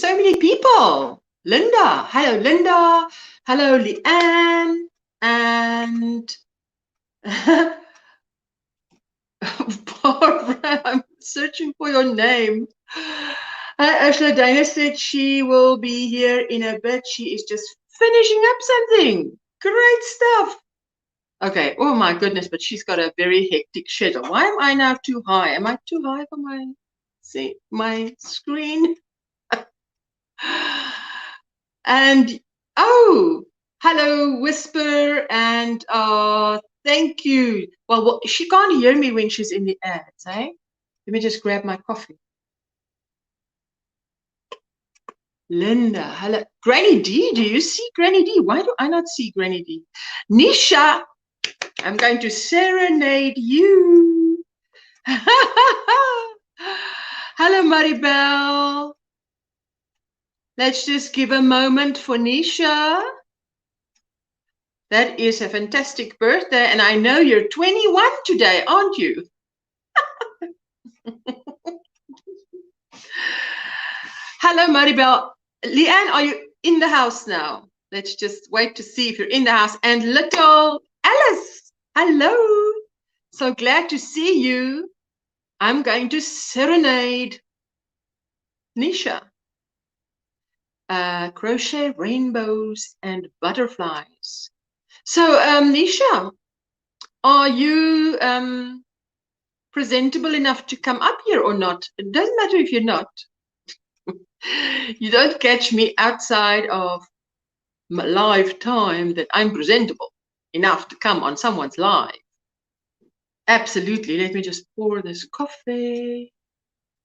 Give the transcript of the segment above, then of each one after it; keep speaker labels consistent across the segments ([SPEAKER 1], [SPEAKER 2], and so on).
[SPEAKER 1] so many people. Linda, hello Linda, hello Leanne, and Barbara, I'm searching for your name. Ashla Dana said she will be here in a bit. She is just finishing up something. Great stuff. Okay, oh my goodness, but she's got a very hectic schedule. Why am I now too high? Am I too high for my screen? And oh, hello Whisper, and thank you. Well, she can't hear me when she's in the ads, eh? Let me just grab my coffee. Linda, hello. Granny D, do you see Granny D? Why do I not see Granny D? Nisha, I'm going to serenade you. Hello, Maribel. Let's just give a moment for Nisha. That is a fantastic birthday, and I know you're 21 today, aren't you? Hello, Maribel. Leanne, are you in the house now? Let's just wait to see if you're in the house. And little Alice, hello. So glad to see you. I'm going to serenade Nisha. Crochet rainbows and butterflies. So, Nisha, are you presentable enough to come up here or not? It doesn't matter if you're not. You don't catch me outside of my live time that I'm presentable enough to come on someone's live. Absolutely. Let me just pour this coffee.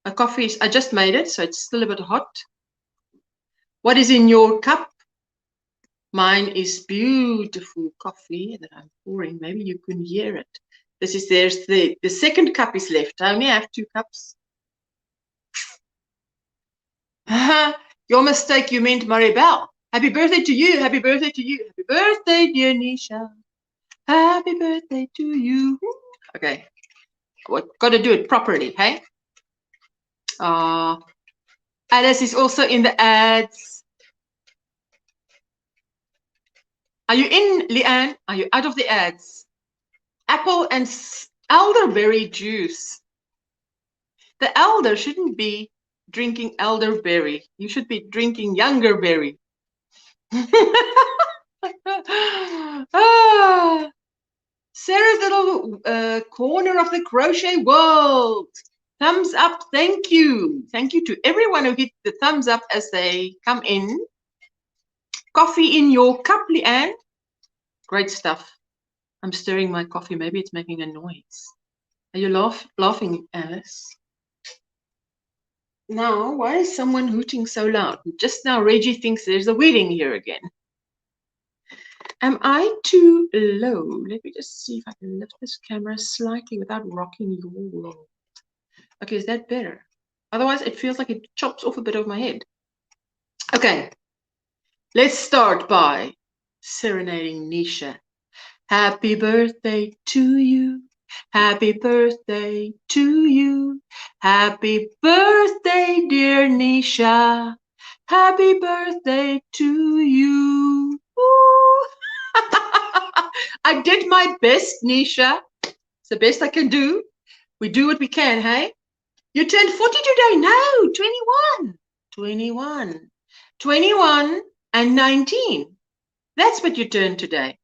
[SPEAKER 1] My coffee is, I just made it, so it's still a bit hot. What is in your cup? Mine is beautiful coffee that I'm pouring. Maybe you can hear it. There's the second cup is left. I only have 2 cups. Your mistake, you meant Maribel. Happy birthday to you. Happy birthday to you. Happy birthday, dear Nisha. Happy birthday to you. Okay. Got to do it properly, hey? Alice is also in the ads. Are you in, Leanne? Are you out of the ads? Apple and elderberry juice. The elder shouldn't be drinking elderberry. You should be drinking younger berry. Sarah's little corner of the crochet world. Thumbs up. Thank you. Thank you to everyone who hit the thumbs up as they come in. Coffee in your cup, Leanne. Great stuff. I'm stirring my coffee. Maybe it's making a noise. Are you laughing, Alice? Now, why is someone hooting so loud? Just now, Reggie thinks there's a wedding here again. Am I too low? Let me just see if I can lift this camera slightly without rocking your world. Okay, is that better? Otherwise, it feels like it chops off a bit of my head. Okay, let's start by serenading Nisha. Happy birthday to you. Happy birthday to you. Happy birthday, dear Nisha. Happy birthday to you. Ooh. I did my best, Nisha. It's the best I can do. We do what we can, hey? You turned 40 today. No, 21. 21. 21 and 19. That's what you turned today.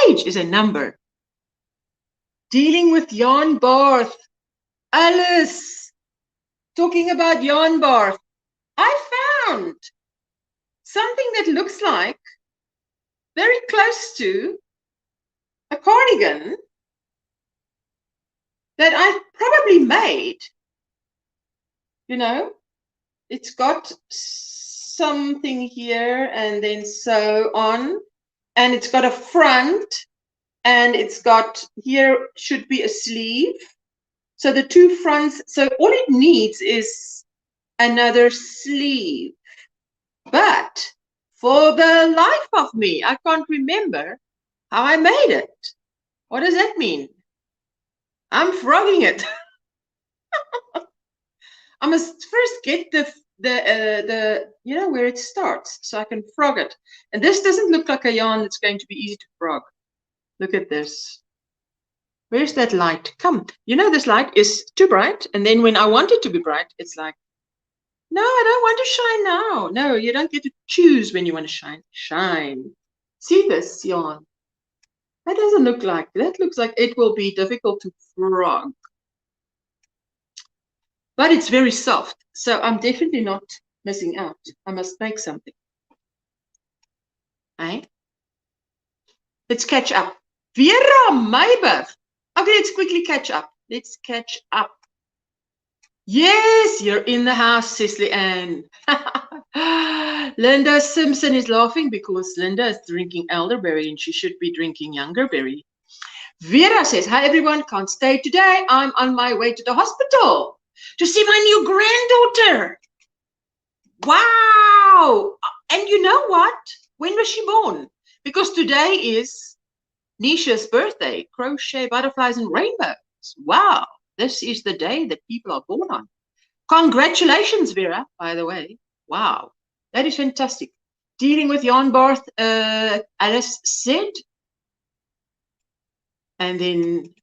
[SPEAKER 1] Age is a number. Dealing with yarn barth. Alice, talking about yarn barth. I found something that looks like very close to a cardigan that I probably made. You know, it's got something here and then so on, and it's got a front, and it's got, here should be a sleeve. So the 2 fronts, so all it needs is another sleeve. But for the life of me, I can't remember how I made it. What does that mean? I'm frogging it. I must first get the you know, where it starts, so I can frog it. And this doesn't look like a yarn that's going to be easy to frog. Look at this. Where's that light? Come, you know, this light is too bright, and then when I want it to be bright, it's like, no, I don't want to shine now. No, you don't get to choose when you want to shine. Shine. See this yarn? That doesn't look like, that looks like it will be difficult to frog. But it's very soft, so I'm definitely not missing out. I must make something. Eh? Let's catch up. Vera Mayberg. Okay, let's quickly catch up. Let's catch up. Yes, you're in the house, Cecily Ann. Linda Simpson is laughing because Linda is drinking elderberry and she should be drinking youngerberry. Vera says, hi everyone, can't stay today. I'm on my way to the hospital to see my new granddaughter. Wow. And you know what? When was she born? Because today is Nisha's birthday. Crochet, butterflies and rainbows. Wow. This is the day that people are born on. Congratulations, Vera, by the way. Wow. That is fantastic. Dealing with yarn birth, Alice said. And then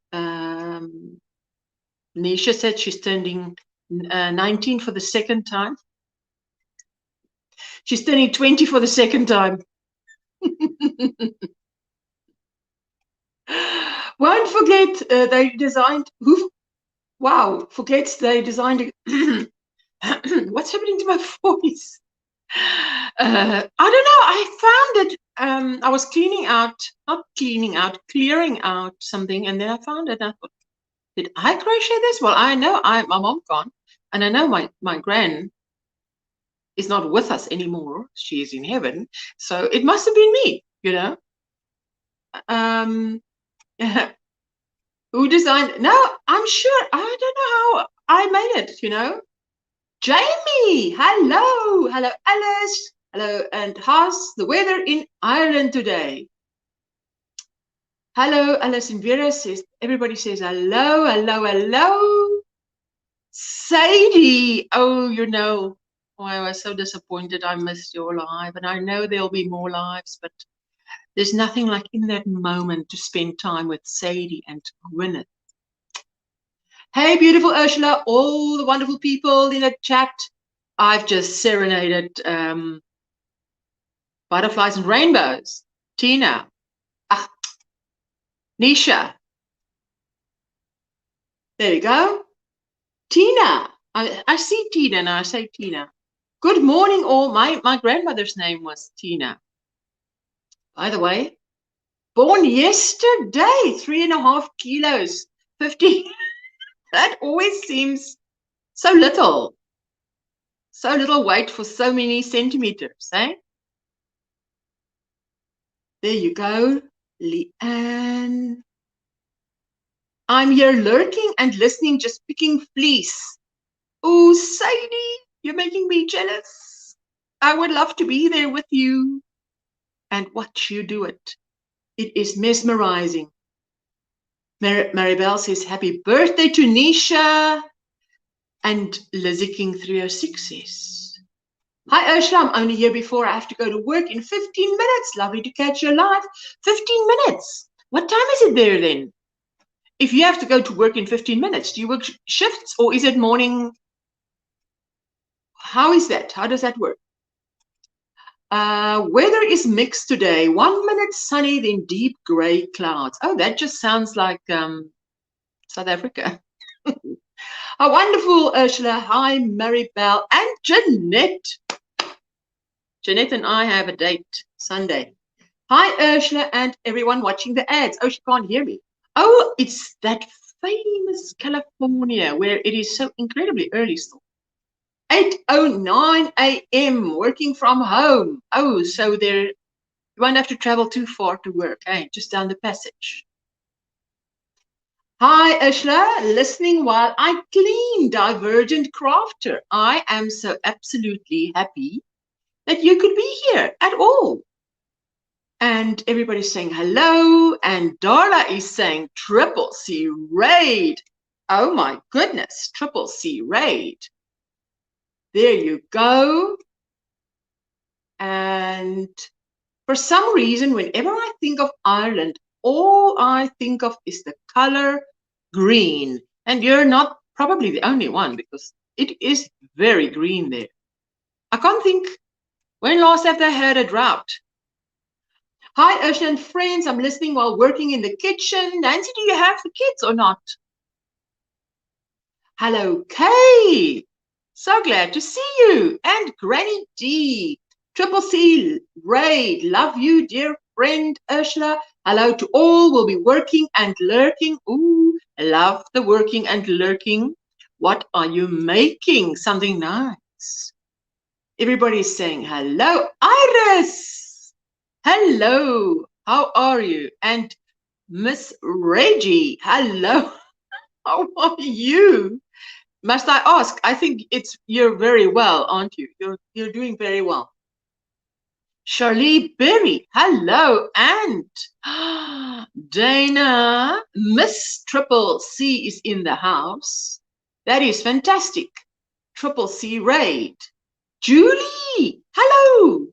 [SPEAKER 1] Nisha said she's turning 19 for the second time. She's turning 20 for the second time. Won't forget they designed, wow, forgets they designed a, what's happening to my voice? I don't know, I found it, I was clearing out something, and then I found it, and I thought, did I crochet this? Well, I know my mom can't, and I know my gran is not with us anymore. She is in heaven, so it must have been me, you know. Who designed? No, I'm sure. I don't know how I made it, you know. Jamie, hello, hello, Alice, hello, and how's the weather in Ireland today? Hello, Alice and Vera says, everybody says hello, hello, hello. Sadie, oh, you know, oh, I was so disappointed I missed your live, and I know there'll be more lives, but there's nothing like in that moment to spend time with Sadie and Gwyneth. Hey, beautiful Ursula, all the wonderful people in the chat. I've just serenaded butterflies and rainbows. Tina. Ah, Nisha. There you go. Tina. I see Tina now. I say Tina. Good morning, all. My grandmother's name was Tina. By the way, born yesterday, 3.5 kilos, 50. That always seems so little weight for so many centimeters, eh? There you go, Leanne. I'm here lurking and listening, just picking fleece. Oh, Sadie, you're making me jealous. I would love to be there with you and watch you do it. It is mesmerizing. Maribel says, happy birthday to Nisha. And Lizzie King 306 says, hi Ursula, I'm only here before I have to go to work in 15 minutes. Lovely to catch your live. 15 minutes. What time is it there then? If you have to go to work in 15 minutes, do you work shifts or is it morning? How is that? How does that work? Weather is mixed today. 1 minute sunny, then deep gray clouds. Oh, that just sounds like South Africa. Oh, wonderful, Ursula. Hi, Maribel and Jeanette. Jeanette and I have a date Sunday. Hi, Ursula and everyone watching the ads. Oh, she can't hear me. Oh, it's that famous California where it is so incredibly early still. 8:09 a.m. working from home. Oh, so there you won't have to travel too far to work, eh? Just down the passage. Hi, Ursula, listening while I clean Divergent Crafter. I am so absolutely happy that you could be here at all. And everybody's saying hello, and Darla is saying Triple C Raid. Oh my goodness, Triple C Raid. There you go. And for some reason, whenever I think of Ireland, all I think of is the color green. And you're not probably the only one, because it is very green there. I can't think, when last have they had a drought? Hi, Ursula and friends. I'm listening while working in the kitchen. Nancy, do you have the kids or not? Hello, Kay. So glad to see you. And Granny D. Triple C, Ray. Love you, dear friend Ursula. Hello to all. We'll be working and lurking. Ooh, I love the working and lurking. What are you making? Something nice. Everybody's saying hello. Iris. Hello. How are you? And Miss Reggie. Hello. How are you? Must I ask? I think you're very well, aren't you? You're doing very well. Charlie Berry, hello, and Dana, Miss Triple C is in the house. That is fantastic. Triple C raid. Julie, hello.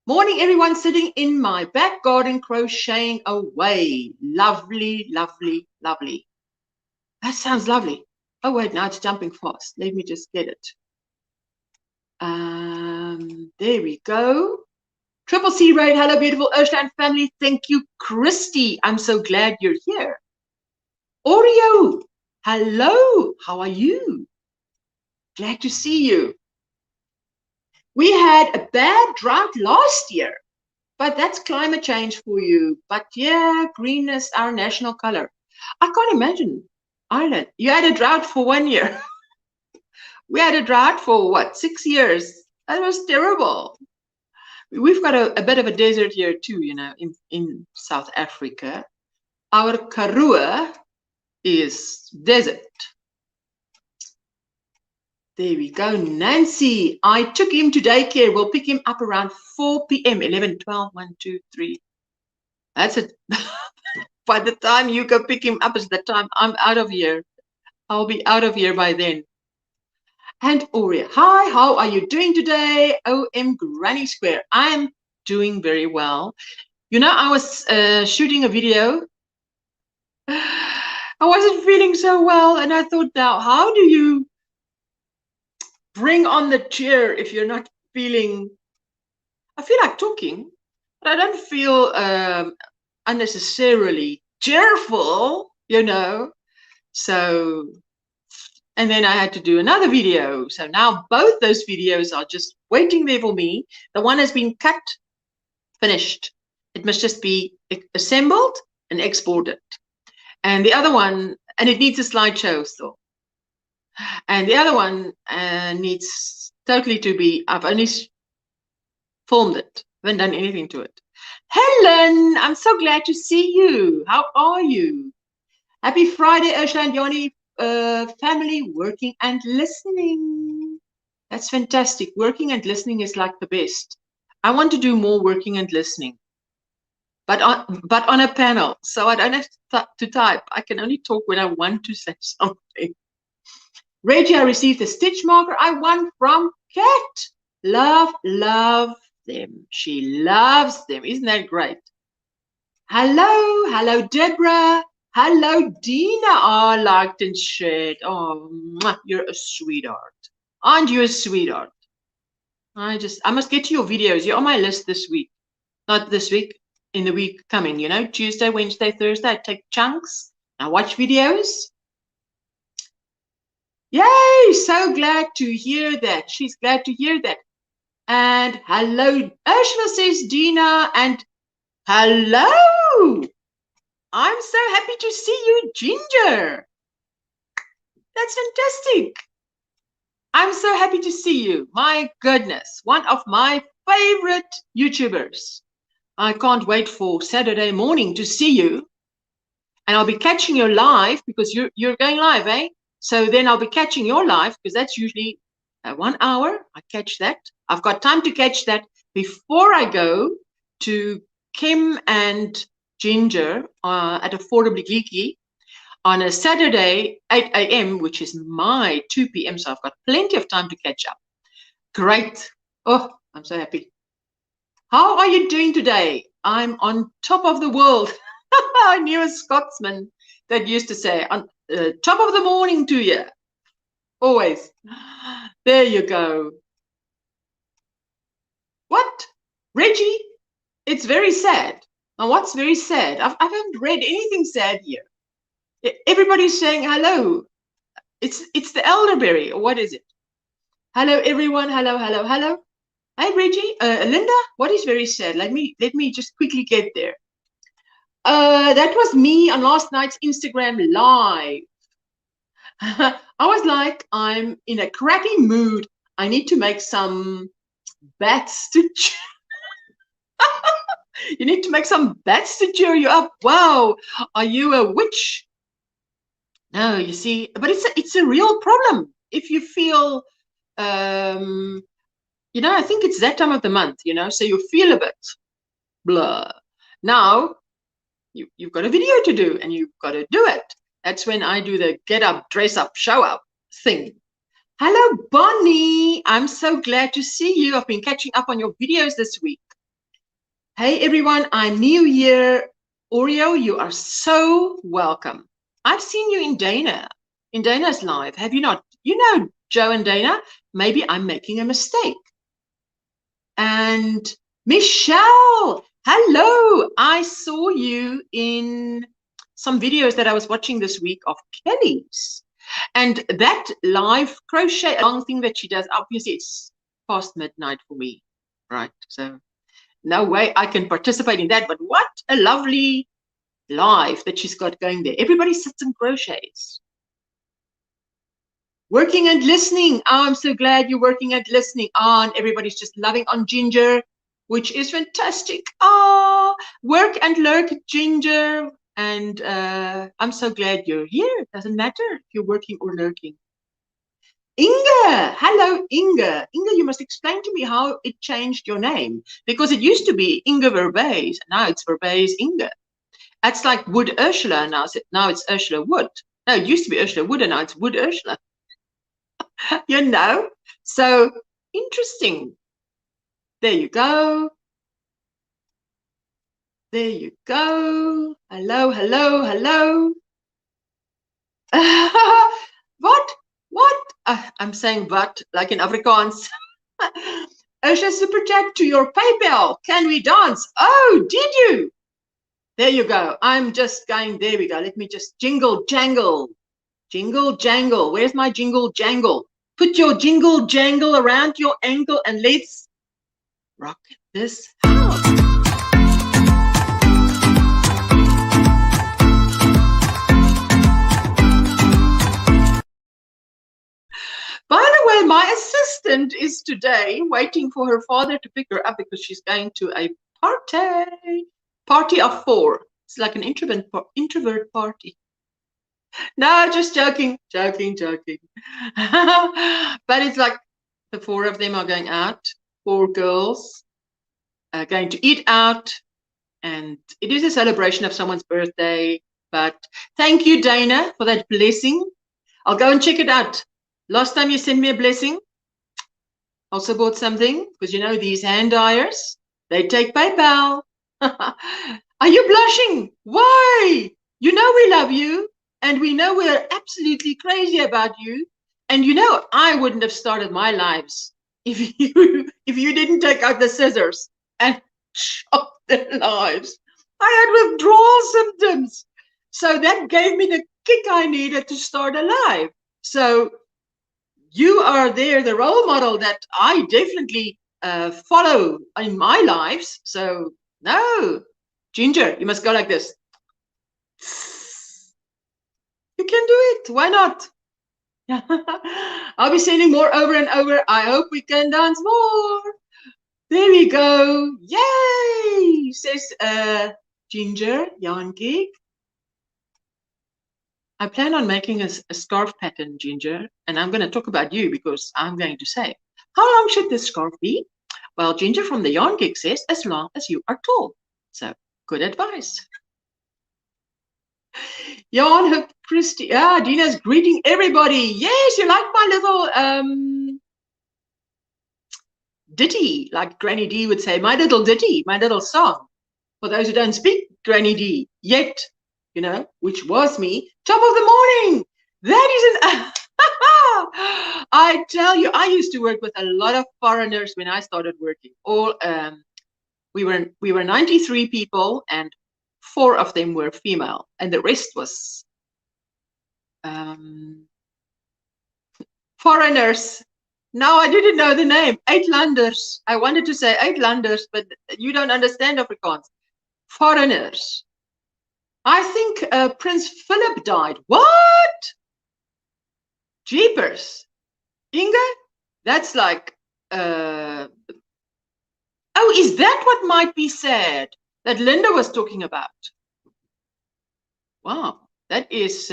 [SPEAKER 1] Morning, everyone, sitting in my back garden crocheting away. Lovely, lovely, lovely. That sounds lovely. Oh, wait, now it's jumping fast. Let me just get it. There we go. Triple C raid. Hello, beautiful Ursula and family. Thank you, Christy. I'm so glad you're here. Oreo, hello. How are you? Glad to see you. We had a bad drought last year, but that's climate change for you. But yeah, green is our national color. I can't imagine Ireland. You had a drought for 1 year. We had a drought for what, 6 years? That was terrible. We've got a bit of a desert here too, you know, in South Africa. Our Karoo is desert. There we go. Nancy, I took him to daycare. We'll pick him up around 4 p.m. 11, 12, 1, 2, 3. That's it. By the time you go pick him up is the time I'm out of here. I'll be out of here by then. And Aurea, hi, how are you doing today? OMGrannySquare. I am doing very well. You know, I was shooting a video. I wasn't feeling so well, and I thought, now, how do you bring on the chair if you're not feeling? I feel like talking, but I don't feel unnecessarily cheerful, you know. So, and then I had to do another video. So now both those videos are just waiting there for me. The one has been cut, finished. It must just be assembled and exported. And the other one, and it needs a slideshow still. And the other one needs totally to be, I've only filmed it, haven't done anything to it. Helen, I'm so glad to see you. How are you? Happy Friday, Ursula and Yoni. Family working and listening. That's fantastic. Working and listening is like the best. I want to do more working and listening, but on a panel, so I don't have to type. I can only talk when I want to say something. Reggie, I received a stitch marker I won from Kat. Love them. She loves them. Isn't that great? Hello, Deborah. Hello, Dina. I liked and shared. Oh, you're a sweetheart. Aren't you a sweetheart? I must get to your videos. You're on my list this week. Not this week, in the week coming, you know, Tuesday, Wednesday, Thursday. I take chunks. I watch videos. Yay! So glad to hear that. She's glad to hear that. And hello, Ursula, says Dina. And hello! I'm so happy to see you, Ginger. That's fantastic. I'm so happy to see you. My goodness, one of my favorite YouTubers. I can't wait for Saturday morning to see you. And I'll be catching your live because you're going live, eh? So then I'll be catching your live because that's usually 1 hour. I catch that. I've got time to catch that before I go to Kim and Ginger at Affordably Geeky on a Saturday, 8 a.m., which is my 2 p.m. So I've got plenty of time to catch up. Great. Oh, I'm so happy. How are you doing today? I'm on top of the world. I knew a Scotsman that used to say, on top of the morning to you. Always. There you go. What? Reggie? It's very sad. Now, what's very sad? I haven't read anything sad here. Everybody's saying hello. It's the elderberry, or what is it? Hello, everyone. Hello, hello, hello. Hi, Reggie. Linda, what is very sad? Let me just quickly get there. That was me on last night's Instagram live. I was like, I'm in a crappy mood. I need to make some bats to you need to make some bats to cheer you up. Wow, are you a witch? No, you see, but it's a real problem. If you feel, you know, I think it's that time of the month, you know, so you feel a bit blah. Now, you've got a video to do and you've got to do it. That's when I do the get up, dress up, show up thing. Hello, Bonnie. I'm so glad to see you. I've been catching up on your videos this week. Hey, everyone. I'm new here. Oreo, you are so welcome. I've seen you in Dana's live. Have you not? You know, Joe and Dana, maybe I'm making a mistake. And Michelle, hello. I saw you in some videos that I was watching this week of Kelly's. And that live crochet long thing that she does, obviously it's past midnight for me, right? So no way I can participate in that. But what a lovely live that she's got going there. Everybody sits and crochets. Working and listening. Oh, I'm so glad you're working and listening. Oh, and everybody's just loving on Ginger, which is fantastic. Oh, work and lurk, Ginger. And I'm so glad you're here. It doesn't matter if you're working or lurking. Inga, hello, Inga. Inga, you must explain to me how it changed your name. Because it used to be Inga Verbees. Now it's Verbees Inga. That's like Wood Ursula. Now it's Ursula Wood. No, it used to be Ursula Wood and now it's Wood Ursula. You know? So, interesting. There you go. There you go. Hello, hello, hello. What? I'm saying what, like in Afrikaans. Ursula super chat to your PayPal. Can we dance? Oh, did you? There you go. I'm just going, there we go. Let me just jingle jangle. Jingle jangle. Where's my jingle jangle? Put your jingle jangle around your ankle and let's rock this house. By the way, my assistant is today waiting for her father to pick her up because she's going to a party of 4. It's like an introvert party. No, just joking. But it's like the 4 of them are going out, 4 girls are going to eat out, and it is a celebration of someone's birthday. But thank you, Dana, for that blessing. I'll go and check it out. Last time you sent me a blessing, also bought something, because you know these hand dyers, they take PayPal. Are you blushing? Why? You know we love you, and we know we're absolutely crazy about you. And you know I wouldn't have started my lives if you didn't take out the scissors and chop their lives. I had withdrawal symptoms. So that gave me the kick I needed to start a live. So you are there, the role model that I definitely follow in my lives. So no, Ginger, you must go like this. You can do it. Why not? I'll be sending more over and over. I hope we can dance more. There we go. Yay, says Ginger Yankee. I plan on making a scarf pattern, Ginger, and I'm going to talk about you because I'm going to say, how long should this scarf be? Well, Ginger from the Yarn Gig says, as long as you are tall. So, good advice. Yarn Hook Christy. Ah, Dina's greeting everybody. Yes, you like my little ditty, like Granny D would say, my little ditty, my little song. For those who don't speak Granny D yet, you know, which was me, top of the morning. That is an... I tell you, I used to work with a lot of foreigners when I started working. All we were 93 people, and 4 of them were female, and the rest was foreigners. Now I didn't know the name. Uitlanders. I wanted to say Uitlanders, but you don't understand Afrikaans. Foreigners. I think Prince Philip died. What? Jeepers. Inge? That's like, oh, is that what might be sad that Linda was talking about? Wow, that is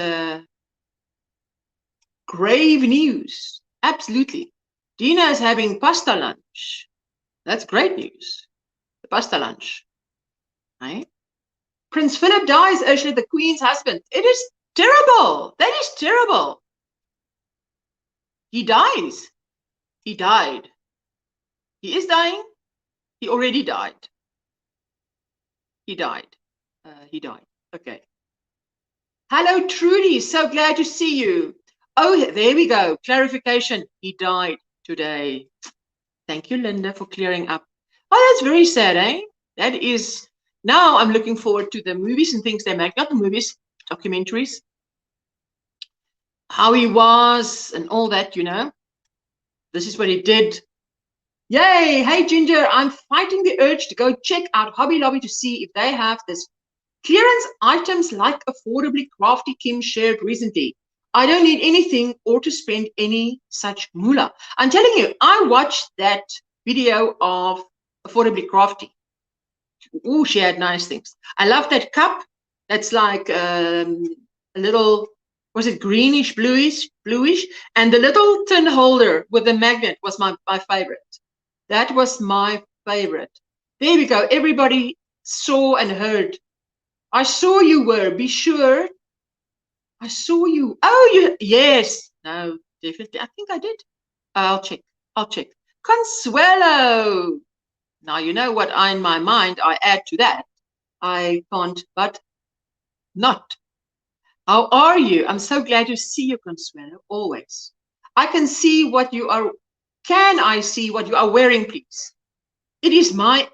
[SPEAKER 1] grave news. Absolutely. Dina is having pasta lunch. That's great news. The pasta lunch. Right? Prince Philip dies, Ursula, the Queen's husband. It is terrible. That is terrible. He dies. He died. He is dying. He already died. He died. He died. Okay. Hello, Trudy. So glad to see you. Oh, there we go. Clarification. He died today. Thank you, Linda, for clearing up. Oh, that's very sad, eh? That is... Now I'm looking forward to the movies and things they make. Not the movies, documentaries. How he was and all that, you know. This is what he did. Yay! Hey, Ginger, I'm fighting the urge to go check out Hobby Lobby to see if they have this clearance items like Affordably Crafty Kim shared recently. I don't need anything or to spend any such moolah. I'm telling you, I watched that video of Affordably Crafty. Oh, she had nice things. I love that cup. That's like a little, was it greenish, bluish? And the little tin holder with the magnet was my favorite. That was my favorite. There we go. Everybody saw and heard. I saw you were. Be sure. I saw you. Oh, you. Yes. No, definitely. I think I did. I'll check. I'll check. Consuelo. Now, you know what in my mind I add to that. I can't but not. How are you? I'm so glad to see you, Consuelo, always. I can see what you are. Can I see what you are wearing, please? It is my,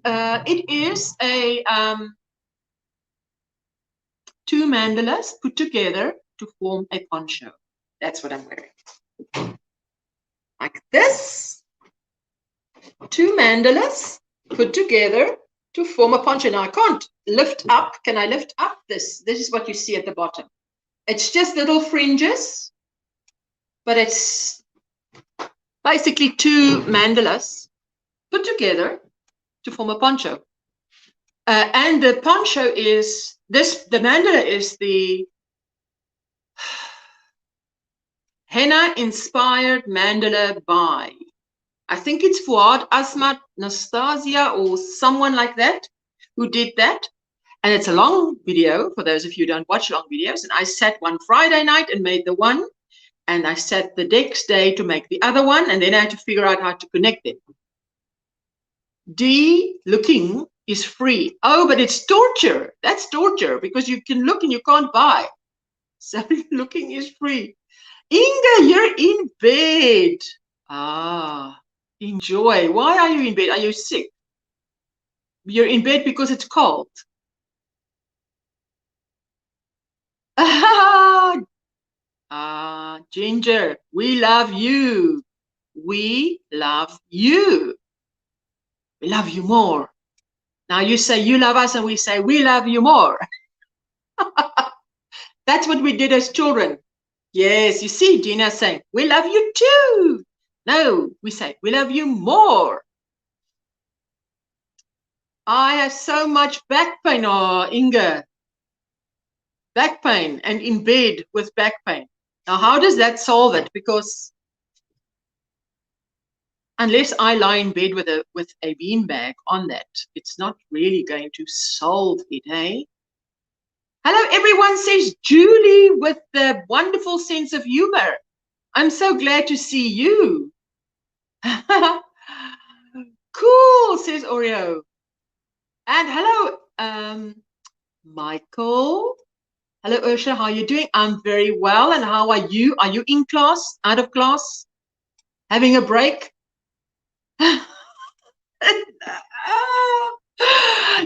[SPEAKER 1] it is a 2 mandalas put together to form a poncho. That's what I'm wearing. Like this. 2 mandalas put together to form a poncho. Now I can't lift up. Can I lift up this? This is what you see at the bottom. It's just little fringes, but it's basically 2 mandalas put together to form a poncho. And the poncho is this, the mandala is the henna inspired mandala by, I think it's Fuad Asmat Nastasia or someone like that who did that. And it's a long video for those of you who don't watch long videos. And I sat one Friday night and made the one. And I sat the next day to make the other one. And then I had to figure out how to connect them. D, looking is free. Oh, but it's torture. That's torture because you can look and you can't buy. So looking is free. Inga, you're in bed. Ah. Enjoy. Why are you in bed? Are you sick? You're in bed because it's cold. Ginger, we love you. We love you. We love you more. Now you say you love us and we say we love you more. That's what we did as children. Yes, you see, Gina saying, we love you too. No, we say, we love you more. I have so much back pain, Inga. Back pain and in bed with back pain. Now, how does that solve it? Because unless I lie in bed with a beanbag on that, it's not really going to solve it, eh? Hello, everyone, says Julie with the wonderful sense of humor. I'm so glad to see you. Cool, says Oreo. And hello, Michael. Hello, Ursula. How are you doing? I'm very well. And how are you? Are you in class? Out of class? Having a break?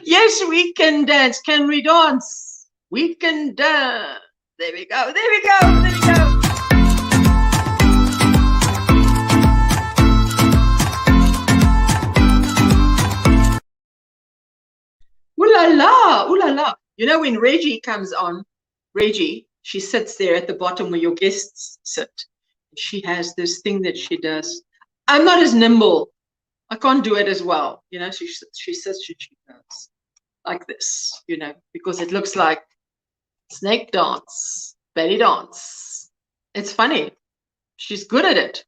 [SPEAKER 1] Yes, we can dance. Can we dance? We can dance. There we go. There we go. There we go. Ooh la la. Ooh la la. You know, when Reggie comes on, Reggie, she sits there at the bottom where your guests sit. She has this thing that she does. I'm not as nimble. I can't do it as well. You know, she sits, she does like this, you know, because it looks like snake dance, belly dance. It's funny. She's good at it.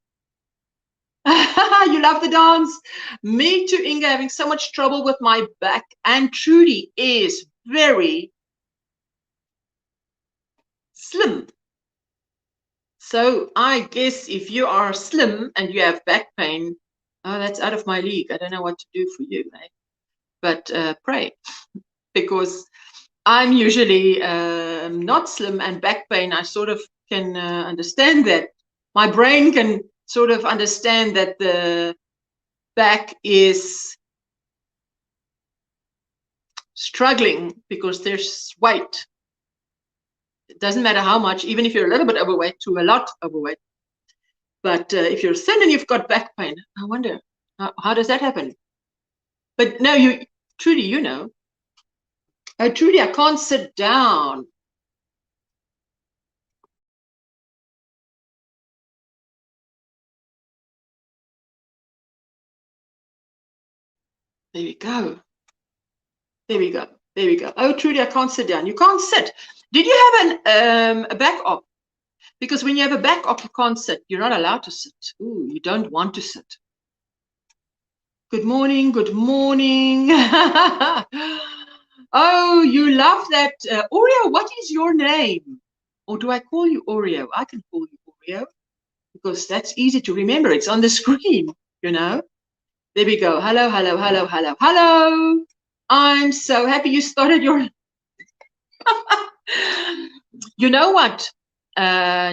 [SPEAKER 1] You love the dance? Me too, Inga, having so much trouble with my back. And Trudy is very slim. So I guess if you are slim and you have back pain, oh, that's out of my league. I don't know what to do for you, eh? But pray, because I'm usually not slim, and back pain, I sort of can understand that. My brain can sort of understand that the back is struggling because there's weight. It doesn't matter how much, even if you're a little bit overweight to a lot overweight. But if you're thin and you've got back pain, I wonder, how does that happen? But no, Trudy, you know. Oh, Trudy, I can't sit down. There we go. There we go. There we go. Oh, Trudy, I can't sit down. You can't sit. Did you have a back op? Because when you have a back op, you can't sit. You're not allowed to sit. Ooh, you don't want to sit. Good morning. Good morning. Oh, you love that. Oreo, what is your name? Or do I call you Oreo? I can call you Oreo because that's easy to remember. It's on the screen, you know. There we go. Hello, hello, hello, hello, hello. I'm so happy you started your... You know what,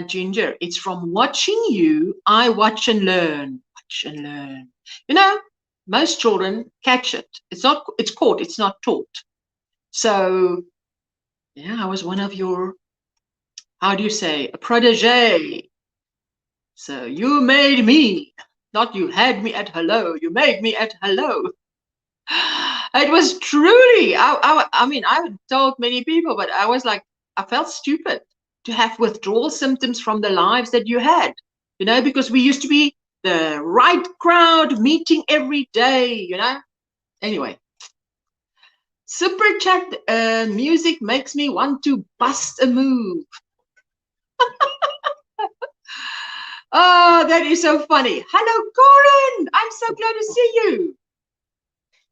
[SPEAKER 1] Ginger? It's from watching you, I watch and learn. Watch and learn. You know, most children catch it. It's caught, it's not taught. So, yeah, I was one of your, how do you say, a protege. So you made me, not you had me at hello, you made me at hello. It was truly, I mean, I've told many people, but I was like, I felt stupid to have withdrawal symptoms from the lives that you had, you know, because we used to be the right crowd meeting every day, you know. Anyway, super chat music makes me want to bust a move. Oh, that is so funny. Hello, Corin. I'm so glad to see you.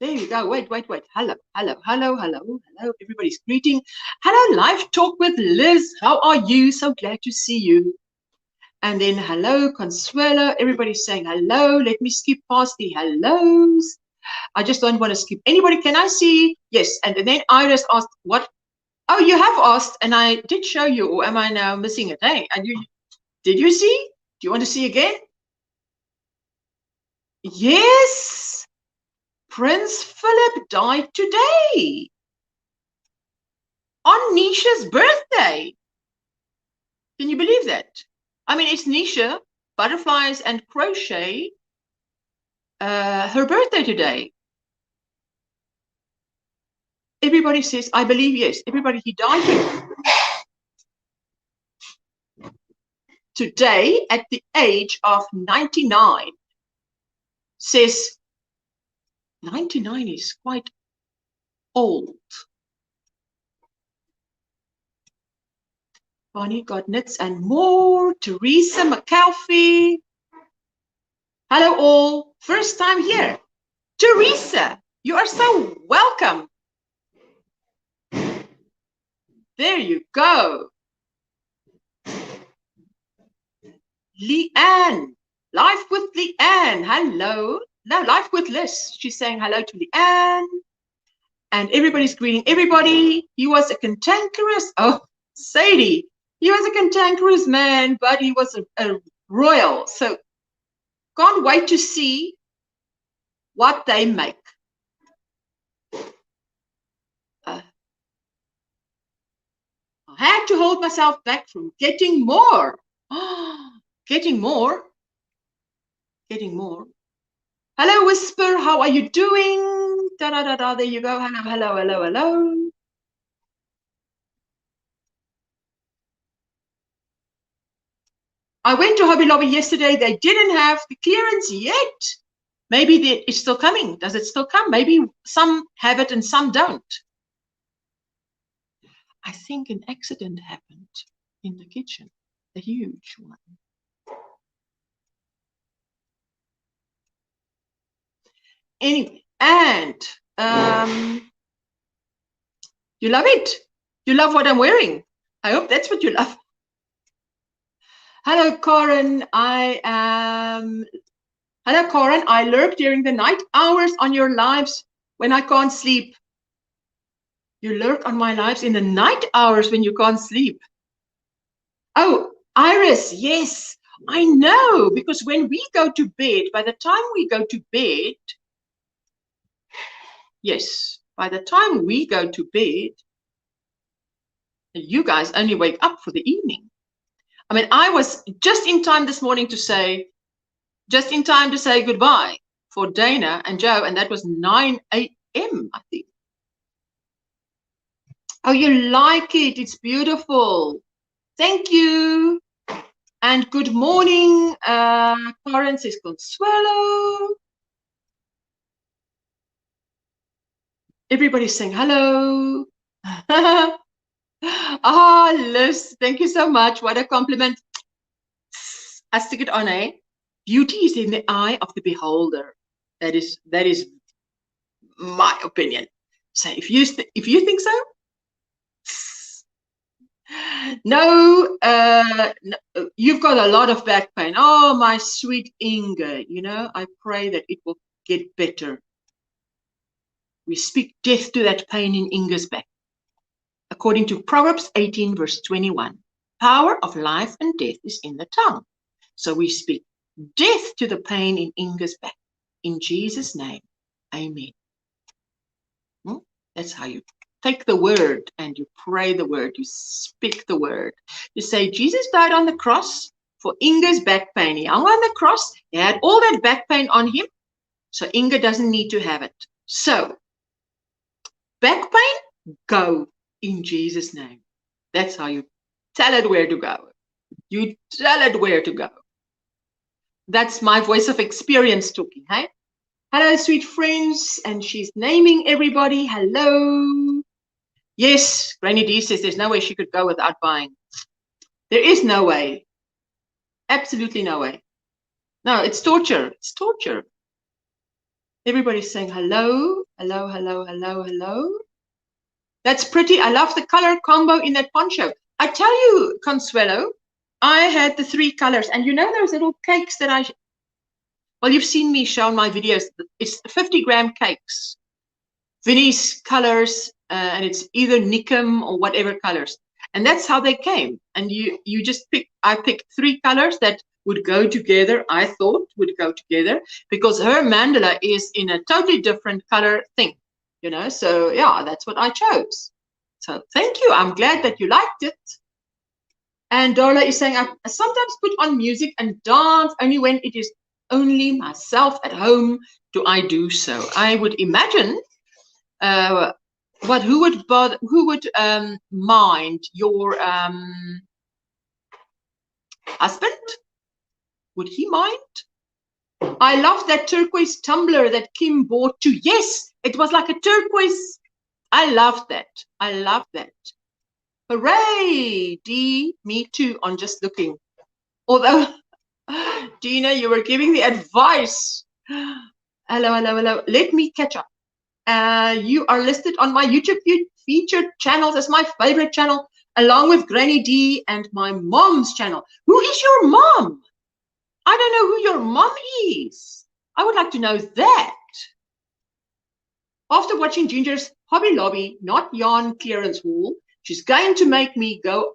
[SPEAKER 1] There you go. Wait. Hello. Everybody's greeting. Hello, live talk with Liz. How are you? So glad to see you. And then hello, Consuelo. Everybody's saying hello. Let me skip past the hellos. I just don't want to skip anybody. Can I see? Yes. And then Iris asked, what? Oh, you have asked, and I did show you, or am I now missing it? Hey, and did you see? Do you want to see again? Yes. Prince Philip died today. On Nisha's birthday. Can you believe that? I mean, it's Nisha, Butterflies and Crochet, her birthday today. Everybody says, I believe yes. Everybody, he died today at the age of 99. Says 99 is quite old. Bonnie got knits and more. Teresa McAlfee. Hello all. First time here. Teresa, you are so welcome. There you go. Leanne. Life with Leanne. Hello. No, Life with Liz. She's saying hello to Leanne. And everybody's greeting everybody. He was a cantankerous, oh, Sadie. He was a cantankerous man, but he was a royal. So can't wait to see what they make. I had to hold myself back from getting more. Getting more. Getting more. Hello, Whisper. How are you doing? Da da da da. There you go. Hello, hello, hello, hello. I went to Hobby Lobby yesterday. They didn't have the clearance yet. Maybe it's still coming. Does it still come? Maybe some have it and some don't. I think an accident happened in the kitchen. A huge one. Anyway, and you love it. You love what I'm wearing. I hope that's what you love. Hello, Corin. Hello, Corin. I lurk during the night hours on your lives when I can't sleep. You lurk on my lives in the night hours when you can't sleep. Oh, Iris, yes, I know. Because when we go to bed, by the time we go to bed, yes, by the time we go to bed, you guys only wake up for the evening. I mean, I was just in time this morning to say, just in time to say goodbye for Dana and Joe, and that was 9 a.m., I think. Oh, you like it. It's beautiful. Thank you. And good morning, Karen says Consuelo. Everybody's saying hello. Ah, Liz, thank you so much. What a compliment. I stick it on, eh? Beauty is in the eye of the beholder. That is my opinion. So if you think so, no, you've got a lot of back pain. Oh, my sweet Inge, you know, I pray that it will get better. We speak death to that pain in Inge's back. According to Proverbs 18, verse 21, power of life and death is in the tongue. So we speak death to the pain in Inge's back. In Jesus' name, amen. That's how you take the word and you pray the word. You speak the word. You say, Jesus died on the cross for Inge's back pain. He hung on the cross. He had all that back pain on him. So Inge doesn't need to have it. So, back pain, go in Jesus' name. That's how you tell it where to go. You tell it where to go. That's my voice of experience talking, hey? Hello, sweet friends. And she's naming everybody. Hello. Yes, Granny D says there's no way she could go without buying. There is no way. Absolutely no way. No, it's torture. It's torture. Everybody's saying hello, hello, hello, hello, hello. That's pretty. I love the color combo in that poncho. I tell you, Consuelo, I had the 3 colors. And you know those little cakes that well, you've seen me show in my videos. It's 50-gram cakes. Vinnie's colors, and it's either Nickem or whatever colors. And that's how they came. And you just I picked 3 colors that would go together, I thought would go together, because her mandala is in a totally different color thing, you know. So yeah, that's what I chose. So thank you. I'm glad that you liked it. And Darla is saying, I sometimes put on music and dance only when it is only myself at home do I do so. I would imagine, who would mind your husband? Would he mind? I love that turquoise tumbler that Kim bought too. Yes, it was like a turquoise. I love that. I love that. Hooray, Dee, me too, on just looking. Although, Dina, you were giving the advice. Hello, hello, hello. Let me catch up. You are listed on my YouTube featured channels as my favorite channel, along with Granny D and my mom's channel. Who is your mom? I don't know who your mom is. I would like to know that. After watching Ginger's Hobby Lobby, not yarn clearance haul, she's going to make me go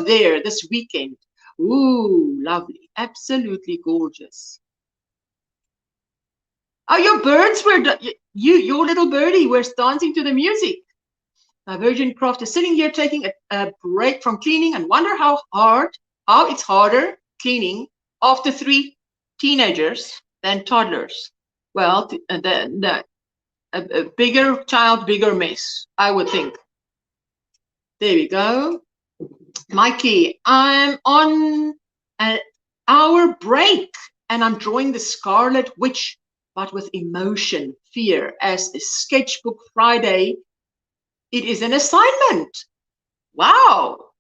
[SPEAKER 1] there this weekend. Ooh, lovely. Absolutely gorgeous. Oh, your birds were, your little birdie was dancing to the music. My Virgin Craft is sitting here taking a break from cleaning and wonder how it's harder cleaning after 3 teenagers than toddlers. Well, a bigger child, bigger mess, I would think. There we go. Mikey, I'm on an hour break and I'm drawing the Scarlet Witch, but with emotion, fear, as a sketchbook Friday. It is an assignment. Wow.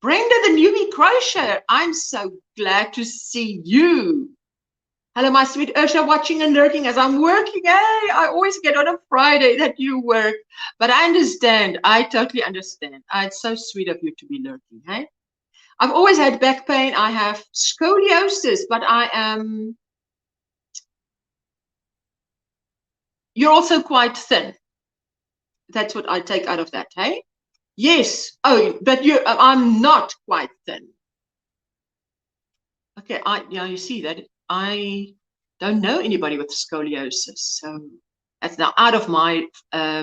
[SPEAKER 1] Brenda, the newbie crocheter, I'm so glad to see you. Hello, my sweet Ursula, watching and lurking as I'm working. Hey, I always get on a Friday that you work, but I understand. I totally understand. It's so sweet of you to be lurking. Hey, I've always had back pain. I have scoliosis, but I am. You're also quite thin. That's what I take out of that. Hey, yes. Oh, but I'm not quite thin. Okay, yeah, you see that. I don't know anybody with scoliosis, so that's now out of my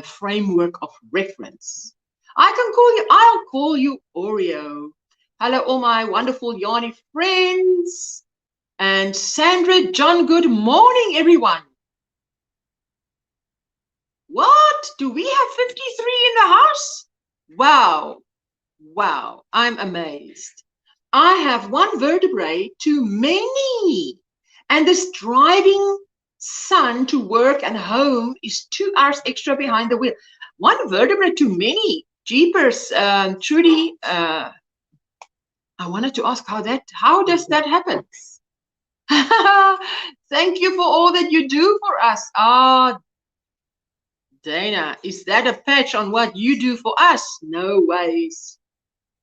[SPEAKER 1] framework of reference. I'll call you Oreo. Hello, all my wonderful yarny friends. And Sandra, John, good morning, everyone. What? Do we have 53 in the house? Wow. Wow, I'm amazed. I have one vertebrae too many. And this driving son to work and home is 2 hours extra behind the wheel. One vertebrae too many. Jeepers, Trudy, I wanted to ask how does that happen? Thank you for all that you do for us. Dana, is that a patch on what you do for us? No ways.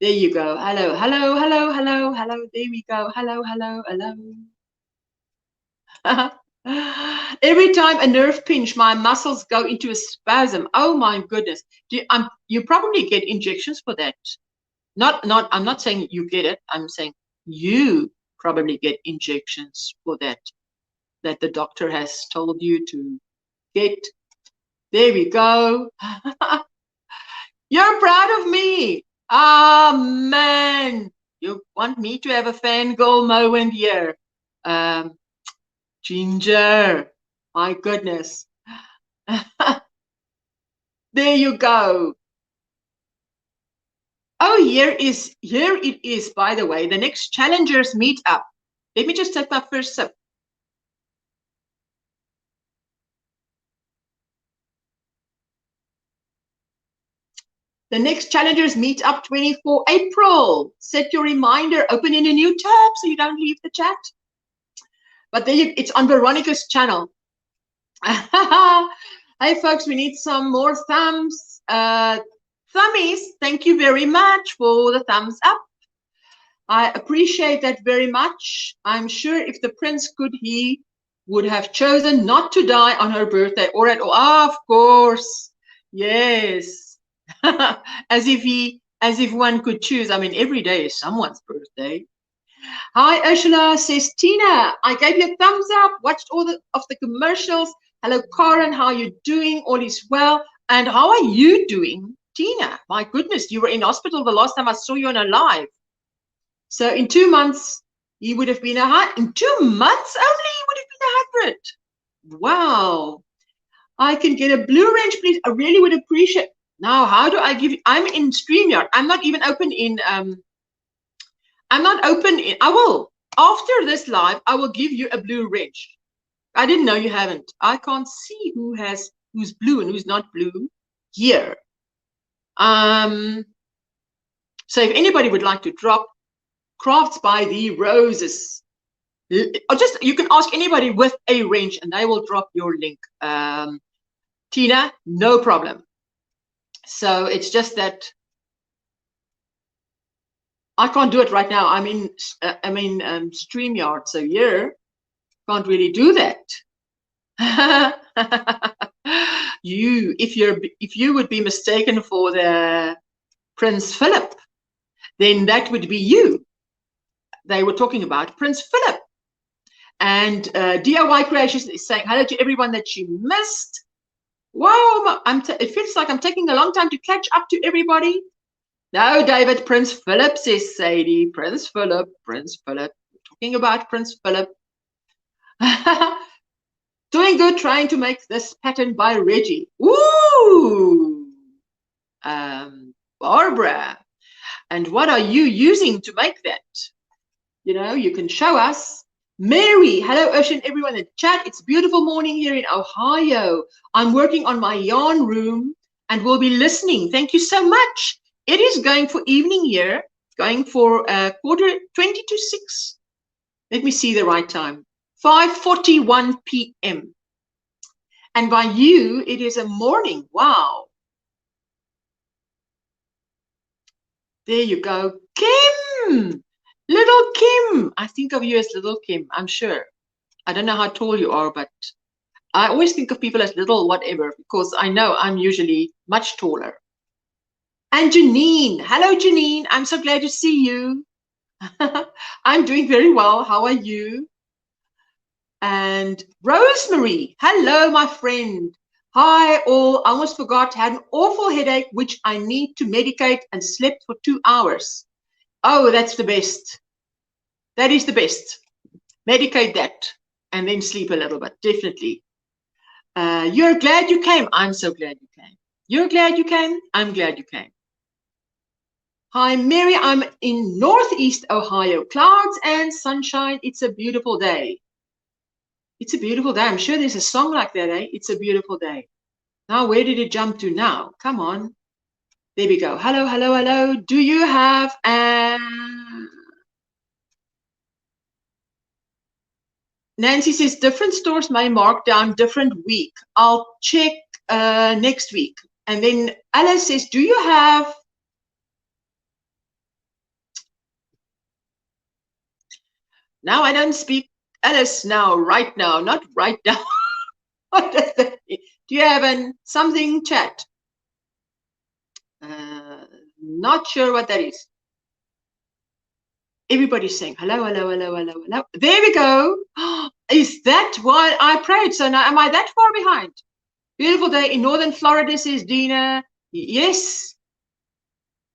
[SPEAKER 1] There you go. Hello, hello, hello, hello, hello. There we go. Hello, hello, hello. Every time a nerve pinch, my muscles go into a spasm. Oh my goodness. You probably get injections for that. I'm not saying you get it. I'm saying you probably get injections for that the doctor has told you to get. There we go. You're proud of me. Ah, man. You want me to have a fangirl moment here. Ginger. My goodness. There you go. Oh, here it is, by the way, the next challengers meet up. Let me just take my first sip. The next challengers meet up 24 April. Set your reminder, open in a new tab so you don't leave the chat. But it's on Veronica's channel. Hey folks, we need some more thumbs. Thummies, thank you very much for the thumbs up. I appreciate that very much. I'm sure if the prince could, he would have chosen not to die on her birthday or at all. Of course. Yes. as if one could choose. I mean, every day is someone's birthday. Hi, Ursula, says Tina. I gave you a thumbs up, watched all of the commercials. Hello, Karen, how are you doing? All is well. And how are you doing, Tina? My goodness, you were in hospital the last time I saw you on a live. So in 2 months, you would have been in 2 months only, you would have been 100. Wow. I can get a blue wrench, please. I really would appreciate. Now, how do I give you? I'm in StreamYard. I'm not even open in, I will, after this live, I will give you a blue wrench. I didn't know you haven't. I can't see who's blue and who's not blue here. So if anybody would like to drop Crafts by the Roses, or just, you can ask anybody with a wrench and they will drop your link. Tina, no problem. So it's just that I can't do it right now. I'm in StreamYard, so yeah, can't really do that. If you would be mistaken for the Prince Philip, then that would be you. They were talking about Prince Philip. And DIY Creations is saying hello to everyone that she missed. Wow, it feels like I'm taking a long time to catch up to everybody. No, David, Prince Philip, says Sadie. Prince Philip, Prince Philip. We're talking about Prince Philip. Doing good, trying to make this pattern by Reggie. Ooh! Barbara. And what are you using to make that? You know, you can show us. Mary, hello Ocean, everyone in the chat. It's a beautiful morning here in Ohio. I'm working on my yarn room and will be listening. Thank you so much. It is going for evening here, going for 5:20 to 6. Let me see the right time. 5:41 p.m. And by you, it is a morning. Wow. There you go. Kim! Little Kim. I think of you as Little Kim, I'm sure. I don't know how tall you are, but I always think of people as little whatever, because I know I'm usually much taller. And Janine. Hello, Janine. I'm so glad to see you. I'm doing very well. How are you? And Rosemary. Hello, my friend. Hi, all. I almost forgot. Had an awful headache, which I need to medicate, and slept for 2 hours. Oh, that's the best. That is the best. Medicate that and then sleep a little bit, definitely. You're glad you came. I'm so glad you came. You're glad you came. I'm glad you came. Hi, Mary. I'm in Northeast Ohio. Clouds and sunshine. It's a beautiful day. It's a beautiful day. I'm sure there's a song like that, eh? It's a beautiful day. Now, where did it jump to now? Come on. There we go. Hello, hello, hello. Do you have Nancy says different stores may mark down different week. I'll check next week. And then Alice says, do you have now? I don't speak Alice now, right now, not right now. What does that mean? Do you have something chat? Not sure what that is. Everybody's saying hello, hello, hello, hello, hello. There we go. Is that why I prayed? So now am I that far behind? Beautiful day in northern Florida, says Dina. Yes.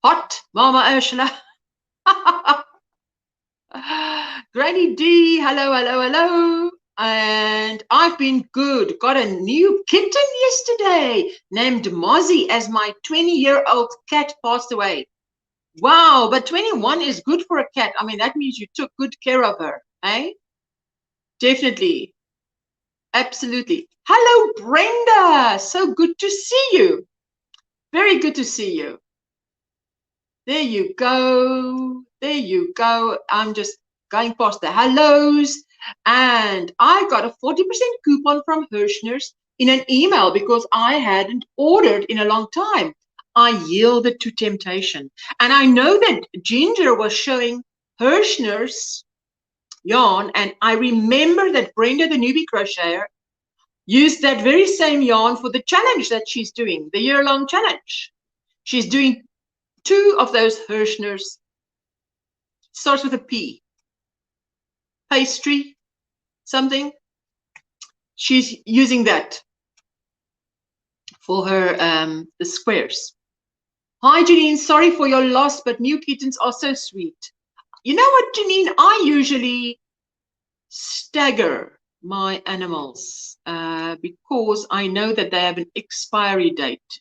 [SPEAKER 1] Hot, Mama Ursula. Granny D, hello, hello, hello. And I've been good. Got a new kitten yesterday named Mozzie, as my 20-year-old cat passed away. Wow, but 21 is good for a cat. I mean, that means you took good care of her, eh? Definitely. Absolutely. Hello, Brenda. So good to see you. Very good to see you. There you go. There you go. I'm just going past the hellos. And I got a 40% coupon from Hirschner's in an email because I hadn't ordered in a long time. I yielded to temptation. And I know that Ginger was showing Hirschner's yarn. And I remember that Brenda, the newbie crocheter, used that very same yarn for the challenge that she's doing, the year-long challenge. She's doing 2 of those Hirschner's. Starts with a P. Pastry, something. She's using that for her the squares. Hi, Janine. Sorry for your loss, but new kittens are so sweet. You know what, Janine? I usually stagger my animals because I know that they have an expiry date.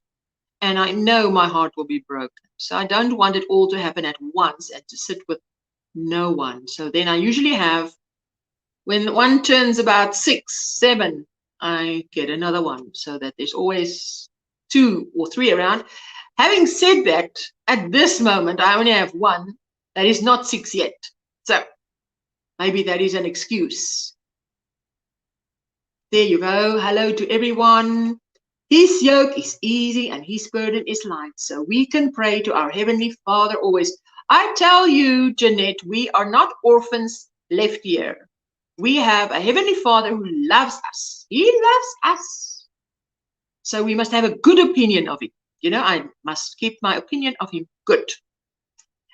[SPEAKER 1] And I know my heart will be broken. So I don't want it all to happen at once and to sit with no one. So then I usually have, when one turns about 6, 7, I get another one so that there's always 2 or 3 around. Having said that, at this moment, I only have 1 that is not 6 yet. So maybe that is an excuse. There you go. Hello to everyone. His yoke is easy and his burden is light. So we can pray to our Heavenly Father always. I tell you, Jeanette, we are not orphans left here. We have a Heavenly Father who loves us. He loves us. So we must have a good opinion of him. You know, I must keep my opinion of him good.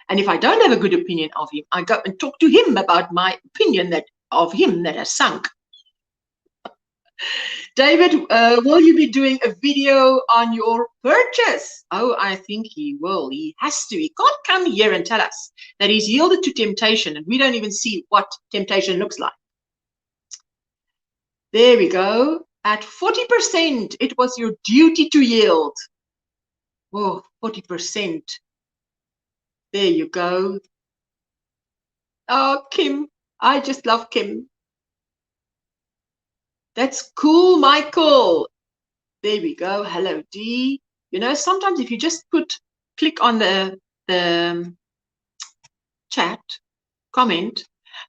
[SPEAKER 1] And if I don't have a good opinion of him, I go and talk to him about my opinion of him that has sunk. David, will you be doing a video on your purchase? Oh, I think he will. He has to. He can't come here and tell us that he's yielded to temptation and we don't even see what temptation looks like. There we go. At 40%, it was your duty to yield. Oh, 40%. There you go. Oh, Kim. I just love Kim. That's cool, Michael. There we go. Hello, D. You know, sometimes if you just click on the chat, comment,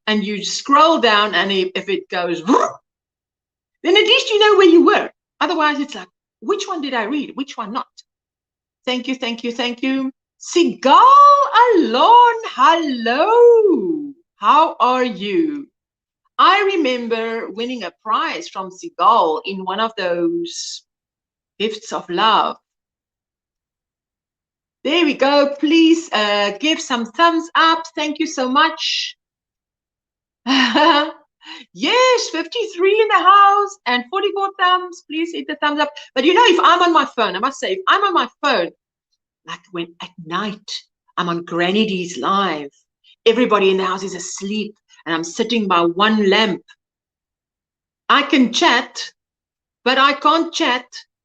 [SPEAKER 1] and you scroll down, and if it goes, then at least you know where you were. Otherwise, it's like, which one did I read? Which one not? Thank you, thank you, thank you. Sigal Alon, hello. How are you? I remember winning a prize from Sigal in one of those gifts of love. There we go. Please give some thumbs up. Thank you so much. Yes, 53 in the house and 44 thumbs. Please hit the thumbs up. But you know, if I'm on my phone, I must say, if I'm on my phone, like when at night I'm on Granny D's live, everybody in the house is asleep and I'm sitting by one lamp. I can chat, but I can't chat.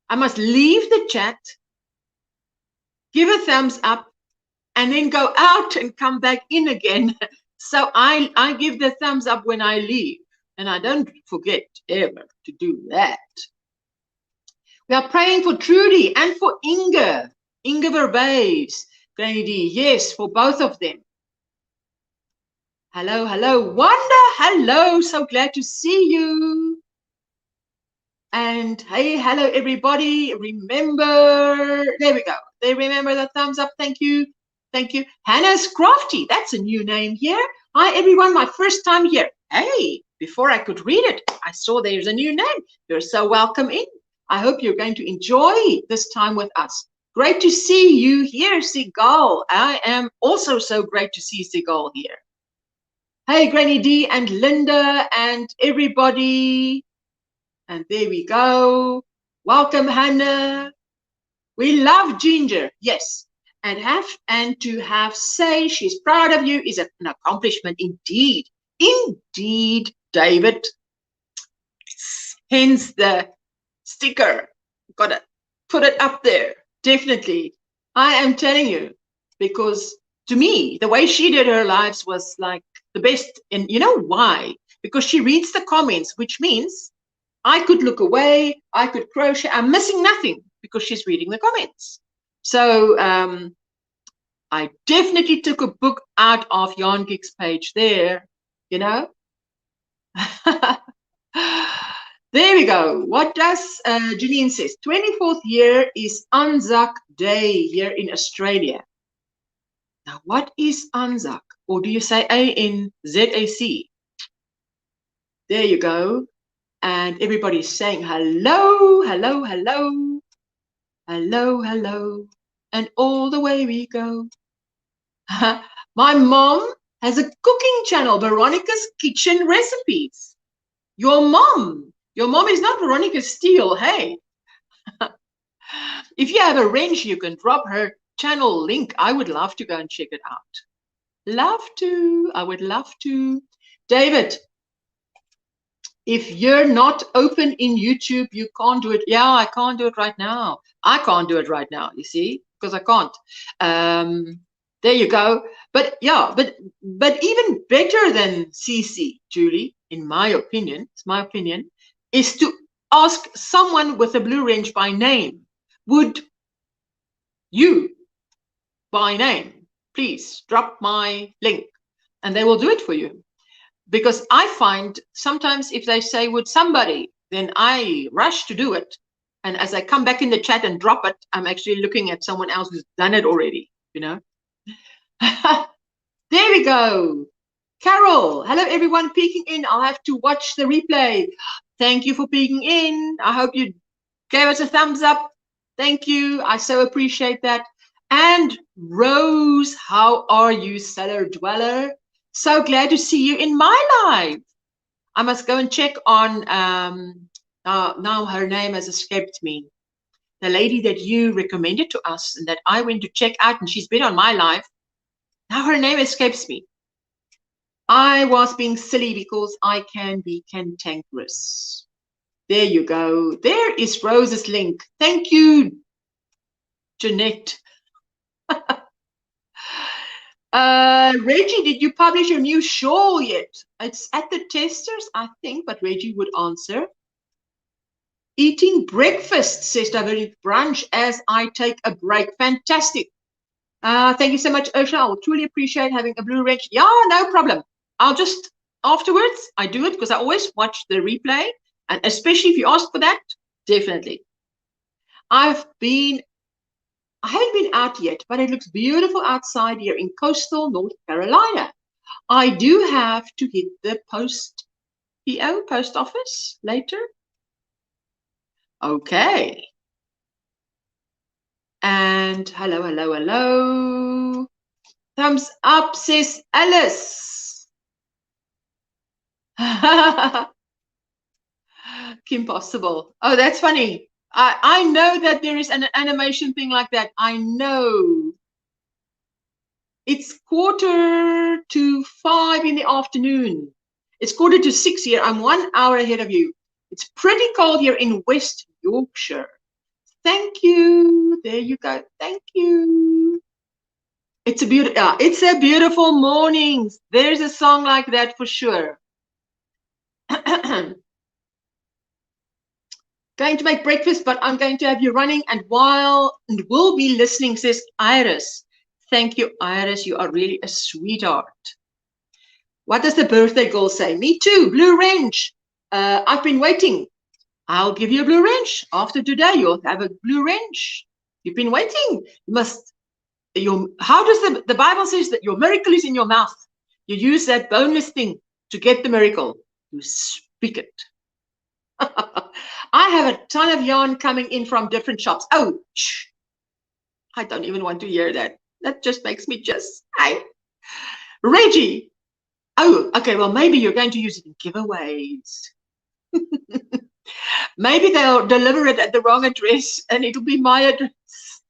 [SPEAKER 1] I must leave the chat, give a thumbs up, and then go out and come back in again. So I give the thumbs up when I leave, and I don't forget ever to do that. We are praying for Trudy and for Inge Verbaes, Granny D. Yes, for both of them. Hello, hello, Wanda. Hello, so glad to see you. And hey, hello, everybody. Remember, there we go. They remember the thumbs up. Thank you. Thank you. Hannah's Crafty. That's a new name here. Hi, everyone. My first time here. Hey, before I could read it, I saw there's a new name. You're so welcome in. I hope you're going to enjoy this time with us. Great to see you here, Sigal. I am also so great to see Sigal here. Hey, Granny D and Linda and everybody. And there we go. Welcome, Hannah. We love Ginger. Yes. And to have say she's proud of you is an accomplishment indeed. Indeed, David. Hence the sticker. Got to put it up there. Definitely. I am telling you, because to me, the way she did her lives was like the best. And you know why? Because she reads the comments, which means I could look away, I could crochet. I'm missing nothing because she's reading the comments. So I definitely took a book out of Yarn Geek's page there, you know. There we go. What does Janine says? 24th year is Anzac Day here in Australia. Now, what is Anzac? Or do you say A-N-Z-A-C? There you go. And everybody's saying hello, hello, hello, hello, hello, and all the way we go. My mom has a cooking channel, Veronica's Kitchen Recipes. Your mom is not Veronica Steele, hey. If you have a wrench, you can drop her channel link. I would love to go and check it out. Love to, I would love to. David, if you're not open in YouTube, you can't do it. Yeah, I can't do it right now. I can't do it right now, you see, because I can't. There you go. But yeah, but even better than CC, Julie, in my opinion, it's my opinion, is to ask someone with a blue wrench by name. Would you, by name, please drop my link, and they will do it for you. Because I find sometimes if they say, would somebody, then I rush to do it. And as I come back in the chat and drop it, I'm actually looking at someone else who's done it already, you know. There we go. Carol, hello everyone peeking in. I'll have to watch the replay. Thank you for peeking in. I hope you gave us a thumbs up. Thank you. I so appreciate that. And Rose, how are you, cellar dweller? So glad to see you in my live. I must go and check on, now her name has escaped me. The lady that you recommended to us and that I went to check out, and she's been on my live. Now her name escapes me. I was being silly because I can be cantankerous. There you go. There is Rose's link. Thank you, Jeanette. Reggie, did you publish your new shawl yet? It's at the testers, I think, but Reggie would answer. Eating breakfast, says David, brunch as I take a break. Fantastic. Thank you so much, Ursula. I will truly appreciate having a blue wrench. Yeah, no problem. I'll just, afterwards, I do it because I always watch the replay. And especially if you ask for that, definitely. I haven't been out yet, but it looks beautiful outside here in coastal North Carolina. I do have to hit the post office later. Okay. And hello, hello, hello. Thumbs up, says Alice. Kim Possible. Oh, that's funny. I know that there is an animation thing like that. I know. It's 4:45 in the afternoon. It's 5:45 here. I'm 1 hour ahead of you. It's pretty cold here in West Yorkshire. Thank you. There you go. Thank you. It's a beautiful morning. There's a song like that for sure. Going to make breakfast, but I'm going to have you running and we'll be listening, says Iris. Thank you, Iris. You are really a sweetheart. What does the birthday girl say? Me too. Blue wrench. I've been waiting. I'll give you a blue wrench. After today, you'll have a blue wrench. You've been waiting. You must. How does the Bible says that your miracle is in your mouth? You use that boneless thing to get the miracle. You speak it. I have a ton of yarn coming in from different shops. Oh, shh. I don't even want to hear that. That just makes me just, Reggie. Oh, okay, well, maybe you're going to use it in giveaways. Maybe they'll deliver it at the wrong address and it'll be my address.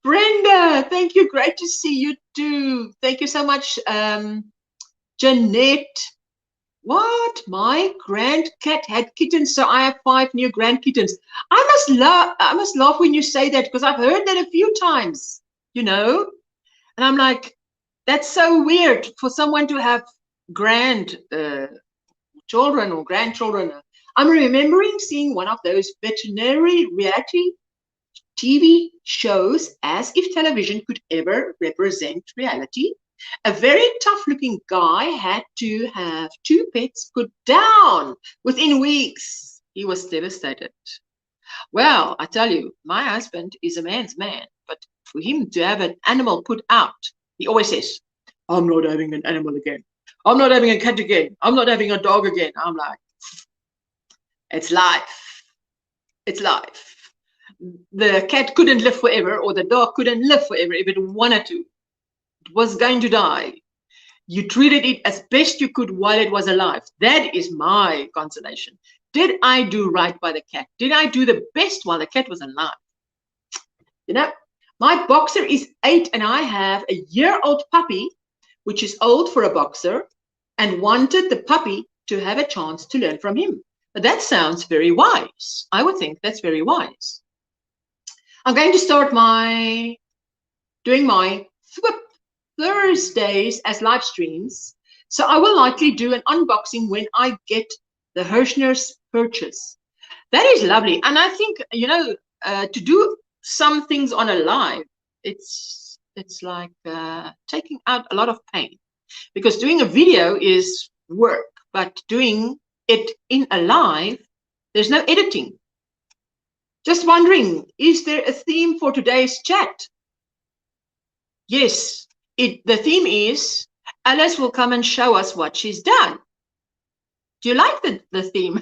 [SPEAKER 1] Brenda, thank you. Great to see you too. Thank you so much, Jeanette. What? My grandcat had kittens, so I have 5 new grandkittens. I must laugh when you say that because I've heard that a few times, you know. And I'm like, that's so weird for someone to have children or grandchildren. I'm remembering seeing one of those veterinary reality TV shows, As If Television Could Ever Represent Reality. A very tough-looking guy had to have 2 pets put down within weeks. He was devastated. Well, I tell you, my husband is a man's man, but for him to have an animal put out, he always says, I'm not having an animal again. I'm not having a cat again. I'm not having a dog again. I'm like, it's life. It's life. The cat couldn't live forever, or the dog couldn't live forever if it wanted to. It was going to die. You treated it as best you could while it was alive. That is my consolation. Did I do right by the cat? Did I do the best while the cat was alive? You know, my boxer is 8 and I have a year-old puppy, which is old for a boxer, and wanted the puppy to have a chance to learn from him. But that sounds very wise. I would think that's very wise. I'm going to start doing my Thwip Thursdays as live streams. So I will likely do an unboxing when I get the Hirschner's purchase. That is lovely. And I think, you know, to do some things on a live, it's like taking out a lot of pain, because doing a video is work, but doing it in a live, there's no editing. Just wondering, is there a theme for today's chat? Yes, The theme is Alice will come and show us what she's done. Do you like the theme?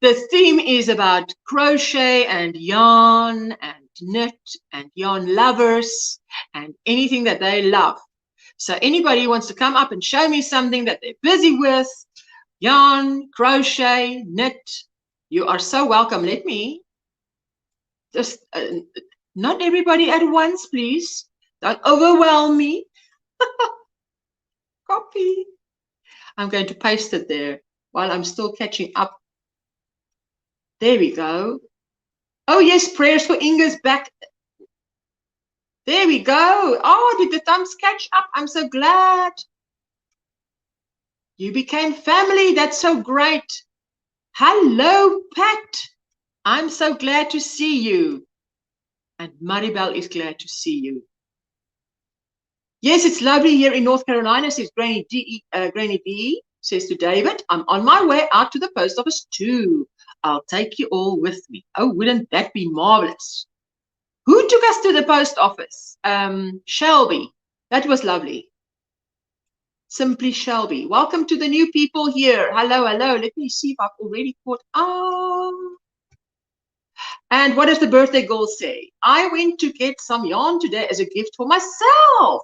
[SPEAKER 1] The theme is about crochet and yarn and knit and yarn lovers and anything that they love. So anybody who wants to come up and show me something that they're busy with, yarn, crochet, knit, you are so welcome. Let me just, not everybody at once, please. Don't overwhelm me. Copy. I'm going to paste it there while I'm still catching up. There we go. Oh, yes, prayers for Inga's back. There we go. Oh, did the thumbs catch up? I'm so glad. You became family. That's so great. Hello, Pat. I'm so glad to see you. And Maribel is glad to see you. Yes, it's lovely here in North Carolina, says Granny D. Granny D says to David, I'm on my way out to the post office too. I'll take you all with me. Oh, wouldn't that be marvelous? Who took us to the post office? Shelby. That was lovely. Simply Shelby. Welcome to the new people here. Hello, hello. Let me see if I've already caught up. And what does the birthday girl say? I went to get some yarn today as a gift for myself,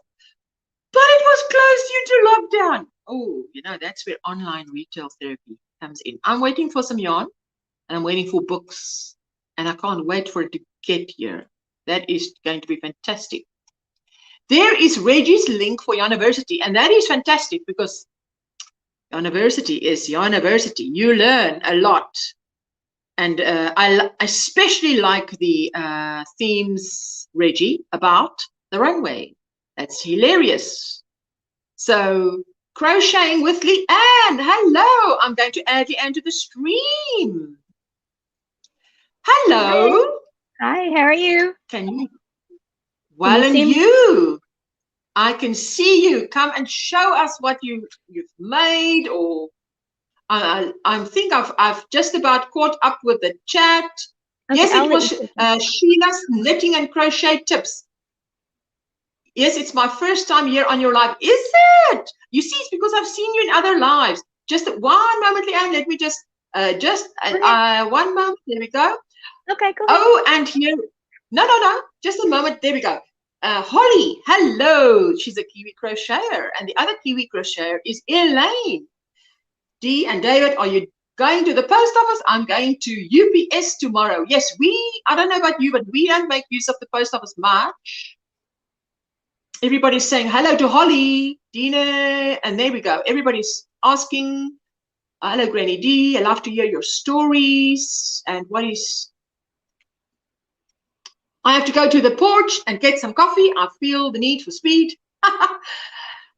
[SPEAKER 1] but it was closed due to lockdown. Oh, you know, that's where online retail therapy comes in. I'm waiting for some yarn and I'm waiting for books and I can't wait for it to get here. That is going to be fantastic. There is Reggie's link for University, and that is fantastic because University is University. You learn a lot. And I especially like the themes, Reggie, about the runway. That's hilarious. So, crocheting with Leanne. Hello. I'm going to add Leanne to the stream. Hello.
[SPEAKER 2] Hi, how are you?
[SPEAKER 1] Can you? Well, and you? I can see you. Come and show us what you've made, or I think I've just about caught up with the chat. Okay, yes, it was Sheila's knitting and crochet tips. Yes, it's my first time here on your live. Is it? You see, it's because I've seen you in other lives. Just one moment, Leanne. Let me just one moment. There we go.
[SPEAKER 2] Okay, go ahead.
[SPEAKER 1] Oh, and here. No. Just a moment. There we go. Holly, hello. She's a Kiwi crocheter, and the other Kiwi crocheter is Elaine. Dee and David, are you going to the post office? I'm going to UPS tomorrow. Yes, I don't know about you, but we don't make use of the post office much. Everybody's saying hello to Holly, Dina, and there we go. Everybody's asking, hello, Granny D. I love to hear your stories. And what is... I have to go to the porch and get some coffee. I feel the need for speed.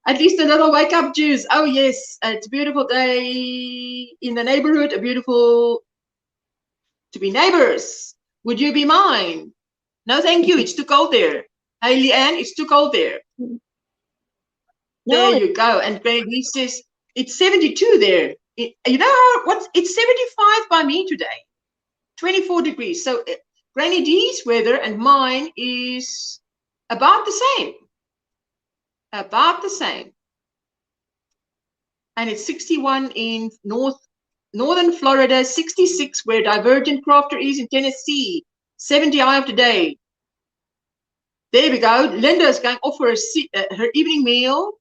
[SPEAKER 1] At least a little wake up juice. Oh, yes. It's a beautiful day in the neighborhood. To be neighbors. Would you be mine? No, thank you. It's too cold there. Hey, Leanne, it's too cold there. No. There you go. And Granny says, it's 72 there. You know what? It's 75 by me today. 24 degrees. So Granny D's weather and mine is about the same. About the same. And it's 61 in northern Florida, 66 where Divergent Crafter is in Tennessee, 70 high of the day. There we go. Linda's going off for her evening meal.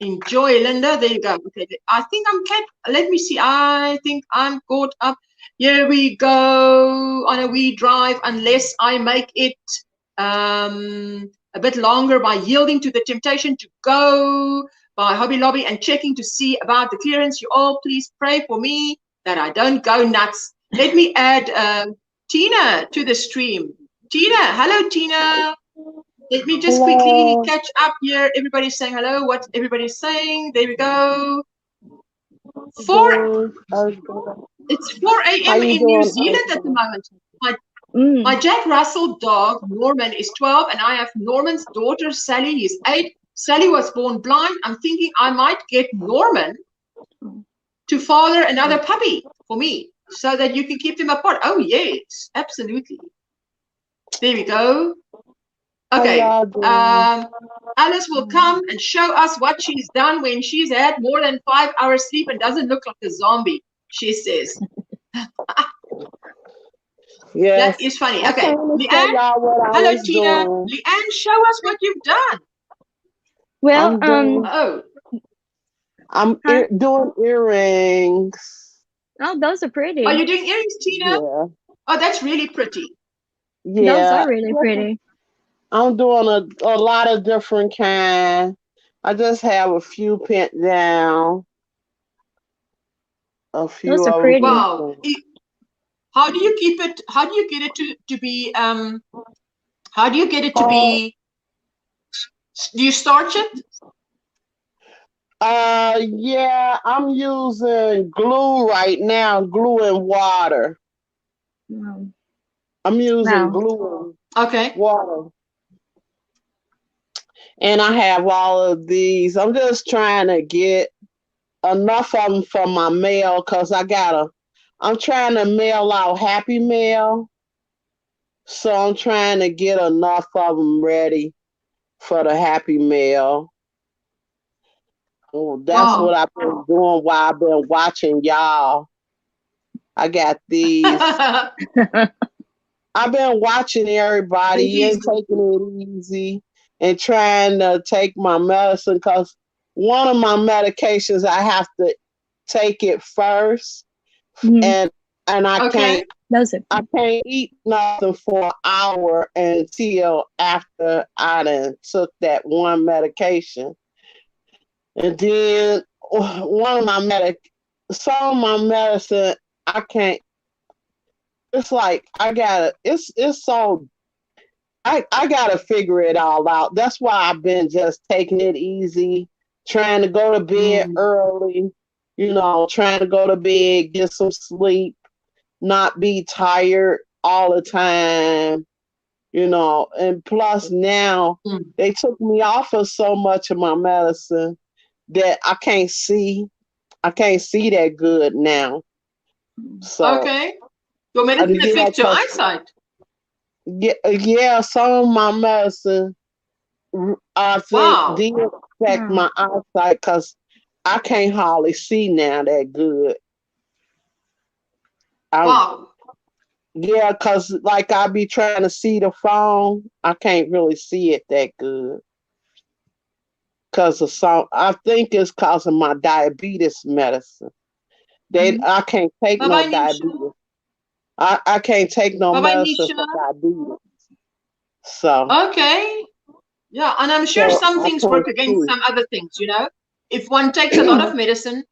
[SPEAKER 1] Enjoy, Linda. There you go. Okay, I think let me see. I think I'm caught up. Here we go on a wee drive, unless I make it a bit longer by yielding to the temptation to go by Hobby Lobby and checking to see about the clearance. You all please pray for me that I don't go nuts. Let me add Tina to the stream. Tina, hello, Tina. Let me just quickly catch up here. Everybody's saying hello. What everybody's saying. There we go. It's 4 a.m. in New Zealand at the moment. My Jack Russell dog, Norman, is 12, and I have Norman's daughter, Sally. He's 8. Sally was born blind. I'm thinking I might get Norman to father another puppy for me. so that you can keep them apart. Oh yes, absolutely. There we go. Okay. Alice will come and show us what she's done when she's had more than 5 hours sleep and doesn't look like a zombie, she says.
[SPEAKER 3] Yes.
[SPEAKER 1] That is funny.
[SPEAKER 3] I
[SPEAKER 1] Okay.
[SPEAKER 3] came to show
[SPEAKER 1] Leanne.
[SPEAKER 3] y'all what I
[SPEAKER 1] Hello,
[SPEAKER 3] was
[SPEAKER 1] Tina.
[SPEAKER 3] doing.
[SPEAKER 1] Leanne, show us what you've done.
[SPEAKER 2] Well,
[SPEAKER 1] Oh.
[SPEAKER 3] I'm doing earrings.
[SPEAKER 2] oh, those are pretty.
[SPEAKER 1] Are you doing earrings, Tina?
[SPEAKER 3] Yeah.
[SPEAKER 1] Oh, that's really pretty.
[SPEAKER 3] Yeah.
[SPEAKER 2] Those are really pretty.
[SPEAKER 3] I'm doing a lot of different kinds. I just have a few pent down. A few
[SPEAKER 2] Those are
[SPEAKER 3] of
[SPEAKER 2] pretty.
[SPEAKER 3] them.
[SPEAKER 1] Wow. How do you keep it? How do you get it to be? How do you get it to be? Do you starch it?
[SPEAKER 3] Yeah, I'm using glue right now, glue and water.
[SPEAKER 2] Wow.
[SPEAKER 3] I'm using
[SPEAKER 2] Wow.
[SPEAKER 3] glue
[SPEAKER 1] Okay.
[SPEAKER 3] and water. And I have all of these. I'm just trying to get enough of them for my mail because I'm trying to mail out Happy Mail. So I'm trying to get enough of them ready for the Happy Mail. Oh, that's what I've been doing while I've been watching y'all. I got these. I've been watching everybody and taking it easy and trying to take my medicine because one of my medications I have to take it first, and I can't eat nothing for an hour until after I done took that one medication. And then some of my medicine, I can't. It's like I gotta. It's so. I gotta figure it all out. That's why I've been just taking it easy, trying to go to bed early. Trying to go to bed, get some sleep, not be tired all the time. And plus now they took me off of so much of my medicine that I can't see that good now. So
[SPEAKER 1] okay. Your medicine affects your eyesight.
[SPEAKER 3] Yeah, some of my medicine I think did affect my eyesight because I can't hardly see now that good. Yeah, because like I be trying to see the phone, I can't really see it that good. Because of I think it's because of my diabetes medicine. I can't take no diabetes. I can't take no medicine for diabetes. So
[SPEAKER 1] okay. Yeah, and I'm sure some things work against some other things, If one takes a lot of medicine,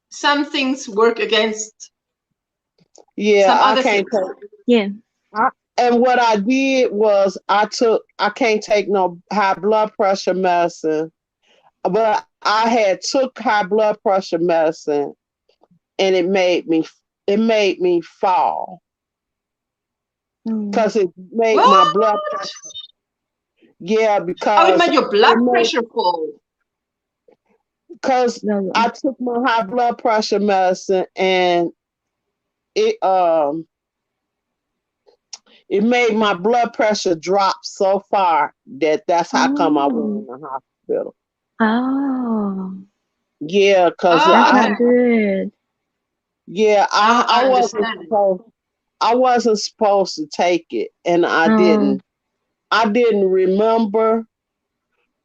[SPEAKER 1] some things work against some other things.
[SPEAKER 3] And what I did was I can't take no high blood pressure medicine, but I had took high blood pressure medicine and it made me fall. Because it made my blood pressure. Yeah, because
[SPEAKER 1] it made your blood pressure fall.
[SPEAKER 3] Because I took my high blood pressure medicine and it made my blood pressure drop so far that's how come I went in the hospital.
[SPEAKER 2] Oh.
[SPEAKER 3] Yeah, because
[SPEAKER 2] that's not good.
[SPEAKER 3] Yeah, I wasn't supposed to take it, and I didn't. I didn't remember,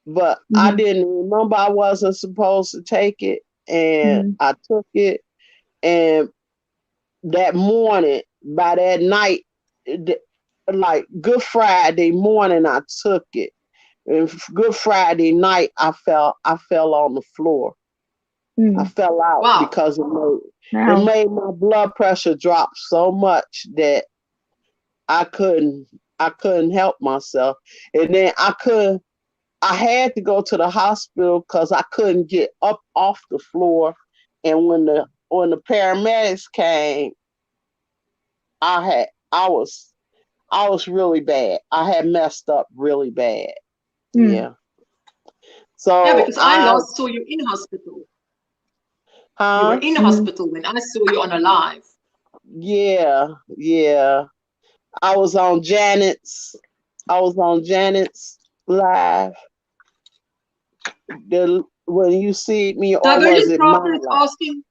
[SPEAKER 3] but I didn't remember I wasn't supposed to take it, and I took it. And that morning, by that night, like Good Friday morning, I took it. And Good Friday night, I fell on the floor. I fell out because it made my blood pressure drop so much that I couldn't help myself. And then I had to go to the hospital because I couldn't get up off the floor. And when the paramedics came, I was really bad. I had messed up really bad. Yeah. So
[SPEAKER 1] because I last saw you in hospital. You were in hospital when I saw you on a live.
[SPEAKER 3] Yeah, yeah. I was on Janet's. I was on Janet's live. When you see me, or was
[SPEAKER 1] Divergent
[SPEAKER 3] it my
[SPEAKER 1] Proctor is
[SPEAKER 3] live?
[SPEAKER 1] asking,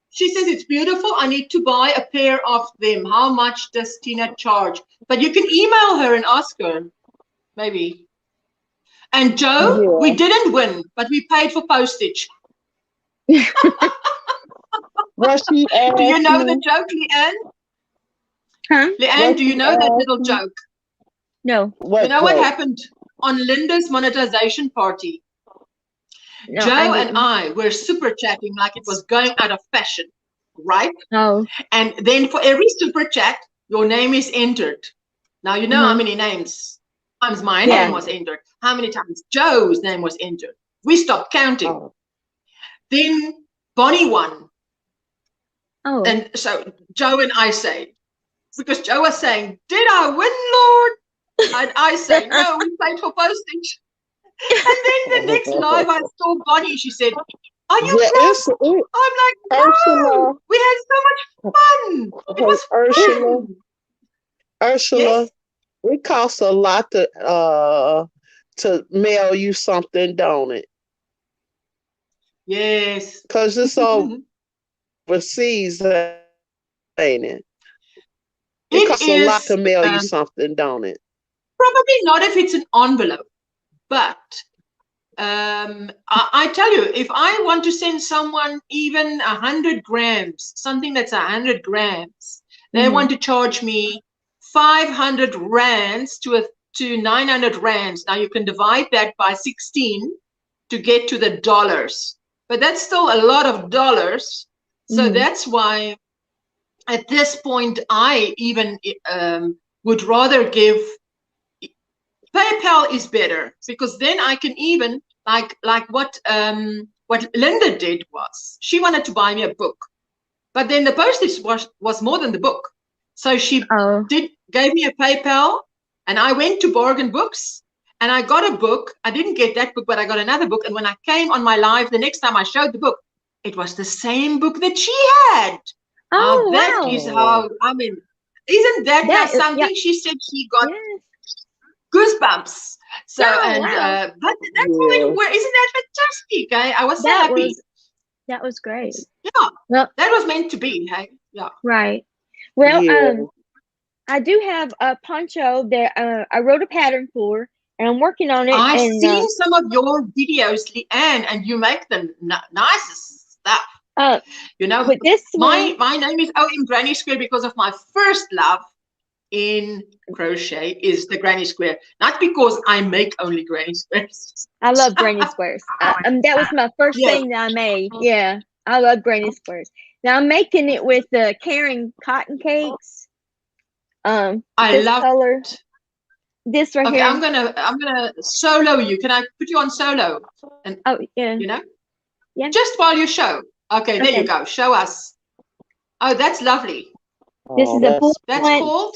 [SPEAKER 1] she says it's beautiful. I need to buy a pair of them. How much does Tina charge? But you can email her and ask her, maybe. And Joe, we
[SPEAKER 3] Yeah.
[SPEAKER 1] didn't win, but we paid for postage.
[SPEAKER 3] What she
[SPEAKER 1] Do you
[SPEAKER 3] asked
[SPEAKER 1] know the
[SPEAKER 3] me?
[SPEAKER 1] joke, Leanne?
[SPEAKER 2] Huh?
[SPEAKER 1] Leanne,
[SPEAKER 3] What
[SPEAKER 1] do you
[SPEAKER 3] she
[SPEAKER 1] know that
[SPEAKER 3] asked
[SPEAKER 1] little
[SPEAKER 3] me?
[SPEAKER 1] joke?
[SPEAKER 2] No.
[SPEAKER 1] You
[SPEAKER 3] What
[SPEAKER 1] know what
[SPEAKER 3] joke?
[SPEAKER 1] happened on Linda's monetization party?
[SPEAKER 2] No, I
[SPEAKER 1] Joe and
[SPEAKER 2] didn't.
[SPEAKER 1] I were super chatting like it was going out of fashion, right?
[SPEAKER 2] Oh.
[SPEAKER 1] And then for every super chat, your name is entered. Now you know how many names times my
[SPEAKER 2] Yeah.
[SPEAKER 1] name was entered, how many times Joe's name was entered. We stopped counting.
[SPEAKER 3] Oh.
[SPEAKER 1] Then Bonnie won.
[SPEAKER 2] Oh.
[SPEAKER 1] And so Joe and I say, because Joe was saying, did I win, Lord? And I say, no, we paid for postage. And then the next live I saw Bonnie, she said, are you
[SPEAKER 3] Yeah,
[SPEAKER 1] broke? I'm like, no,
[SPEAKER 3] Ursula.
[SPEAKER 1] we had so much fun. It was
[SPEAKER 3] Ursula.
[SPEAKER 1] fun.
[SPEAKER 3] Ursula.
[SPEAKER 1] Yes.
[SPEAKER 3] It costs a lot to mail you something, don't it?
[SPEAKER 1] Yes.
[SPEAKER 3] Because it's overseas, ain't it? It
[SPEAKER 1] It
[SPEAKER 3] costs a lot
[SPEAKER 1] is
[SPEAKER 3] to mail you something, don't it?
[SPEAKER 1] probably not if it's an envelope, but I tell you, if I want to send someone even 100 grams, something that's 100 grams, they want to charge me 500 rands to 900 rands. Now you can divide that by 16 to get to the dollars, but that's still a lot of dollars. So that's why at this point I even would rather give PayPal is better, because then I can even like what Linda did was she wanted to buy me a book, but then the postage was more than the book. So she gave me a PayPal, and I went to Bargain Books and I got a book. I didn't get that book, but I got another book. And when I came on my live, the next time I showed the book, it was the same book that she had.
[SPEAKER 2] Oh,
[SPEAKER 1] That
[SPEAKER 2] wow.
[SPEAKER 1] is how, I mean, isn't that just something?
[SPEAKER 2] Yeah.
[SPEAKER 1] She said she got
[SPEAKER 2] Yes.
[SPEAKER 1] goosebumps. So,
[SPEAKER 2] Oh,
[SPEAKER 1] and
[SPEAKER 2] wow.
[SPEAKER 1] but that's how it works. Isn't that fantastic? I was so happy.
[SPEAKER 2] That was great.
[SPEAKER 1] Yeah,
[SPEAKER 2] well,
[SPEAKER 1] that was meant to be. Hey, yeah,
[SPEAKER 2] right. Well,
[SPEAKER 3] Yeah.
[SPEAKER 2] I do have a poncho that I wrote a pattern for, and I'm working on it.
[SPEAKER 1] I've
[SPEAKER 2] And
[SPEAKER 1] seen some of your videos, Leanne, and you make the nicest stuff. You know,
[SPEAKER 2] with this
[SPEAKER 1] my
[SPEAKER 2] one,
[SPEAKER 1] name is OMGrannySquare because of my first love in crochet is the granny square, not because I make only granny squares.
[SPEAKER 2] I love granny squares. That was my first thing that I made. Yeah, I love granny squares. Now I'm making it with the Karen cotton cakes.
[SPEAKER 1] I
[SPEAKER 2] this
[SPEAKER 1] love
[SPEAKER 2] color. This right
[SPEAKER 1] okay,
[SPEAKER 2] here.
[SPEAKER 1] I'm gonna solo you. Can I put you on solo? And
[SPEAKER 2] yeah.
[SPEAKER 1] you know,
[SPEAKER 2] Yeah.
[SPEAKER 1] just while you show. Okay, there you go. Show us. Oh, that's lovely.
[SPEAKER 2] This is a 4
[SPEAKER 1] That's called.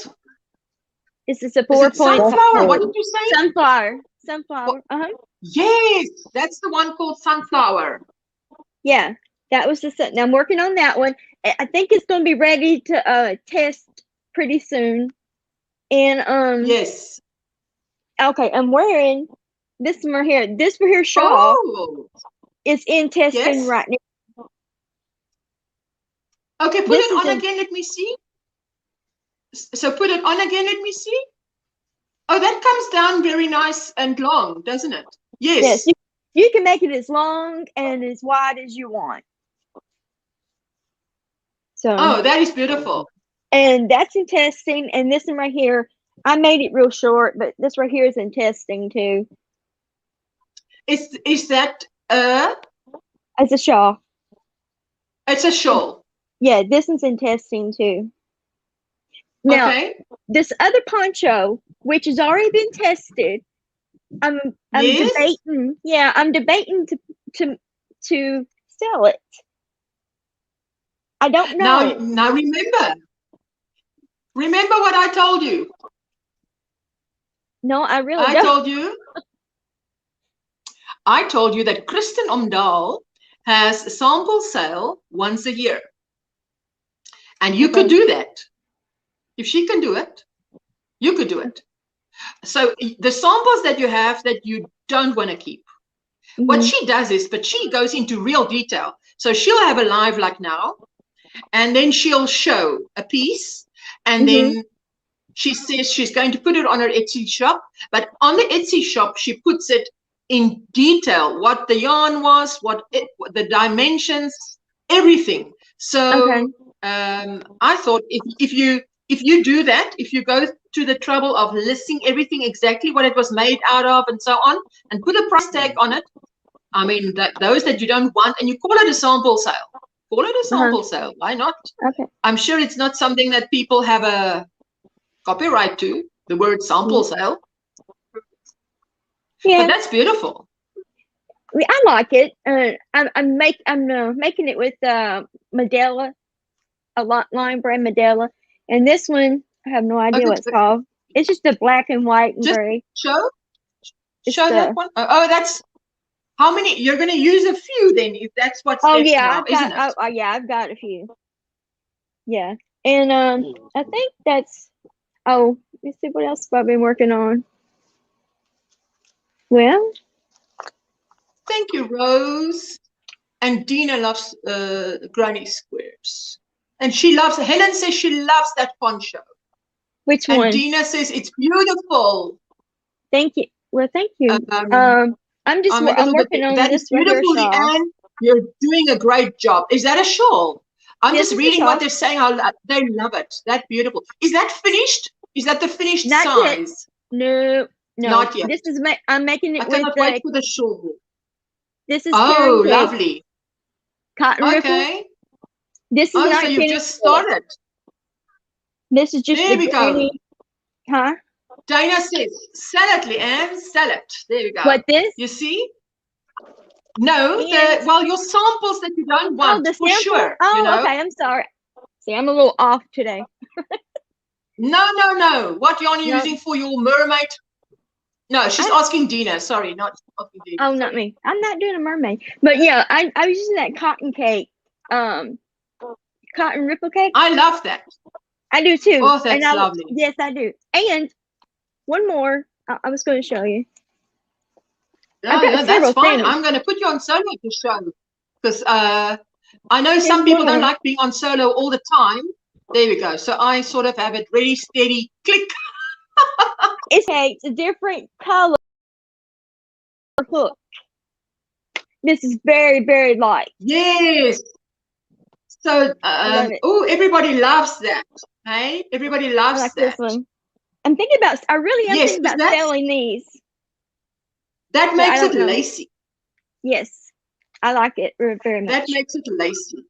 [SPEAKER 2] This is a 4 point.
[SPEAKER 1] Sunflower. What did you say?
[SPEAKER 2] Sunflower. Sunflower.
[SPEAKER 1] Yes, that's the one called sunflower.
[SPEAKER 2] Yeah, that was the. Now I'm working on that one. I think it's going to be ready to test pretty soon. And
[SPEAKER 1] yes.
[SPEAKER 2] Okay, I'm wearing this one right here. This right here shawl is in testing right now.
[SPEAKER 1] Okay, put it on again. Let me see. So put it on again. Let me see. Oh, that comes down very nice and long, doesn't it? Yes.
[SPEAKER 2] Yes, you can make it as long and as wide as you want. So.
[SPEAKER 1] Oh, that is beautiful.
[SPEAKER 2] And that's in testing. And this one right here, I made it real short, but this right here is in testing too.
[SPEAKER 1] Is that
[SPEAKER 2] It's a shawl.
[SPEAKER 1] It's a shawl.
[SPEAKER 2] Yeah, this one's in testing too. Now, this other poncho, which has already been tested, I'm debating. Yeah, I'm debating to sell it. I don't know.
[SPEAKER 1] Now remember what I told you.
[SPEAKER 2] No, I really don't.
[SPEAKER 1] I told you that Kristen Omdahl has a sample sale once a year. And you could do that. If she can do it, you could do it. So the samples that you have that you don't want to keep, what she does is, but she goes into real detail. So she'll have a live like now, and then she'll show a piece, and then she says she's going to put it on her Etsy shop, but on the Etsy shop, she puts it in detail, what the yarn was, what the dimensions, everything. So I thought if you do that, if you go to the trouble of listing everything exactly what it was made out of and so on, and put a price tag on it, I mean, those that you don't want, and you call it a sample sale. Call it a sample sale. Why not? Okay. I'm sure it's not something that people have a copyright to, the word sample sale. Yeah. But that's beautiful.
[SPEAKER 2] I like it. I'm making it with Medela, a line brand Medela, and this one I have no idea what it's called. It's just a black and white and gray.
[SPEAKER 1] Show that one. Oh, that's how many? You're going to use a few then, if that's what's next now, isn't it?
[SPEAKER 2] Oh yeah, I've got a few. Yeah, and I think that's. Oh, let's see what else I've been working on. Well.
[SPEAKER 1] Thank you, Rose. And Dina loves Granny Squares. And she loves, Helen says she loves that poncho.
[SPEAKER 2] Which one?
[SPEAKER 1] And Dina says it's beautiful.
[SPEAKER 2] Thank you. Well, thank you. I'm working on this beautiful,
[SPEAKER 1] Leanne. You're doing a great job. Is that a shawl? I'm just reading what they're saying, how they love it. That's beautiful. Is that finished? Is that the finished size?
[SPEAKER 2] Yet. No,
[SPEAKER 1] not yet.
[SPEAKER 2] This is I'm making it.
[SPEAKER 1] I cannot wait for the shawl.
[SPEAKER 2] This is
[SPEAKER 1] lovely.
[SPEAKER 2] Cotton ripple. This is not
[SPEAKER 1] so you've just started.
[SPEAKER 2] This is just
[SPEAKER 1] there we go.
[SPEAKER 2] Huh?
[SPEAKER 1] Dana says, sell it, Leanne, sell it. There we go.
[SPEAKER 2] What, this?
[SPEAKER 1] You see? No, your samples that you don't want, for sure.
[SPEAKER 2] Oh,
[SPEAKER 1] you know?
[SPEAKER 2] Okay, I'm sorry. See, I'm a little off today.
[SPEAKER 1] No. What yarn are you using for your mermaid? No, she's asking Dina. Sorry, not asking Dina.
[SPEAKER 2] Oh, not me. I'm not doing a mermaid. But yeah, I was using that cotton cake, cotton ripple cake.
[SPEAKER 1] I love that.
[SPEAKER 2] I do too.
[SPEAKER 1] Oh, that's lovely.
[SPEAKER 2] Yes, I do. And one more, I was going to show you.
[SPEAKER 1] Yeah, that's fine. I'm going to put you on solo to show, because I know some people don't like being on solo all the time. There we go. So I sort of have it ready, steady, click.
[SPEAKER 2] It's a different color hook. This is very, very light.
[SPEAKER 1] Yes. So, everybody loves that. Hey, everybody loves that.
[SPEAKER 2] This one. I'm thinking about. I really am thinking about selling these.
[SPEAKER 1] That makes it lacy.
[SPEAKER 2] Yes, I like it very much.
[SPEAKER 1] That makes it lacy.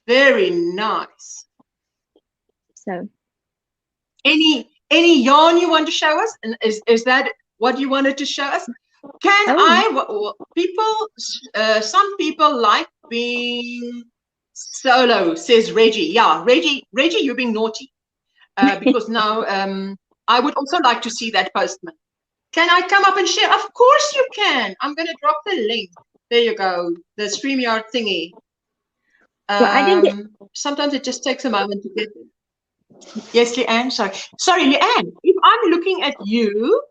[SPEAKER 1] Very nice.
[SPEAKER 2] So,
[SPEAKER 1] any yarn you want to show us? And is that what you wanted to show us? Some people like being solo, says Reggie. Yeah, Reggie, you're being naughty. Because now I would also like to see that postman. Can I come up and share? Of course you can. I'm going to drop the link. There you go. The StreamYard thingy. Sometimes it just takes a moment to get it. Yes, Leanne, sorry. Sorry, Leanne, if I'm looking at you,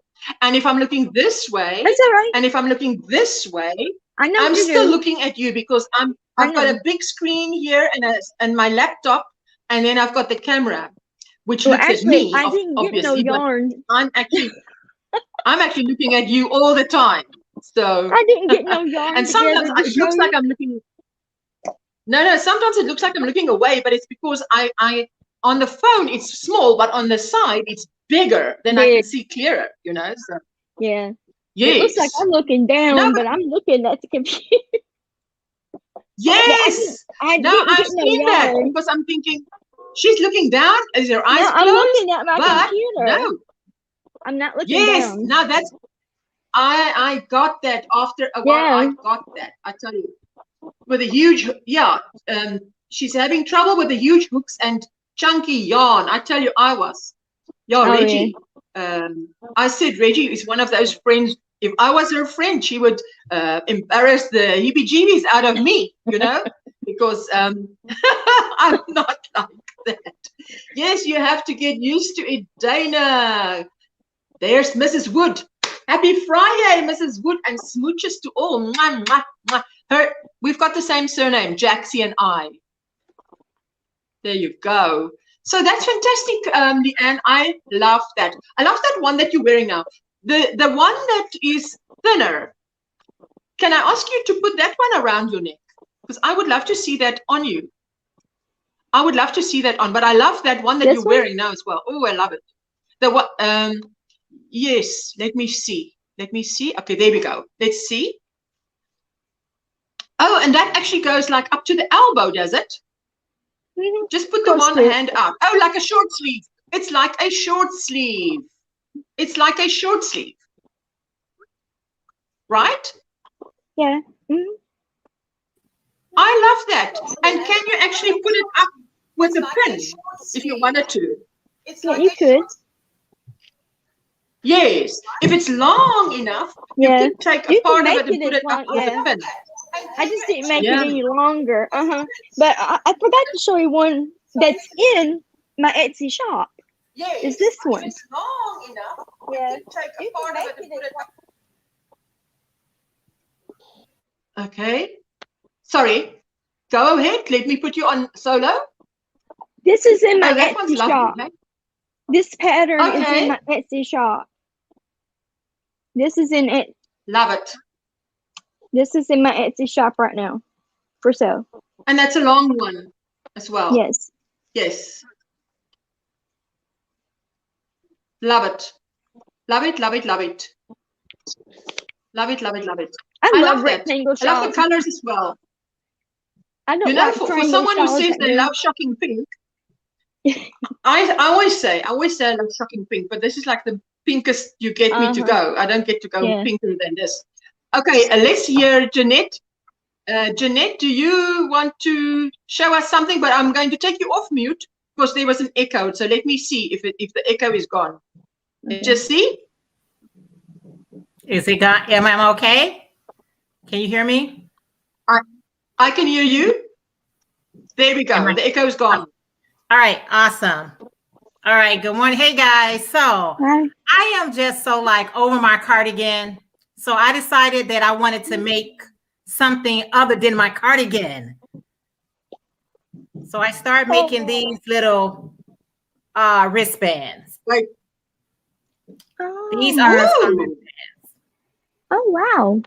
[SPEAKER 1] and if I'm looking this way,
[SPEAKER 2] that's all right.
[SPEAKER 1] And if I'm looking this way,
[SPEAKER 2] I'm
[SPEAKER 1] still looking at you, because I've got a big screen here and my laptop, and then I've got the camera, which looks at me,
[SPEAKER 2] I didn't
[SPEAKER 1] obviously.
[SPEAKER 2] Get no yarn.
[SPEAKER 1] I'm actually looking at you all the time. So
[SPEAKER 2] I didn't get no yarn.
[SPEAKER 1] And sometimes it looks like I'm looking. No. Sometimes it looks like I'm looking away, but it's because I on the phone it's small, but on the side it's bigger. Then I can see clearer. You know. So.
[SPEAKER 2] Yeah.
[SPEAKER 1] Yes.
[SPEAKER 2] It looks like I'm looking down, but I'm looking at the computer.
[SPEAKER 1] Yes. I've seen that, because I'm thinking she's looking down. Is her eyes closed?
[SPEAKER 2] I'm looking at my computer.
[SPEAKER 1] No.
[SPEAKER 2] I'm not looking down.
[SPEAKER 1] Now that's I got that after a while. I got that. I tell you, with a huge she's having trouble with the huge hooks and chunky yarn. I tell you, I was. Reggie. I said Reggie is one of those friends. If I was her friend, she would embarrass the heebie-jeebies out of me, you know, because I'm not like that. Yes, you have to get used to it, Dana. There's Mrs. Wood. Happy Friday, Mrs. Wood, and smooches to all. Mwah, mwah, mwah. We've got the same surname, Jaxie and I. There you go. So that's fantastic, Leanne. I love that. I love that one that you're wearing now. The one that is thinner. Can I ask you to put that one around your neck? Because I would love to see that on you. I would love to see that on, but I love that one that you're wearing now as well. Oh, I love it. The one, yes, let me see. Let me see. Okay, there we go. Let's see. Oh, and that actually goes like up to the elbow, does it? Mm-hmm. Just put the one hand up. Oh, like a short sleeve. It's like a short sleeve. It's like a short sleeve. Right?
[SPEAKER 2] Yeah. Mm-hmm.
[SPEAKER 1] I love that. And can you actually put it up with a pin if you wanted to?
[SPEAKER 2] Yeah, you could.
[SPEAKER 1] Yes. If it's long enough, you can take a part of it and put it up with a pin.
[SPEAKER 2] I just didn't make it any longer. But I forgot to show you one that's in my Etsy shop.
[SPEAKER 1] Yes.
[SPEAKER 2] Is this one?
[SPEAKER 1] If it's long enough, you can take a part of it and put it up. Okay. Sorry. Go ahead. Let me put you on solo.
[SPEAKER 2] This is in my Etsy shop. Okay? This pattern is in my Etsy shop. This is in it.
[SPEAKER 1] Love it.
[SPEAKER 2] This is in my Etsy shop right now for sale.
[SPEAKER 1] And that's a long one as well.
[SPEAKER 2] Yes.
[SPEAKER 1] Yes. Love it. Love it, love it, love it. Love it, love it, love it.
[SPEAKER 2] I love rectangle
[SPEAKER 1] shawls. I love the colors as well.
[SPEAKER 2] I don't
[SPEAKER 1] like for someone who says they love shocking pink, I always say I love shocking pink, but this is like the pinkest you get me to go. I don't get to go pinker than this. Okay, let's hear Jeanette. Jeanette, do you want to show us something? But I'm going to take you off mute because there was an echo. So let me see if the echo is gone. Okay. Just see.
[SPEAKER 4] Is it gone? Am I okay? Can you hear me?
[SPEAKER 1] I can hear you. There we go. The echo is gone.
[SPEAKER 4] All right. Awesome. All right. Good morning. Hey, guys. So I am just so like over my cardigan. So I decided that I wanted to make something other than my cardigan. So I started making these little wristbands.
[SPEAKER 1] Like
[SPEAKER 4] these are some wristbands.
[SPEAKER 2] Oh, wow.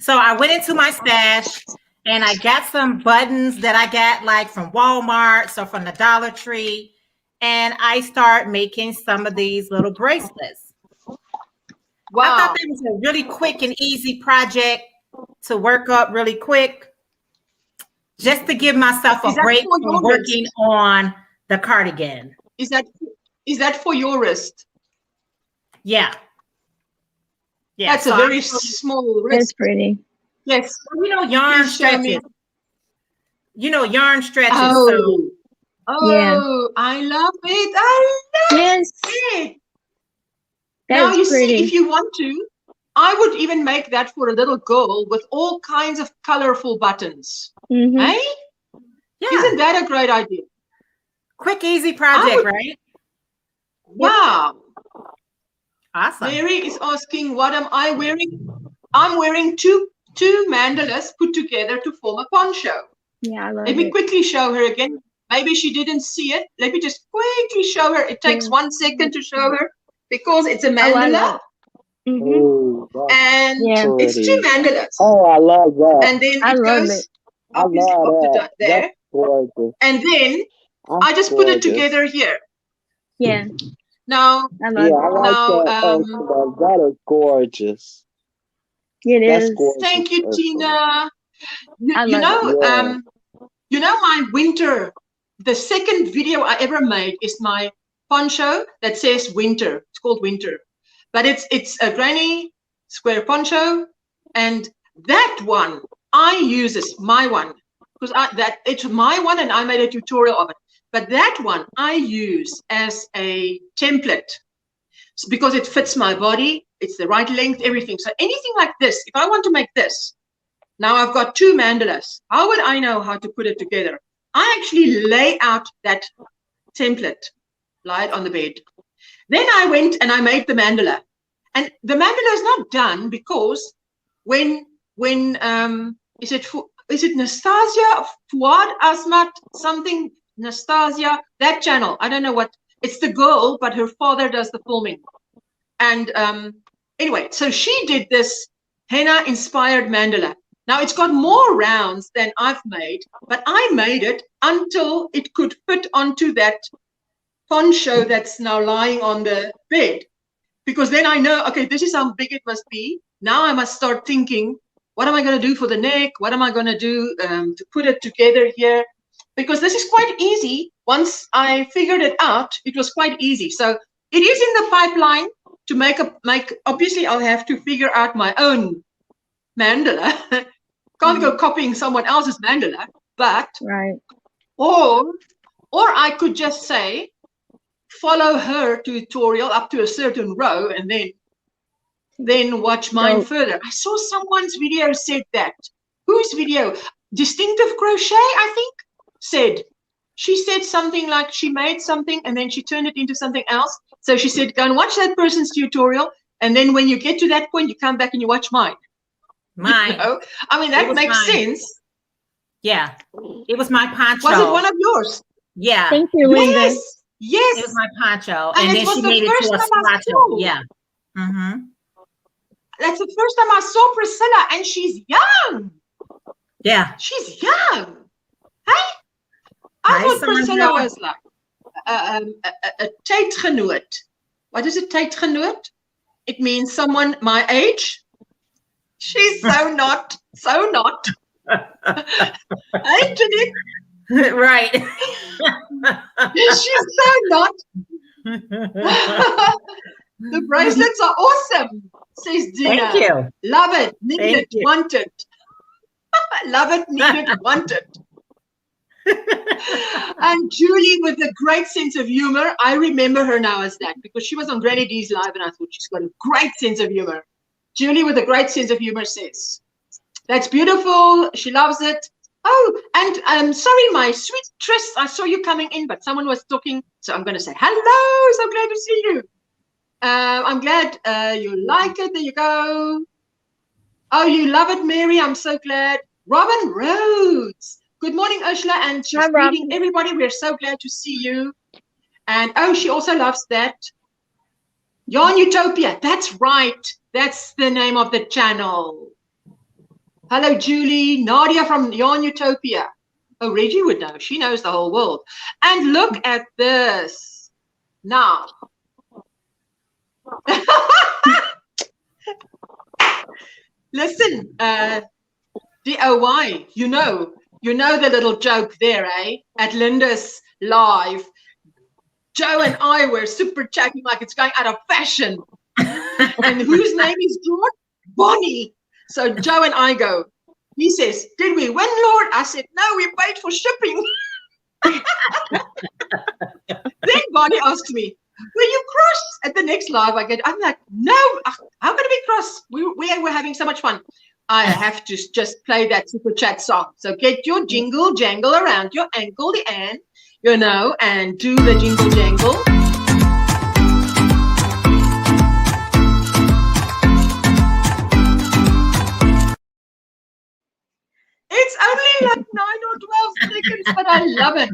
[SPEAKER 4] So I went into my stash and I got some buttons that I got like from Walmart, so from the Dollar Tree, and I start making some of these little bracelets. Wow. I thought that was a really quick and easy project to work up really quick, just to give myself a break from working on the cardigan.
[SPEAKER 1] Is that for your wrist?
[SPEAKER 4] Yeah. Yeah,
[SPEAKER 1] that's a very small wrist.
[SPEAKER 2] That's pretty.
[SPEAKER 1] Yes.
[SPEAKER 4] Well, you know, yarn stretches. You know, yarn stretches.
[SPEAKER 1] Oh,
[SPEAKER 2] yeah.
[SPEAKER 1] I love it. I love it. Now you see, if you want to, I would even make that for a little girl with all kinds of colorful buttons.
[SPEAKER 2] Mm-hmm.
[SPEAKER 1] Hey? Yeah. Isn't that a great idea?
[SPEAKER 4] Quick, easy project, right?
[SPEAKER 1] Wow.
[SPEAKER 4] Awesome.
[SPEAKER 1] Mary is asking, what am I wearing? I'm wearing two mandalas put together to form a poncho.
[SPEAKER 2] Yeah, I love
[SPEAKER 1] it. Let me quickly show her again. Maybe she didn't see it. Let me just quickly show her. It takes 1 second to show her because it's a mandala. And it's 2 mandalas.
[SPEAKER 3] Oh, I love that.
[SPEAKER 1] And then it goes obviously up to there. And then I just put it together here.
[SPEAKER 2] Yeah.
[SPEAKER 1] Now,
[SPEAKER 3] I like that. That is gorgeous.
[SPEAKER 2] It is.
[SPEAKER 3] Gorgeous.
[SPEAKER 1] Thank you, Tina. You know my winter. The second video I ever made is my poncho that says winter. It's called winter, but it's a granny square poncho, and that one I use as my one because it's my one, and I made a tutorial of it. But that one I use as a template because it fits my body. It's the right length, everything. So anything like this, if I want to make this, now I've got 2 mandalas. How would I know how to put it together? I actually lay out that template, lie it on the bed. Then I went and I made the mandala. And the mandala is not done because when is it Nastasia, Fuad Asmat, something, Nastasia, that channel, I don't know what, it's the girl, but her father does the filming. And anyway, so she did this henna inspired mandala. Now it's got more rounds than I've made, but I made it until it could fit onto that poncho that's now lying on the bed. Because then I know, okay, this is how big it must be. Now I must start thinking, what am I going to do for the neck? What am I going to do to put it together here? Because this is quite easy. Once I figured it out, it was quite easy. So it is in the pipeline to make obviously I'll have to figure out my own mandala. Can't go copying someone else's mandala, but
[SPEAKER 2] right.
[SPEAKER 1] Or I could just say, follow her tutorial up to a certain row and then watch mine further. I saw someone's video said that. Whose video? Distinctive Crochet, I think, said. She said something like she made something and then she turned it into something else. So she said, go and watch that person's tutorial. And then when you get to that point, you come back and you watch mine.
[SPEAKER 4] Mine.
[SPEAKER 1] You know? I mean, that makes sense.
[SPEAKER 4] Yeah. It was my poncho.
[SPEAKER 1] Was it one of yours?
[SPEAKER 4] Yeah.
[SPEAKER 2] Thank you, Linda.
[SPEAKER 1] Yes. Yes.
[SPEAKER 4] It was my poncho.
[SPEAKER 1] And
[SPEAKER 4] then she made it to a poncho. Yeah. Mm-hmm.
[SPEAKER 1] That's the first time I saw Priscilla, and she's young.
[SPEAKER 4] Yeah.
[SPEAKER 1] She's young. Hey? I thought Priscilla was like a tijdgenoot. What is it, tijdgenoot? It means someone my age. She's so not. So not. Hey, Janine?
[SPEAKER 4] Right.
[SPEAKER 1] She's so not. The bracelets are awesome, says Dina.
[SPEAKER 4] Thank you.
[SPEAKER 1] Love it, needed, wanted. Love it, needed, wanted. And Julie with a great sense of humor. I remember her now as that because she was on Granny D's live and I thought she's got a great sense of humor. Julie with a great sense of humor says, that's beautiful. She loves it. Oh, and sorry, my sweet Tris, I saw you coming in, but someone was talking, so I'm going to say hello. So glad to see you. I'm glad you like it. There you go. Oh, you love it, Mary. I'm so glad. Robin Rhodes. Good morning, Ursula, and she's greeting everybody. We're so glad to see you. And oh, she also loves that. Yarn Utopia. That's right. That's the name of the channel. Hello, Julie. Nadia from Yarn Utopia. Oh, Reggie would know. She knows the whole world. And look at this. Now. Listen, DOY, you know the little joke there, eh? At Linda's live, Joe and I were super chatting like it's going out of fashion. And whose name is George? Bonnie. So Joe and I go. He says, did we win, Lord? I said, no, we paid for shipping. Then Bonnie asks me, will you cross at the next live? I'm like, no, how can I be cross? We were having so much fun. I have to just play that super chat song. So get your jingle jangle around your ankle, the and, and do the jingle jangle. It's only like 9 or 12 seconds, but I love it,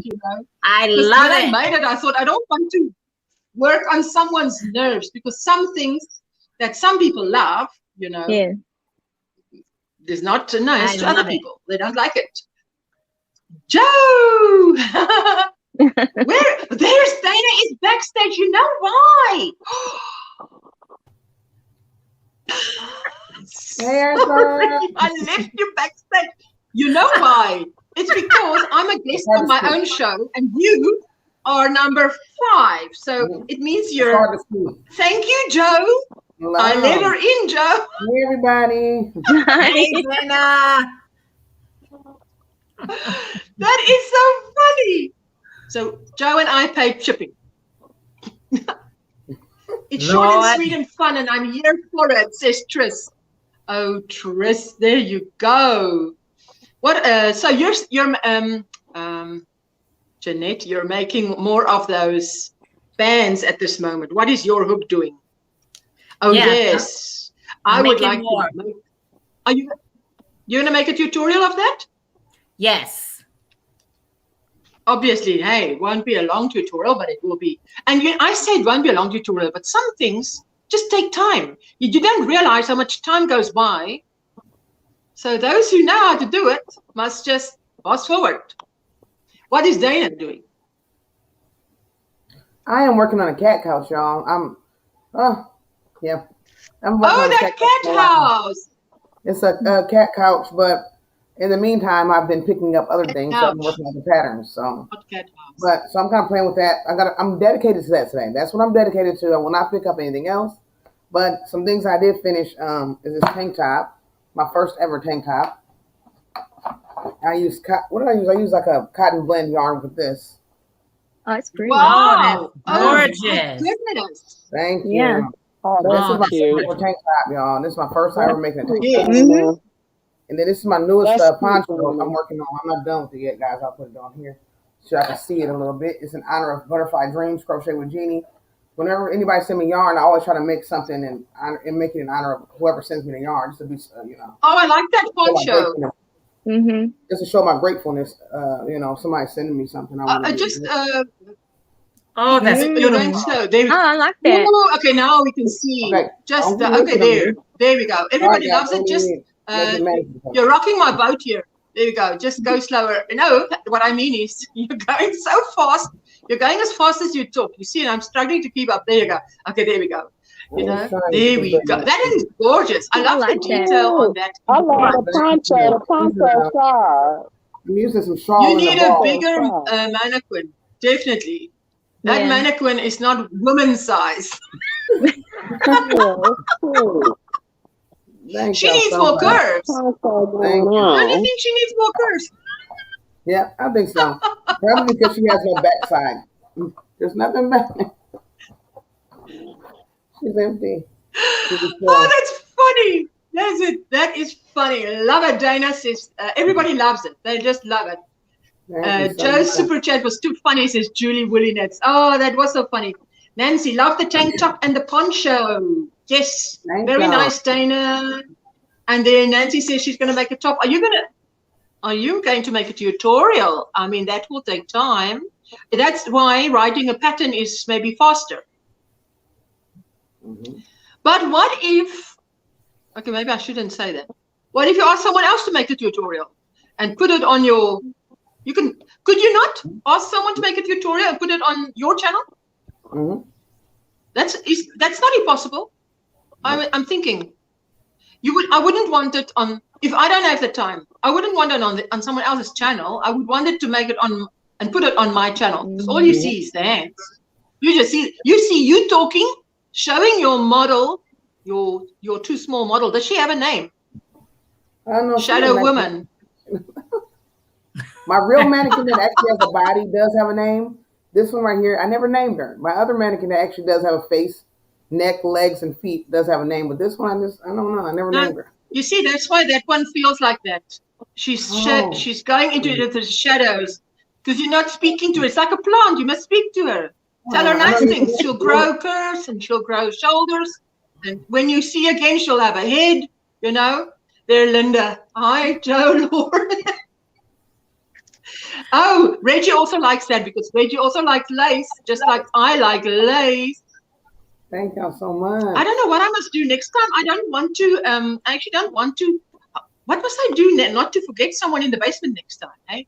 [SPEAKER 4] I love it.
[SPEAKER 1] When I made it, I thought I don't want to work on someone's nerves because some things that some people love,
[SPEAKER 2] yeah.
[SPEAKER 1] There's not nice to other people. They don't like it. Joe! There's Dana is backstage. You know why? Sorry, I left you backstage. You know why? It's because I'm a guest on my own show and you are number 5. So it means you're. Thank you, Joe. Hello. I let her in, Joe.
[SPEAKER 5] Hey, everybody.
[SPEAKER 4] Hey, Dana.
[SPEAKER 1] That is so funny. So Joe and I paid shipping. It's short and sweet and fun, and I'm here for it, says Tris. Oh, Tris, there you go. What? So you're Jeanette, you're making more of those bands at this moment. What is your hook doing? Oh, yeah, yes. I would like more. Are you going to make a tutorial of that?
[SPEAKER 4] Yes.
[SPEAKER 1] Obviously, hey, it won't be a long tutorial, but it will be. And I said it won't be a long tutorial, but some things just take time. You don't realize how much time goes by. So those who know how to do it must just fast forward. What is Dana doing?
[SPEAKER 5] I am working on a cat couch, y'all. I'm working on
[SPEAKER 1] that cat house.
[SPEAKER 5] It's a cat couch, but in the meantime, I've been picking up other things. So I'm working on the patterns. So, so I'm kind of playing with that. I'm dedicated to that today. That's what I'm dedicated to. I will not pick up anything else. But some things I did finish is this tank top, my first ever tank top. I used what did I use? I used like a cotton blend yarn with this.
[SPEAKER 2] Oh, it's pretty.
[SPEAKER 1] Wow,
[SPEAKER 4] gorgeous.
[SPEAKER 1] Goodness.
[SPEAKER 5] Thank you.
[SPEAKER 2] Yeah.
[SPEAKER 5] Oh, this is my second tank top, y'all. This is my first time ever making a tank top.
[SPEAKER 2] Mm-hmm.
[SPEAKER 5] And then this is my newest poncho I'm working on. I'm not done with it yet, guys. I'll put it on here so I can see it a little bit. It's in honor of Butterfly Dreams, Crochet with Jeannie. Whenever anybody sends me yarn, I always try to make something and make it in honor of whoever sends me the yarn, just to be,
[SPEAKER 1] Oh, I like that poncho.
[SPEAKER 2] Mm-hmm.
[SPEAKER 5] Just to show my gratefulness, somebody sending me something.
[SPEAKER 4] Oh, that's beautiful.
[SPEAKER 2] I like that.
[SPEAKER 1] Oh, okay, now we can see. Okay, there we go. Everybody loves it. Just you're rocking my boat here. There we go. Just go slower. No, what I mean is you're going so fast. You're going as fast as you talk. You see, and I'm struggling to keep up. There you go. Okay, there we go. There we go. That is gorgeous. I love the detail on that.
[SPEAKER 3] I love the poncho. The poncho shawl.
[SPEAKER 5] I'm using some shawl.
[SPEAKER 1] You need a bigger mannequin, definitely. That mannequin is not woman size. She needs more curves. Don't you think she needs more curves?
[SPEAKER 5] Yeah, I think so. Probably because she has no backside. There's nothing back there. She's empty.
[SPEAKER 1] Oh, that's funny. That's it. That is funny. Love it. Dana says everybody loves it. They just love it. Joe's super chat was too funny, says Julie Willinets. Oh, that was so funny. Nancy, love the tank top and the poncho. Yes, very nice, Dana. And then Nancy says she's going to make a top. Are you going to make a tutorial? I mean, that will take time. That's why writing a pattern is maybe faster. Mm-hmm. But what if, okay, maybe I shouldn't say that. What if you ask someone else to make the tutorial and put it on your, could you not ask someone to make a tutorial and put it on your channel?
[SPEAKER 5] Mm-hmm.
[SPEAKER 1] That's not impossible. I'm thinking I wouldn't want it on, if I don't have the time, I wouldn't want it on someone else's channel. I would want it to make it on and put it on my channel, because all you see is the hands. You just see you talking, showing your model, your too small model. Does she have a name?
[SPEAKER 5] I don't know.
[SPEAKER 1] Shadow Woman.
[SPEAKER 5] My real mannequin that actually has a body does have a name. This one right here, I never named her. My other mannequin that actually does have a face, neck, legs, and feet does have a name. But this one, I don't know. I never named her.
[SPEAKER 1] You see, that's why that one feels like that. She's going into the shadows because you're not speaking to her. It's like a plant. You must speak to her. Tell her nice things. She'll grow curves and she'll grow shoulders. And when you see again, she'll have a head, There, Linda. Hi, Joe Lord. Oh, Reggie also likes that because Reggie also likes lace, just like I like lace.
[SPEAKER 5] Thank you so much.
[SPEAKER 1] I don't know what I must do next time. I don't want to, I actually don't want to. What must I do not to forget someone in the basement next time, eh?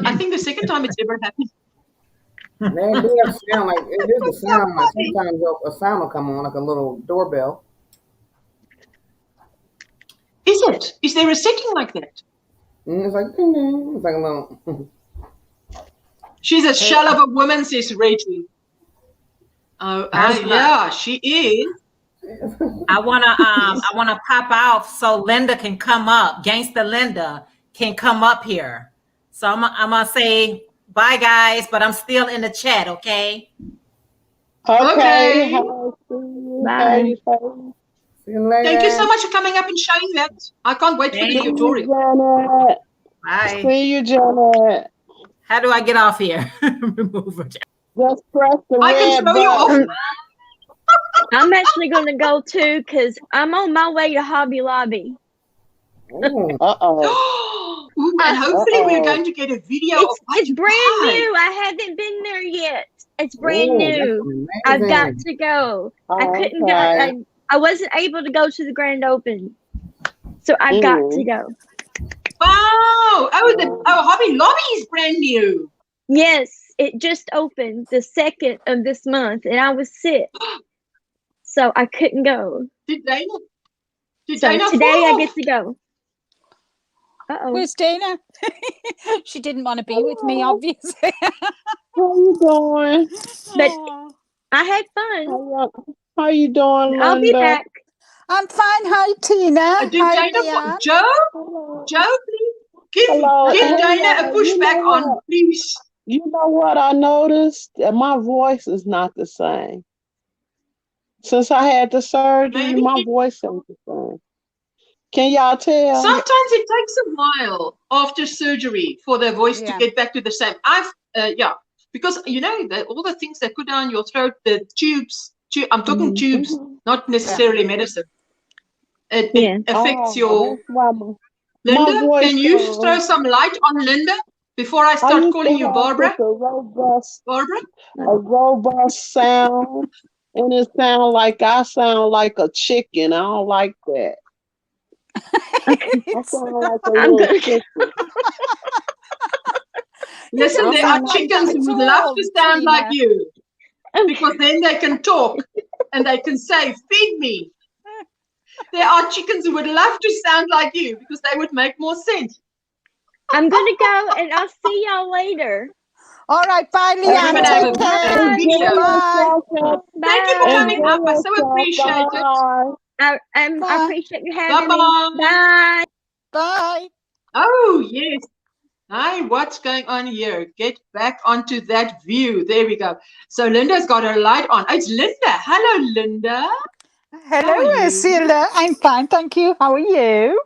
[SPEAKER 1] I think the second time it's ever happened.
[SPEAKER 5] Man, do have sound like it is a sound. Like sometimes a sound will come on, like a little doorbell.
[SPEAKER 1] Is it? Is there a setting like that?
[SPEAKER 5] It's like ding ding. It's like a little.
[SPEAKER 1] She's a shell of a woman, says Reggie. Yeah, she is.
[SPEAKER 4] I wanna pop out so Linda can come up. Gangsta Linda can come up here. So I'm gonna say bye, guys, but I'm still in the chat. Okay.
[SPEAKER 1] Okay.
[SPEAKER 2] Bye.
[SPEAKER 5] See you later.
[SPEAKER 1] Thank you so much for coming up and showing that. I can't wait for the tutorial.
[SPEAKER 4] Bye.
[SPEAKER 3] See you, Janet.
[SPEAKER 4] How do I get off here? Remove her.
[SPEAKER 3] Just press the
[SPEAKER 1] I can
[SPEAKER 3] red
[SPEAKER 1] throw you off.
[SPEAKER 3] button.
[SPEAKER 2] I'm actually going to go too because I'm on my way to Hobby Lobby.
[SPEAKER 3] Uh-oh.
[SPEAKER 1] Ooh, and hopefully we're going to get a video of what
[SPEAKER 2] It's
[SPEAKER 1] you
[SPEAKER 2] brand
[SPEAKER 1] buy.
[SPEAKER 2] new. I haven't been there yet. It's brand
[SPEAKER 5] Ooh,
[SPEAKER 2] new.
[SPEAKER 5] that's
[SPEAKER 2] I've got
[SPEAKER 5] amazing.
[SPEAKER 2] to go. I
[SPEAKER 3] Oh,
[SPEAKER 2] couldn't
[SPEAKER 3] okay.
[SPEAKER 2] go. I wasn't able to go to the grand open, so I got to go.
[SPEAKER 1] Wow! Oh, Hobby Lobby is brand new.
[SPEAKER 2] Yes, it just opened the 2nd of this month, and I was sick, so I couldn't go.
[SPEAKER 1] Did Dana
[SPEAKER 2] Today I
[SPEAKER 1] fall
[SPEAKER 2] get
[SPEAKER 1] off?
[SPEAKER 2] to go. Uh-oh.
[SPEAKER 6] Where's Dana? She didn't want to be with me, obviously.
[SPEAKER 3] How you doing?
[SPEAKER 2] But I had fun.
[SPEAKER 3] How you doing,
[SPEAKER 2] I'll be
[SPEAKER 3] Linda?
[SPEAKER 2] back.
[SPEAKER 6] I'm fine. Hi, Tina.
[SPEAKER 1] Did
[SPEAKER 6] Hi,
[SPEAKER 1] Dana
[SPEAKER 6] Leanne.
[SPEAKER 1] fall? Joe, please give
[SPEAKER 3] Hello.
[SPEAKER 1] Dana a push back on, please.
[SPEAKER 3] You know what I noticed? That my voice is not the same. Since I had the surgery, my voice ain't the same. Can y'all tell?
[SPEAKER 1] Sometimes it takes a while after surgery for the voice to get back to the same. Because you know all the things they put down your throat, the tubes. I'm talking tubes, not necessarily medicine. It affects your. Linda, can you throw some light on Linda before I start calling you Barbara?
[SPEAKER 3] A robust sound, and it sounds like I sound like a chicken. I don't like that. I sound like a little chicken.
[SPEAKER 1] Listen, there are chickens who would love to sound like you, because then they can talk and they can say, "Feed me." There are chickens who would love to sound like you because they would make more sense.
[SPEAKER 2] I'm gonna go, and I'll see y'all later.
[SPEAKER 6] All right, bye, Leanne.
[SPEAKER 1] We're gonna have a video.
[SPEAKER 6] Bye.
[SPEAKER 1] Thank you for coming up. I so appreciate it.
[SPEAKER 2] I appreciate you having me.
[SPEAKER 1] Bye.
[SPEAKER 6] Bye.
[SPEAKER 1] Oh, yes. Hi, what's going on here? Get back onto that view. There we go. So Linda's got her light on. Oh, it's Linda. Hello, Linda.
[SPEAKER 6] Hello, Ursula. I'm fine, thank you. How are you?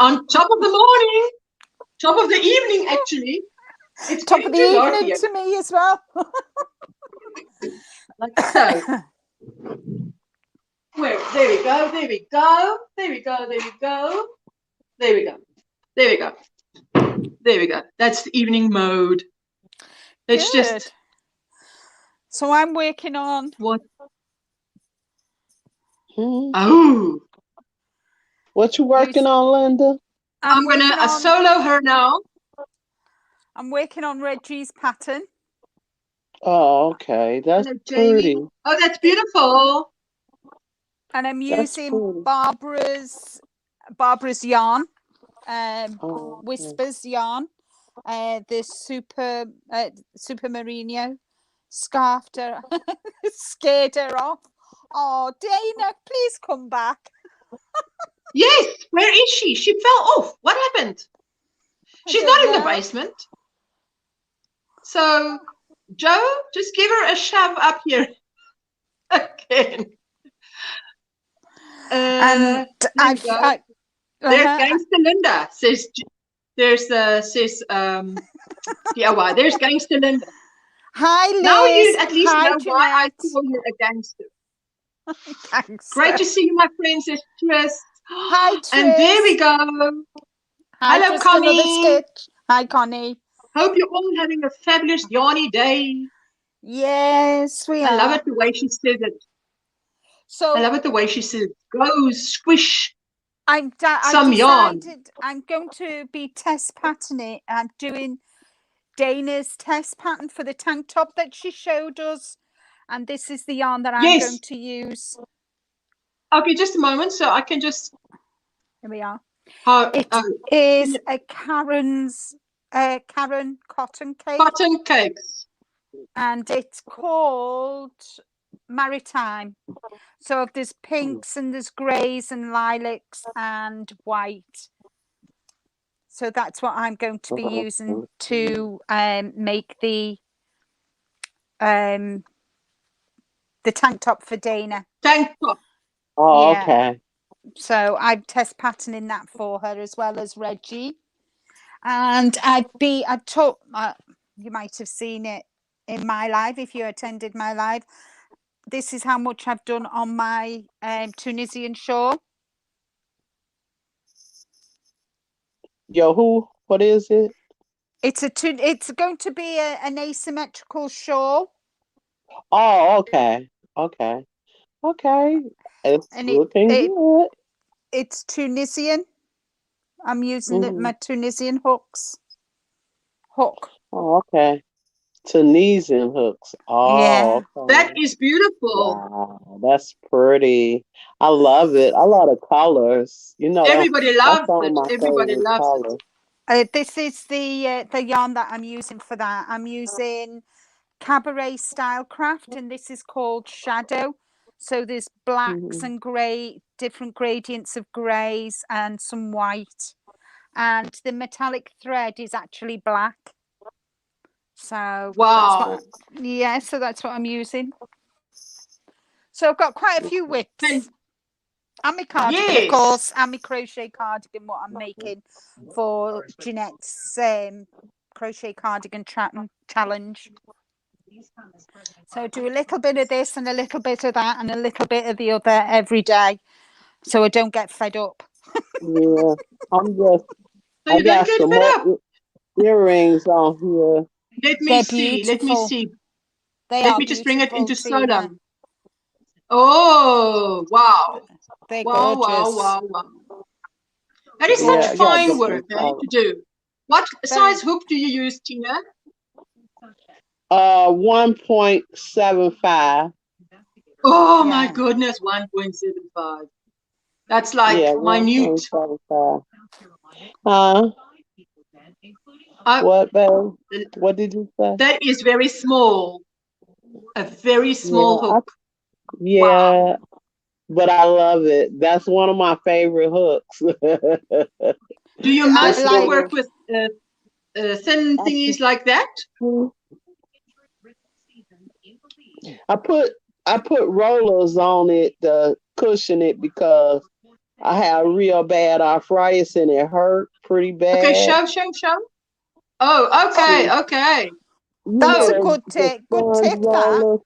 [SPEAKER 1] On top of the morning. Top of the evening, actually. It's
[SPEAKER 6] top of the evening to me as well.
[SPEAKER 1] Like so. There we go. There we go. There we go. There we go. There we go. There we go. There we go. That's the evening mode. It's just.
[SPEAKER 6] So I'm working on.
[SPEAKER 1] What? Oh.
[SPEAKER 3] What you working on, Linda?
[SPEAKER 1] I'm gonna solo her now.
[SPEAKER 6] I'm working on Reggie's pattern.
[SPEAKER 3] Oh, okay. That's pretty.
[SPEAKER 1] Oh, that's beautiful.
[SPEAKER 6] And I'm using Barbara's yarn, Whispers yarn, the super merino, scarfed her, scared her off. Oh, Dana, please come back.
[SPEAKER 1] Yes, where is she? She fell off. What happened? She's not in the basement. So, Joe, just give her a shove up here again.
[SPEAKER 6] And
[SPEAKER 1] there's Gangster Linda. Says DIY. There's Gangster Linda.
[SPEAKER 6] Hi, Liz.
[SPEAKER 1] Now you at least know
[SPEAKER 6] Jeanette.
[SPEAKER 1] why I call you a gangster.
[SPEAKER 6] Thanks.
[SPEAKER 1] Great to see you, my friend. Says Tris.
[SPEAKER 6] Hi, Tris.
[SPEAKER 1] And there we go.
[SPEAKER 6] Hi,
[SPEAKER 1] hello, Connie.
[SPEAKER 6] Hi, Connie.
[SPEAKER 1] Hope you're all having a fabulous yarny day.
[SPEAKER 6] Yes, we are.
[SPEAKER 1] I love it the way she says it.
[SPEAKER 6] So
[SPEAKER 1] I love it the way she says, "Go squish."
[SPEAKER 6] I'm
[SPEAKER 1] yarn.
[SPEAKER 6] I'm going to be test patterning. I'm doing Dana's test pattern for the tank top that she showed us, and this is the yarn that I'm going to use.
[SPEAKER 1] Okay, just a moment, so I can just.
[SPEAKER 6] Here we are. It is a Karen cotton cake.
[SPEAKER 1] Cotton cakes.
[SPEAKER 6] And it's called Maritime. So there's pinks and there's greys and lilacs and white. So that's what I'm going to be using to make the tank top for Dana.
[SPEAKER 1] Tank top.
[SPEAKER 3] Oh, okay.
[SPEAKER 6] So I'm test patterning that for her as well as Reggie. And I taught, you might have seen it in my live if you attended my live. This is how much I've done on my Tunisian shawl.
[SPEAKER 3] Yo, who? What is it?
[SPEAKER 6] It's going to be an asymmetrical shawl.
[SPEAKER 3] Oh, okay. Okay. Okay. It's
[SPEAKER 6] And
[SPEAKER 3] looking good.
[SPEAKER 6] It's Tunisian. I'm using my Tunisian hook.
[SPEAKER 3] Oh, okay. Tunisian hooks. Oh,
[SPEAKER 6] yeah.
[SPEAKER 3] okay.
[SPEAKER 1] That is beautiful.
[SPEAKER 3] Wow, that's pretty. I love it. I love the colors. You know,
[SPEAKER 1] everybody loves
[SPEAKER 3] that's
[SPEAKER 1] it.
[SPEAKER 3] my
[SPEAKER 1] Everybody
[SPEAKER 3] favorite
[SPEAKER 1] loves
[SPEAKER 3] color.
[SPEAKER 1] it.
[SPEAKER 6] This is the yarn that I'm using for that. I'm using Cabaret Style Craft, and this is called Shadow. So there's blacks and grey, different gradients of greys and some white. And the metallic thread is actually black. So
[SPEAKER 1] wow.
[SPEAKER 6] So that's what I'm using. So I've got quite a few whips. And my cardigan, of course, and my crochet cardigan, what I'm making for Jeanette's crochet cardigan challenge. So do a little bit of this and a little bit of that and a little bit of the other every day, so I don't get fed up.
[SPEAKER 3] Yeah,
[SPEAKER 1] So you don't get fed up.
[SPEAKER 3] Earrings on here.
[SPEAKER 1] Let me see. Let me see. Let me just bring it into slow down. Oh, wow.
[SPEAKER 6] They're
[SPEAKER 1] wow,
[SPEAKER 6] gorgeous.
[SPEAKER 1] wow, wow, wow. That is such fine work to do. What size hook do you use, Tina?
[SPEAKER 3] 1.75.
[SPEAKER 1] Oh my goodness, 1.75. That's like minute.
[SPEAKER 3] What, babe? What did you say?
[SPEAKER 1] That is very small. A very small hook.
[SPEAKER 3] Wow. But I love it. That's one of my favorite hooks.
[SPEAKER 1] Do you mostly work with thin thingies like that?
[SPEAKER 3] I put rollers on it to cushion it because I have real bad arthritis and it hurt pretty bad.
[SPEAKER 1] Okay, show. Oh, okay.
[SPEAKER 6] That's a good tip. Good tip, that.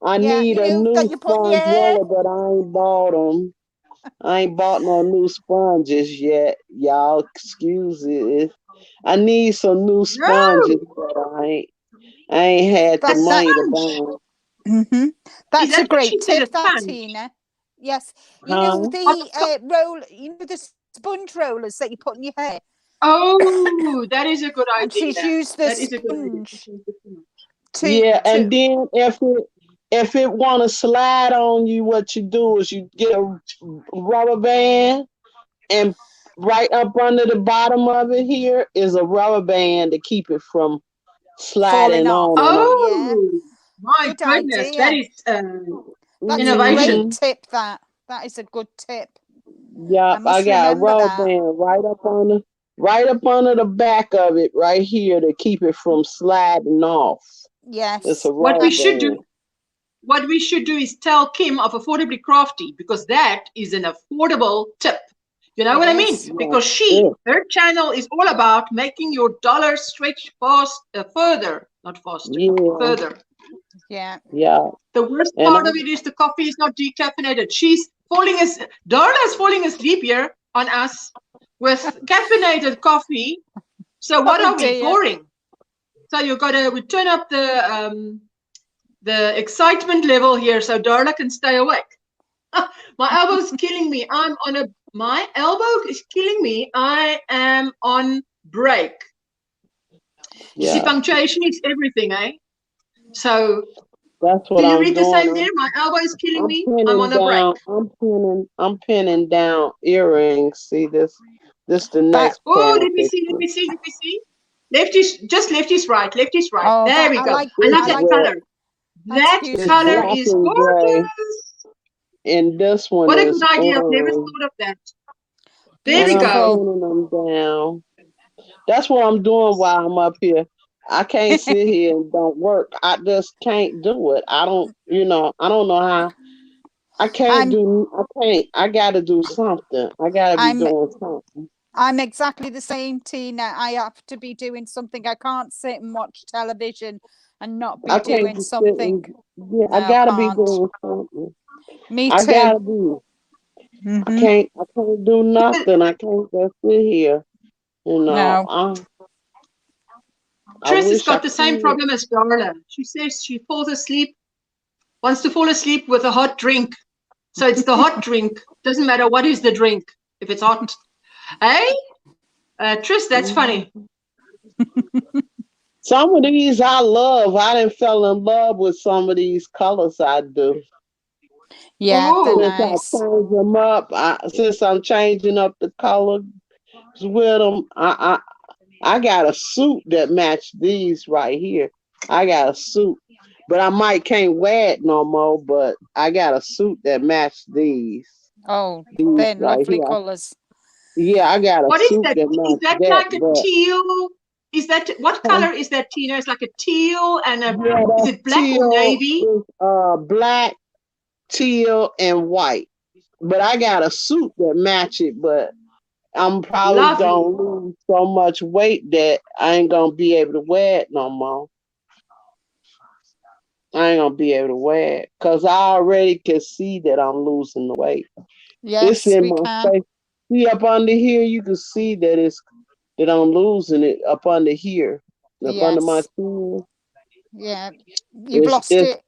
[SPEAKER 3] I need a new sponge roller, but I ain't bought them. I ain't bought no new sponges yet. Y'all excuse it. I need some new sponges, but I ain't had the money to buy them.
[SPEAKER 6] That's a great tip, that, Tina. Yes. You know the the sponge rollers that you put in your hair.
[SPEAKER 1] Oh, that is a good idea.
[SPEAKER 6] And she's used the sponge.
[SPEAKER 3] And then if it want to slide on you, what you do is you get a rubber band, and right up under the bottom of it here is a rubber band to keep it from sliding on.
[SPEAKER 1] Oh, my goodness.
[SPEAKER 6] Idea.
[SPEAKER 1] That is
[SPEAKER 6] that's
[SPEAKER 1] innovation.
[SPEAKER 6] A great tip, that is a good tip.
[SPEAKER 3] Yeah, I got a rubber band right up under the back of it right here to keep it from sliding off.
[SPEAKER 6] Yes.
[SPEAKER 3] It's a
[SPEAKER 1] what we should do is tell Kim of Affordably Crafty, because that is an affordable tip. You know what I mean? Because her channel is all about making your dollar stretch further, not faster, further.
[SPEAKER 6] Yeah.
[SPEAKER 1] The worst part of it is the coffee is not decaffeinated. Darla's falling asleep here on us with caffeinated coffee. So what are we, boring? So we turn up the excitement level here so Darla can stay awake. My elbow's killing me. My elbow is killing me. I am on break. You see, punctuation is everything, eh? So
[SPEAKER 3] that's what
[SPEAKER 1] do you
[SPEAKER 3] I'm
[SPEAKER 1] read
[SPEAKER 3] doing.
[SPEAKER 1] the same there? My elbow is killing me. I'm on a break.
[SPEAKER 3] I'm pinning down earrings. See this the next
[SPEAKER 1] panel. Let me see. Left is right.
[SPEAKER 6] Oh,
[SPEAKER 1] there we go. I love that color. That color is gorgeous.
[SPEAKER 3] And this one
[SPEAKER 1] what a
[SPEAKER 3] is
[SPEAKER 1] good idea. I've never thought of that. There we go.
[SPEAKER 3] Them down. That's what I'm doing while I'm up here. I can't sit here and don't work. I just can't do it. I don't know how I can't do. I gotta do something. I gotta be doing something.
[SPEAKER 6] I'm exactly the same, Tina. I have to be doing something. I can't sit and watch television and not be doing something.
[SPEAKER 3] Yeah, I gotta be doing something.
[SPEAKER 6] Me too.
[SPEAKER 3] I gotta be. I can't do nothing. I can't just sit here. You know.
[SPEAKER 6] No.
[SPEAKER 1] Trish has got the same problem as Darla. She says she falls asleep, wants to fall asleep with a hot drink. So it's the hot drink. Doesn't matter what is the drink, if it's hot. Hey? Trish, that's funny.
[SPEAKER 3] Some of these I love. I done fell in love with some of these colors I do.
[SPEAKER 6] Yeah, they're
[SPEAKER 3] nice. I change them up. Since I'm changing up the colors with them, I got a suit that matched these right here. I got a suit, but I can't wear it no more. But I got a suit that matched these.
[SPEAKER 6] Oh, they're lovely colors.
[SPEAKER 3] Yeah, I got a suit that matched that.
[SPEAKER 1] Is that like a teal? Is that what color is that, Tina? It's like a teal and is it black or navy?
[SPEAKER 3] Black, teal, and white. But I got a suit that match it, but I'm probably gonna lose so much weight that I ain't gonna be able to wear it no more. I ain't gonna be able to wear it because I already can see that I'm losing the weight.
[SPEAKER 6] Yes,
[SPEAKER 3] it's in my face. See up under here, you can see that I'm losing it up under here, up under my chin.
[SPEAKER 6] Yeah, you've lost it.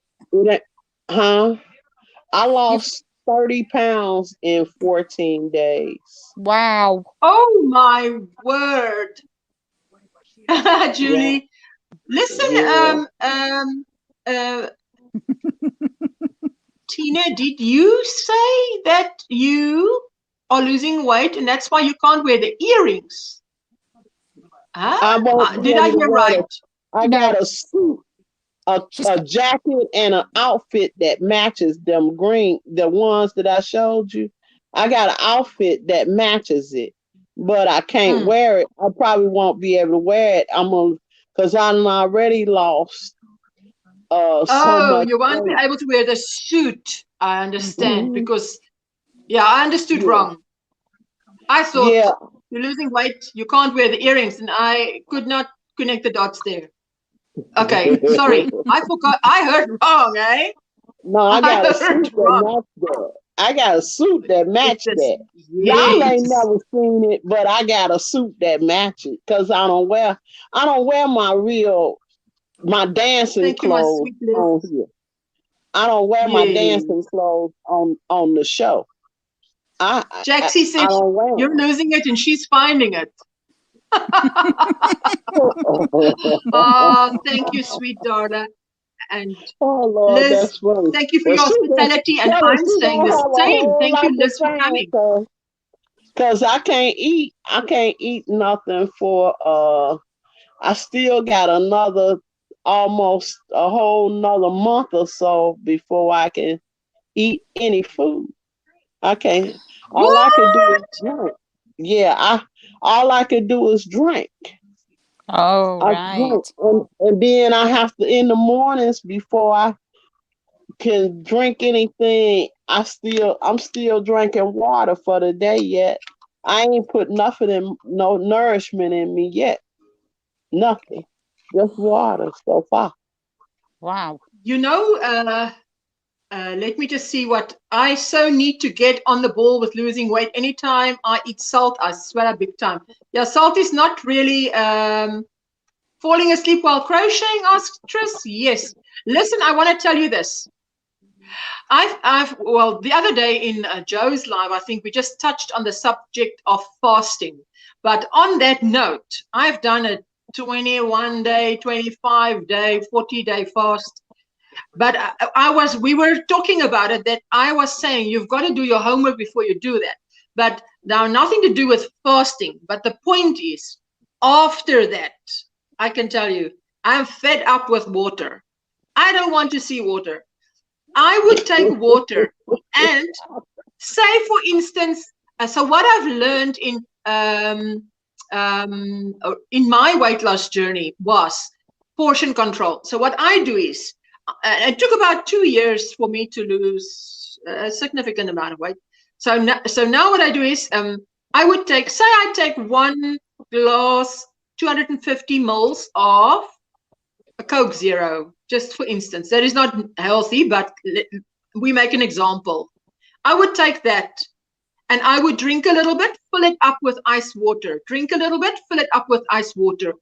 [SPEAKER 3] Huh? I lost 30 pounds in 14 days.
[SPEAKER 6] Wow.
[SPEAKER 1] Oh my word. Julie. Listen, Tina, did you say that you are losing weight and that's why you can't wear the earrings? Did I hear right?
[SPEAKER 3] I got a suit, a jacket, and an outfit that matches them green, the ones that I showed you. I got an outfit that matches it, but I can't wear it. I probably won't be able to wear it. Because I'm already lost. So much
[SPEAKER 1] you won't be able to wear the suit. I understand because, I understood wrong. I thought you're losing weight, you can't wear the earrings, and I could not connect the dots there. Okay, sorry. I forgot. I heard wrong, eh?
[SPEAKER 3] No, I got a suit that matched that. I got a suit that matched that. Y'all ain't never seen it, but I got a suit that matches it because I don't wear my dancing clothes on here. I don't wear my dancing clothes on the show.
[SPEAKER 1] Jaxie said you're losing it and she's finding it. Thank you, sweet daughter. And
[SPEAKER 3] Lord,
[SPEAKER 1] Liz, thank you for your hospitality, and I'm saying the same. Thank you, Liz, for coming.
[SPEAKER 3] Because I can't eat nothing for I still got almost a whole nother month or so before I can eat any food. I can't. All I can do is drink. Yeah, all I can do is drink.
[SPEAKER 6] Oh, right.
[SPEAKER 3] And then I have to, in the mornings before I can drink anything, I'm still drinking water for the day yet. I ain't put no nourishment in me yet. Nothing. Just water so far.
[SPEAKER 6] Wow.
[SPEAKER 1] You know, let me just see what I so need to get on the ball with losing weight. Anytime I eat salt, I swear big time. Yeah, salt is not really falling asleep while crocheting, asked Tris. Yes. Listen, I want to tell you this. Well, the other day in Joe's live, I think we just touched on the subject of fasting. But on that note, I've done a 21-day, 25-day, 40-day fast. But we were talking about it, that I was saying you've got to do your homework before you do that. But now nothing to do with fasting. But the point is, after that, I can tell you, I'm fed up with water. I don't want to see water. I would take water and say, for instance, so what I've learned in my weight loss journey was portion control. So what I do is it took about 2 years for me to lose a significant amount of weight. So now what I do is, I would take, say I take 1 glass, 250 mils of a Coke Zero, just for instance. That is not healthy, but we make an example. I would take that and I would drink a little bit, fill it up with ice water. Drink a little bit, fill it up with ice water.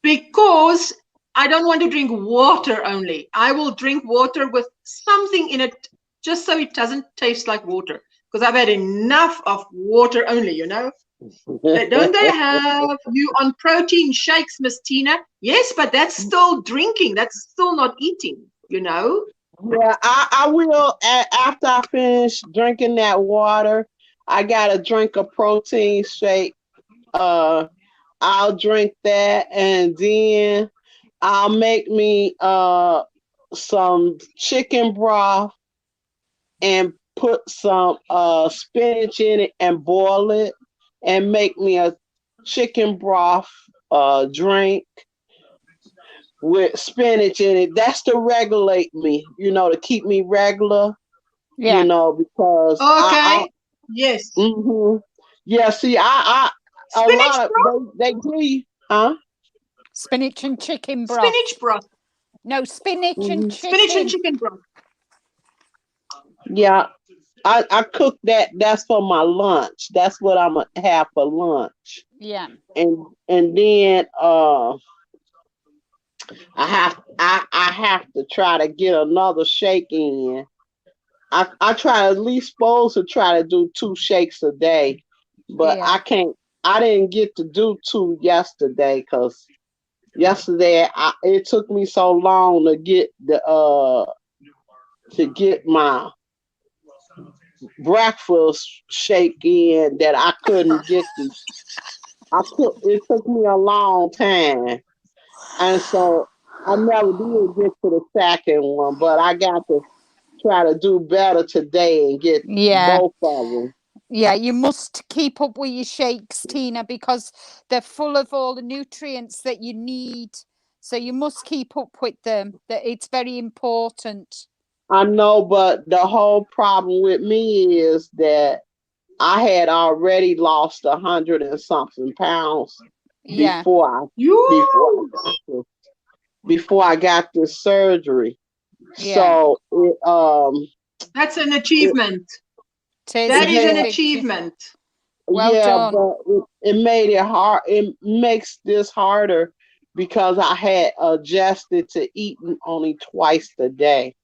[SPEAKER 1] Because I don't want to drink water only. I will drink water with something in it, just so it doesn't taste like water. Because I've had enough of water only, you know. Don't they have you on protein shakes, Miss Tina? Yes, but that's still drinking. That's still not eating, you know.
[SPEAKER 3] Yeah, I will. After I finish drinking that water, I gotta drink a protein shake. I'll drink that, and then I'll make me some chicken broth and put some spinach in it and boil it, and make me a chicken broth drink with spinach in it. That's to regulate me, you know, to keep me regular. Yeah. You know, because
[SPEAKER 1] yes.
[SPEAKER 3] Mm-hmm. Yeah, see, I spinach a lot of they give, huh?
[SPEAKER 6] Spinach and chicken broth.
[SPEAKER 1] Spinach broth.
[SPEAKER 6] No, spinach and chicken.
[SPEAKER 1] Spinach and chicken broth.
[SPEAKER 3] Yeah, I cook that. That's for my lunch. That's what I'm gonna have for lunch.
[SPEAKER 6] Yeah.
[SPEAKER 3] And then I have to try to get another shake in. I try at least supposed to try to do 2 shakes a day, but I can't. I didn't get to do 2 yesterday because yesterday it took me so long to get my breakfast shake in that I couldn't get the. It took me a long time, and so I never did get to the second one. But I got to try to do better today and get both of them.
[SPEAKER 6] Yeah, you must keep up with your shakes, Tina, because they're full of all the nutrients that you need. So you must keep up with them. That it's very important.
[SPEAKER 3] I know, but the whole problem with me is that I had already lost 100 and something pounds before I got this surgery. Yeah. So
[SPEAKER 1] that's an achievement. That is an achievement.
[SPEAKER 6] Well done.
[SPEAKER 3] But it made it hard. It makes this harder because I had adjusted to eating only twice a day.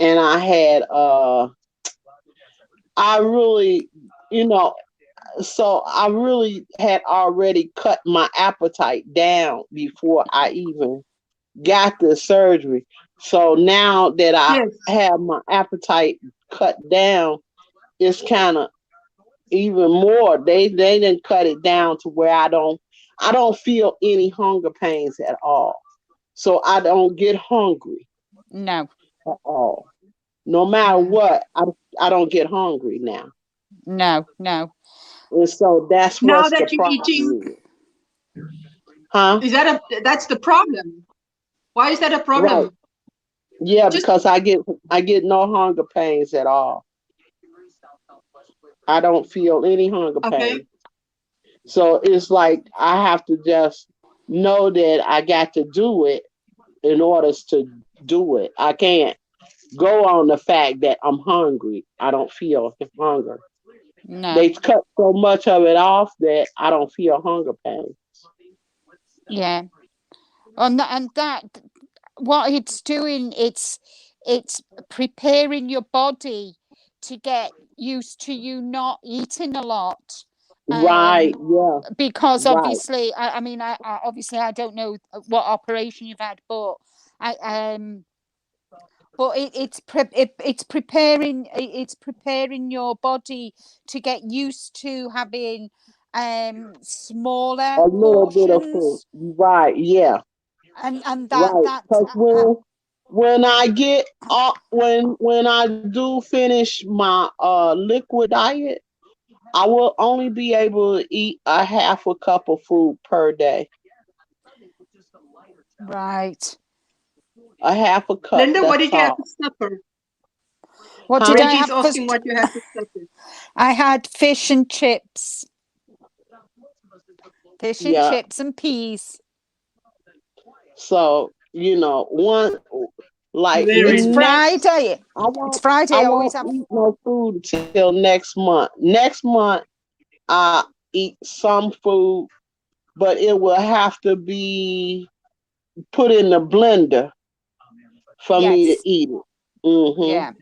[SPEAKER 3] And I had I really, you know, so I really had already cut my appetite down before I even got the surgery. So now that I have my appetite cut down, it's kind of even more. They didn't cut it down to where I don't feel any hunger pains at all. So I don't get hungry.
[SPEAKER 6] No.
[SPEAKER 3] At all. No matter what, I don't get hungry now.
[SPEAKER 6] No.
[SPEAKER 3] And so that's
[SPEAKER 1] now
[SPEAKER 3] what's
[SPEAKER 1] that
[SPEAKER 3] the
[SPEAKER 1] you're
[SPEAKER 3] problem.
[SPEAKER 1] Eating,
[SPEAKER 3] huh?
[SPEAKER 1] Is that's the problem? Why is that a problem?
[SPEAKER 3] Right. Yeah, because I get no hunger pains at all. I don't feel any hunger pains. So it's like I have to just know that I got to do it in order to do it. I can't go on the fact that I'm hungry. I don't feel hunger.
[SPEAKER 6] No.
[SPEAKER 3] They cut so much of it off that I don't feel hunger pains.
[SPEAKER 6] Yeah. And that what it's doing, it's preparing your body to get used to you not eating a lot.
[SPEAKER 3] Right. Yeah.
[SPEAKER 6] Because obviously, I mean, I obviously I don't know what operation you've had, but it's preparing your body to get used to having smaller
[SPEAKER 3] a little
[SPEAKER 6] portions.
[SPEAKER 3] Bit of food. Right. Yeah.
[SPEAKER 6] And that
[SPEAKER 3] when I get when I do finish my liquid diet, I will only be able to eat a half a cup of food per day.
[SPEAKER 6] Right.
[SPEAKER 3] A half a cup.
[SPEAKER 1] Linda, what did you have for supper?
[SPEAKER 6] What did I have?
[SPEAKER 1] Asking what you had for supper.
[SPEAKER 6] I had fish and chips. Fish and chips and peas.
[SPEAKER 3] So, you know, one like
[SPEAKER 6] it's Friday. It's Friday. I
[SPEAKER 3] won't eat no food till next month. Next month, I eat some food, but it will have to be put in the blender for me to eat it.
[SPEAKER 6] Yeah.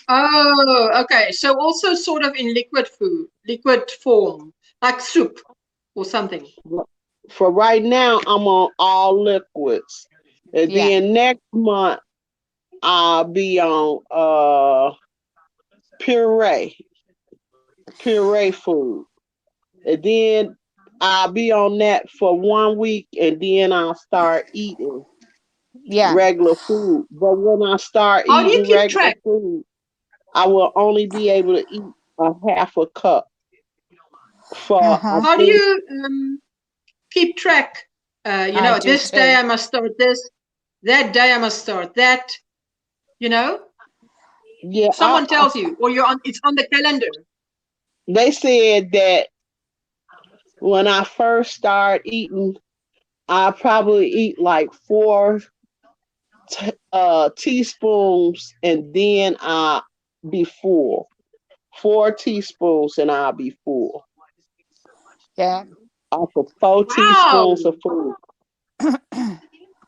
[SPEAKER 1] Oh, okay. So also sort of in liquid form, like soup or something.
[SPEAKER 3] For right now, I'm on all liquids. And then next month, I'll be on puree food. And then I'll be on that for 1 week, and then I'll start eating regular food. But when I start eating regular food, I will only be able to eat a half a cup.
[SPEAKER 1] How do you keep track? You know, this day I must start this, that day I must start that. You know?
[SPEAKER 3] Yeah.
[SPEAKER 1] Someone tells you, or it's on the calendar.
[SPEAKER 3] They said that when I first start eating, I probably eat like 4 teaspoons, and then I'll be full. 4 teaspoons and I'll be full.
[SPEAKER 6] Yeah.
[SPEAKER 3] Off of 4 teaspoons of food.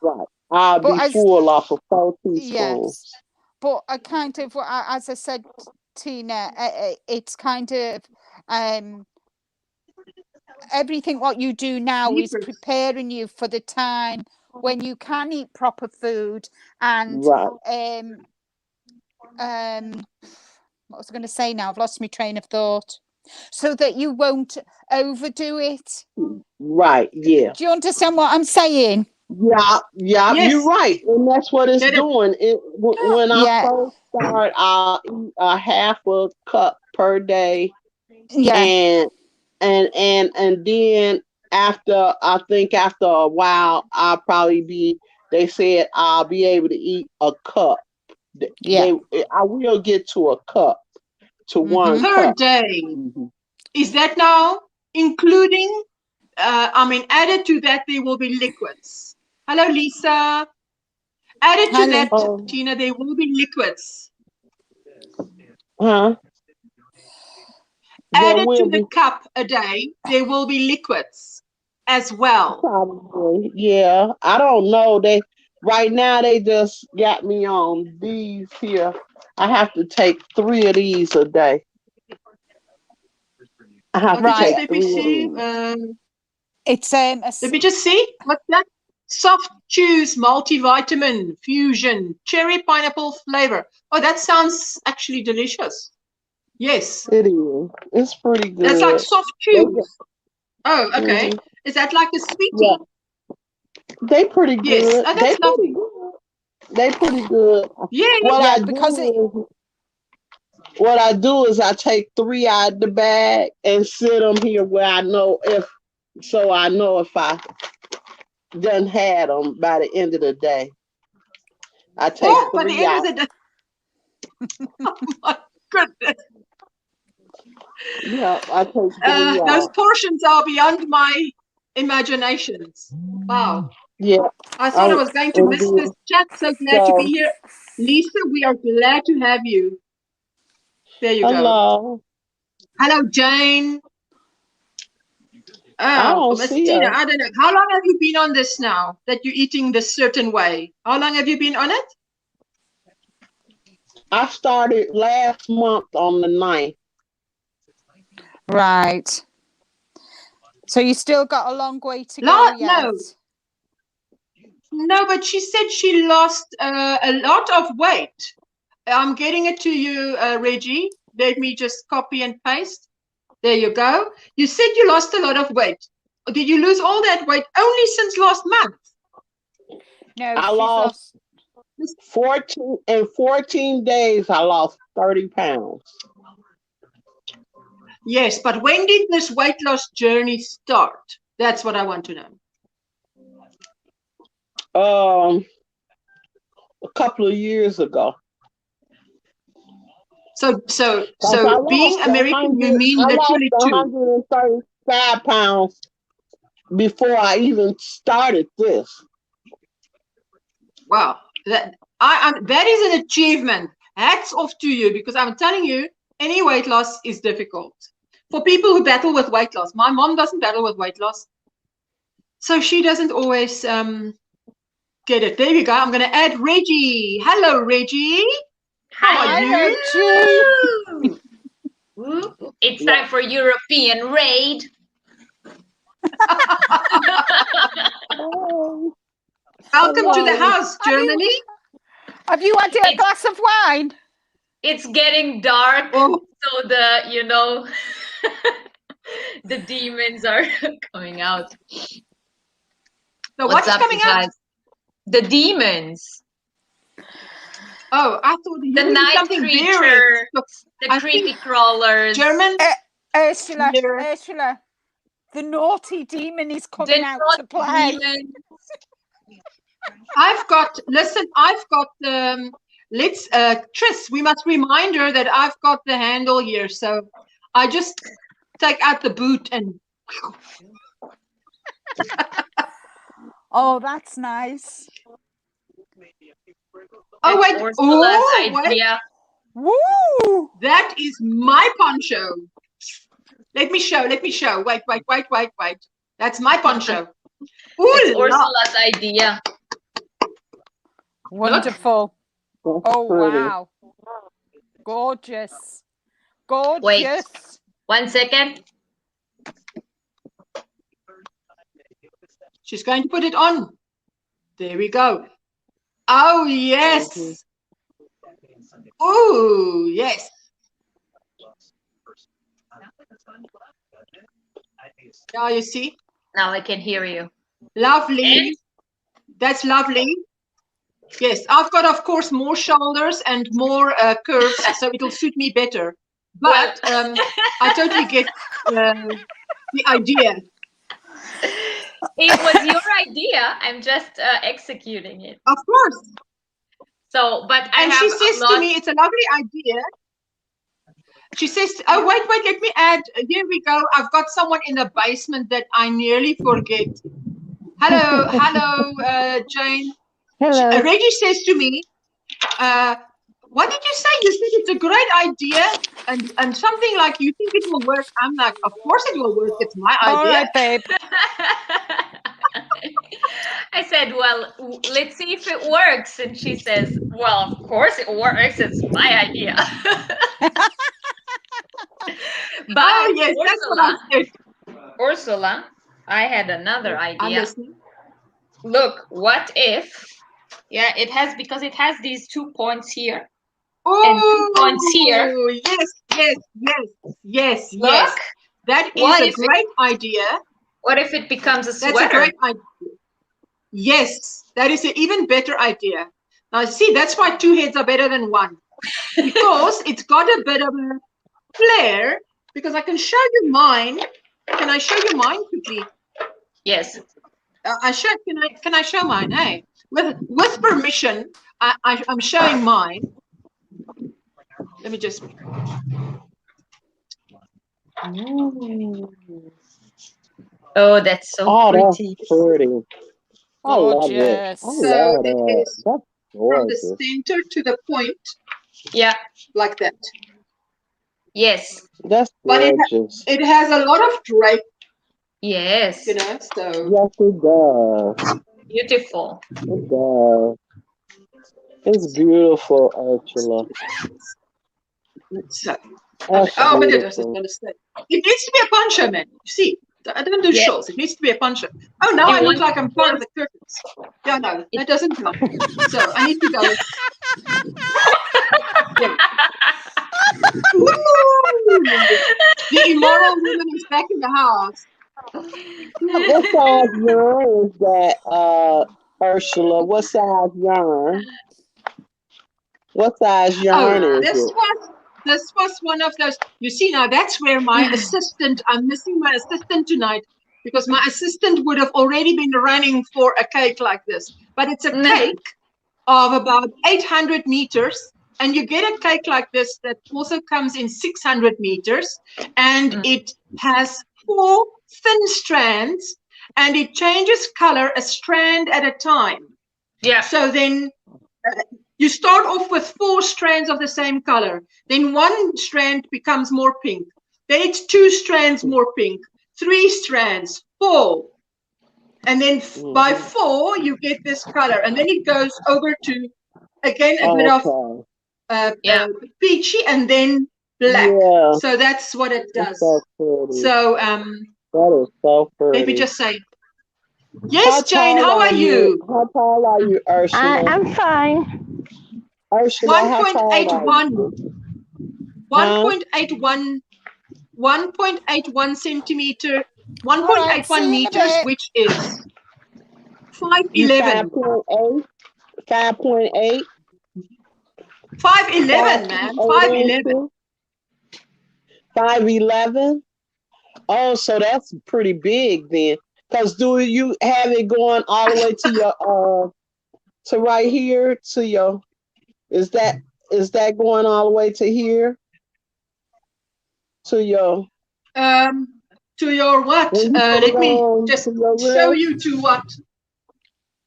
[SPEAKER 3] Right. I'll be full off of 4 teaspoons.
[SPEAKER 6] Yes. But I kind of, as I said, Tina, it's kind of everything what you do now is preparing you for the time when you can eat proper food and what was I going to say now? I've lost my train of thought. So that you won't overdo it.
[SPEAKER 3] Right, yeah.
[SPEAKER 6] Do you understand what I'm saying?
[SPEAKER 3] Yeah, yes. You're right. And that's what it's doing. When I first start, I'll eat a half a cup per day. Yeah. And then after a while, they said I'll be able to eat a cup. Yeah. I will get to a cup, to 1 cup.
[SPEAKER 1] Per day. Is that now including, added to that, there will be liquids. Hello, Lisa. Added to that, Tina, there will be liquids.
[SPEAKER 3] Huh?
[SPEAKER 1] Added to the cup a day, there will be liquids as well.
[SPEAKER 3] Probably, yeah. I don't know. Right now they just got me on these here. I have to take 3 of these a day. I have to take 3 of these.
[SPEAKER 6] It's
[SPEAKER 1] let me just see. What's that? Soft Chews multivitamin fusion cherry pineapple flavor. Oh, that sounds actually delicious. Yes,
[SPEAKER 3] it is. It's pretty good.
[SPEAKER 1] It's like Soft Chews. Oh, okay. Is that like a sweetie?
[SPEAKER 3] Yeah. They pretty good.
[SPEAKER 1] Yes. Oh, that's lovely.
[SPEAKER 3] They pretty good.
[SPEAKER 1] Yeah.
[SPEAKER 3] What I do is I take 3 out of the bag and sit them here where I know if I done had them by the end of the day. I take 3
[SPEAKER 1] by the end
[SPEAKER 3] out.
[SPEAKER 1] Of the day. Oh my goodness.
[SPEAKER 3] Yeah, I take 3 out.
[SPEAKER 1] Those portions are beyond my imaginations. Wow.
[SPEAKER 3] Yeah.
[SPEAKER 1] I thought I was going to miss this chat. So glad to be here. Lisa, we are glad to have you. There you
[SPEAKER 3] go.
[SPEAKER 1] Hello, Jane. Oh, Miss Tina, I don't know. How long have you been on this now that you're eating this certain way? How long have you been on it?
[SPEAKER 3] I started last month on the 9th.
[SPEAKER 6] Right. So you still got a long way to go yet?
[SPEAKER 1] No, but she said she lost a lot of weight. I'm getting it to you, Reggie. Let me just copy and paste. There you go. You said you lost a lot of weight. Did you lose all that weight only since last month?
[SPEAKER 6] No,
[SPEAKER 3] I lost 14 days. I lost 30 pounds.
[SPEAKER 1] Yes, but when did this weight loss journey start? That's what I want to know.
[SPEAKER 3] a couple of years ago.
[SPEAKER 1] So being American, you mean literally 2.
[SPEAKER 3] 135 pounds before I even started this.
[SPEAKER 1] Wow, that is an achievement. Hats off to you, because I'm telling you, any weight loss is difficult for people who battle with weight loss. My mom doesn't battle with weight loss, so she doesn't always get it. There we go. I'm going to add Reggie. Hello, Reggie.
[SPEAKER 7] Hi, Reggie. It's time for European raid.
[SPEAKER 1] Welcome to the house, Germany.
[SPEAKER 6] Have you had a glass of wine?
[SPEAKER 7] It's getting dark, so the the demons are coming out.
[SPEAKER 1] So what's coming out?
[SPEAKER 7] The demons.
[SPEAKER 1] Oh, I thought
[SPEAKER 7] the night creature, the creepy crawlers.
[SPEAKER 1] German.
[SPEAKER 6] Ursula, the naughty demon is coming out to play.
[SPEAKER 1] I've got Tris, we must remind her that I've got the handle here, so I just take out the boot and
[SPEAKER 6] oh, that's nice.
[SPEAKER 1] Oh wait,
[SPEAKER 7] idea.
[SPEAKER 6] Woo!
[SPEAKER 1] That is my poncho. Let me show. Wait. That's my poncho.
[SPEAKER 7] It's Ursula's idea.
[SPEAKER 6] Wonderful. Oh, wow. Gorgeous.
[SPEAKER 7] Wait, 1 second.
[SPEAKER 1] She's going to put it on. There we go. Oh, yes. Oh, yes. Now you see?
[SPEAKER 7] Now I can hear you.
[SPEAKER 1] Lovely.
[SPEAKER 7] And?
[SPEAKER 1] That's lovely. Yes, I've got, of course, more shoulders and more curves, so it'll suit me better. But I totally get the idea.
[SPEAKER 7] It was your idea. I'm just executing it.
[SPEAKER 1] Of course.
[SPEAKER 7] So, but
[SPEAKER 1] she says to me, it's a lovely idea. She says, oh, wait, let me add. Here we go. I've got someone in the basement that I nearly forget. Hello, Jane.
[SPEAKER 2] Hello.
[SPEAKER 1] Reggie says to me, what did you say? You said it's a great idea and something like you think it will work. I'm like, of course it will work. It's my idea.
[SPEAKER 6] All right, babe.
[SPEAKER 7] I said, well, let's see if it works. And she says, well, of course it works. It's my idea. But
[SPEAKER 1] oh, yes, that's what I said.
[SPEAKER 7] Ursula, I had another idea. Look, what if, because it has these 2 points here. And 2 points here.
[SPEAKER 1] Yes.
[SPEAKER 7] Look,
[SPEAKER 1] that is a great idea.
[SPEAKER 7] What if it becomes a sweater?
[SPEAKER 1] That's a great idea. Yes, that is an even better idea. Now, see, that's why 2 heads are better than 1. Because it's got a bit of a flair. Because I can show you mine. Can I show you mine quickly?
[SPEAKER 7] Yes.
[SPEAKER 1] Can I show mine? Hey, with permission, I'm showing mine. Let me just.
[SPEAKER 7] Oh, that's so pretty.
[SPEAKER 3] That's pretty. I love it.
[SPEAKER 1] So it is from the center to the point.
[SPEAKER 7] Yeah.
[SPEAKER 1] Like that.
[SPEAKER 7] Yes.
[SPEAKER 3] That's gorgeous.
[SPEAKER 1] But it has a lot of drape.
[SPEAKER 7] Yes.
[SPEAKER 1] You know, so.
[SPEAKER 3] Yes, it does.
[SPEAKER 7] Beautiful.
[SPEAKER 3] It does. It's beautiful, Ursula.
[SPEAKER 1] Oh, but it doesn't understand. It needs to be a poncho, man. You see, I don't do shawls. It needs to be a poncho. Oh, now I look like I'm part of the curtains. Yeah, no, that doesn't come. So I need to go. The immoral woman is back in the house.
[SPEAKER 3] What size yarn is that, Ursula? What size yarn? What size yarn is it?
[SPEAKER 1] This was one of those. You see, now that's where my assistant, I'm missing my assistant tonight because my assistant would have already been running for a cake like this. But it's a cake of about 800 meters, and you get a cake like this that also comes in 600 meters, and it has 4 thin strands, and it changes color a strand at a time.
[SPEAKER 7] Yeah.
[SPEAKER 1] So then you start off with 4 strands of the same color. Then 1 strand becomes more pink. Then it's 2 strands more pink. 3 strands, 4. And then by 4, you get this color. And then it goes over to, again, a bit of peachy and then black. Yeah. So that's what it does. So
[SPEAKER 3] that is so pretty.
[SPEAKER 1] Let me just say, yes, Jane, how are you?
[SPEAKER 3] How tall are you, Ursula?
[SPEAKER 2] I'm fine.
[SPEAKER 3] Ursula,
[SPEAKER 1] 1.81. 1.81 centimeter, 1.81 meters, which is 5'11".
[SPEAKER 3] 5.8.
[SPEAKER 1] 5'11", man. 5'11".
[SPEAKER 3] 5'11". Oh, so that's pretty big then. Because do you have it going all the way to your to right here to your? Is that going all the way to here? To your
[SPEAKER 1] what? Let me just show you to what.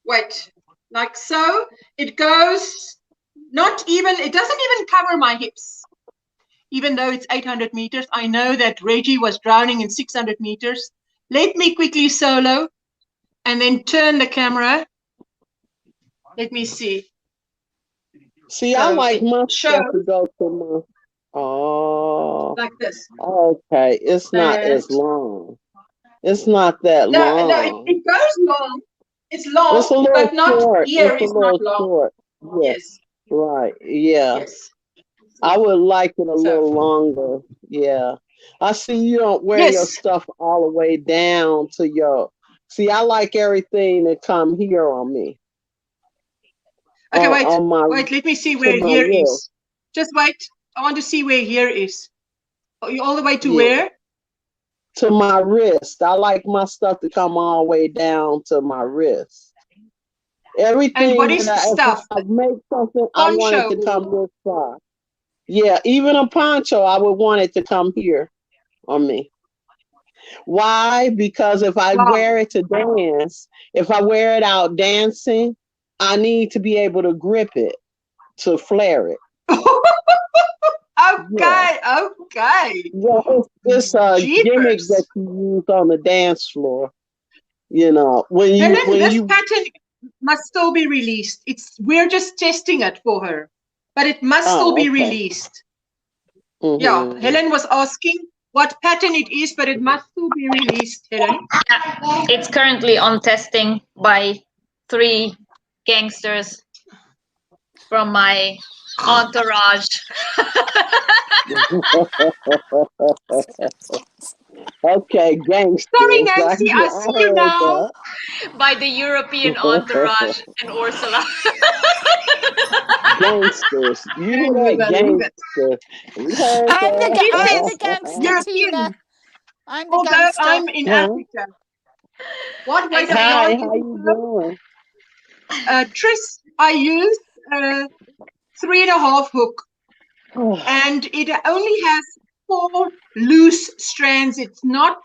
[SPEAKER 1] Wait, like so. It goes not even. It doesn't even cover my hips. Even though it's 800 meters, I know that Reggie was drowning in 600 meters. Let me quickly solo and then turn the camera. Let me see.
[SPEAKER 3] See, I like my stuff to go to my. Oh.
[SPEAKER 1] Like this.
[SPEAKER 3] Okay, it's not as long. It's not that long.
[SPEAKER 1] No, it goes long. It's long, but not
[SPEAKER 3] short.
[SPEAKER 1] here. It's not long.
[SPEAKER 3] Short. Yes. Right. Yeah.
[SPEAKER 1] Yes.
[SPEAKER 3] I would like it a little longer. Yeah. I see you don't wear your stuff all the way down to your. See, I like everything to come here on me.
[SPEAKER 1] Okay, wait. Let me see where here is. Just wait. I want to see where here is. All the way to where?
[SPEAKER 3] To my wrist. I like my stuff to come all the way down to my wrist. Everything.
[SPEAKER 1] And what is the stuff?
[SPEAKER 3] If I make something, I want it to come this far. Yeah, even a poncho, I would want it to come here on me. Why? Because if I wear it to dance, if I wear it out dancing, I need to be able to grip it, to flare it.
[SPEAKER 1] Okay.
[SPEAKER 3] Yeah, it's a gimmick that you use on the dance floor. You know, when you
[SPEAKER 1] this pattern must still be released. We're just testing it for her, but it must still be released. Yeah, Helen was asking what pattern it is, but it must still be released, Helen.
[SPEAKER 7] Yeah, it's currently on testing by 3 gangsters from my entourage.
[SPEAKER 3] Okay, gangsters.
[SPEAKER 1] Sorry, Nancy, I see you now.
[SPEAKER 7] By the European entourage and Ursula.
[SPEAKER 3] Gangsters. You know that gangster.
[SPEAKER 6] I'm the gangster, Tina. I'm the gangster.
[SPEAKER 1] I'm in Africa. What was
[SPEAKER 3] How you doing?
[SPEAKER 1] Tris, I used 3.5 hook, and it only has 4 loose strands. It's not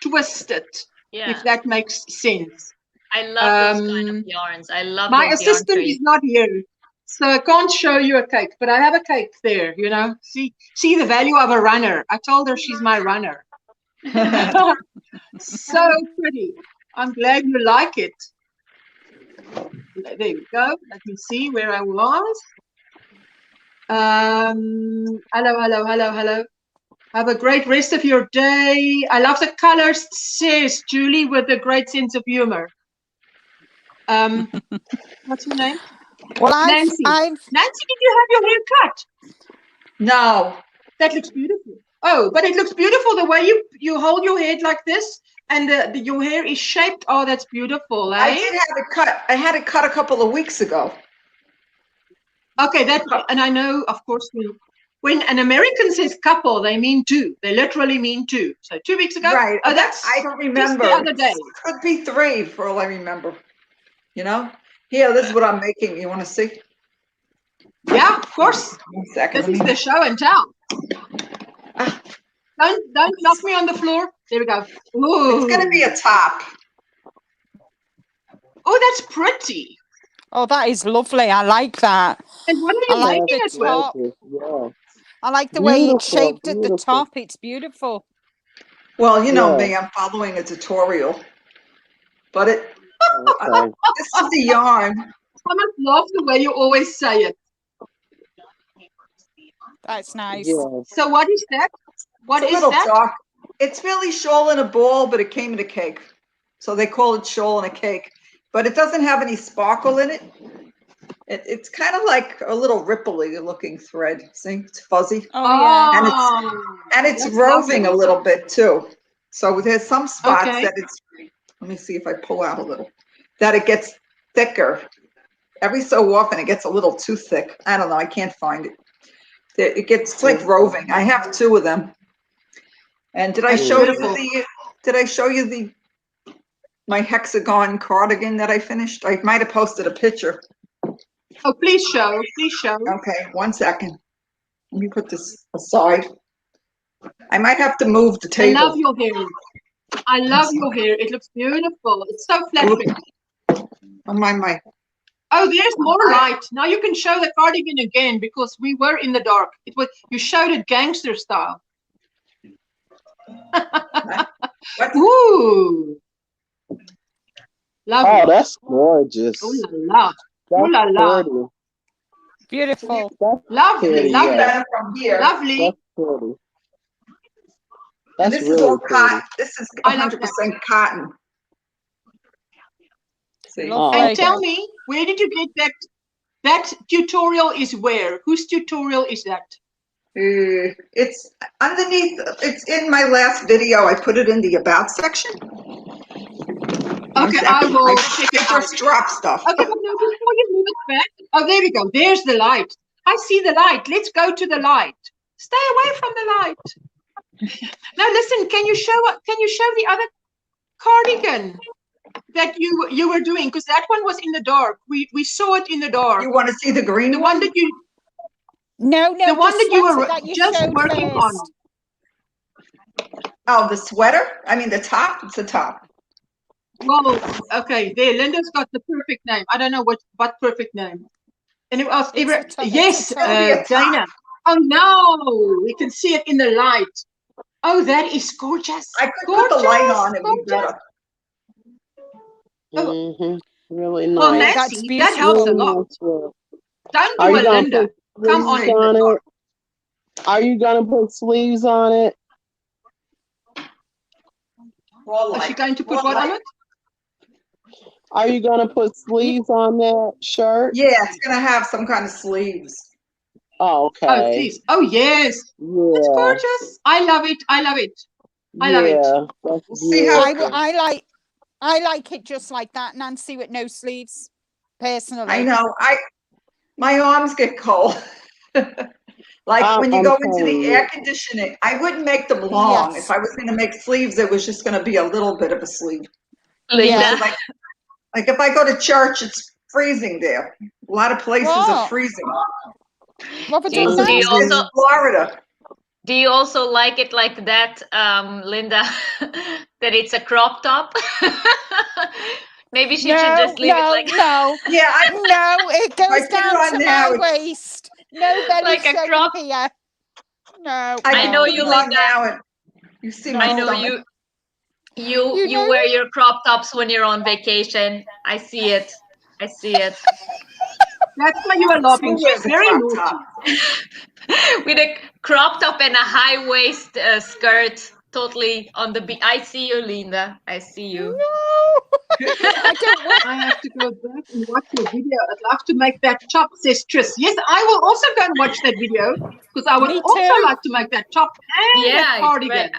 [SPEAKER 1] twisted, if that makes sense.
[SPEAKER 7] I love those kind of yarns. I love
[SPEAKER 1] my assistant is not here, so I can't show you a cake, but I have a cake there, you know. See the value of a runner. I told her she's my runner. So pretty. I'm glad you like it. There we go. Let me see where I was. Hello. Have a great rest of your day. I love the colors, says Julie with a great sense of humor. What's your name?
[SPEAKER 6] Well,
[SPEAKER 1] Nancy. Nancy, did you have your hair cut?
[SPEAKER 8] No.
[SPEAKER 1] That looks beautiful. Oh, but it looks beautiful the way you hold your head like this, and your hair is shaped. Oh, that's beautiful. Eh?
[SPEAKER 8] I did have it cut. I had it cut a couple of weeks ago.
[SPEAKER 1] Okay, and I know, of course, when an American says couple, they mean 2. They literally mean 2. So 2 weeks ago.
[SPEAKER 8] Right.
[SPEAKER 1] Oh, that's
[SPEAKER 8] I don't remember.
[SPEAKER 1] Just the other day.
[SPEAKER 8] It could be 3 for all I remember. You know. Here, this is what I'm making. You want to see?
[SPEAKER 1] Yeah, of course.
[SPEAKER 8] 1 second.
[SPEAKER 1] This is the show and tell. Don't knock me on the floor. There we go. Ooh.
[SPEAKER 8] It's gonna be a top.
[SPEAKER 1] Oh, that's pretty.
[SPEAKER 6] Oh, that is lovely. I like that.
[SPEAKER 1] And what are you making
[SPEAKER 6] the
[SPEAKER 1] it top?
[SPEAKER 3] Yeah.
[SPEAKER 6] I like the way it's shaped at the top. It's beautiful.
[SPEAKER 8] Well, you know me, I'm following a tutorial. But this is the yarn.
[SPEAKER 1] I must love the way you always say it.
[SPEAKER 6] That's nice.
[SPEAKER 3] Yeah.
[SPEAKER 1] So what is that? What is that?
[SPEAKER 8] Dark. It's really shawl in a ball, but it came in a cake. So they call it shawl in a cake. But it doesn't have any sparkle in it. It's kind of like a little ripply looking thread. See, it's fuzzy.
[SPEAKER 6] Oh, yeah.
[SPEAKER 8] And it's roving a little bit too. So there's some spots that it's, let me see if I pull out a little, that it gets thicker. Every so often it gets a little too thick. I don't know, I can't find it. It gets like roving. I have 2 of them. And did I show you my hexagon cardigan that I finished? I might have posted a picture.
[SPEAKER 1] Oh, please show. Please show.
[SPEAKER 8] Okay, 1 second. Let me put this aside. I might have to move the table.
[SPEAKER 1] I love your hair. I love your hair. It looks beautiful. It's so flattering.
[SPEAKER 8] On my.
[SPEAKER 1] Oh, there's more light. Now you can show the cardigan again because we were in the dark. It was, you showed it gangster style. Ooh. Lovely.
[SPEAKER 3] Oh, that's gorgeous.
[SPEAKER 1] Oh la la. Oh la la.
[SPEAKER 6] Beautiful.
[SPEAKER 1] Lovely. Lovely.
[SPEAKER 8] From here.
[SPEAKER 1] Lovely.
[SPEAKER 3] That's pretty. That's
[SPEAKER 8] this
[SPEAKER 3] really
[SPEAKER 8] is all
[SPEAKER 3] pretty.
[SPEAKER 8] cotton. This is 100% cotton. See?
[SPEAKER 1] And tell me, where did you get that? That tutorial is where? Whose tutorial is that?
[SPEAKER 8] It's underneath. It's in my last video. I put it in the about section.
[SPEAKER 1] Okay, I will check it out.
[SPEAKER 8] Just drop stuff.
[SPEAKER 1] Okay, but no, before you move it back. Oh, there we go. There's the light. I see the light. Let's go to the light. Stay away from the light. Now listen. Can you show the other cardigan that you were doing? Because that one was in the dark. We saw it in the dark.
[SPEAKER 8] You want to see the green
[SPEAKER 1] one that you?
[SPEAKER 6] No,
[SPEAKER 1] the one that you were just working on.
[SPEAKER 8] Oh, the sweater? I mean, the top? It's the top.
[SPEAKER 1] Well, okay, there. Linda's got the perfect name. I don't know what perfect name. Anyone else? Yes, Dana. Oh, no, we can see it in the light. Oh, that is gorgeous.
[SPEAKER 8] I could put the light on. It'd be better.
[SPEAKER 3] Really nice.
[SPEAKER 1] Well, Nancy, that helps a lot. Don't do it, Linda. Come on,
[SPEAKER 3] Are you gonna put sleeves on it?
[SPEAKER 1] Is she going to put what on it?
[SPEAKER 3] Are you gonna put sleeves on that shirt?
[SPEAKER 8] Yeah, it's gonna have some kind of sleeves.
[SPEAKER 3] Oh, okay.
[SPEAKER 1] Oh, sleeves. Oh, yes.
[SPEAKER 3] Yeah.
[SPEAKER 1] It's gorgeous. I love it. I love it. I love it.
[SPEAKER 3] We'll
[SPEAKER 8] see how
[SPEAKER 6] I like it just like that, Nancy, with no sleeves. Personally,
[SPEAKER 8] I know. My arms get cold. Like when you go into the air conditioning, I wouldn't make them long. Yes. If I was going to make sleeves, it was just going to be a little bit of a sleeve.
[SPEAKER 7] Yeah.
[SPEAKER 8] Like if I go to church, it's freezing there. A lot of places are freezing.
[SPEAKER 7] Do you also,
[SPEAKER 8] Florida.
[SPEAKER 7] Do you also like it like that, Linda? That it's a crop top? Maybe she should just leave it like
[SPEAKER 6] no.
[SPEAKER 8] Yeah,
[SPEAKER 6] no, it goes down to my waist. No belly
[SPEAKER 7] like a crop
[SPEAKER 6] here. No,
[SPEAKER 7] I know you like that.
[SPEAKER 8] You see,
[SPEAKER 7] I know you wear your crop tops when you're on vacation. I see it. I see it.
[SPEAKER 1] That's why you are laughing. She's very naughty.
[SPEAKER 7] With a crop top and a high waist skirt, totally on the beach. I see you, Linda. I see you.
[SPEAKER 6] No.
[SPEAKER 1] I have to go back and watch your video. I'd love to make that top, says Tris. Yes, I will also go and watch that video because I would also like to make that top and that cardigan.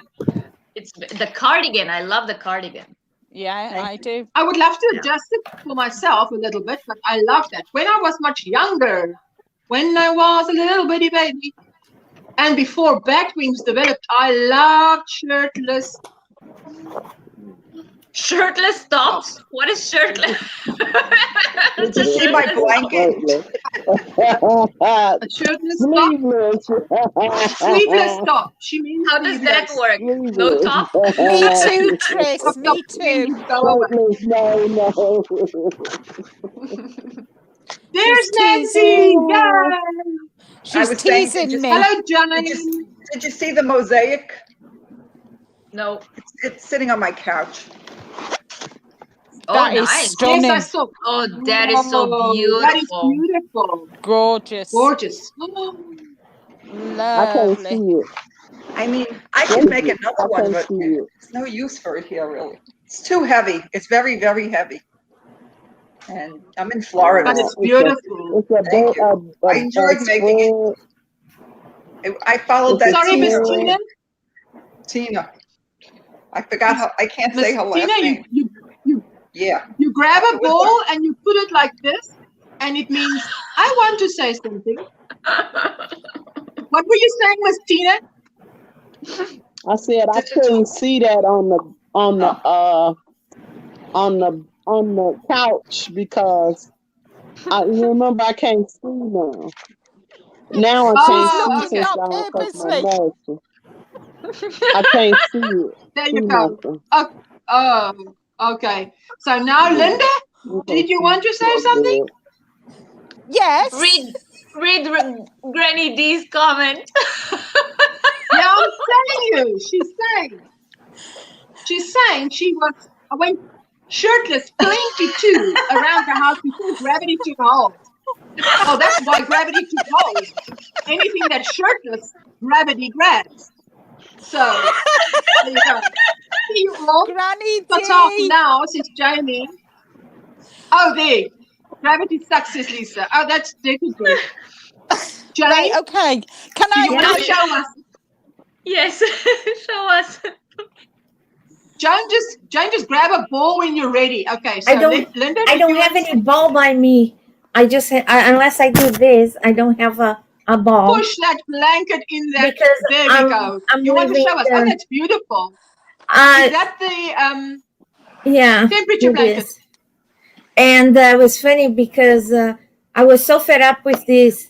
[SPEAKER 7] It's the cardigan. I love the cardigan.
[SPEAKER 6] Yeah, I do.
[SPEAKER 1] I would love to adjust it for myself a little bit, but I love that. When I was much younger, when I was a little bitty baby, and before bat wings developed, I loved shirtless
[SPEAKER 7] Shirtless tops? What is shirtless?
[SPEAKER 8] Did you see my blanket?
[SPEAKER 1] Shirtless top? Sleeveless top. She means
[SPEAKER 7] how does that work? No top?
[SPEAKER 6] Me too, Tris. Me too.
[SPEAKER 3] No.
[SPEAKER 1] There's Nancy. Yay!
[SPEAKER 6] She's teasing me.
[SPEAKER 1] Hello, Johnny.
[SPEAKER 8] Did you see the mosaic?
[SPEAKER 7] No.
[SPEAKER 8] It's sitting on my couch.
[SPEAKER 6] That is
[SPEAKER 7] nice.
[SPEAKER 6] stunning.
[SPEAKER 1] Yes, I saw.
[SPEAKER 7] Oh, that is so beautiful.
[SPEAKER 1] That is beautiful.
[SPEAKER 6] Gorgeous.
[SPEAKER 1] Gorgeous.
[SPEAKER 3] I can't see
[SPEAKER 6] Lovely.
[SPEAKER 3] it.
[SPEAKER 8] I mean, I could make another one, but there's no use for it here, really. It's too heavy. It's very, very heavy. And I'm in Florida.
[SPEAKER 1] But it's beautiful.
[SPEAKER 8] Thank you. I enjoyed making it. I followed that.
[SPEAKER 1] Sorry, Miss Tina.
[SPEAKER 8] Tina. I forgot how. I can't say her last name. Yeah.
[SPEAKER 1] You grab a ball and you put it like this, and it means I want to say something. What were you saying, Miss Tina?
[SPEAKER 3] I said I couldn't see that on the couch because I remember I can't see now. Now I can't see since I don't touch my nose. I can't see it.
[SPEAKER 1] There you go. Okay. So now, Linda, did you want to say something?
[SPEAKER 6] Yes.
[SPEAKER 7] Read Granny D's comment.
[SPEAKER 1] Yeah, I'm telling you. She's saying she went shirtless plenty too around the house before gravity took hold. Oh, that's why gravity took hold. Anything that's shirtless, gravity grabs. So, there you go. See you all.
[SPEAKER 6] Granny D.
[SPEAKER 1] Cut off now, says Jamie. Oh, there. Gravity sucks, says Lisa. Oh, that's difficult. Jane,
[SPEAKER 6] right, okay. Can I?
[SPEAKER 1] You want to show us?
[SPEAKER 7] Yes, show us.
[SPEAKER 1] Jane, just grab a ball when you're ready. Okay, so Linda,
[SPEAKER 9] I don't have any ball by me. I just unless I do this, I don't have a ball.
[SPEAKER 1] Push that blanket in there.
[SPEAKER 9] Because
[SPEAKER 1] there we go. You want to show us? Oh, that's beautiful. Is that the temperature blanket?
[SPEAKER 9] Is. And it was funny because I was so fed up with this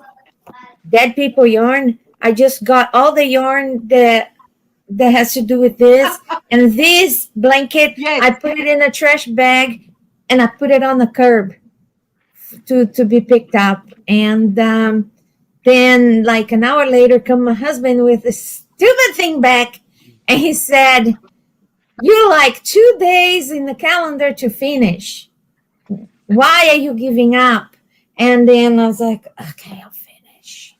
[SPEAKER 9] dead people yarn. I just got all the yarn that has to do with this. And this blanket, I put it in a trash bag and I put it on the curb to be picked up. And then like an hour later, come my husband with this stupid thing back. And he said, "You're like 2 days in the calendar to finish. Why are you giving up?" And then I was like, okay, I'll finish.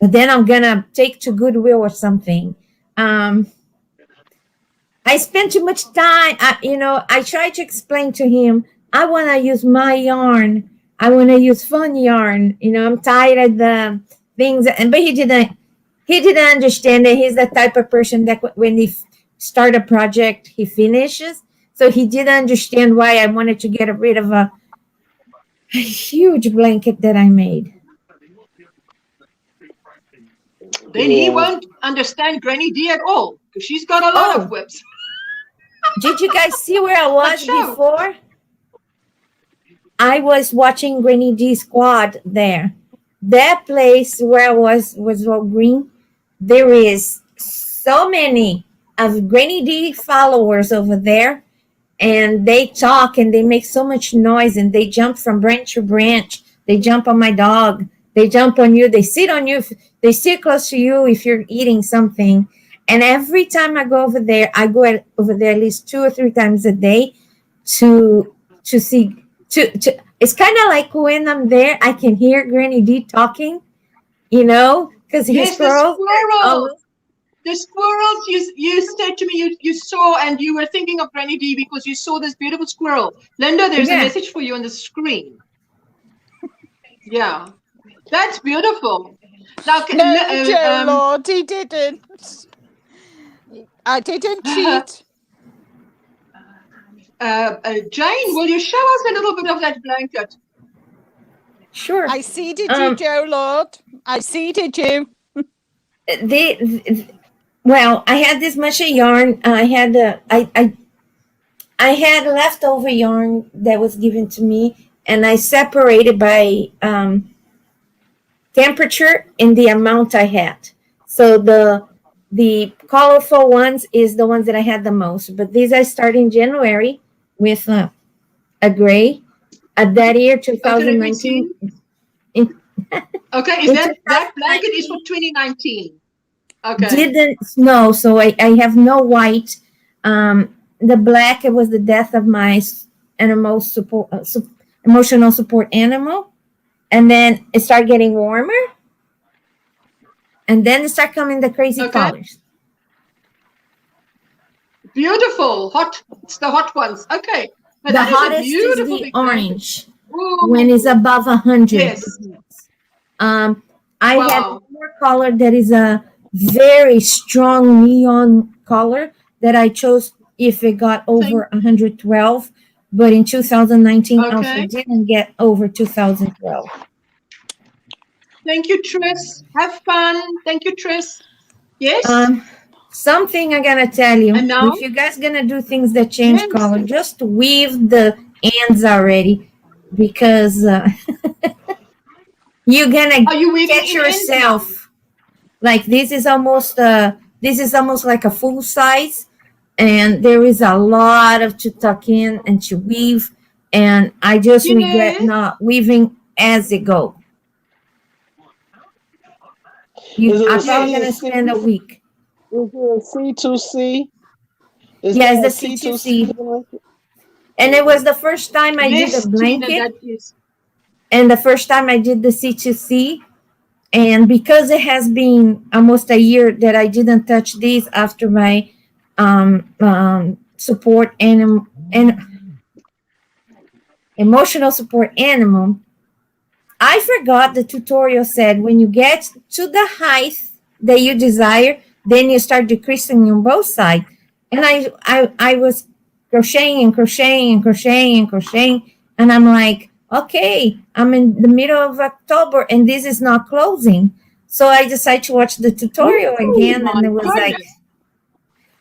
[SPEAKER 9] But then I'm going to take to Goodwill or something. I spent too much time. I tried to explain to him, I want to use my yarn. I want to use fun yarn. I'm tired of the things. But he didn't understand that he's the type of person that when he start a project, he finishes. So he didn't understand why I wanted to get rid of a huge blanket that I made.
[SPEAKER 1] Then he won't understand Granny D at all because she's got a lot of whips.
[SPEAKER 9] Did you guys see where I was before? I was watching Granny D squad there. That place where I was all green. There is so many of Granny D followers over there. And they talk and they make so much noise and they jump from branch to branch. They jump on my dog. They jump on you. They sit on you. They sit close to you if you're eating something. And every time I go over there, I go over there at least 2 or 3 times a day to see. It's kind of like when I'm there, I can hear Granny D talking, because he's
[SPEAKER 1] The squirrels you said to me you saw and you were thinking of Granny D because you saw this beautiful squirrel. Linda, there's a message for you on the screen. Yeah, that's beautiful. Now,
[SPEAKER 6] no, Lord, he didn't. I didn't cheat.
[SPEAKER 1] Jane, will you show us a little bit of that blanket?
[SPEAKER 9] Sure.
[SPEAKER 6] I seeded you, Joe Lord. I seeded you.
[SPEAKER 9] Well, I had this much of yarn. I I had leftover yarn that was given to me, and I separated by temperature and the amount I had. So the colorful ones is the ones that I had the most. But these I started in January with a gray. At that year, 2019.
[SPEAKER 1] Okay, is that blanket is for 2019? Okay.
[SPEAKER 9] Didn't know, so I have no white. The black, it was the death of my animal support, emotional support animal, and then it started getting warmer, and then it started coming the crazy colors.
[SPEAKER 1] Beautiful, hot. It's the hot ones. Okay.
[SPEAKER 9] But the hottest is the orange. When it's above 100.
[SPEAKER 1] Yes.
[SPEAKER 9] I have more color that is a very strong neon color that I chose if it got over 112, but in 2019 also didn't get over 2012.
[SPEAKER 1] Thank you, Tris. Have fun. Thank you, Tris. Yes.
[SPEAKER 9] Something I gotta tell you. If you guys gonna do things that change color, just weave the ends already, because you're gonna catch yourself. Like this is almost like a full size, and there is a lot of to tuck in and to weave, and I just regret not weaving as it go. I'm probably gonna spend a week.
[SPEAKER 3] Is it a C2C?
[SPEAKER 9] Yes, the C2C. And it was the first time I did a blanket, and the first time I did the C2C. And because it has been almost a year that I didn't touch these after my support animal and emotional support animal, I forgot the tutorial said when you get to the height that you desire, then you start decreasing on both sides. And I was crocheting and crocheting and crocheting and crocheting, and I'm like, okay, I'm in the middle of October and this is not closing. So I decided to watch the tutorial again, and it was like,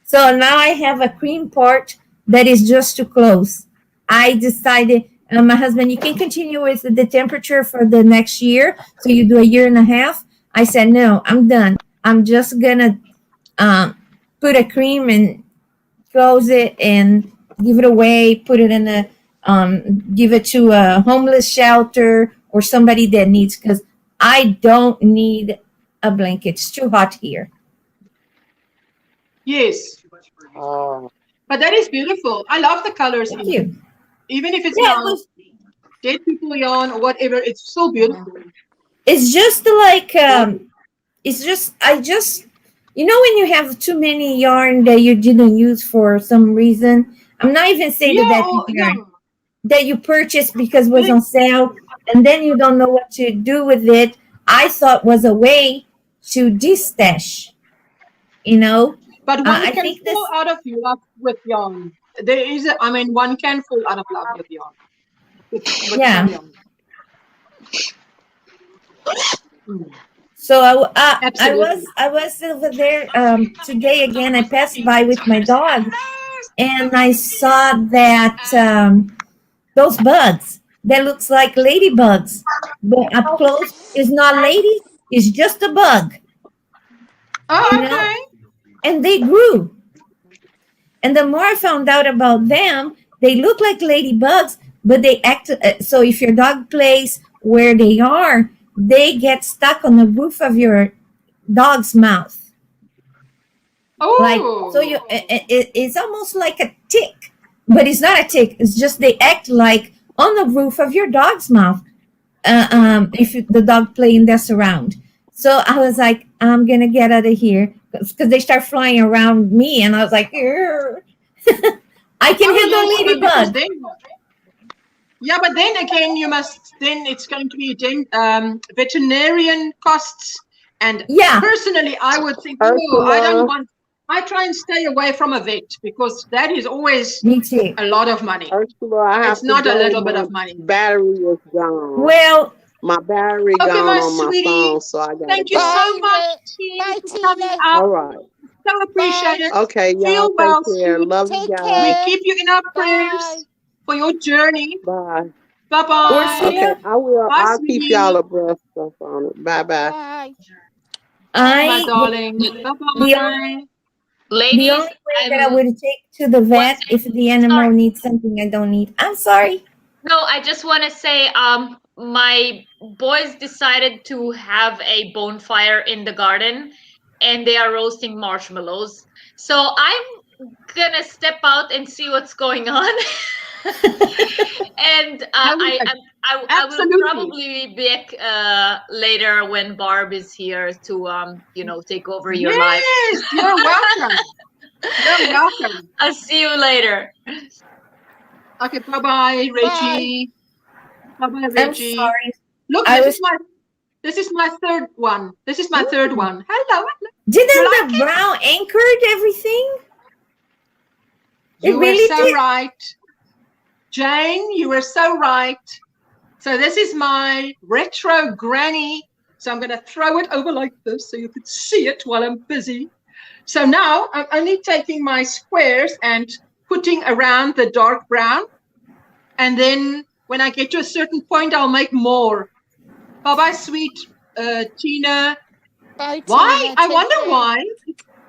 [SPEAKER 9] so now I have a cream part that is just to close. I decided, my husband, you can continue with the temperature for the next year. So you do a year and a half. I said, no, I'm done. I'm just gonna put a cream and close it and give it away, put it in a give it to a homeless shelter or somebody that needs, because I don't need a blanket. It's too hot here.
[SPEAKER 1] Yes. But that is beautiful. I love the colors.
[SPEAKER 9] Thank you.
[SPEAKER 1] Even if it's dead people yarn or whatever, it's so beautiful.
[SPEAKER 9] It's just like you know, when you have too many yarn that you didn't use for some reason. I'm not even saying that you purchased because it was on sale, and then you don't know what to do with it. I thought was a way to de-stash, you know.
[SPEAKER 1] But one can fall out of love with yarn. There is, one can fall out of love with yarn. With yarn.
[SPEAKER 9] So I was over there today again. I passed by with my dog, and I saw that those bugs that looks like ladybugs, but up close is not lady, it's just a bug.
[SPEAKER 1] Oh, okay. Know?
[SPEAKER 9] And they grew. And the more I found out about them, they look like ladybugs, but they act. So if your dog plays where they are, they get stuck on the roof of your dog's mouth.
[SPEAKER 1] Oh,
[SPEAKER 9] like so it's almost like a tick, but it's not a tick. It's just they act like on the roof of your dog's mouth. If the dog playing this around. So I was like, I'm gonna get out of here because they start flying around me, and I was like, I can handle ladybug.
[SPEAKER 1] Yeah, but then again, it's going to be veterinarian costs. And personally, I would think, I try and stay away from a vet because that is always a lot of money. It's not a little bit of money.
[SPEAKER 3] Battery is gone.
[SPEAKER 9] Well,
[SPEAKER 3] my battery gone on my phone, so I got.
[SPEAKER 1] Thank you so much,
[SPEAKER 6] Bye,
[SPEAKER 1] Tina.
[SPEAKER 6] Tina.
[SPEAKER 3] All right.
[SPEAKER 1] So appreciate it.
[SPEAKER 3] Okay, y'all
[SPEAKER 1] Feel well,
[SPEAKER 3] take care.
[SPEAKER 1] sweet.
[SPEAKER 3] Love you
[SPEAKER 6] Take
[SPEAKER 3] guys.
[SPEAKER 6] care.
[SPEAKER 1] We keep you in our prayers
[SPEAKER 6] Bye.
[SPEAKER 1] for your journey.
[SPEAKER 3] Bye.
[SPEAKER 1] Bye-bye.
[SPEAKER 3] Okay, I will.
[SPEAKER 1] Bye,
[SPEAKER 3] I'll keep y'all
[SPEAKER 1] sweetie.
[SPEAKER 3] abreast stuff on it. Bye-bye.
[SPEAKER 6] Bye.
[SPEAKER 1] My darling. Bye-bye.
[SPEAKER 7] Ladies,
[SPEAKER 9] the only way that I would take to the vet if the animal needs something I don't need. I'm sorry.
[SPEAKER 7] No, I just want to say, my boys decided to have a bonfire in the garden, and they are roasting marshmallows. So I'm gonna step out and see what's going on. And I will probably be back later when Barb is here to take over your life.
[SPEAKER 1] Yes, you're welcome. You're welcome.
[SPEAKER 7] I'll see you later.
[SPEAKER 1] Okay, bye-bye, Reggie. Bye-bye, Reggie.
[SPEAKER 9] I'm sorry.
[SPEAKER 1] Look, this is my third one. This is my third one. Hello.
[SPEAKER 9] Didn't the brown anchored everything?
[SPEAKER 1] You were so right. Jane, you were so right. So this is my retro granny. So I'm going to throw it over like this so you can see it while I'm busy. So now I'm only taking my squares and putting around the dark brown. And then when I get to a certain point, I'll make more. Bye-bye, sweet Tina.
[SPEAKER 6] Bye,
[SPEAKER 1] why?
[SPEAKER 6] Tina.
[SPEAKER 1] I wonder why.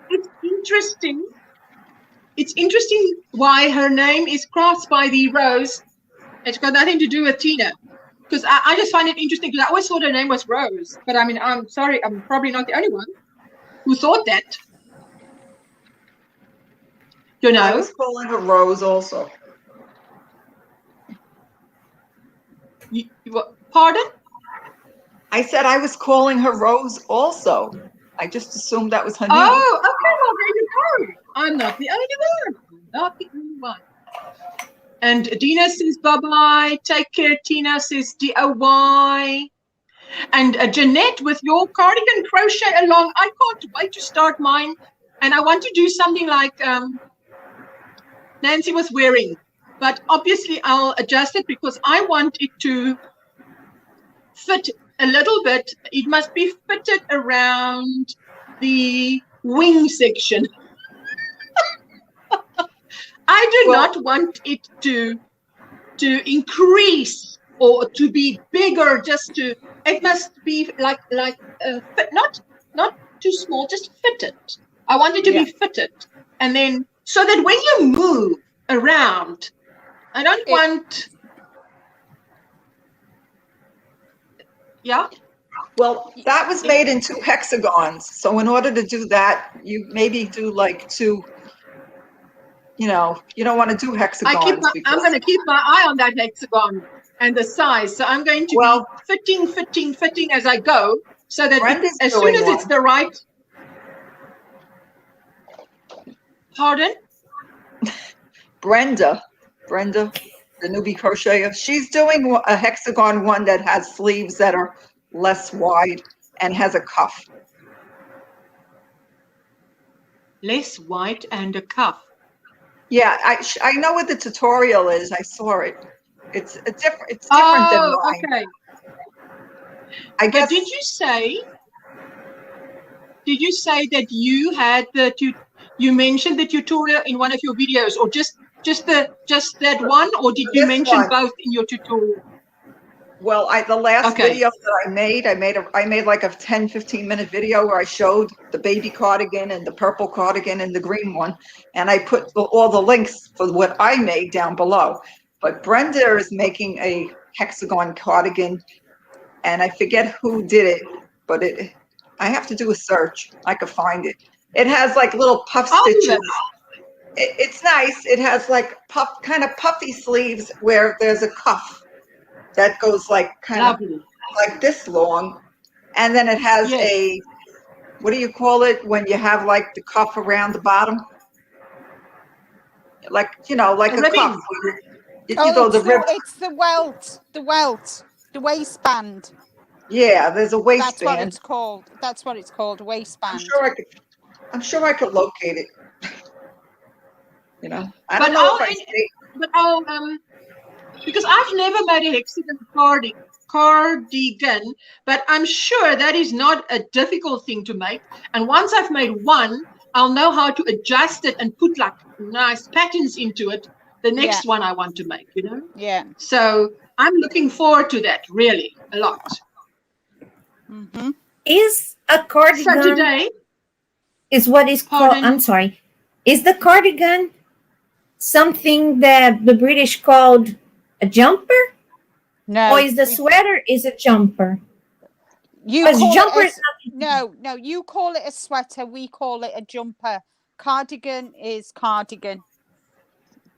[SPEAKER 1] It's interesting. It's interesting why her name is Crafts by the Rose. It's got nothing to do with Tina. Because I just find it interesting because I always thought her name was Rose. But I mean, I'm sorry, I'm probably not the only one who thought that. You know?
[SPEAKER 8] I was calling her Rose also.
[SPEAKER 1] Pardon?
[SPEAKER 8] I said I was calling her Rose also. I just assumed that was her name.
[SPEAKER 1] Oh, okay, well, there you go. I'm not the only one. I'm not the only one. And Dina says bye-bye. Take care. Tina says DIY. And Jeanette, with your cardigan crochet along, I can't wait to start mine. And I want to do something like Nancy was wearing. But obviously, I'll adjust it because I want it to fit a little bit. It must be fitted around the wing section. I do not want it to increase or to be bigger. It must be like fit, not too small, just fitted. I want it to be fitted, and then so that when you move around, I don't want. Yeah.
[SPEAKER 8] Well, that was made in 2 hexagons. So in order to do that, you maybe do like 2. You know, you don't want to do hexagons.
[SPEAKER 1] I'm going to keep my eye on that hexagon and the size. So I'm going to be fitting as I go, so that as soon as it's the right. Pardon?
[SPEAKER 8] Brenda, the newbie crocheter, she's doing a hexagon one that has sleeves that are less wide and has a cuff.
[SPEAKER 1] Less wide and a cuff.
[SPEAKER 8] Yeah, I know what the tutorial is. I saw it. It's different than mine.
[SPEAKER 1] Okay.
[SPEAKER 8] I guess.
[SPEAKER 1] But did you say that you had you mentioned the tutorial in one of your videos, or just that one, or did you mention both in your tutorial?
[SPEAKER 8] Well, the last video that I made like a 10-15 minute video where I showed the baby cardigan and the purple cardigan and the green one, and I put all the links for what I made down below. But Brenda is making a hexagon cardigan, and I forget who did it, but I have to do a search. I could find it. It has like little puff stitches. It's nice. It has like kind of puffy sleeves where there's a cuff that goes like kind of like this long, and then it has a, what do you call it when you have like the cuff around the bottom, like like a cuff.
[SPEAKER 6] It's the welt, the waistband.
[SPEAKER 8] Yeah, there's a waistband.
[SPEAKER 6] That's what it's called, waistband.
[SPEAKER 8] I'm sure I could locate it. I don't know
[SPEAKER 1] because I've never made a hexagon cardigan, but I'm sure that is not a difficult thing to make. And once I've made one, I'll know how to adjust it and put like nice patterns into it. The next one I want to make, you know?
[SPEAKER 6] Yeah.
[SPEAKER 1] So I'm looking forward to that really a lot.
[SPEAKER 6] Mm-hmm.
[SPEAKER 9] Is a cardigan
[SPEAKER 1] so today,
[SPEAKER 9] is what is called, I'm sorry, is the cardigan something that the British called a jumper?
[SPEAKER 6] No.
[SPEAKER 9] Or is the sweater is a jumper?
[SPEAKER 6] You call it no, you call it a sweater, we call it a jumper. Cardigan is cardigan.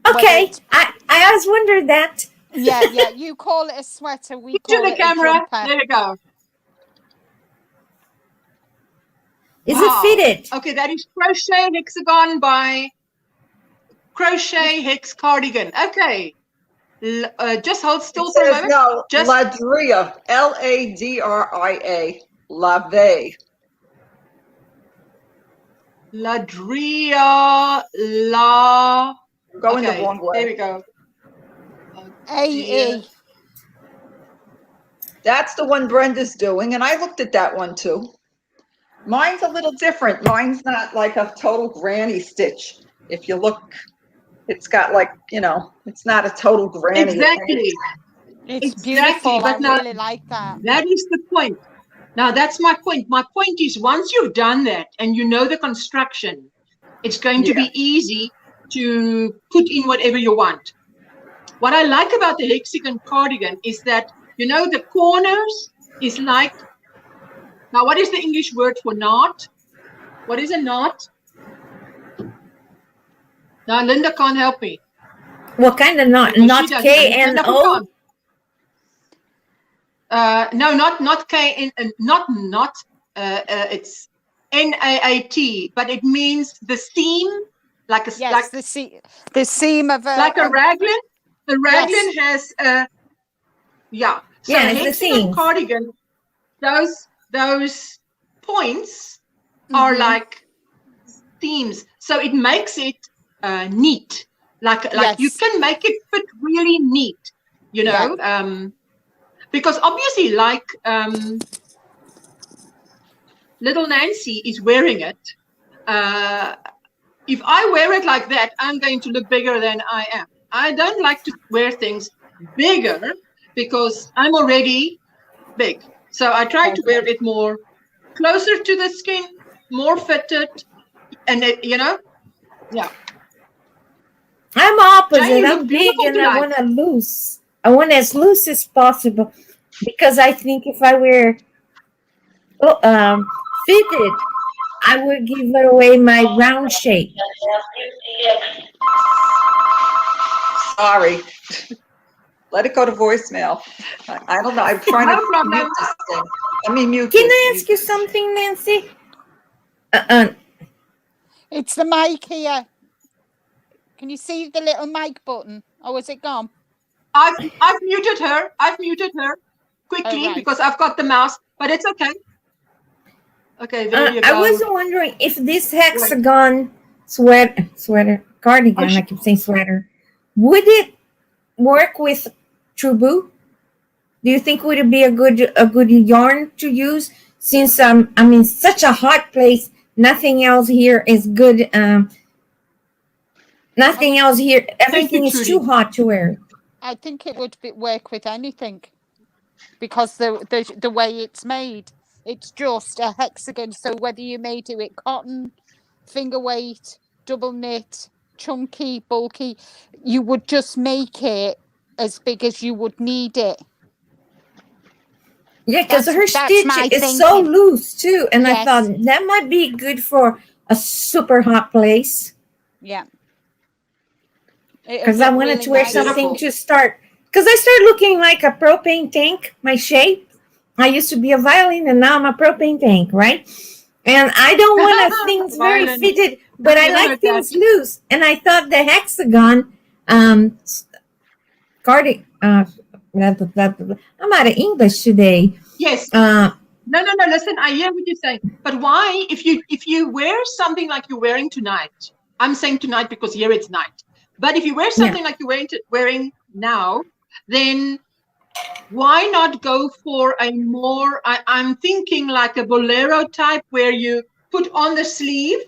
[SPEAKER 9] Okay, I always wondered that.
[SPEAKER 6] Yeah, you call it a sweater, we call it a jumper.
[SPEAKER 1] There you go.
[SPEAKER 9] Is it fitted?
[SPEAKER 1] Okay, that is Crochet Hexagon by Crochet Hex Cardigan. Okay. Just hold still for a moment.
[SPEAKER 8] No, Ladria, Ladria, Lave.
[SPEAKER 1] Ladria, la.
[SPEAKER 8] Going the wrong way.
[SPEAKER 1] There we go.
[SPEAKER 6] A-E.
[SPEAKER 8] That's the one Brenda's doing, and I looked at that one too. Mine's a little different. Mine's not like a total granny stitch. If you look, it's got like, you know, it's not a total granny.
[SPEAKER 1] Exactly.
[SPEAKER 6] It's beautiful. But I really like that.
[SPEAKER 1] That is the point. Now that's my point. My point is once you've done that and you know the construction, it's going to be easy to put in whatever you want. What I like about the hexagon cardigan is that, you know, the corners is like, now what is the English word for knot? What is a knot? Now Linda can't help me.
[SPEAKER 9] What kind of knot? Not K-N-O?
[SPEAKER 1] No, not K, not. It's N-A-A-T, but it means the seam, like a like
[SPEAKER 6] the seam of a
[SPEAKER 1] like a raglan. The raglan has so
[SPEAKER 9] the seam
[SPEAKER 1] cardigan. Those points are like seams, so it makes it neat. Like you can make it fit really neat, you know. Because obviously, like little Nancy is wearing it. If I wear it like that, I'm going to look bigger than I am. I don't like to wear things bigger because I'm already big. So I try to wear it more closer to the skin, more fitted, and you know,
[SPEAKER 9] I'm opposite. I'm big and I want to loose. I want as loose as possible because I think if I wear fitted, I would give it away my round shape.
[SPEAKER 8] Sorry. Let it go to voicemail. I don't know. I'm trying to mute this thing. Let me mute
[SPEAKER 9] Can I ask you something, Nancy?
[SPEAKER 6] It's the mic here. Can you see the little mic button? Or is it gone?
[SPEAKER 1] I've muted her. I've muted her quickly because I've got the mouse, but it's okay. Okay, there you go.
[SPEAKER 9] I was wondering if this hexagon sweater, cardigan, I keep saying sweater, would it work with Trubu? Do you think would it be a good yarn to use? Since I'm in such a hot place, nothing else here is good. Nothing else here. Everything is too hot to wear.
[SPEAKER 6] I think it would work with anything because the way it's made. It's just a hexagon, so whether you may do it cotton, finger weight, double knit, chunky, bulky, you would just make it as big as you would need it.
[SPEAKER 9] Yeah, because her stitch is so loose too, and I thought that might be good for a super hot place.
[SPEAKER 6] Yeah.
[SPEAKER 9] Because I wanted to wear something to start, because I started looking like a propane tank, my shape. I used to be a violin and now I'm a propane tank, right? And I don't want things very fitted, but I like things loose. And I thought the hexagon cardigan, I'm out of English today.
[SPEAKER 1] Yes. No, listen, I hear what you're saying. But why, if you wear something like you're wearing tonight, I'm saying tonight because here it's night. But if you wear something like you're wearing now, then why not go for a more, I'm thinking like a bolero type where you put on the sleeve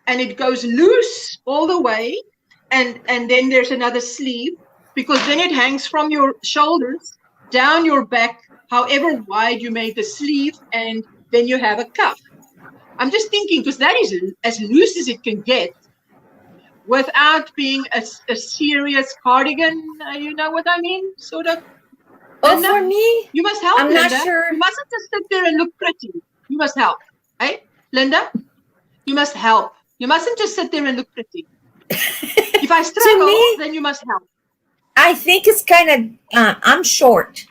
[SPEAKER 1] and it goes loose all the way, and then there's another sleeve, because then it hangs from your shoulders down your back, however wide you made the sleeve, and then you have a cuff. I'm just thinking, because that is as loose as it can get without being a serious cardigan. You know what I mean? Sort of.
[SPEAKER 9] Oh,
[SPEAKER 1] Linda,
[SPEAKER 9] for me?
[SPEAKER 1] You must help,
[SPEAKER 9] I'm
[SPEAKER 1] Linda.
[SPEAKER 9] not sure.
[SPEAKER 1] You mustn't just sit there and look pretty. You must help. Hey, Linda? You must help. You mustn't just sit there and look pretty. If I struggle, then you must help.
[SPEAKER 9] I think it's kind of, I'm short.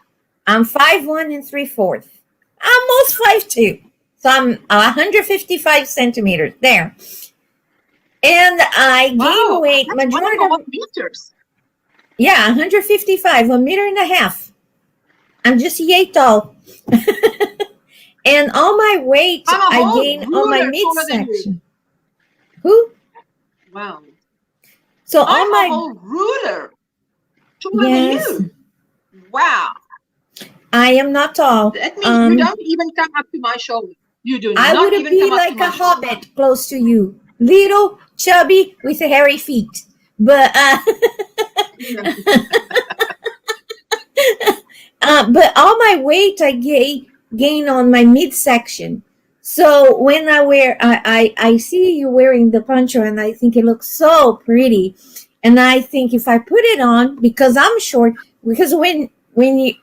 [SPEAKER 9] I'm 5'1" and 3/4. Almost 5'2". So I'm 155 centimeters there. And I gain weight. Majority of
[SPEAKER 1] meters.
[SPEAKER 9] Yeah, 155, 1.5 meters. I'm just yay tall. And all my weight I gain on my midsection. Who?
[SPEAKER 1] Wow.
[SPEAKER 9] So all my
[SPEAKER 1] whole ruler taller than you. Wow.
[SPEAKER 9] I am not tall.
[SPEAKER 1] That means you don't even come up to my shoulder. You do not.
[SPEAKER 9] I would be like a hobbit close to you, little, chubby, with hairy feet. But but all my weight I gain on my midsection. So when I wear, I see you wearing the poncho, and I think it looks so pretty. And I think if I put it on, because I'm short, because when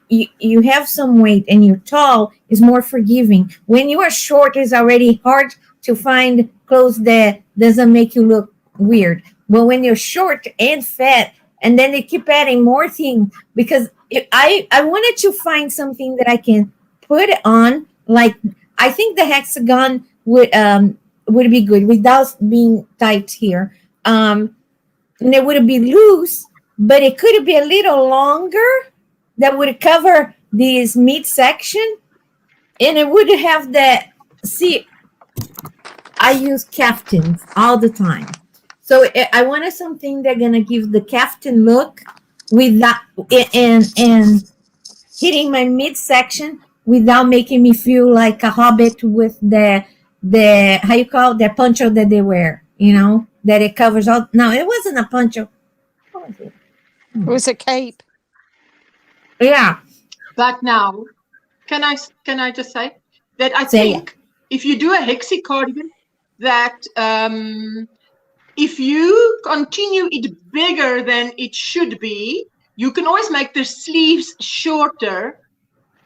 [SPEAKER 9] you have some weight and you're tall, is more forgiving. When you are short, it's already hard to find clothes that doesn't make you look weird. But when you're short and fat, and then they keep adding more things, because I wanted to find something that I can put on, like I think the hexagon would be good without being tight here. And it would be loose, but it could be a little longer that would cover this midsection, and it would have that. See, I use caftans all the time. So I wanted something that's gonna give the caftan look without and hitting my midsection without making me feel like a hobbit with the how you call it, the poncho that they wear. You know, that it covers all. No, it wasn't a poncho. What was it?
[SPEAKER 6] It was a cape.
[SPEAKER 9] Yeah.
[SPEAKER 1] But now, can I just say that I think if you do a hexie cardigan, that if you continue it bigger than it should be, you can always make the sleeves shorter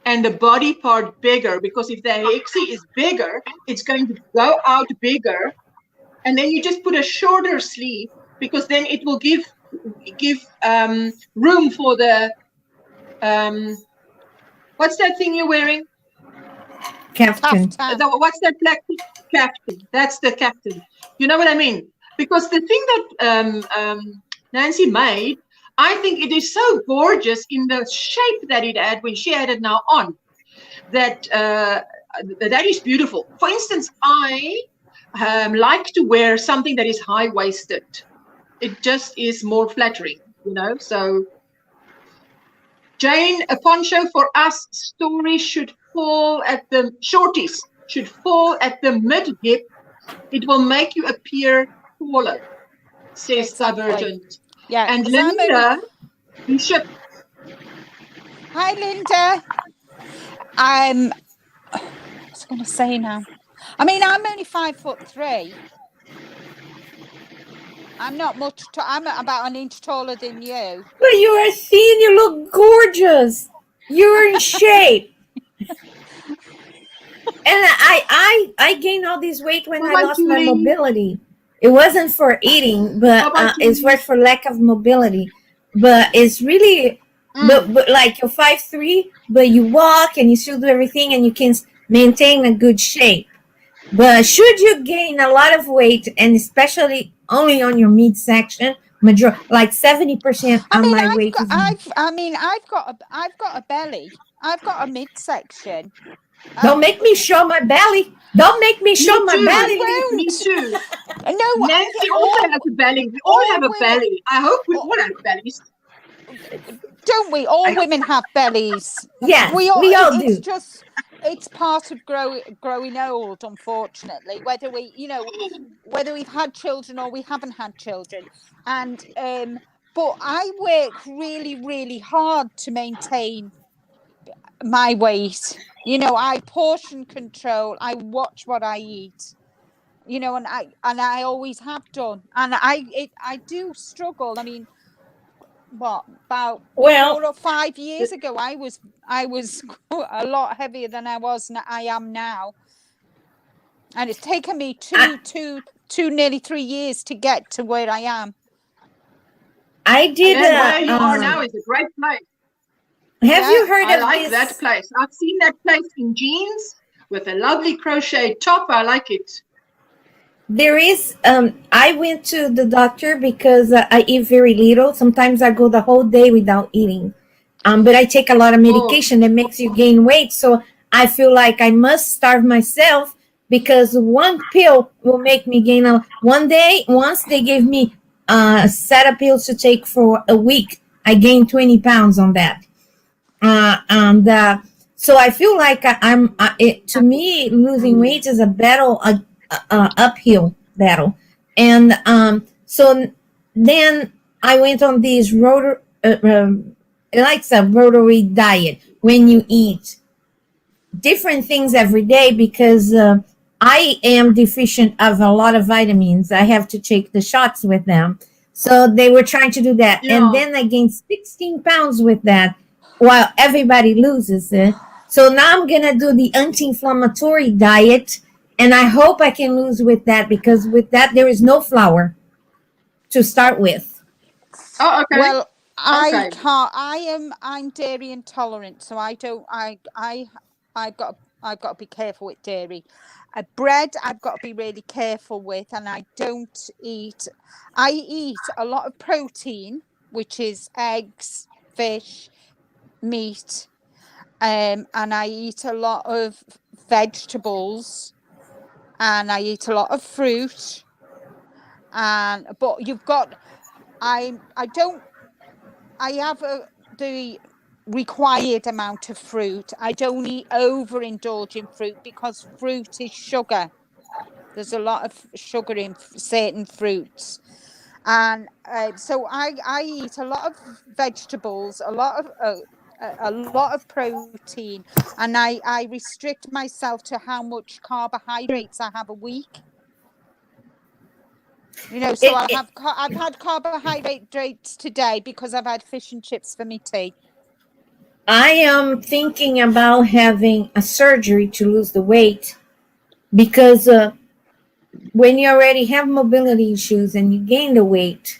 [SPEAKER 1] and the body part bigger, because if the hexie is bigger, it's going to go out bigger, and then you just put a shorter sleeve, because then it will give room for the what's that thing you're wearing?
[SPEAKER 9] Captain.
[SPEAKER 1] What's that black thing? Captain. That's the captain. You know what I mean? Because the thing that Nancy made, I think it is so gorgeous in the shape that it had when she had it now on, that that is beautiful. For instance, I like to wear something that is high-waisted. It just is more flattering, you know. So, Jane, a poncho for us, story should fall at the shorties, should fall at the mid-hip. It will make you appear taller, says Divergent.
[SPEAKER 6] Yeah.
[SPEAKER 1] And Linda, you should.
[SPEAKER 6] Hi, Linda. I was going to say now. I mean, I'm only 5'3". I'm not much. I'm about an inch taller than you.
[SPEAKER 9] But you are thin. You look gorgeous. You're in shape. And I gained all this weight when I lost my mobility. It wasn't for eating, but it's for lack of mobility. But it's really, but like you're 5'3", but you walk and you still do everything, and you can maintain a good shape. But should you gain a lot of weight, and especially only on your midsection, like 70% of my weight.
[SPEAKER 6] I've got a belly. I've got a midsection.
[SPEAKER 9] Don't make me show my belly. Don't make me show my belly.
[SPEAKER 1] Me too.
[SPEAKER 6] No,
[SPEAKER 1] Nancy also has a belly. We all have a belly. I hope we all have bellies.
[SPEAKER 6] Don't we? All women have bellies.
[SPEAKER 9] Yeah, we all do.
[SPEAKER 6] Just it's part of growing old, unfortunately, whether we've had children or we haven't had children. And but I work really, really hard to maintain my weight. I portion control. I watch what I eat. And I always have done. And I do struggle. I mean, about 4 or 5 years ago, I was a lot heavier than I am now, and it's taken me nearly 3 years to get to where I am.
[SPEAKER 9] I did.
[SPEAKER 1] And where you are now is a great place.
[SPEAKER 9] Have you heard of
[SPEAKER 1] this? I like that place. I've seen that place in jeans with a lovely crochet top. I like it.
[SPEAKER 9] There is, I went to the doctor because I eat very little. Sometimes I go the whole day without eating. But I take a lot of medication that makes you gain weight. So I feel like I must starve myself because one pill will make me gain once they gave me a set of pills to take for a week, I gained 20 pounds on that. So I feel like to me, losing weight is a battle, uphill battle. And so then I went on this like a rotary diet, when you eat different things every day, because I am deficient of a lot of vitamins. I have to take the shots with them. So they were trying to do that. Yeah. And then I gained 16 pounds with that, while everybody loses it. So now I'm going to do the anti-inflammatory diet. And I hope I can lose with that, because with that, there is no flour to start with.
[SPEAKER 1] Oh, okay.
[SPEAKER 6] Well, I can't. I'm dairy intolerant, so I've got to be careful with dairy. Bread, I've got to be really careful with, and I eat a lot of protein, which is eggs, fish, meat, and I eat a lot of vegetables, and I eat a lot of fruit. But I have the required amount of fruit. I don't overindulge in fruit, because fruit is sugar. There's a lot of sugar in certain fruits. And so I eat a lot of vegetables, a lot of protein, and I restrict myself to how much carbohydrates I have a week. So I've had carbohydrates today because I've had fish and chips for me tea.
[SPEAKER 9] I am thinking about having a surgery to lose the weight, because when you already have mobility issues and you gain the weight,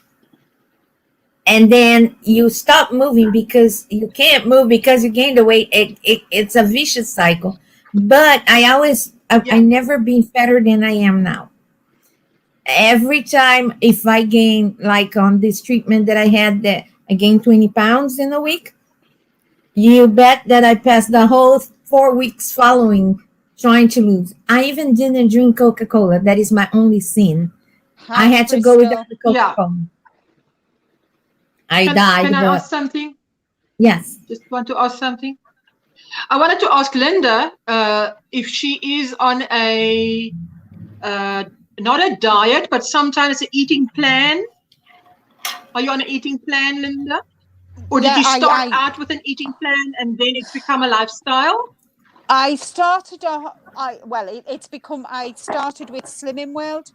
[SPEAKER 9] and then you stop moving because you can't move because you gain the weight, it's a vicious cycle. But I never been fatter than I am now. Every time, if I gain, like on this treatment that I had, that I gained 20 pounds in a week, you bet that I passed the whole 4 weeks following trying to lose. I even didn't drink Coca-Cola. That is my only sin. I had to go without the Coca-Cola. I died.
[SPEAKER 1] Can I ask something?
[SPEAKER 9] Yes.
[SPEAKER 1] Just want to ask something. I wanted to ask Linda if she is on a not a diet, but sometimes an eating plan. Are you on an eating plan, Linda? Or did you start out with an eating plan and then it's become a lifestyle?
[SPEAKER 6] I started. I started with Slimming World,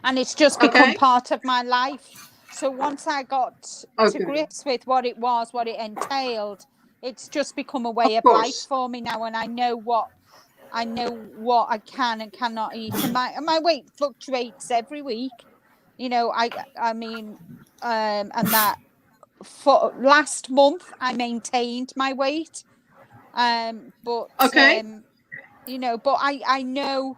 [SPEAKER 6] and it's just become part of my life. So once I got to grips with what it was, what it entailed, it's just become a way of life for me now, and I know what I can and cannot eat. And my weight fluctuates every week. I mean, and that for last month I maintained my weight. But but I know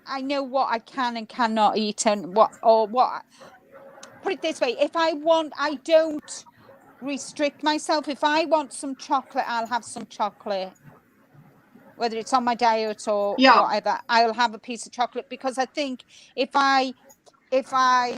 [SPEAKER 6] I know what I can and cannot eat, and what. Put it this way: if I want, I don't restrict myself. If I want some chocolate, I'll have some chocolate. Whether it's on my diet or whatever, I'll have a piece of chocolate, because I think if I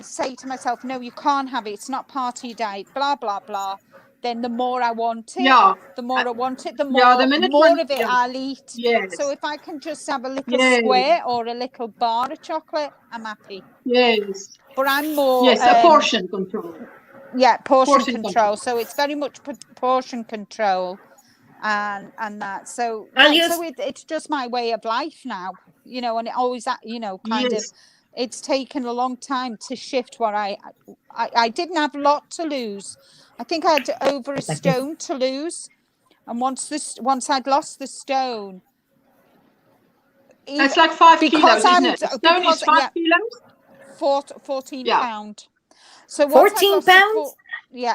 [SPEAKER 6] say to myself, no, you can't have it, it's not part of your diet, blah, blah, blah, then the more I want it.
[SPEAKER 1] Yeah.
[SPEAKER 6] The more I want it, the more, of it I'll eat.
[SPEAKER 1] Yes.
[SPEAKER 6] So if I can just have a little square or a little bar of chocolate, I'm happy.
[SPEAKER 1] Yes.
[SPEAKER 6] But I'm more...
[SPEAKER 1] Yes, a portion control.
[SPEAKER 6] Yeah, portion control. So it's very much portion control and that. So, it's just my way of life now, you know, and it always, you know, kind of... It's taken a long time to shift what I didn't have a lot to lose. I think I had over a stone to lose. And once I'd lost the stone.
[SPEAKER 1] It's like 5 kilos, isn't it? Stone is 5 kilos?
[SPEAKER 6] 14 pounds. So
[SPEAKER 9] 14 pounds?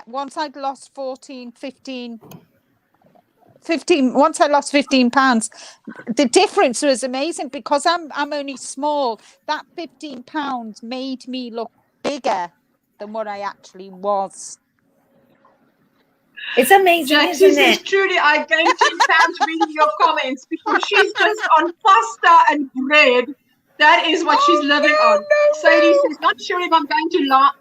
[SPEAKER 6] Once I'd lost 15, once I lost 15 pounds, the difference was amazing because I'm only small. That 15 pounds made me look bigger than what I actually was.
[SPEAKER 9] It's amazing,
[SPEAKER 1] Jack,
[SPEAKER 9] isn't it?
[SPEAKER 1] Trudy, I gained 10 pounds reading your comments because she's just on pasta and bread. That is what she's living on. Sadie says, not sure if I'm going to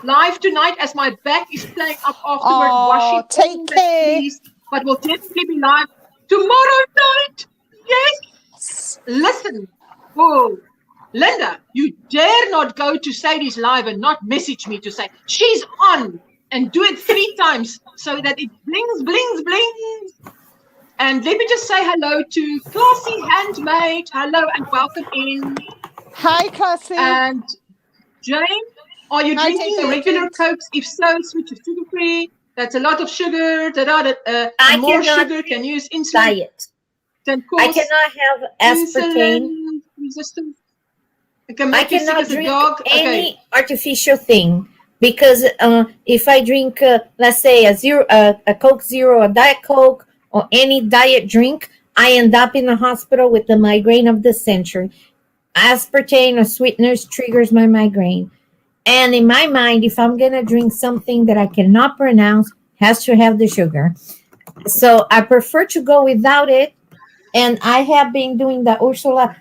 [SPEAKER 1] live tonight as my back is playing up afterward.
[SPEAKER 6] Oh, take care.
[SPEAKER 1] Please. But we'll definitely be live tomorrow night. Yes. Listen. Oh, Linda, you dare not go to Sadie's live and not message me to say she's on and do it 3 times so that it blings, blings, blings. And let me just say hello to Classy Handmade. Hello and welcome in.
[SPEAKER 6] Hi, Classy.
[SPEAKER 1] And Jane, are you drinking regular Cokes? If so, switch to sugar-free. That's a lot of sugar. More sugar can use insulin.
[SPEAKER 9] Diet. I cannot have aspartame.
[SPEAKER 1] Resistance.
[SPEAKER 9] I cannot drink any artificial thing because if I drink, let's say a Coke Zero, a Diet Coke, or any diet drink, I end up in the hospital with the migraine of the century. Aspartame or sweeteners triggers my migraine. And in my mind, if I'm going to drink something that I cannot pronounce, has to have the sugar. So I prefer to go without it. And I have been doing the Ursula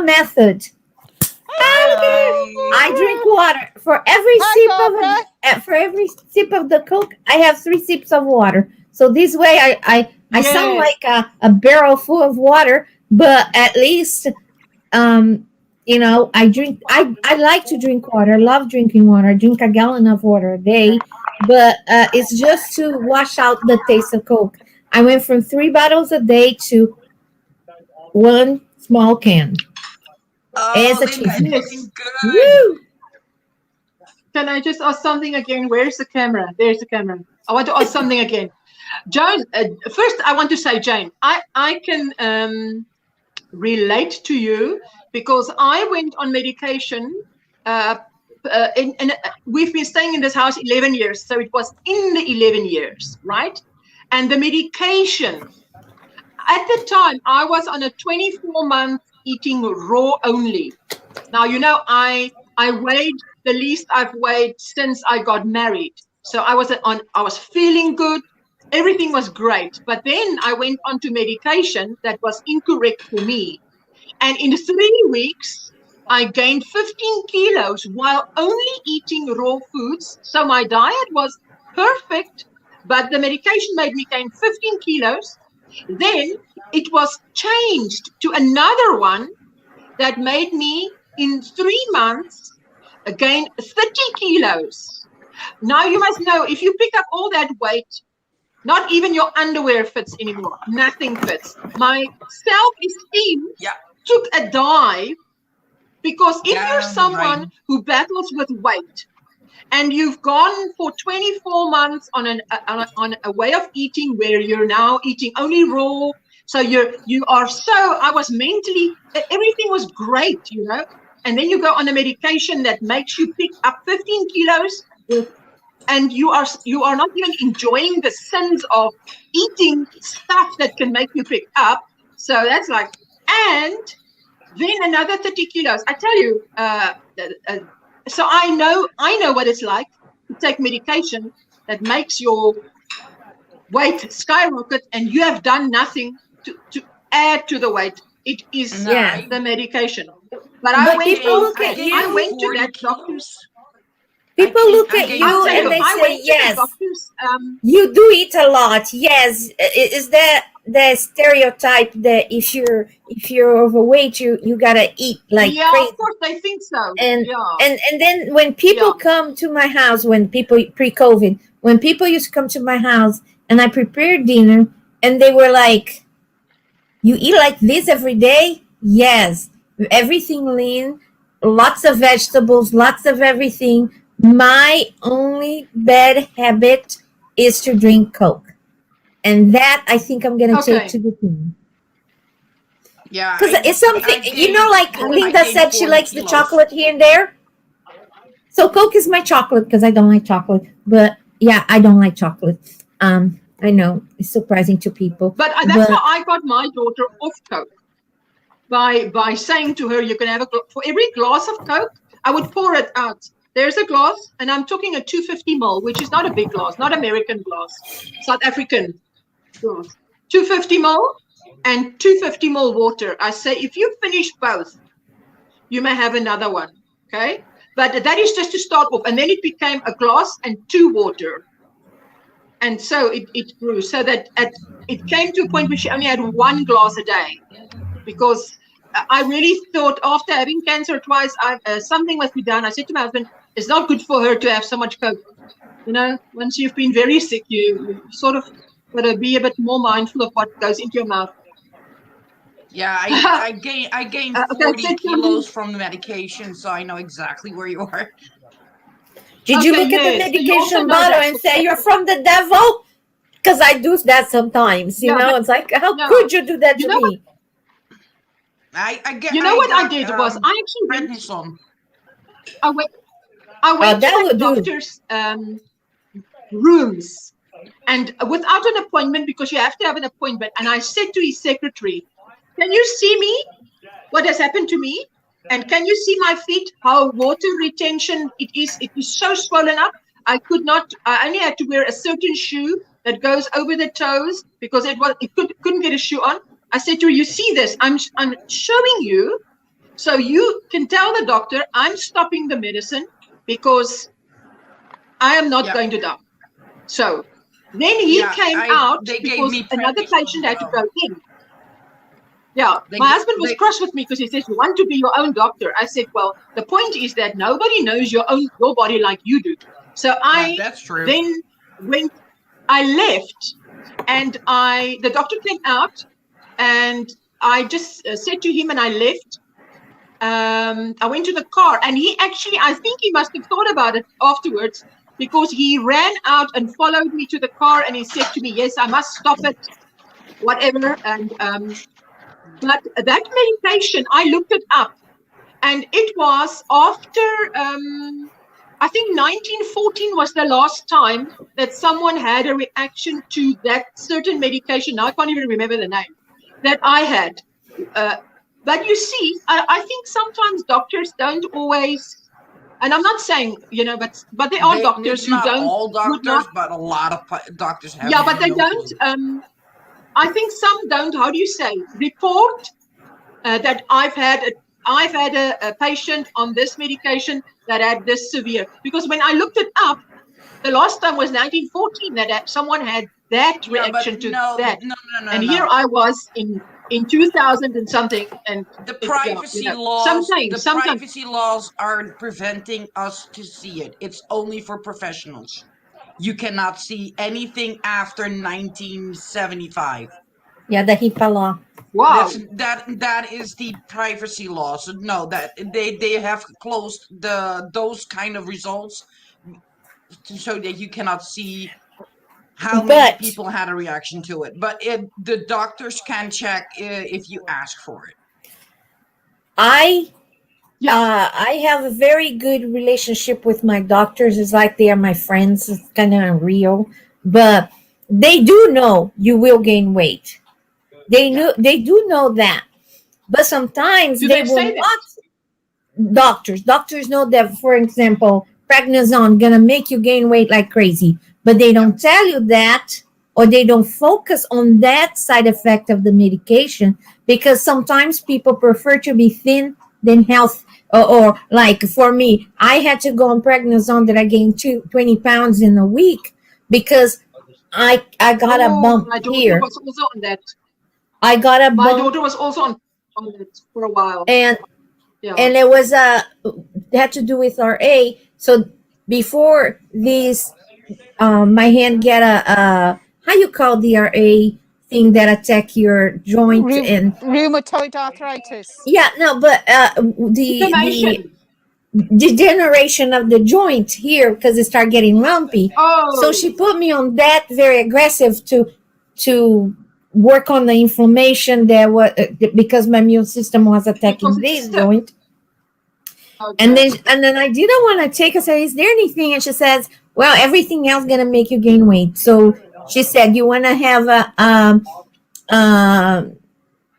[SPEAKER 9] method. I drink water. For every sip of the Coke, I have 3 sips of water. So this way I sound like a barrel full of water, but at least you know, I like to drink water. I love drinking water. I drink a gallon of water a day, but it's just to wash out the taste of Coke. I went from 3 bottles a day to 1 small can. As a achievement.
[SPEAKER 1] Woo! Can I just ask something again? Where's the camera? There's the camera. I want to ask something again. Jane, first I want to say, Jane, I can relate to you because I went on medication. We've been staying in this house 11 years, so it was in the 11 years, right? And the medication, at the time, I was on a 24-month eating raw only. Now, you know, I weighed the least I've weighed since I got married. So I was feeling good. Everything was great. But then I went on to medication that was incorrect for me. And in 3 weeks, I gained 15 kilos while only eating raw foods. So my diet was perfect, but the medication made me gain 15 kilos. Then it was changed to another one that made me, in 3 months, gain 30 kilos. Now you must know, if you pick up all that weight, not even your underwear fits anymore. Nothing fits. My self-esteem took a dive because if you're someone who battles with weight and you've gone for 24 months on a way of eating where you're now eating only raw, so you are so, I was mentally, everything was great, you know, and then you go on a medication that makes you pick up 15 kilos and you are not even enjoying the sins of eating stuff that can make you pick up. So that's like, and then another 30 kilos. I tell you, so I know what it's like to take medication that makes your weight skyrocket and you have done nothing to add to the weight. It is the medication. But I went to that doctor's.
[SPEAKER 9] People look at you and they say, yes, you do eat a lot. Yes. Is that the stereotype that if you're overweight, you gotta eat like crazy?
[SPEAKER 1] Of course, I think so.
[SPEAKER 9] And then when people come to my house, when people pre-COVID, when people used to come to my house and I prepared dinner and they were like, you eat like this every day? Yes. Everything lean, lots of vegetables, lots of everything. My only bad habit is to drink Coke. And that I think I'm going to take to the team.
[SPEAKER 10] Yeah.
[SPEAKER 9] Because it's something, like Linda said she likes the chocolate here and there. So Coke is my chocolate because I don't like chocolate. But yeah, I don't like chocolate. I know it's surprising to people.
[SPEAKER 1] But that's how I got my daughter off Coke. By saying to her, you can have for every glass of Coke, I would pour it out. There's a glass, and I'm talking a 250 ml, which is not a big glass, not American glass, South African glass. 250 ml and 250 ml water. I say, if you finish both, you may have another one, okay? But that is just to start off. And then it became a glass and 2 water. And so it grew, so that it came to a point where she only had 1 glass a day. Because I really thought after having cancer twice, something must be done. I said to my husband, it's not good for her to have so much Coke. Once you've been very sick, you sort of got to be a bit more mindful of what goes into your mouth.
[SPEAKER 10] Yeah, I gained 40 kilos from the medication, so I know exactly where you are.
[SPEAKER 9] Did you look at the medication bottle and say you're from the devil? Because I do that sometimes, it's like, how could you do that to me?
[SPEAKER 1] What I did was I actually went to the doctor's rooms, and without an appointment, because you have to have an appointment. And I said to his secretary, "Can you see me? What has happened to me? And can you see my feet? How water retention it is? It is so swollen up. I could not. I only had to wear a certain shoe that goes over the toes because couldn't get a shoe on." I said to her, "You see this? I'm showing you, so you can tell the doctor I'm stopping the medicine because I am not going to die." So then he came out because another patient had to go in. Yeah, my husband was cross with me because he says, "You want to be your own doctor." I said, "Well, the point is that nobody knows your body like you do." So
[SPEAKER 10] that's true.
[SPEAKER 1] Then when I left, and the doctor came out. And I just said to him, and I left. I went to the car, and I think he must have thought about it afterwards, because he ran out and followed me to the car, and he said to me, "Yes, I must stop it, whatever." And but that medication, I looked it up, and it was after I think 1914 was the last time that someone had a reaction to that certain medication. Now I can't even remember the name that I had. But you see, I think sometimes doctors don't always, and I'm not saying, but there are doctors who don't.
[SPEAKER 10] All doctors, but a lot of doctors have.
[SPEAKER 1] Yeah, but they don't. I think some don't, how do you say, report that I've had a patient on this medication that had this severe. Because when I looked it up, the last time was 1914 that someone had that reaction to that. No. And here I was in 2000 and something, and
[SPEAKER 10] the privacy laws. Sometimes privacy laws are preventing us to see it. It's only for professionals. You cannot see anything after 1975.
[SPEAKER 9] Yeah, the HIPAA law.
[SPEAKER 1] Wow.
[SPEAKER 10] That is the privacy law. So no, that they have closed those kind of results so that you cannot see how many people had a reaction to it. But the doctors can check if you ask for it.
[SPEAKER 9] I have a very good relationship with my doctors. It's like they are my friends. It's kind of unreal. But they do know you will gain weight. They do know that. But sometimes they will not. Doctors know that, for example, prednisone gonna make you gain weight like crazy, but they don't tell you that, or they don't focus on that side effect of the medication, because sometimes people prefer to be thin than or like for me, I had to go on prednisone that I gained 20 pounds in a week because I got a bump
[SPEAKER 1] my daughter
[SPEAKER 9] here.
[SPEAKER 1] was also on that.
[SPEAKER 9] I got a bump.
[SPEAKER 1] My daughter was also on it for a while.
[SPEAKER 9] And it was had to do with RA. So before these, my hand get a how you call the RA thing that attack your joint and
[SPEAKER 6] rheumatoid arthritis.
[SPEAKER 9] Yeah, no, but the degeneration of the joint here because it started getting lumpy. So she put me on that very aggressive to work on the inflammation that was because my immune system was attacking this joint. And then I didn't want to take. I said, "Is there anything?" And she says, "Well, everything else gonna make you gain weight." So she said, "You want to have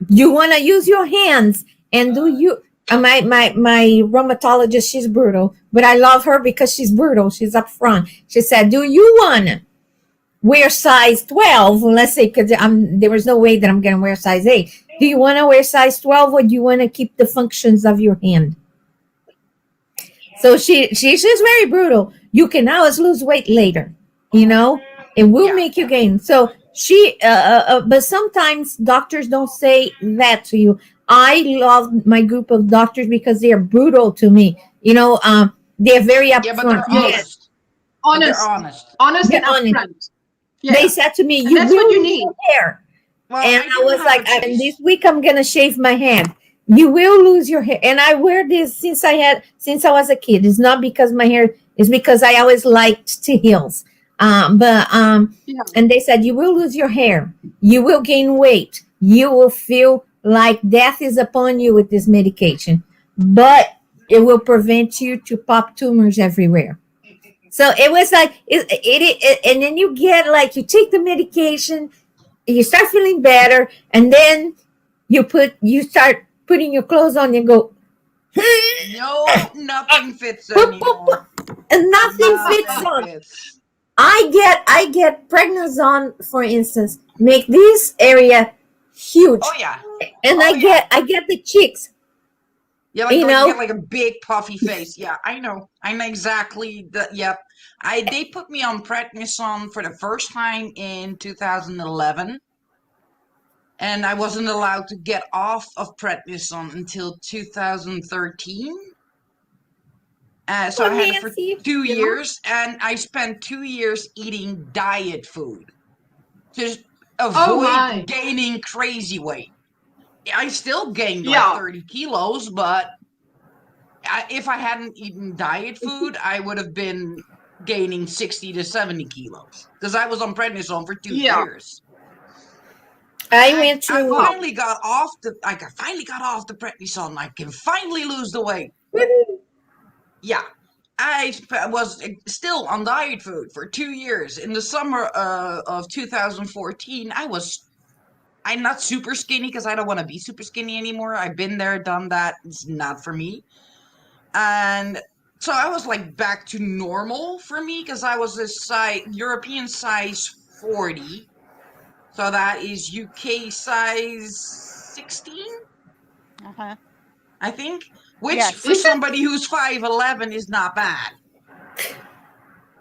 [SPEAKER 9] you want to use your hands and do you." My rheumatologist, she's brutal, but I love her because she's brutal. She's up front. She said, "Do you want to wear size 12?" Let's say, because there was no way that I'm going to wear size 8. Do you want to wear size 12 or do you want to keep the functions of your hand? So she's very brutal. You can always lose weight later, it will make you gain. So but sometimes doctors don't say that to you. I love my group of doctors because they are brutal to me. They're very upfront.
[SPEAKER 10] Yeah, but they're honest.
[SPEAKER 1] Honest and upfront.
[SPEAKER 9] Yeah. They said to me,
[SPEAKER 1] that's what you need.
[SPEAKER 9] Hair. Well, and I was like, and this week I'm gonna shave my head. You will lose your hair. And I wear this since I was a kid. It's not because my hair, it's because I always liked to heels. And they said, you will lose your hair. You will gain weight. You will feel like death is upon you with this medication, but it will prevent you to pop tumors everywhere. So it was like, and then you get like, you take the medication, you start feeling better, and then you start putting your clothes on and go,
[SPEAKER 10] no, nothing fits anymore.
[SPEAKER 9] And nothing fits on. I get prednisone, for instance, make this area huge.
[SPEAKER 10] Oh yeah.
[SPEAKER 9] And I get the cheeks.
[SPEAKER 10] Yeah, like you get like a big puffy face. Yeah, I know exactly that. Yep. They put me on prednisone for the first time in 2011. And I wasn't allowed to get off of prednisone until 2013. So I had it for 2 years, and I spent 2 years eating diet food to avoid gaining crazy weight. I still gained like 30 kilos, but if I hadn't eaten diet food, I would have been gaining 60 to 70 kilos because I was on prednisone for 2 years. I finally got off the prednisone. I can finally lose the weight. Yeah, I was still on diet food for 2 years. In the summer of 2014, I'm not super skinny because I don't want to be super skinny anymore. I've been there, done that. It's not for me. And so I was like back to normal for me because I was a European size 40. So that is UK size 16, I think, which for somebody who's 5'11" is not bad.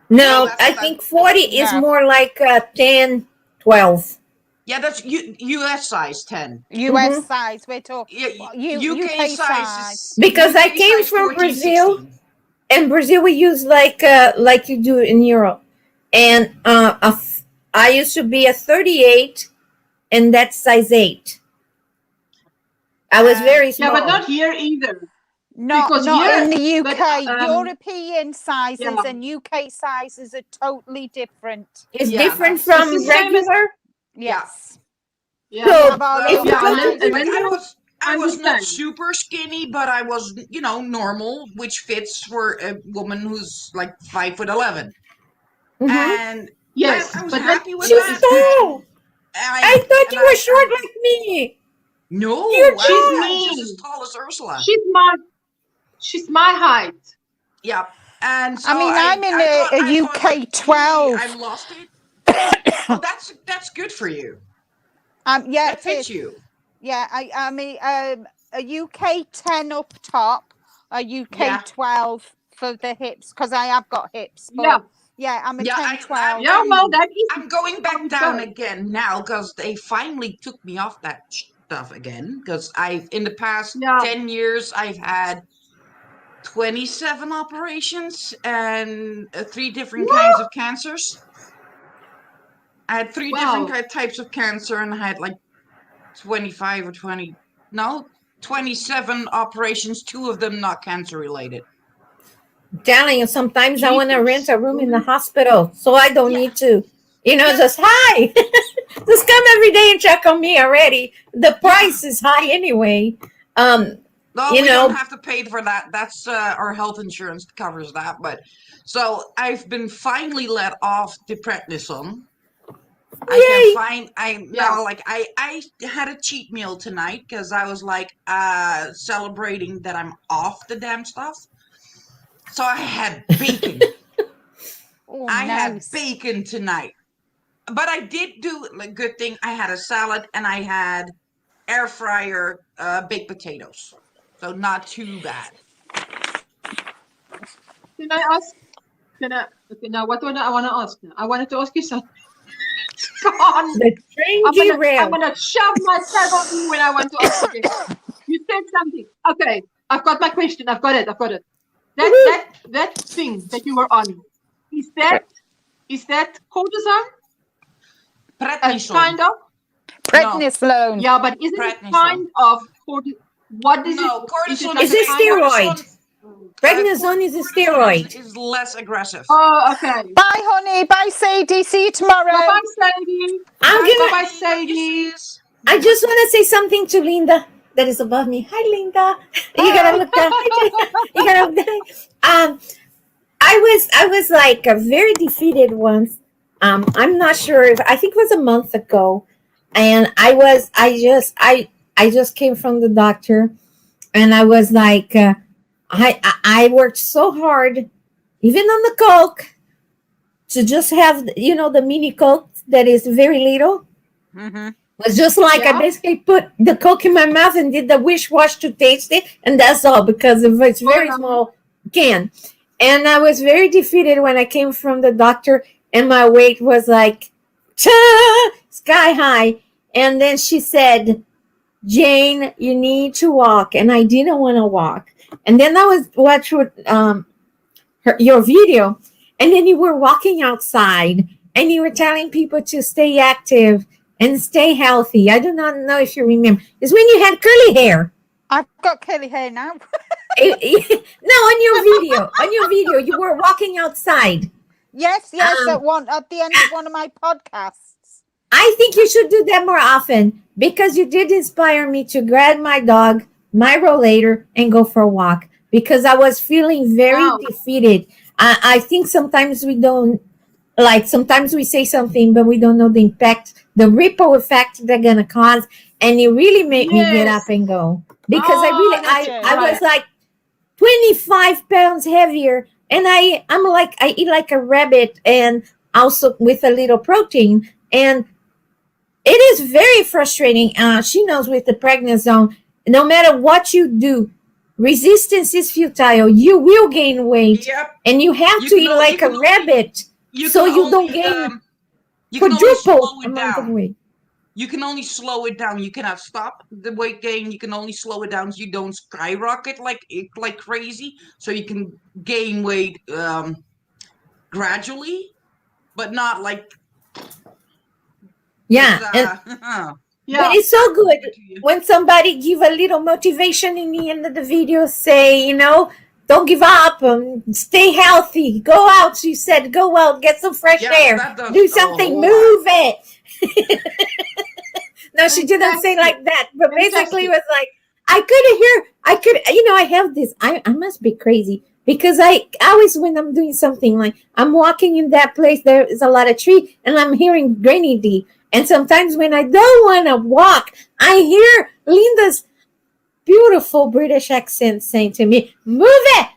[SPEAKER 9] No, I think 40 is more like 10, 12.
[SPEAKER 10] Yeah, that's US size 10.
[SPEAKER 6] US size, we're talking.
[SPEAKER 10] UK size.
[SPEAKER 9] Because I came from 14, Brazil, 16. And Brazil we use like you do in Europe, and I used to be a 38, and that's size 8. I was very small.
[SPEAKER 1] Yeah, but not here either.
[SPEAKER 6] Not in the UK. But, European sizes and UK sizes are totally different.
[SPEAKER 9] It's different from regular?
[SPEAKER 6] Yes.
[SPEAKER 1] Yeah.
[SPEAKER 9] So,
[SPEAKER 10] I was not super skinny, but I was, normal, which fits for a woman who's like 5'11". Mm-hmm. And
[SPEAKER 1] yes,
[SPEAKER 10] I was happy with
[SPEAKER 9] she's
[SPEAKER 10] that.
[SPEAKER 9] Tall. I thought you were short like me.
[SPEAKER 10] No,
[SPEAKER 1] she's
[SPEAKER 10] just as tall as Ursula.
[SPEAKER 1] She's my height.
[SPEAKER 10] Yeah, and so
[SPEAKER 6] I'm in a UK 12.
[SPEAKER 10] I lost it. Oh, that's good for you.
[SPEAKER 6] Yeah,
[SPEAKER 10] that fits you.
[SPEAKER 6] Yeah, I mean a UK 10 up top, UK 12 for the hips because I have got hips. But I'm a 10, 12.
[SPEAKER 10] I'm going back down again now because they finally took me off that stuff again. Because in the past 10 years, I've had 27 operations and 3 different kinds of cancers. I had 3 different types of cancer, and I had like 27 operations, 2 of them not cancer related.
[SPEAKER 9] Darling, sometimes I want to rent a room in the hospital, so I don't need to, just hi. Just come every day and check on me already. The price is high anyway.
[SPEAKER 10] No, we don't have to pay for that. That's our health insurance covers that. But so I've been finally let off the prednisone. I had a cheat meal tonight because I was like celebrating that I'm off the damn stuff. So I had bacon. Had bacon tonight. But I did do a good thing. I had a salad and I had air fryer baked potatoes. So not too bad.
[SPEAKER 1] Can I ask? Now what do I want to ask now? I wanted to ask you something.
[SPEAKER 9] The train derailed.
[SPEAKER 1] I'm gonna shove myself in when I want to ask you. You said something. Okay, I've got my question. I've got it. That thing that you were on, is that cortisone?
[SPEAKER 10] Prednisone.
[SPEAKER 1] Kind of.
[SPEAKER 6] Prednisone.
[SPEAKER 1] No. Yeah, but isn't it kind of cortisone? What is it?
[SPEAKER 10] Cortisone
[SPEAKER 9] is a steroid. Prednisone is a steroid.
[SPEAKER 10] Is less aggressive.
[SPEAKER 1] Oh, okay.
[SPEAKER 6] Bye, honey. Bye, Sadie. See you tomorrow.
[SPEAKER 1] Bye, Sadie. Bye, Sadie.
[SPEAKER 9] I just want to say something to Linda that is above me. Hi, Linda. You gotta look down. You gotta look down. I was like very defeated once. I'm not sure if I think it was a month ago, and I just came from the doctor, and I was like, I worked so hard, even on the Coke, to just have the mini Coke that is very little.
[SPEAKER 6] Mm-hmm.
[SPEAKER 9] It was just like I basically put the Coke in my mouth and did the wish-wash to taste it, and that's all because of its very small can. And I was very defeated when I came from the doctor, and my weight was like sky high. And then she said, Jane, you need to walk. And I didn't want to walk. And then I was watching your video, and then you were walking outside, and you were telling people to stay active and stay healthy. I do not know if you remember. It's when you had curly hair.
[SPEAKER 6] I've got curly hair now.
[SPEAKER 9] No, on your video, you were walking outside.
[SPEAKER 6] Yes, at the end of one of my podcasts.
[SPEAKER 9] I think you should do that more often because you did inspire me to grab my dog, my rollator, and go for a walk because I was feeling very defeated. I think sometimes we don't, sometimes we say something, but we don't know the impact, the ripple effect they're going to cause. And it really made me get up and go because I was like 25 pounds heavier. And I eat like a rabbit and also with a little protein. And it is very frustrating. She knows with the prednisone, no matter what you do, resistance is futile. You will gain weight.
[SPEAKER 10] Yep.
[SPEAKER 9] And you have to eat like a rabbit so you don't gain quadruple amount of weight.
[SPEAKER 10] You can only slow it down. You cannot stop the weight gain. You can only slow it down so you don't skyrocket like crazy. So you can gain weight gradually, but not like.
[SPEAKER 9] Yeah, but it's so good when somebody give a little motivation in the end of the video. Say, don't give up. Stay healthy. Go out. She said, go out, get some fresh air. Do something. Move it. No, she didn't say like that, but basically it was like I have this, I must be crazy because I always, when I'm doing something, like I'm walking in that place, there is a lot of tree and I'm hearing Granny D, and sometimes when I don't want to walk, I hear Linda's beautiful British accent saying to me, move it.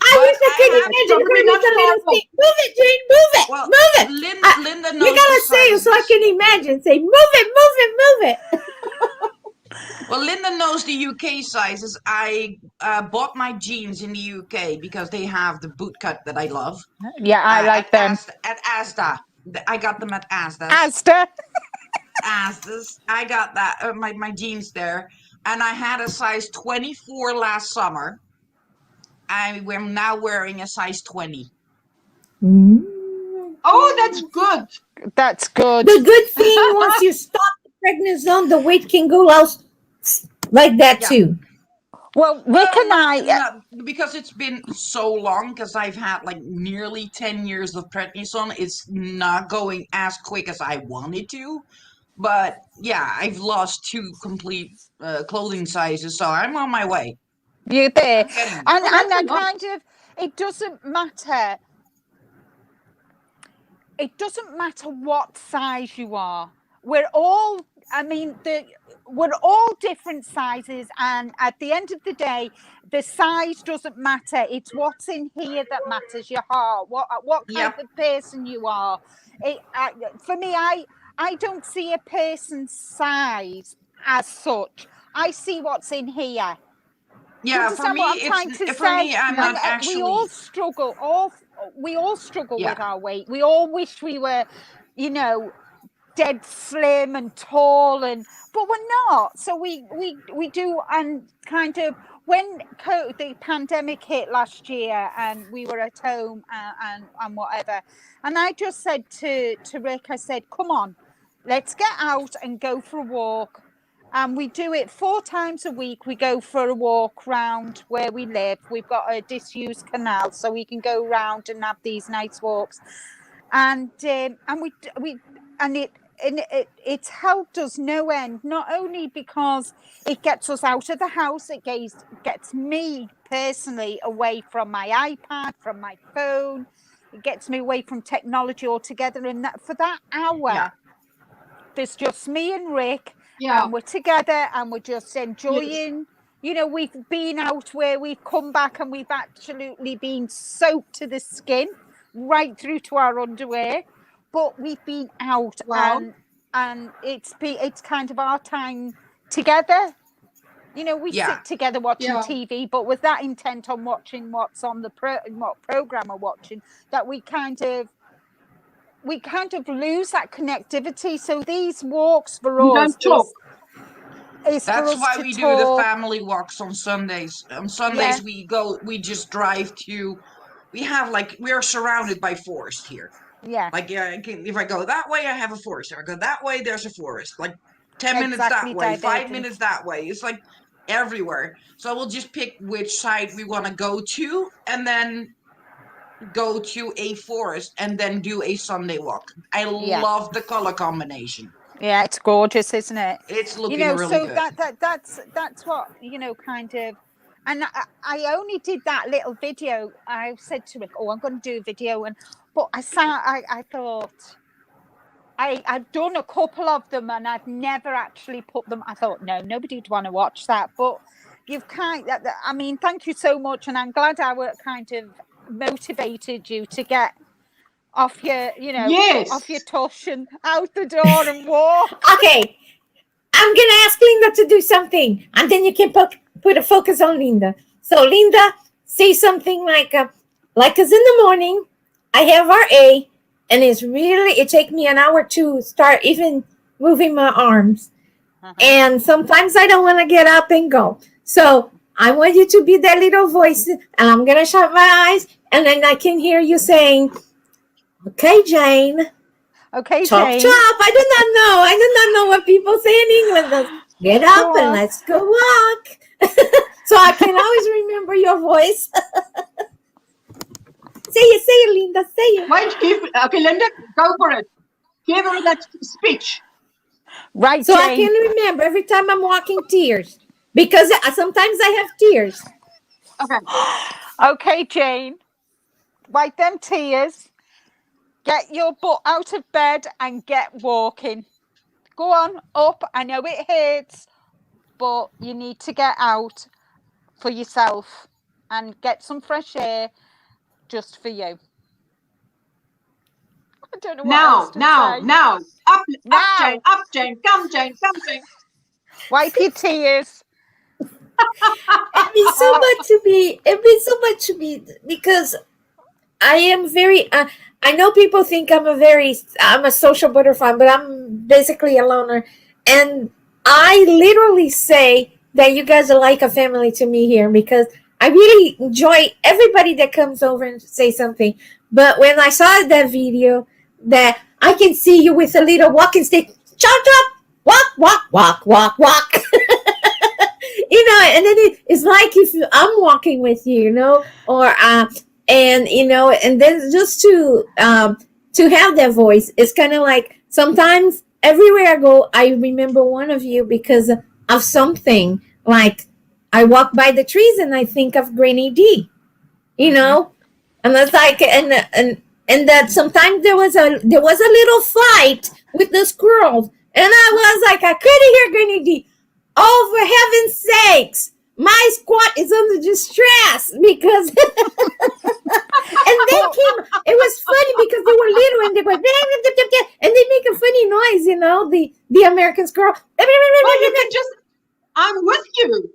[SPEAKER 9] I wish I could imagine her with a little thing. Move it, Jane, move it.
[SPEAKER 10] Linda knows.
[SPEAKER 9] You gotta say it so I can imagine. Say, move it. Move it.
[SPEAKER 10] Well, Linda knows the UK sizes. I bought my jeans in the UK because they have the boot cut that I love.
[SPEAKER 6] Yeah, I like them.
[SPEAKER 10] At Asda. I got them at Asda. Asda's. I got that my jeans there, and I had a size 24 last summer. I'm now wearing a size 20.
[SPEAKER 1] Oh, that's good.
[SPEAKER 6] That's good.
[SPEAKER 9] The good thing, once you stop the prednisone, the weight can go out like that too.
[SPEAKER 6] Well, Rick and I...
[SPEAKER 10] because it's been so long, because I've had like nearly 10 years of prednisone, it's not going as quick as I wanted to. But yeah, I've lost 2 complete clothing sizes, so I'm on my way.
[SPEAKER 6] You're there. And that kind of, it doesn't matter. It doesn't matter what size you are. We're all, we're all different sizes, and at the end of the day, the size doesn't matter. It's what's in here that matters. Your heart, what kind of person you are. For me, I don't see a person's size as such. I see what's in here.
[SPEAKER 10] Yeah, for me, I'm not actually.
[SPEAKER 6] We all struggle. We all struggle with our weight. We all wish we were, dead slim and tall, but we're not. So we do, and kind of when the pandemic hit last year, and we were at home and whatever, and I just said to Rick, I said, "Come on, let's get out and go for a walk." And we do it 4 times a week. We go for a walk round where we live. We've got a disused canal, so we can go round and have these nice walks. And it's helped us no end. Not only because it gets us out of the house, it gets me personally away from my iPad, from my phone. It gets me away from technology altogether. And for that hour, there's just me and Rick. Yeah. And we're together and we're just enjoying, we've been out where we've come back and we've absolutely been soaked to the skin, right through to our underwear, but we've been out and it's kind of our time together. We sit together watching TV, but with that intent on watching what's on the what program we're watching, that we kind of lose that connectivity. So these walks for us
[SPEAKER 10] That's why we do the family walks on Sundays. On Sundays we just drive to, we are surrounded by forest here. Yeah. Like if I go that way, I have a forest. If I go that way, there's a forest. Like 10 minutes that way, 5 minutes that way. It's like everywhere. So we'll just pick which side we want to go to, and then go to a forest and then do a Sunday walk. I love the color combination.
[SPEAKER 6] Yeah, it's gorgeous, isn't it?
[SPEAKER 10] It's looking really good.
[SPEAKER 6] So that's what, kind of, and I only did that little video. I said to Rick, I'm going to do a video, but I thought I'd done a couple of them and I'd never actually put them. I thought, no, nobody'd want to watch that, but you've thank you so much, and I'm glad I were kind of motivated you to get off your off your tush and out the door and walk.
[SPEAKER 9] Okay, I'm gonna ask Linda to do something, and then you can put a focus on Linda. So Linda, say something like us in the morning I have RA, and it takes me an hour to start even moving my arms, and sometimes I don't want to get up and go. So I want you to be that little voice, and I'm gonna shut my eyes, and then I can hear you saying, "Okay, Jane.
[SPEAKER 6] Okay,
[SPEAKER 9] chop,
[SPEAKER 6] Jane.
[SPEAKER 9] Chop. I do not know what people say in England. Get up and let's go walk." So I can always remember your voice. Say it, Linda. Say it.
[SPEAKER 1] Wait, okay, Linda, go for it. Give her that speech.
[SPEAKER 6] Right,
[SPEAKER 9] so
[SPEAKER 6] Jane.
[SPEAKER 9] I can remember every time I'm walking tears, because sometimes I have tears.
[SPEAKER 1] Okay.
[SPEAKER 6] Okay, Jane. Wipe them tears. Get your butt out of bed and get walking. Go on, up. I know it hurts, but you need to get out for yourself and get some fresh air just for you. I don't know what else to say.
[SPEAKER 1] Now. Up, Jane, up, Jane. Come, Jane, come, Jane.
[SPEAKER 6] Wipe your tears.
[SPEAKER 9] It means so much to me. It means so much to me because I am very. I know people think I'm a social butterfly, but I'm basically a loner, and I literally say that you guys are like a family to me here because I really enjoy everybody that comes over and say something. But when I saw that video, that I can see you with a little walking stick, chop chop, walk, walk, walk, walk, walk. And then it's like if I'm walking with you, or and and then just to have that voice, it's kind of like sometimes everywhere I go, I remember one of you because of something. Like I walk by the trees and I think of Granny D, and it's like and that sometimes there was a little fight with the squirrels, and I was like I couldn't hear Granny D. Oh, for heaven's sakes, my squat is under distress because and then it was funny because they were little and they were and they make a funny noise, the American squirrel.
[SPEAKER 1] Well, you can just, I'm with you.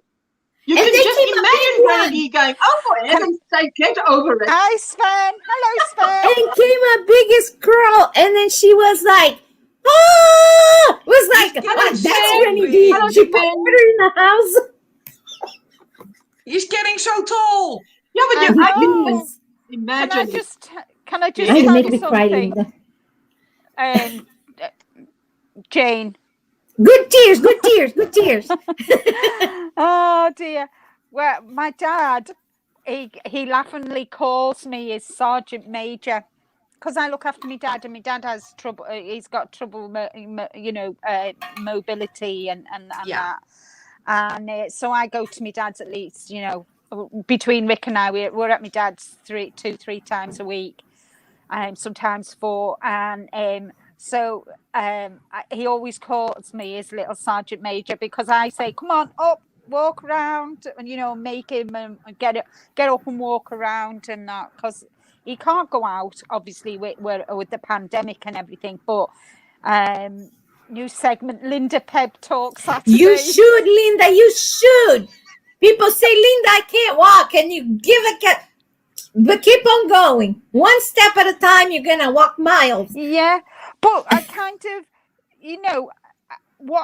[SPEAKER 1] You can just imagine Granny going, oh, for heaven's sake, get over it.
[SPEAKER 6] Hi, Sven. Hello, Sven.
[SPEAKER 9] And came a biggest girl, and then she was like, oh, it was like, that's Granny D. She put her in the house.
[SPEAKER 10] He's getting so tall.
[SPEAKER 1] Yeah, but I can imagine.
[SPEAKER 6] Can I just tell you something? Jane.
[SPEAKER 9] Good tears.
[SPEAKER 6] Oh dear. Well, my dad, he laughingly calls me his Sergeant Major because I look after my dad, and my dad has trouble. He's got trouble, mobility and that. And so I go to my dad's at least, between Rick and I, we're at my dad's 2-3 times a week, sometimes 4, and so he always calls me his little Sergeant Major because I say, come on up, walk around, and make him get up and walk around and that, because he can't go out obviously with the pandemic and everything. But new segment, Linda Pep Talk Saturday.
[SPEAKER 9] You should, Linda, you should. People say, Linda, I can't walk, and you give a cat. But keep on going. One step at a time, you're going to walk miles.
[SPEAKER 6] Yeah, but I kind of, what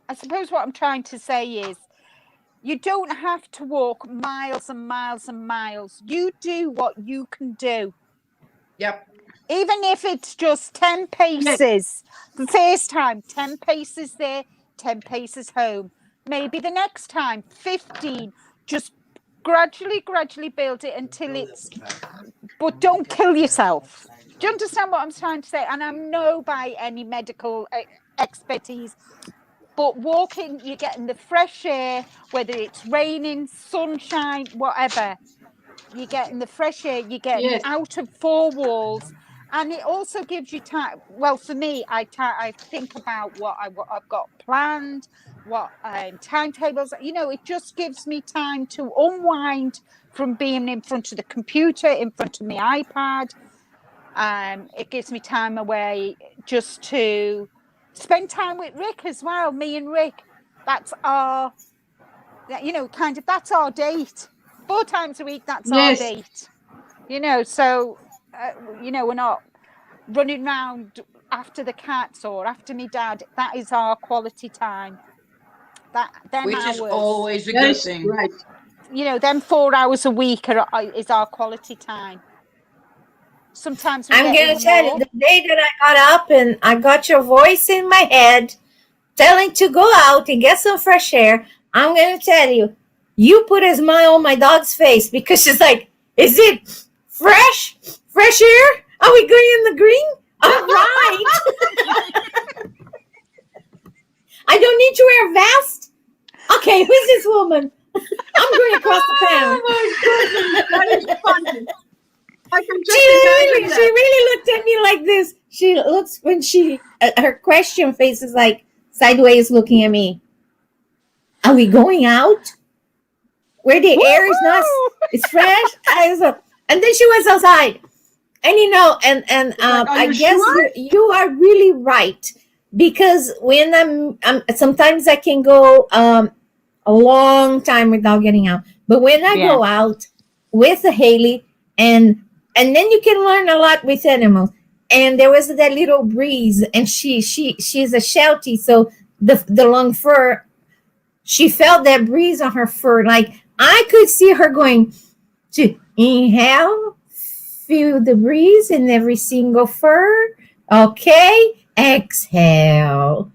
[SPEAKER 6] I suppose what I'm trying to say is, you don't have to walk miles and miles and miles. You do what you can do.
[SPEAKER 10] Yep.
[SPEAKER 6] Even if it's just 10 paces. The first time, 10 paces there, 10 paces home. Maybe the next time, 15. Just gradually build it until it's... But don't kill yourself. Do you understand what I'm trying to say? And I'm no by any medical expertise. But walking, you're getting the fresh air, whether it's raining, sunshine, whatever. You're getting the fresh air, you're getting out of 4 walls. And it also gives you time. Well, for me, I think about what I've got planned, what timetables. It just gives me time to unwind from being in front of the computer, in front of my iPad. It gives me time away just to spend time with Rick as well. Me and Rick, that's our, that's our date. 4 times a week, that's our date. So, we're not running around after the cats or after me dad. That is our quality time.
[SPEAKER 10] Which
[SPEAKER 6] hours,
[SPEAKER 10] is always a good thing.
[SPEAKER 1] Right.
[SPEAKER 6] Them 4 hours a week is our quality time. Sometimes
[SPEAKER 9] I'm going to tell you, the day that I got up and I got your voice in my head telling to go out and get some fresh air, I'm going to tell you, you put a smile on my dog's face because she's like, is it fresh air? Are we going in the green? All right. I don't need to wear a vest. Okay, who's this woman? I'm going across the town.
[SPEAKER 1] Oh my goodness, that is funny.
[SPEAKER 9] She really looked at me like this. She looks when her question face is like sideways looking at me. Are we going out? Where the air is not, it's fresh? And then she was outside. And I guess you are really right, because when I'm sometimes I can go a long time without getting out, but when I go out with Haley, and then you can learn a lot with animals. And there was that little breeze, and she's a Sheltie, so the long fur, she felt that breeze on her fur. Like I could see her going to inhale, feel the breeze in every single fur. Okay, exhale.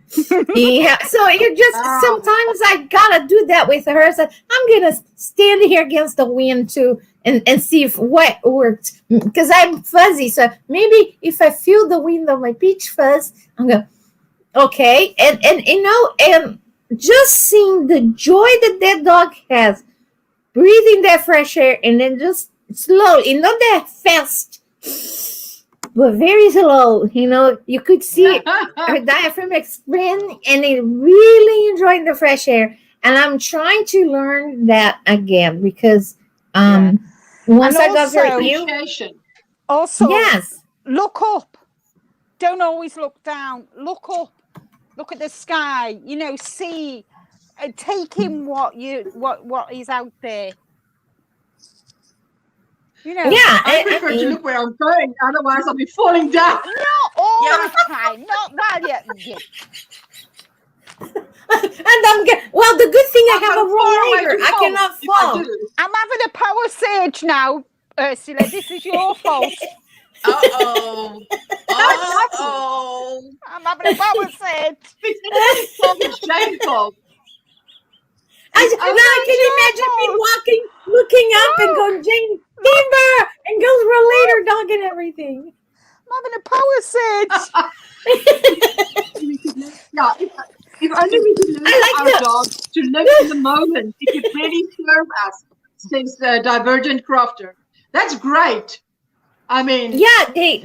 [SPEAKER 9] Yeah. So you just sometimes I gotta do that with her. So I'm gonna stand here against the wind too and see if what worked, because I'm fuzzy. So maybe if I feel the wind on my peach fuzz, I'm going okay. And just seeing the joy that dog has, breathing that fresh air, and then just slowly, not that fast, but very slow. You could see her diaphragm expand, and it really enjoying the fresh air. And I'm trying to learn that again, because once I got very ill.
[SPEAKER 6] Also,
[SPEAKER 9] yes,
[SPEAKER 6] look up. Don't always look down. Look up. Look at the sky. See, take in what is out there.
[SPEAKER 1] I prefer to look where I'm going, otherwise I'll be falling down.
[SPEAKER 6] Not all the time. Not that yet.
[SPEAKER 9] And well, the good thing I have a rollator. I cannot fall.
[SPEAKER 6] I'm having a power surge now, Ursula. This is your fault.
[SPEAKER 10] Uh-oh.
[SPEAKER 6] I'm having a power surge.
[SPEAKER 1] It's Jane's fault.
[SPEAKER 9] I can imagine me walking, looking up, and going, Jane, Timber, and goes rollator dog and everything.
[SPEAKER 6] I'm having a power surge.
[SPEAKER 1] If only we could learn our dogs to live in the moment, it could really serve us, says the Divergent Crafter. That's great. I mean, exactly.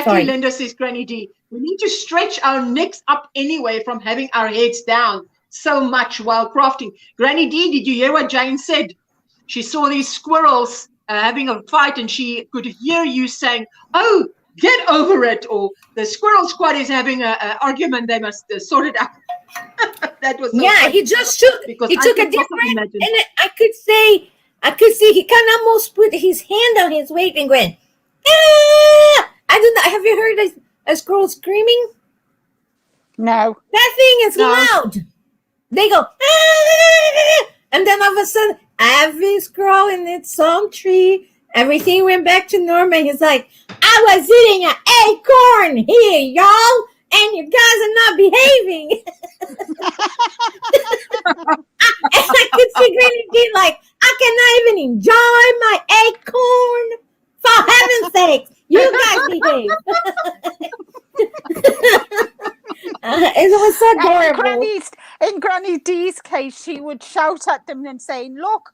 [SPEAKER 1] Sorry. Linda says, Granny D, we need to stretch our necks up anyway from having our heads down so much while crafting. Granny D, did you hear what Jane said? She saw these squirrels having a fight, and she could hear you saying, oh, get over it, or the squirrel squad is having an argument, they must sort it out. That was so funny.
[SPEAKER 9] He just took a different, and I could see he kind of almost put his hand on his waist and went, ah! I don't know, have you heard a squirrel screaming?
[SPEAKER 6] No.
[SPEAKER 9] That thing is loud. They go, ah! And then all of a sudden, every squirrel in its own tree, everything went back to normal. He's like, I was eating an acorn here, y'all, and you guys are not behaving. And I could see Granny D like, I cannot even enjoy my acorn. For heaven's sake, you guys behave. It was so adorable.
[SPEAKER 6] In Granny D's case, she would shout at them and say, look,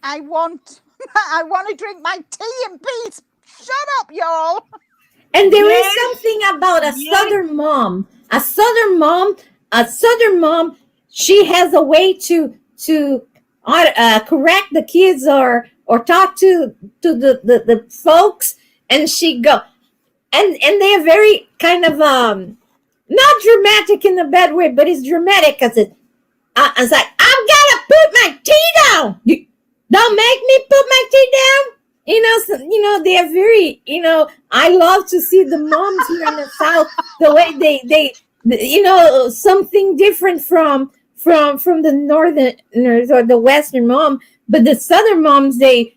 [SPEAKER 6] I want to drink my tea in peace. Shut up, y'all.
[SPEAKER 9] And there is something about a Southern mom. A Southern mom, she has a way to correct the kids or talk to the folks, and she go, and they are very kind of not dramatic in the bad way, but it's dramatic because it's like, I've got to put my tea down. Don't make me put my tea down. They are very, I love to see the moms here in the South, the way they something different from the Northerners or the Western mom, but the Southern moms, they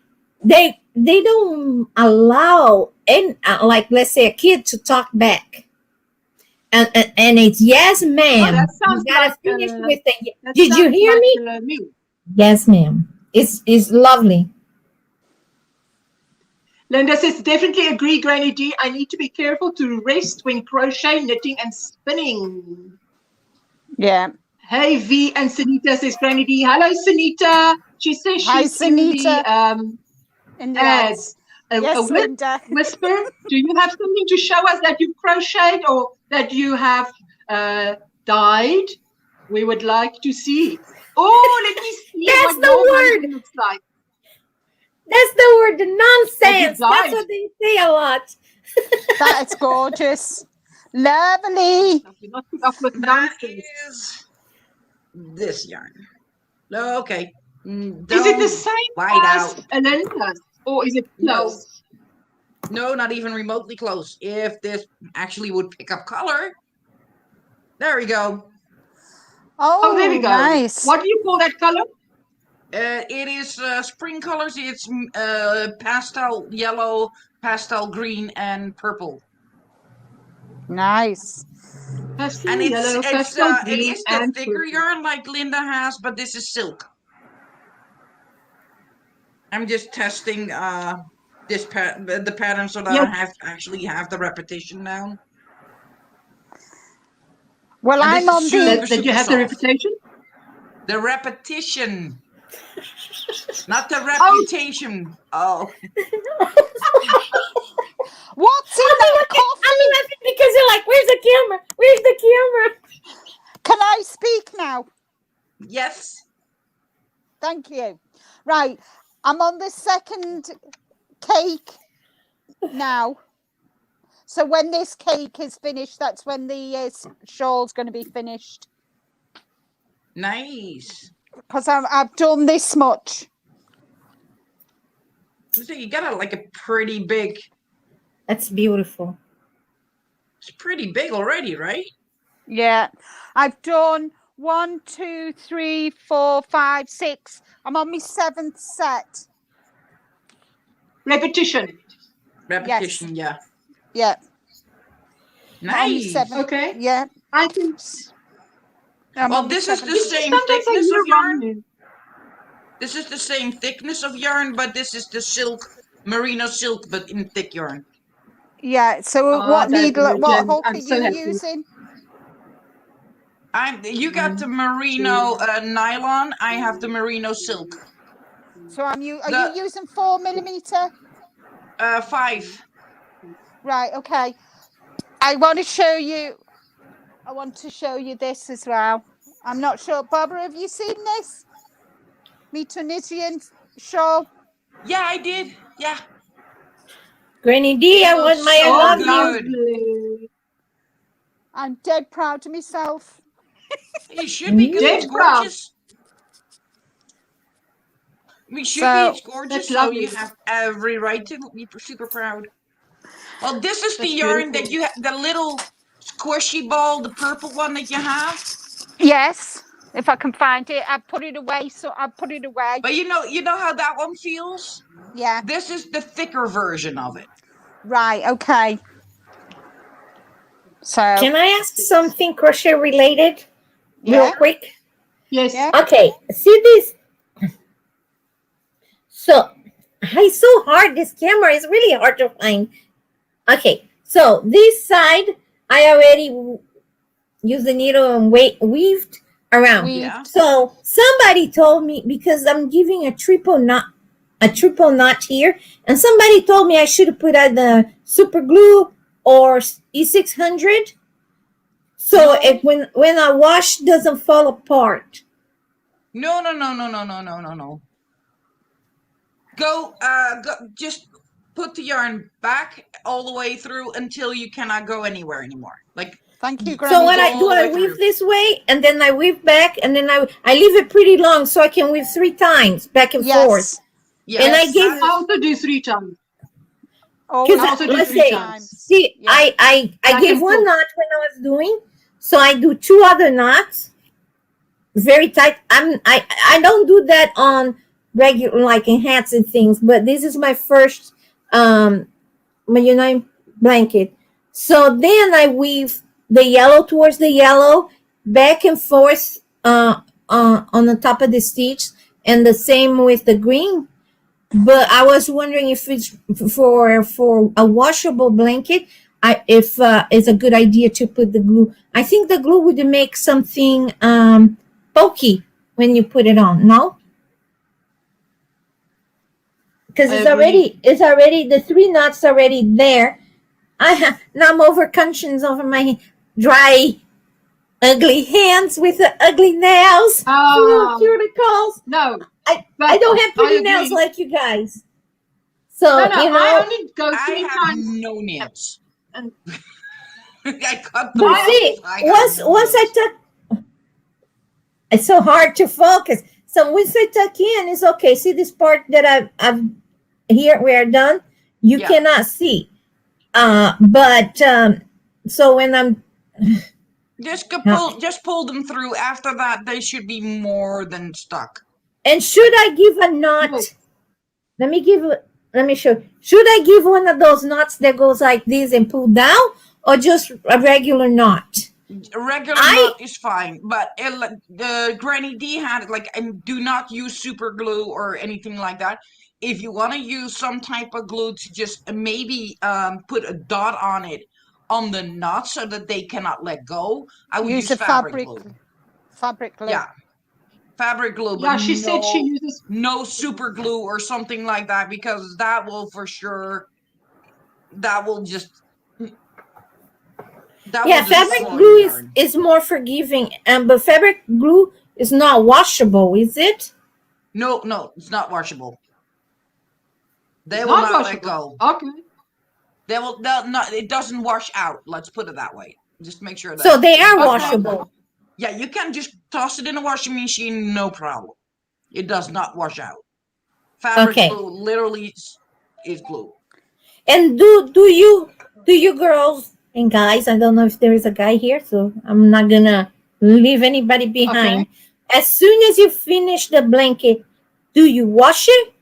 [SPEAKER 9] don't allow like, let's say, a kid to talk back, and it's yes, ma'am.
[SPEAKER 1] Oh, that sounds
[SPEAKER 9] you gotta
[SPEAKER 1] like,
[SPEAKER 9] finish with it. Did you hear
[SPEAKER 1] like,
[SPEAKER 9] me? Yes, ma'am. It's lovely.
[SPEAKER 1] Linda says, definitely agree, Granny D. I need to be careful to rest when crochet, knitting, and spinning.
[SPEAKER 6] Yeah.
[SPEAKER 1] Hey, V and Sunita says, Granny D. Hello, Sunita. She says she's in the ads.
[SPEAKER 6] Yes, Linda.
[SPEAKER 1] Whisper, do you have something to show us that you've crocheted or that you have dyed? We would like to see. Oh, let me see.
[SPEAKER 9] That's
[SPEAKER 1] what
[SPEAKER 9] the word.
[SPEAKER 1] Looks like.
[SPEAKER 9] That's the word, the nonsense. That's what they say a lot.
[SPEAKER 6] That is gorgeous. Lovely.
[SPEAKER 10] That is this yarn. Okay.
[SPEAKER 1] Is it the same as Alinda's, or is it close?
[SPEAKER 10] No, not even remotely close. If this actually would pick up color. There we go.
[SPEAKER 6] Oh,
[SPEAKER 1] there we go.
[SPEAKER 6] Nice.
[SPEAKER 1] What do you call that color?
[SPEAKER 10] It is spring colors. It's pastel yellow, pastel green, and purple.
[SPEAKER 6] Nice.
[SPEAKER 1] Pastel
[SPEAKER 10] And
[SPEAKER 1] yellow, pastel green,
[SPEAKER 10] it is the
[SPEAKER 1] and
[SPEAKER 10] thicker
[SPEAKER 1] purple.
[SPEAKER 10] yarn like Linda has, but this is silk. I'm just testing the pattern so that I actually have the repetition down.
[SPEAKER 6] Well, I'm on the.
[SPEAKER 1] Did you have the repetition?
[SPEAKER 10] The repetition, not the reputation. Oh.
[SPEAKER 6] What's in that coffee?
[SPEAKER 9] I'm laughing because you're like, "Where's the camera? Where's the camera?"
[SPEAKER 6] Can I speak now?
[SPEAKER 10] Yes.
[SPEAKER 6] Thank you. Right, I'm on the second cake now. So when this cake is finished, that's when the shawl's going to be finished.
[SPEAKER 10] Nice.
[SPEAKER 6] Because I've done this much.
[SPEAKER 10] So you got a pretty big.
[SPEAKER 9] That's beautiful.
[SPEAKER 10] It's pretty big already, right?
[SPEAKER 6] Yeah, I've done 1, 2, 3, 4, 5, 6. I'm on my 7th set.
[SPEAKER 1] Repetition.
[SPEAKER 10] Repetition,
[SPEAKER 6] yes.
[SPEAKER 10] Yeah.
[SPEAKER 6] Nice.
[SPEAKER 1] Okay.
[SPEAKER 6] Yeah.
[SPEAKER 1] I can.
[SPEAKER 10] Well, this is the same thickness of yarn. This is the same thickness of yarn, but this is the silk, merino silk, but in thick yarn.
[SPEAKER 6] Yeah. So what needle? What hook are you using?
[SPEAKER 10] You got the merino nylon. I have the merino silk.
[SPEAKER 6] So are you using 4mm?
[SPEAKER 10] 5.
[SPEAKER 6] Right. Okay. I want to show you this as well. I'm not sure. Barbara, have you seen this? Me Tunisian shawl?
[SPEAKER 10] Yeah, I did. Yeah.
[SPEAKER 9] Granny D, I want my I love you.
[SPEAKER 6] I'm dead proud of myself.
[SPEAKER 10] You should be, because it's gorgeous. We should be. It's gorgeous, so you have every right to be super proud. Well, this is the yarn that you have, the little squishy ball, the purple one that you have.
[SPEAKER 6] Yes, if I can find it, I put it away. So I put it away.
[SPEAKER 10] But you know how that one feels.
[SPEAKER 6] Yeah.
[SPEAKER 10] This is the thicker version of it.
[SPEAKER 6] Right. Okay. So
[SPEAKER 9] can I ask something crochet related, real quick?
[SPEAKER 1] Yes.
[SPEAKER 6] Yeah.
[SPEAKER 9] Okay. See this. So it's so hard. This camera is really hard to find. Okay, so this side I already used the needle and weaved around.
[SPEAKER 10] Yeah.
[SPEAKER 9] So somebody told me, because I'm giving a triple knot here, and somebody told me I should have put out the super glue or E600, so if when I wash, doesn't fall apart.
[SPEAKER 10] No. Go, just put the yarn back all the way through until you cannot go anywhere anymore. Like,
[SPEAKER 6] thank you, Granny.
[SPEAKER 9] So when I weave this way, and then I weave back, and then I leave it pretty long so I can weave 3 times back and forth.
[SPEAKER 10] Yes.
[SPEAKER 9] And I gave.
[SPEAKER 1] I also do 3 times.
[SPEAKER 9] Let's say, see, I gave 1 knot when I was doing, so I do 2 other knots, very tight. I don't do that on regular, like in hats and things, but this is my first blanket. So then I weave the yellow towards the yellow, back and forth on the top of the stitch, and the same with the green. But I was wondering if it's for a washable blanket, if it's a good idea to put the glue. I think the glue would make something pokey when you put it on. No, because it's already the 3 knots already there. Now I'm overconscious over my dry, ugly hands with the ugly nails. Cuticles.
[SPEAKER 1] No,
[SPEAKER 9] I don't have pretty nails like you guys. So
[SPEAKER 1] no,
[SPEAKER 9] you know,
[SPEAKER 1] I only go
[SPEAKER 10] I
[SPEAKER 1] 3
[SPEAKER 10] have
[SPEAKER 1] times.
[SPEAKER 10] no nails.
[SPEAKER 1] And
[SPEAKER 10] I cut
[SPEAKER 9] but
[SPEAKER 10] them
[SPEAKER 9] see,
[SPEAKER 10] off. I got no
[SPEAKER 9] once I
[SPEAKER 10] nails.
[SPEAKER 9] tuck, it's so hard to focus. So once I tuck in, it's okay. See this part that I've here we're done. You
[SPEAKER 10] Yeah.
[SPEAKER 9] cannot see. But so when I'm
[SPEAKER 10] just pull them through. After that, they should be more than stuck.
[SPEAKER 9] and should I give a knot?
[SPEAKER 1] Yes.
[SPEAKER 9] Let me show. Should I give one of those knots that goes like this and pull down, or just a regular knot?
[SPEAKER 10] A regular knot is fine, but the Granny D had it like, and do not use super glue or anything like that. If you want to use some type of glue to just maybe put a dot on it on the knot so that they cannot let go, I would use fabric glue.
[SPEAKER 6] Fabric glue.
[SPEAKER 10] Yeah. Fabric glue, but
[SPEAKER 1] Yeah, she said she uses
[SPEAKER 10] no super glue or something like that, because that will for sure, that will just
[SPEAKER 9] fabric glue is more forgiving, but fabric glue is not washable, is it?
[SPEAKER 10] No, it's not washable. They will not let go.
[SPEAKER 1] Okay.
[SPEAKER 10] They'll not. It doesn't wash out. Let's put it that way. Just make sure that.
[SPEAKER 9] So they are washable.
[SPEAKER 10] Yeah, you can just toss it in a washing machine, no problem. It does not wash out. Fabric glue literally is glue.
[SPEAKER 9] And do you girls and guys, I don't know if there is a guy here, so I'm not gonna leave anybody behind. Okay. As soon as you finish the blanket, do you wash it?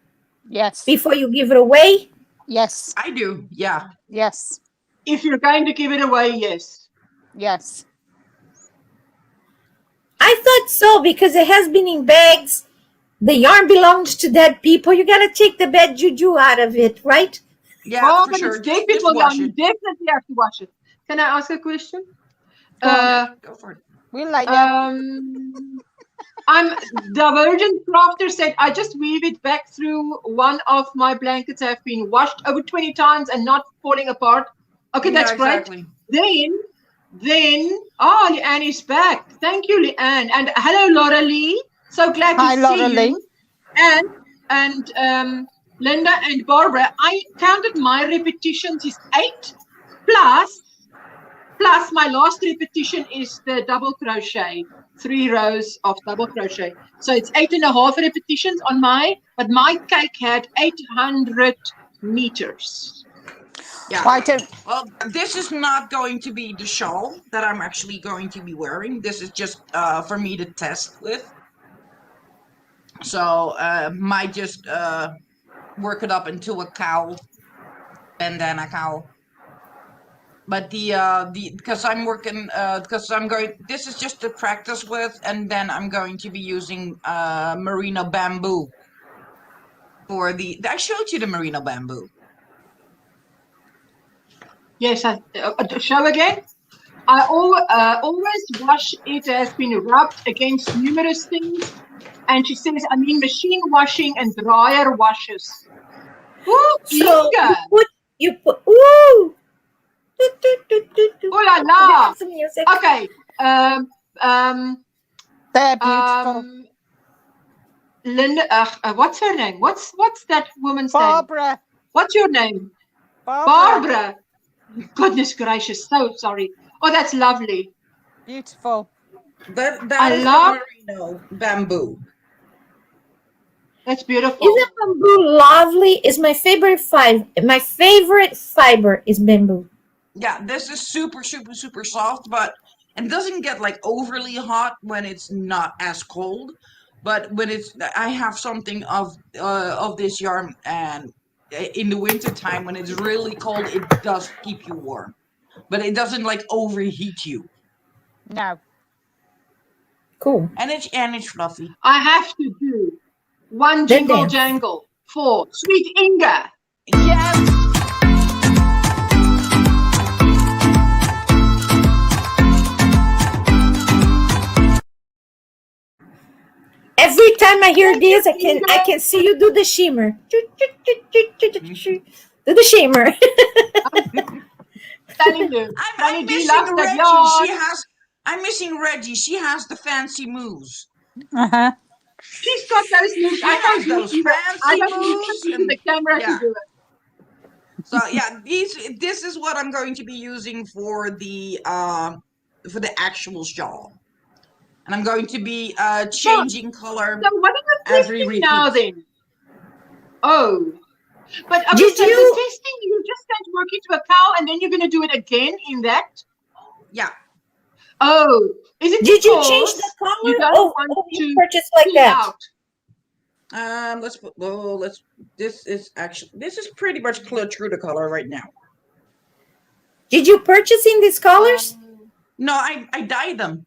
[SPEAKER 6] Yes.
[SPEAKER 9] Before you give it away?
[SPEAKER 6] Yes.
[SPEAKER 10] I do, yeah.
[SPEAKER 6] Yes.
[SPEAKER 1] If you're going to give it away, yes.
[SPEAKER 6] Yes.
[SPEAKER 9] I thought so, because it has been in bags. The yarn belongs to dead people. You gotta take the bad juju out of it, right?
[SPEAKER 10] Yeah, for sure.
[SPEAKER 1] It's dead people yarn. You definitely have to wash it. Can I ask a question?
[SPEAKER 10] Go for it.
[SPEAKER 6] We like
[SPEAKER 1] The Virgin Crafter said, I just weave it back through. One of my blankets have been washed over 20 times and not falling apart. Okay, that's
[SPEAKER 10] exactly.
[SPEAKER 1] Great. Then, Leanne is back. Thank you, Leanne. And hello, Laura Lee. So glad to see
[SPEAKER 6] Laura
[SPEAKER 1] you.
[SPEAKER 6] Lee.
[SPEAKER 1] And Linda and Barbara, I counted my repetitions is 8 plus my last repetition is the double crochet, 3 rows of double crochet. So it's 8.5 repetitions on but my cake had 800 meters.
[SPEAKER 10] Yeah. Well, this is not going to be the shawl that I'm actually going to be wearing. This is just for me to test with. So might just work it up into a cowl, bandana cowl. But because I'm working this is just to practice with, and then I'm going to be using merino bamboo for I showed you the merino bamboo.
[SPEAKER 1] Yes, show again. I always wash it. Has been rubbed against numerous things, and she says, I mean machine washing and dryer washes. Ooh,
[SPEAKER 9] so you put
[SPEAKER 1] oh la la. Okay.
[SPEAKER 6] They're beautiful.
[SPEAKER 1] Linda, what's her name? What's that woman's name?
[SPEAKER 6] Barbara.
[SPEAKER 1] What's your name? Barbara. Goodness gracious, so sorry. Oh, that's lovely.
[SPEAKER 6] Beautiful.
[SPEAKER 10] That is the merino bamboo.
[SPEAKER 1] That's beautiful.
[SPEAKER 9] Isn't bamboo lovely? It's my favorite fiber. My favorite fiber is bamboo.
[SPEAKER 10] Yeah, this is super, super, super soft, but it doesn't get like overly hot when it's not as cold. But when I have something of this yarn, and in the winter time when it's really cold, it does keep you warm, but it doesn't like overheat you.
[SPEAKER 6] No.
[SPEAKER 9] Cool.
[SPEAKER 10] And it's fluffy.
[SPEAKER 1] I have to do one jingle jangle for Sweet Inga.
[SPEAKER 10] Yes.
[SPEAKER 9] Every time I hear this, I can see you do the shimmer. Do the shimmer.
[SPEAKER 10] I'm missing Reggie. I'm missing Reggie. She has the fancy moves.
[SPEAKER 1] She's got those moves.
[SPEAKER 10] I don't use
[SPEAKER 1] the camera to do it.
[SPEAKER 10] So yeah, this is what I'm going to be using for the actual shawl. And I'm going to be changing color
[SPEAKER 1] so what are you
[SPEAKER 10] every
[SPEAKER 1] testing
[SPEAKER 10] repeat.
[SPEAKER 1] now then? Oh. But okay,
[SPEAKER 9] Did
[SPEAKER 1] so
[SPEAKER 9] you...
[SPEAKER 1] the testing, you're just going to work into a cowl and then you're going to do it again in that?
[SPEAKER 10] Yeah.
[SPEAKER 1] Oh, is it
[SPEAKER 9] Did you change the color?
[SPEAKER 1] You don't want
[SPEAKER 9] you
[SPEAKER 1] to
[SPEAKER 9] purchase like that?
[SPEAKER 1] Out?
[SPEAKER 10] Let's put, well, this is pretty much clear through the color right now.
[SPEAKER 9] Did you purchase in these colors?
[SPEAKER 10] No, I dyed them.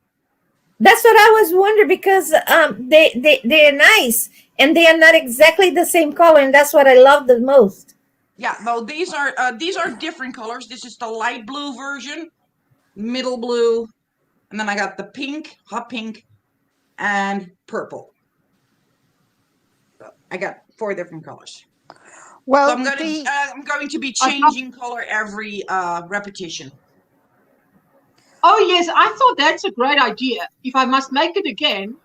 [SPEAKER 9] That's what I was wondering, because they're nice and they are not exactly the same color, and that's what I love the most.
[SPEAKER 10] Yeah, no, these are different colors. This is the light blue version, middle blue, and then I got the pink, hot pink, and purple. So I got 4 different colors.
[SPEAKER 6] Well,
[SPEAKER 10] so I'm going to be changing color every repetition.
[SPEAKER 1] Oh yes, I thought that's a great idea. If I must make it again,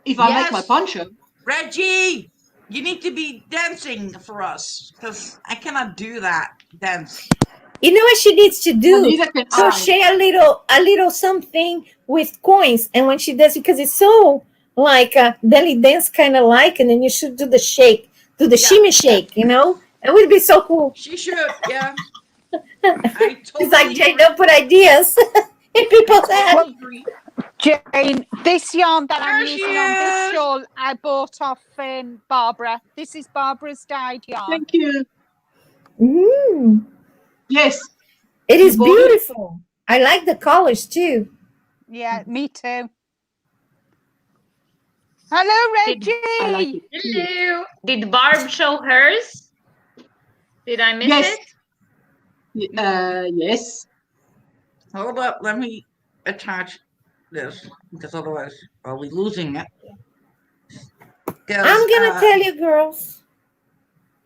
[SPEAKER 1] if I make my poncho.
[SPEAKER 10] Reggie, you need to be dancing for us, because I cannot do that dance.
[SPEAKER 9] You know what she needs to do? Crochet a little something with coins, and when she does, because it's so like belly dance kind of like, and then you should do the shake, do the shimmy shake, you know? It would be so cool.
[SPEAKER 10] She should, yeah.
[SPEAKER 9] It's like Jane, don't put ideas in people's heads.
[SPEAKER 6] Well, Jane, this yarn that I'm using on this shawl, I bought off Barbara. This is Barbara's dyed yarn.
[SPEAKER 1] Thank you.
[SPEAKER 9] Mm.
[SPEAKER 1] Yes.
[SPEAKER 9] It is beautiful. I like the colors too.
[SPEAKER 6] Yeah, me too. Hello, Reggie.
[SPEAKER 7] Hello. Did Barb show hers? Did I miss it?
[SPEAKER 1] Yes.
[SPEAKER 10] Hold up, let me attach this, because otherwise I'll be losing it.
[SPEAKER 9] I'm gonna tell you, girls,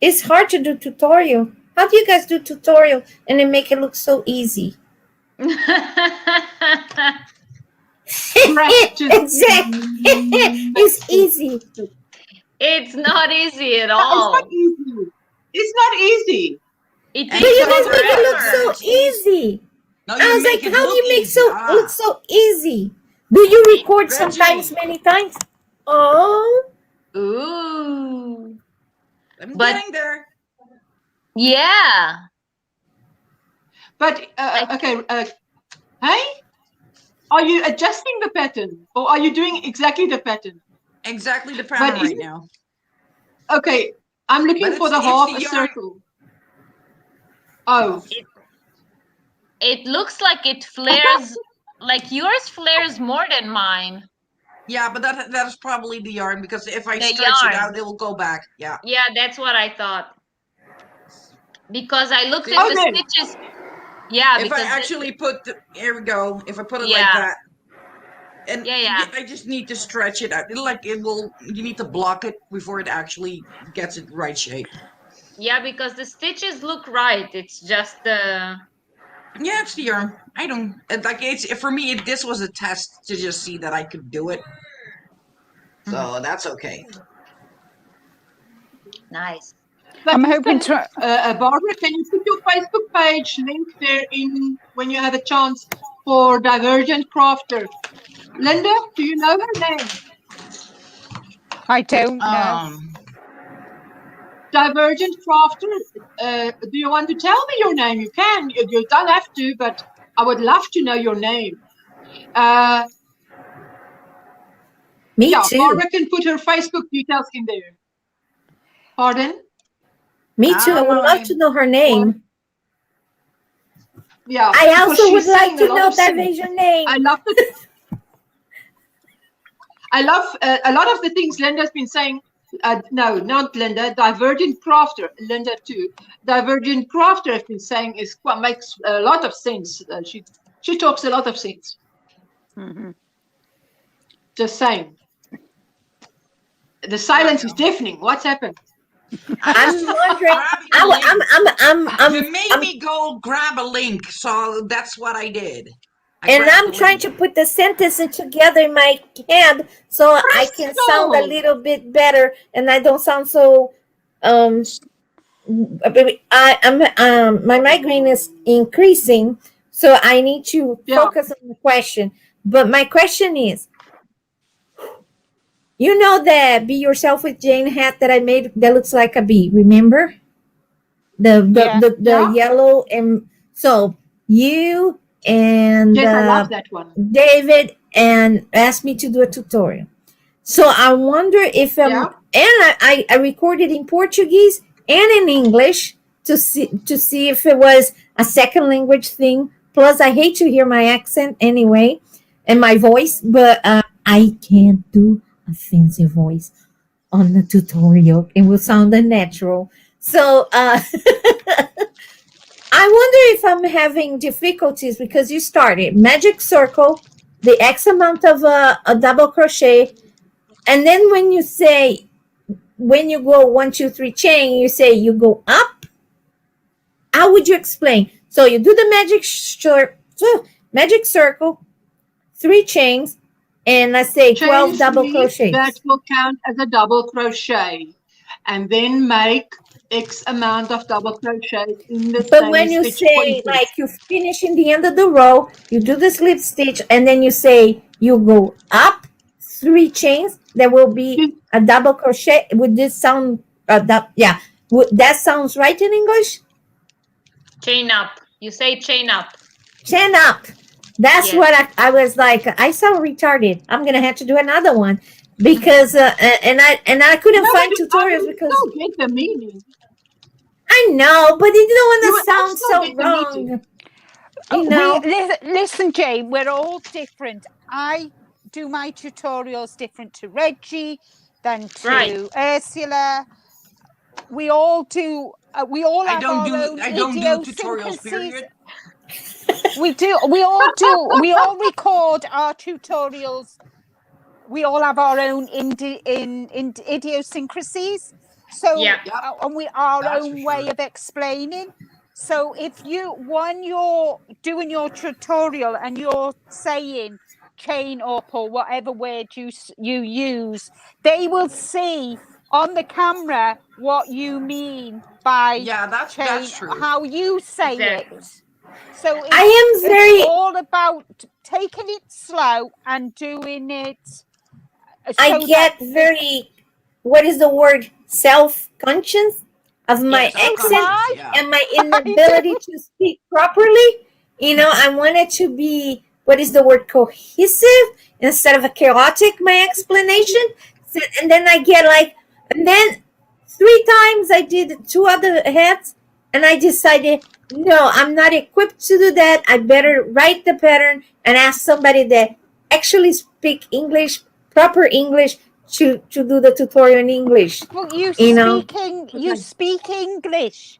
[SPEAKER 9] it's hard to do tutorial. How do you guys do tutorial and then make it look so easy? Exactly. It's easy.
[SPEAKER 7] It's not easy at all.
[SPEAKER 1] It's not easy. It's not easy.
[SPEAKER 7] But
[SPEAKER 9] you guys make it look so easy.
[SPEAKER 10] No,
[SPEAKER 9] I was like, how do you make look so easy? Do you record sometimes, many times? Oh.
[SPEAKER 7] Ooh.
[SPEAKER 10] I'm getting there.
[SPEAKER 7] Yeah.
[SPEAKER 1] But okay, hey, are you adjusting the pattern, or are you doing exactly the pattern?
[SPEAKER 10] Exactly the pattern right now.
[SPEAKER 1] Okay, I'm looking for the half a circle. Oh.
[SPEAKER 7] It looks like it flares, like yours flares more than mine.
[SPEAKER 10] Yeah, but that is probably the yarn, because if I stretch it out, it will go back. Yeah.
[SPEAKER 7] Yeah, that's what I thought. Because I looked at the stitches. Yeah,
[SPEAKER 10] if I actually put here we go. If I put it like that, and I just need to stretch it out. You need to block it before it actually gets it right shape.
[SPEAKER 7] Yeah, because the stitches look right. It's just the.
[SPEAKER 10] Yeah, it's the yarn. I don't like it's for me. This was a test to just see that I could do it, so that's okay.
[SPEAKER 7] Nice.
[SPEAKER 6] I'm hoping to.
[SPEAKER 1] Barbara, can you put your Facebook page link there in when you have a chance for Divergent Crafter? Linda, do you know her name?
[SPEAKER 6] I don't know.
[SPEAKER 1] Divergent Crafter. Do you want to tell me your name? You can. You don't have to, but I would love to know your name.
[SPEAKER 9] Me too.
[SPEAKER 1] Barbara can put her Facebook details in there. Pardon?
[SPEAKER 9] Me too. I would love to know her name.
[SPEAKER 1] Yeah.
[SPEAKER 9] I also would like to know that is your name.
[SPEAKER 1] I love it. I love a lot of the things Linda's been saying. No, not Linda. Divergent Crafter, Linda too. Divergent Crafter has been saying makes a lot of sense. She talks a lot of sense.
[SPEAKER 6] Mm-hmm.
[SPEAKER 1] Just saying. The silence is deafening. What's happened?
[SPEAKER 9] I'm wondering.
[SPEAKER 10] You made me go grab a link, so that's what I did.
[SPEAKER 9] I'm trying to put the sentences together in my head so I can sound a little bit better, and I don't sound so my migraine is increasing, so I need to focus on the question. But my question is, you know the Be Yourself with Jane hat that I made that looks like a bee, remember? The yellow, and so you and
[SPEAKER 1] I love that one.
[SPEAKER 9] David and asked me to do a tutorial. So I wonder if and I recorded in Portuguese and in English to see if it was a second language thing. Plus, I hate to hear my accent anyway and my voice, but I can't do a fancy voice on the tutorial. It will sound unnatural. So I wonder if I'm having difficulties because you started magic circle, the X amount of a double crochet, and then when you go 1, 2, 3 chain, you say you go up. How would you explain? So you do the magic circle, 3 chains, and let's say 12 double crochets.
[SPEAKER 1] That will count as a double crochet, and then make X amount of double crochets in the
[SPEAKER 9] But when you say like you finish in the end of the row, you do the slip stitch, and then you say you go up 3 chains, there will be a double crochet. Would this sound that sounds right in English?
[SPEAKER 7] Chain up. You say chain up.
[SPEAKER 9] Chain up. That's what I was like. I sound retarded. I'm gonna have to do another one because and I couldn't find tutorials because
[SPEAKER 1] I don't get the meaning.
[SPEAKER 9] I know, but you don't want to sound so wrong. You know?
[SPEAKER 6] Listen, Jane, we're all different. I do my tutorials different to Reggie than to Ursula. We all do. We all have our own idiosyncrasies. We do. We all do. We all record our tutorials. We all have our own idiosyncrasies. So, and we our own way of explaining. So, if when you're doing your tutorial and you're saying chain up or whatever word you use, they will see on the camera what you mean by
[SPEAKER 10] that's true.
[SPEAKER 6] How you say it. So
[SPEAKER 9] it's
[SPEAKER 6] all about taking it slow and doing it.
[SPEAKER 9] I get very, what is the word, self-conscious of my accent and my inability to speak properly. You know, I want it to be, what is the word, cohesive instead of a chaotic, my explanation. So, and then I get like, and then 3 times I did 2 other hats and I decided, no, I'm not equipped to do that. I better write the pattern and ask somebody that actually speak English, proper English, to do the tutorial in English.
[SPEAKER 6] Well, you speak English.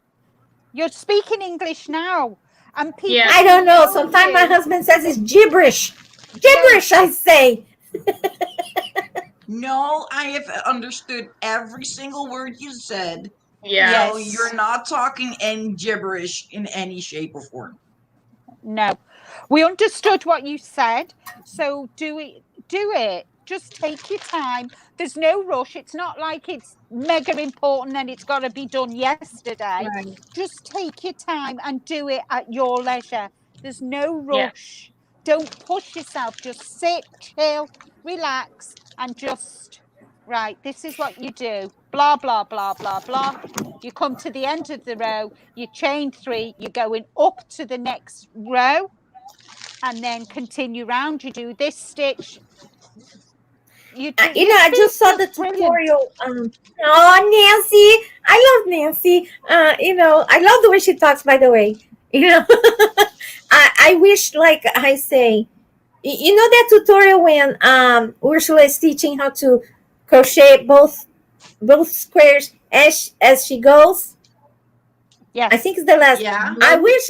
[SPEAKER 6] You're speaking English now. And people
[SPEAKER 9] I don't know. Sometimes my husband says it's gibberish. Gibberish, I say.
[SPEAKER 10] No, I have understood every single word you said.
[SPEAKER 7] Yeah.
[SPEAKER 10] No, you're not talking in gibberish in any shape or form.
[SPEAKER 6] No. We understood what you said. So do it. Just take your time. There's no rush. It's not like it's mega important and it's got to be done yesterday. Right. Just take your time and do it at your leisure. There's no rush. Yeah. Don't push yourself. Just sit, chill, relax, and just, right, this is what you do. Blah, blah, blah, blah, blah. You come to the end of the row, you chain 3, you're going up to the next row, and then continue round. You do this stitch.
[SPEAKER 9] I just saw the tutorial. Nancy, I love Nancy. I love the way she talks, by the way. I wish, like I say, that tutorial when Ursula is teaching how to crochet both squares as she goes.
[SPEAKER 6] Yeah,
[SPEAKER 9] I think it's the last.
[SPEAKER 10] Yeah.
[SPEAKER 9] I wish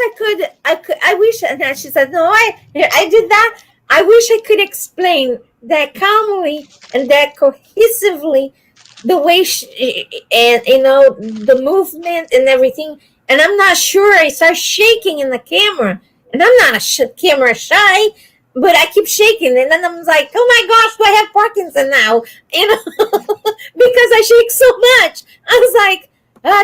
[SPEAKER 9] I wish, and she said, no, I did that. I wish I could explain that calmly and that cohesively, the way the movement and everything. And I'm not sure. I start shaking in the camera, and I'm not camera shy, but I keep shaking, and then I'm like, oh my gosh, do I have Parkinson now? Because I shake so much. I was like,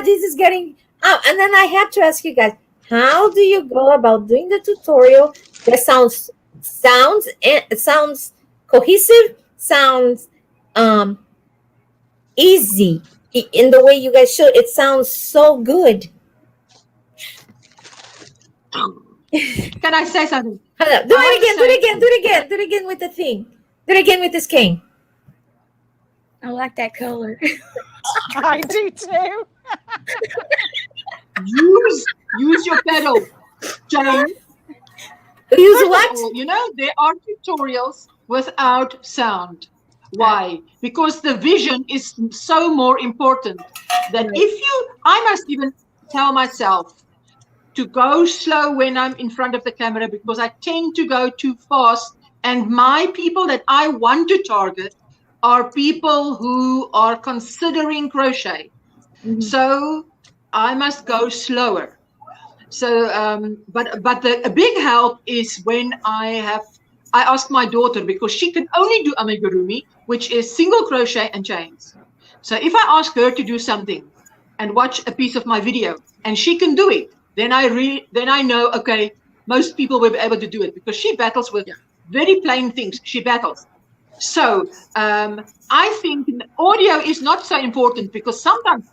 [SPEAKER 9] this is getting Oh, and then I have to ask you guys, how do you go about doing the tutorial that sounds cohesive, sounds easy in the way you guys show? It sounds so good.
[SPEAKER 1] Can I say something?
[SPEAKER 9] Do it again with the thing. Do it again with this cane.
[SPEAKER 2] I like that color.
[SPEAKER 6] I do too.
[SPEAKER 1] Use your pedal, Jane.
[SPEAKER 9] Use what?
[SPEAKER 1] You know, there are tutorials without sound. Why? Because the vision is so more important. That I must even tell myself to go slow when I'm in front of the camera, because I tend to go too fast. And my people that I want to target are people who are considering crochet. Mm-hmm. So I must go slower. So, but a big help is when I ask my daughter, because she can only do amigurumi, which is single crochet and chains. So if I ask her to do something and watch a piece of my video and she can do it, then I know, okay, most people will be able to do it, because she battles with very plain things. She battles. So I think audio is not so important, because sometimes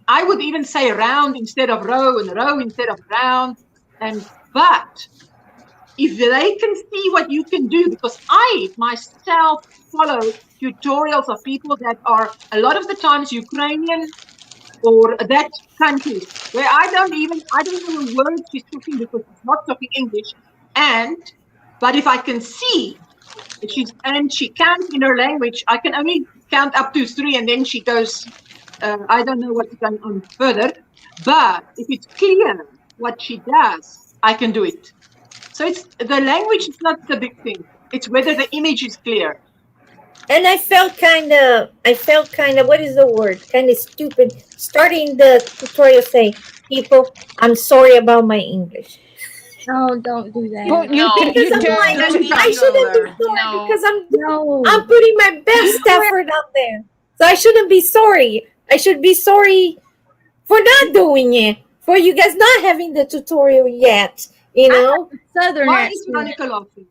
[SPEAKER 1] I would even say round instead of row and row instead of round. But if they can see what you can do, because I myself follow tutorials of people that are a lot of the times Ukrainian or that country, where I don't know a word she's talking, because she's not talking English. But if I can see she counts in her language, I can only count up to 3, and then she goes, I don't know what's going on further. But if it's clear what she does, I can do it. So it's the language is not the big thing. It's whether the image is clear.
[SPEAKER 9] And I felt kind of, what is the word? Kind of stupid. Starting the tutorial saying, people, I'm sorry about my English.
[SPEAKER 2] No, don't do that.
[SPEAKER 6] But
[SPEAKER 9] I shouldn't be sorry, because I'm putting my best effort out there. So I shouldn't be sorry. I should be sorry for not doing it, for you guys not having the tutorial yet, you know?
[SPEAKER 2] Southern
[SPEAKER 1] Why is Veronica laughing?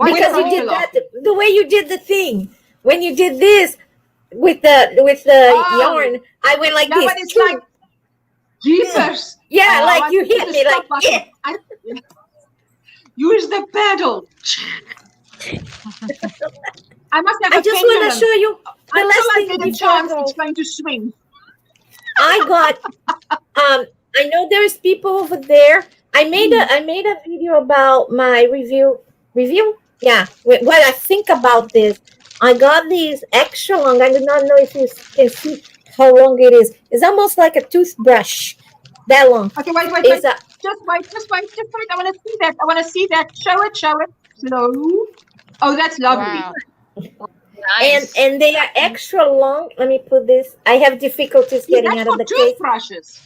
[SPEAKER 9] Because you did that, the way you did the thing. When you did this with the yarn, I went like this.
[SPEAKER 1] But it's like, jeepers.
[SPEAKER 9] Yeah, like you hit me like,
[SPEAKER 1] use the pedal. I must have
[SPEAKER 9] I just want to show you the last thing
[SPEAKER 1] get a chance, it's going to swing.
[SPEAKER 9] I got I know there's people over there. I made a video about my review. Yeah, what I think about this. I got these extra long. I do not know if you can see how long it is. It's almost like a toothbrush. That long.
[SPEAKER 1] Okay, wait. Just wait. I want to see that. Show it. Slow. Oh, that's lovely.
[SPEAKER 7] Wow. Nice.
[SPEAKER 9] And they are extra long. Let me put this. I have difficulties getting out of the case.
[SPEAKER 1] Toothbrushes.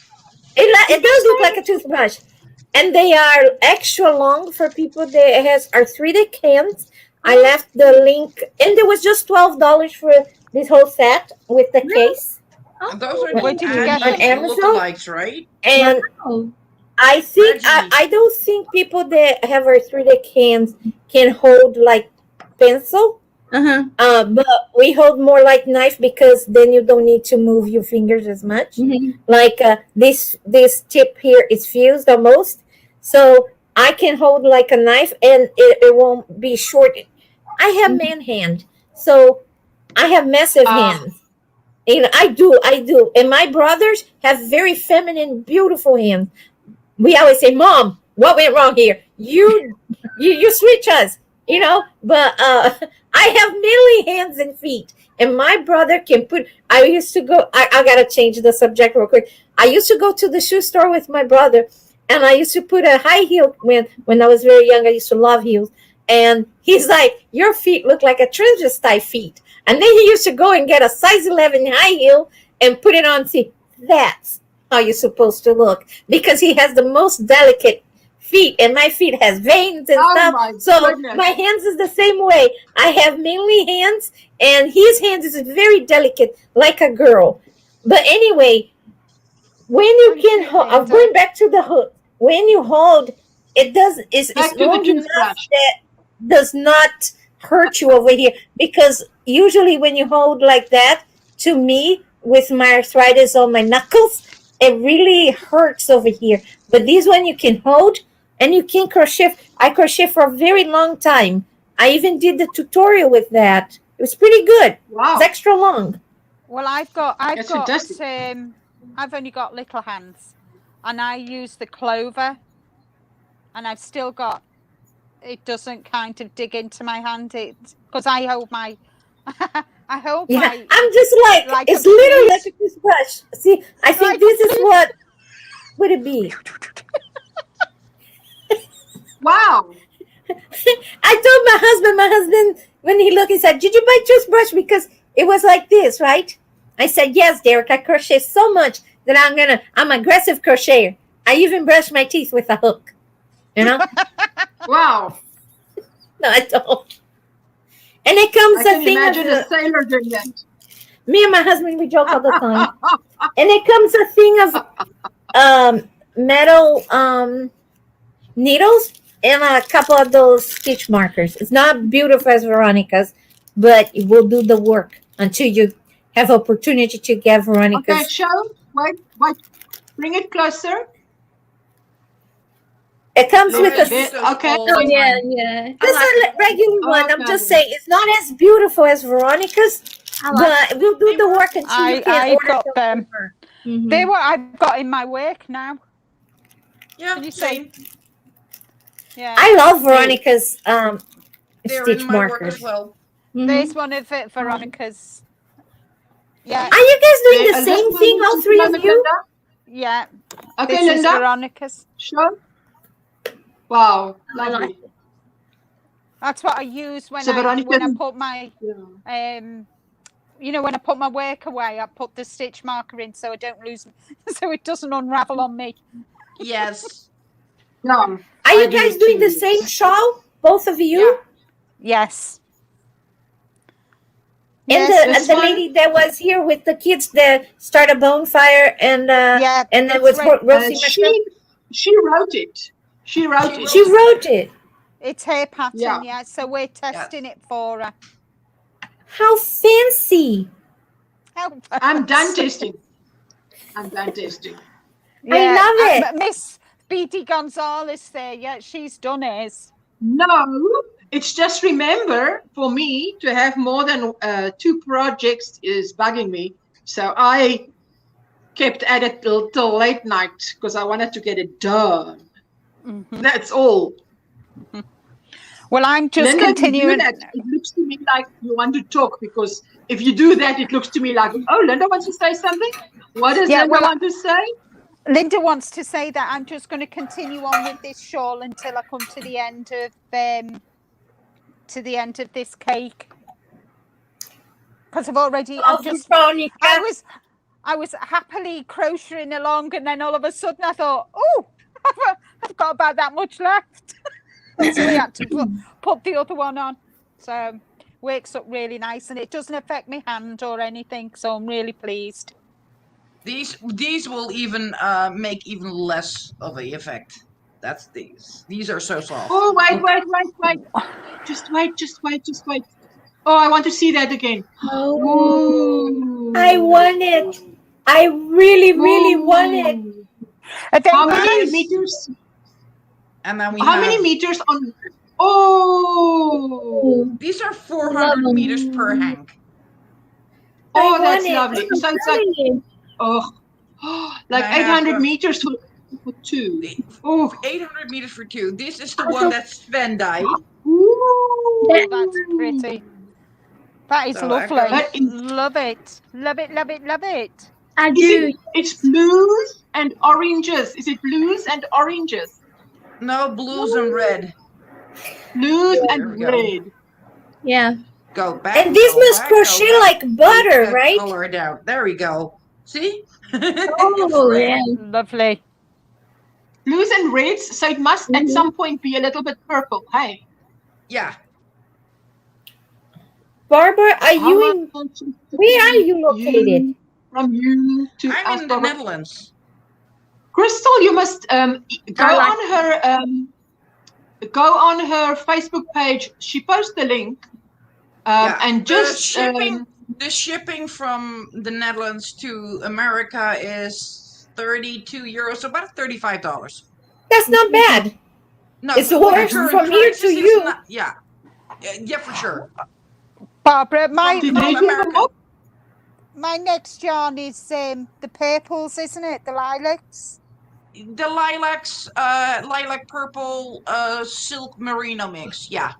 [SPEAKER 9] It does look like a toothbrush. And they are extra long for people that has arthritic hands. I left the link, and it was just $12 for this whole set with the case.
[SPEAKER 10] And those are
[SPEAKER 9] on Amazon,
[SPEAKER 10] lookalikes, right?
[SPEAKER 9] And I think I don't think people that have arthritic hands can hold like pencil. But we hold more like knife, because then you don't need to move your fingers as much. Like this tip here is fused almost, so I can hold like a knife, and it won't be short. I have man hand, so I have massive hands. And I do, and my brothers have very feminine, beautiful hands. We always say, "Mom, what went wrong here? You switch us." You know, but I have manly hands and feet, and my brother can put. I used to go. I gotta change the subject real quick. I used to go to the shoe store with my brother, and I used to put a high heel when I was very young. I used to love heels, and he's like, "Your feet look like a transvestite feet." And then he used to go and get a size 11 high heel and put it on. See, that's how you're supposed to look, because he has the most delicate feet, and my feet has veins and stuff. So my hands is the same way. I have manly hands, and his hands is very delicate, like a girl. But anyway, when you can hold, I'm going back to the hook. When you hold, it does is long enough that does not hurt you over here, because usually when you hold like that, to me with my arthritis on my knuckles, it really hurts over here. But this one you can hold and you can crochet. I crochet for a very long time. I even did the tutorial with that. It was pretty good.
[SPEAKER 1] Wow.
[SPEAKER 9] It's extra long.
[SPEAKER 6] Well, I've only got little hands, and I use the clover, and I've still got, it doesn't kind of dig into my hand, because I hold my I hold my,
[SPEAKER 9] I'm just like it's literally like a toothbrush. See, I think this is what would it be.
[SPEAKER 1] Wow.
[SPEAKER 9] I told my husband when he looked, he said, "Did you buy toothbrush?" Because it was like this, right? I said, "Yes, Derek, I crochet so much that I'm aggressive crocheter. I even brush my teeth with a hook." You know?
[SPEAKER 1] Wow.
[SPEAKER 9] No, I don't. And it comes
[SPEAKER 1] I can imagine a sailor doing that.
[SPEAKER 9] Me and my husband, we joke all the time. And it comes a thing of metal needles and a couple of those stitch markers. It's not beautiful as Veronica's, but it will do the work until you have opportunity to get Veronica's.
[SPEAKER 1] Okay, show. Wait. Bring it closer.
[SPEAKER 9] It comes with a...
[SPEAKER 1] Okay.
[SPEAKER 2] Oh, yeah.
[SPEAKER 9] This is a regular one. I'm just saying, it's not as beautiful as Veronica's, but we'll do the work until you can order
[SPEAKER 6] got them. Mm-hmm. They're what I've got in my work now.
[SPEAKER 10] Yeah,
[SPEAKER 6] can you say? Yeah.
[SPEAKER 9] I love Veronica's
[SPEAKER 10] they're
[SPEAKER 9] stitch
[SPEAKER 10] in my
[SPEAKER 9] markers.
[SPEAKER 10] work as well.
[SPEAKER 6] Mm-hmm. There's one of Veronica's. Yeah.
[SPEAKER 9] Are you guys doing the same thing, all three of you?
[SPEAKER 6] Yeah.
[SPEAKER 1] Okay,
[SPEAKER 6] this
[SPEAKER 1] Linda.
[SPEAKER 6] Is Veronica's.
[SPEAKER 1] Sure. Wow, lovely.
[SPEAKER 6] That's what I use when I put my when I put my work away, I put the stitch marker in so I don't lose, so it doesn't unravel on me.
[SPEAKER 10] Yes.
[SPEAKER 1] No.
[SPEAKER 9] Are you guys doing the same shawl, both of you?
[SPEAKER 6] Yeah. Yes.
[SPEAKER 9] And the lady that was here with the kids that start a bonfire and then was roasting
[SPEAKER 1] she wrote it. She wrote
[SPEAKER 9] it.
[SPEAKER 6] It's her pattern, yeah. So we're testing it for her.
[SPEAKER 9] How fancy!
[SPEAKER 1] I'm done testing.
[SPEAKER 6] Yeah,
[SPEAKER 9] I love it.
[SPEAKER 6] Miss B.D. Gonzalez there, yeah, she's done hers.
[SPEAKER 1] No, it's just remember, for me to have more than 2 projects is bugging me. So I kept at it till late night because I wanted to get it done. Mm-hmm. That's all.
[SPEAKER 6] Well, I'm just
[SPEAKER 1] Linda,
[SPEAKER 6] continuing.
[SPEAKER 1] It looks to me like you want to talk, because if you do that, it looks to me like, oh, Linda wants to say something. What does Linda want to say?
[SPEAKER 6] Linda wants to say that I'm just going to continue on with this shawl until I come to the end of this cake, because I've already. I was happily crocheting along, and then all of a sudden I thought, oh, I've got about that much left. So we had to put the other one on. So works up really nice, and it doesn't affect my hand or anything. So I'm really pleased.
[SPEAKER 10] These will even make even less of a effect. That's these. These are so soft.
[SPEAKER 1] Oh, wait. Just wait. Oh, I want to see that again.
[SPEAKER 9] Oh, I want it. I really want it.
[SPEAKER 1] How many meters?
[SPEAKER 10] And then
[SPEAKER 1] how many meters on? Oh,
[SPEAKER 10] these are 400 meters per hank.
[SPEAKER 1] Oh, that's lovely. So it's like 800 meters for 2.
[SPEAKER 10] Oh, 800 meters for 2. This is the one that Sven dyed.
[SPEAKER 1] Ooh,
[SPEAKER 6] that's pretty. That is lovely. Love it.
[SPEAKER 2] I do.
[SPEAKER 1] It's blues and oranges. Is it blues and oranges?
[SPEAKER 10] No, blues and red.
[SPEAKER 1] Blues and red.
[SPEAKER 2] Yeah.
[SPEAKER 10] Go back.
[SPEAKER 9] And this must crochet like butter, right?
[SPEAKER 10] Color it out. There we go. See?
[SPEAKER 2] Oh, yeah.
[SPEAKER 6] Lovely.
[SPEAKER 1] Blues and reds, so it must at some point be a little bit purple. Hey.
[SPEAKER 10] Yeah.
[SPEAKER 9] Barbara, where are you located?
[SPEAKER 1] From you to
[SPEAKER 10] I'm in the Netherlands.
[SPEAKER 1] Crystal, you must go on her Facebook page. She posts the link. And just
[SPEAKER 10] the shipping from the Netherlands to America is 32 euros, so about $35.
[SPEAKER 9] That's not bad.
[SPEAKER 10] No,
[SPEAKER 9] it's worse from here to you.
[SPEAKER 10] Not, yeah, for sure.
[SPEAKER 6] Barbara, my next yarn is the purples, isn't it? The lilacs.
[SPEAKER 10] The lilacs, lilac purple, silk merino mix. Yeah.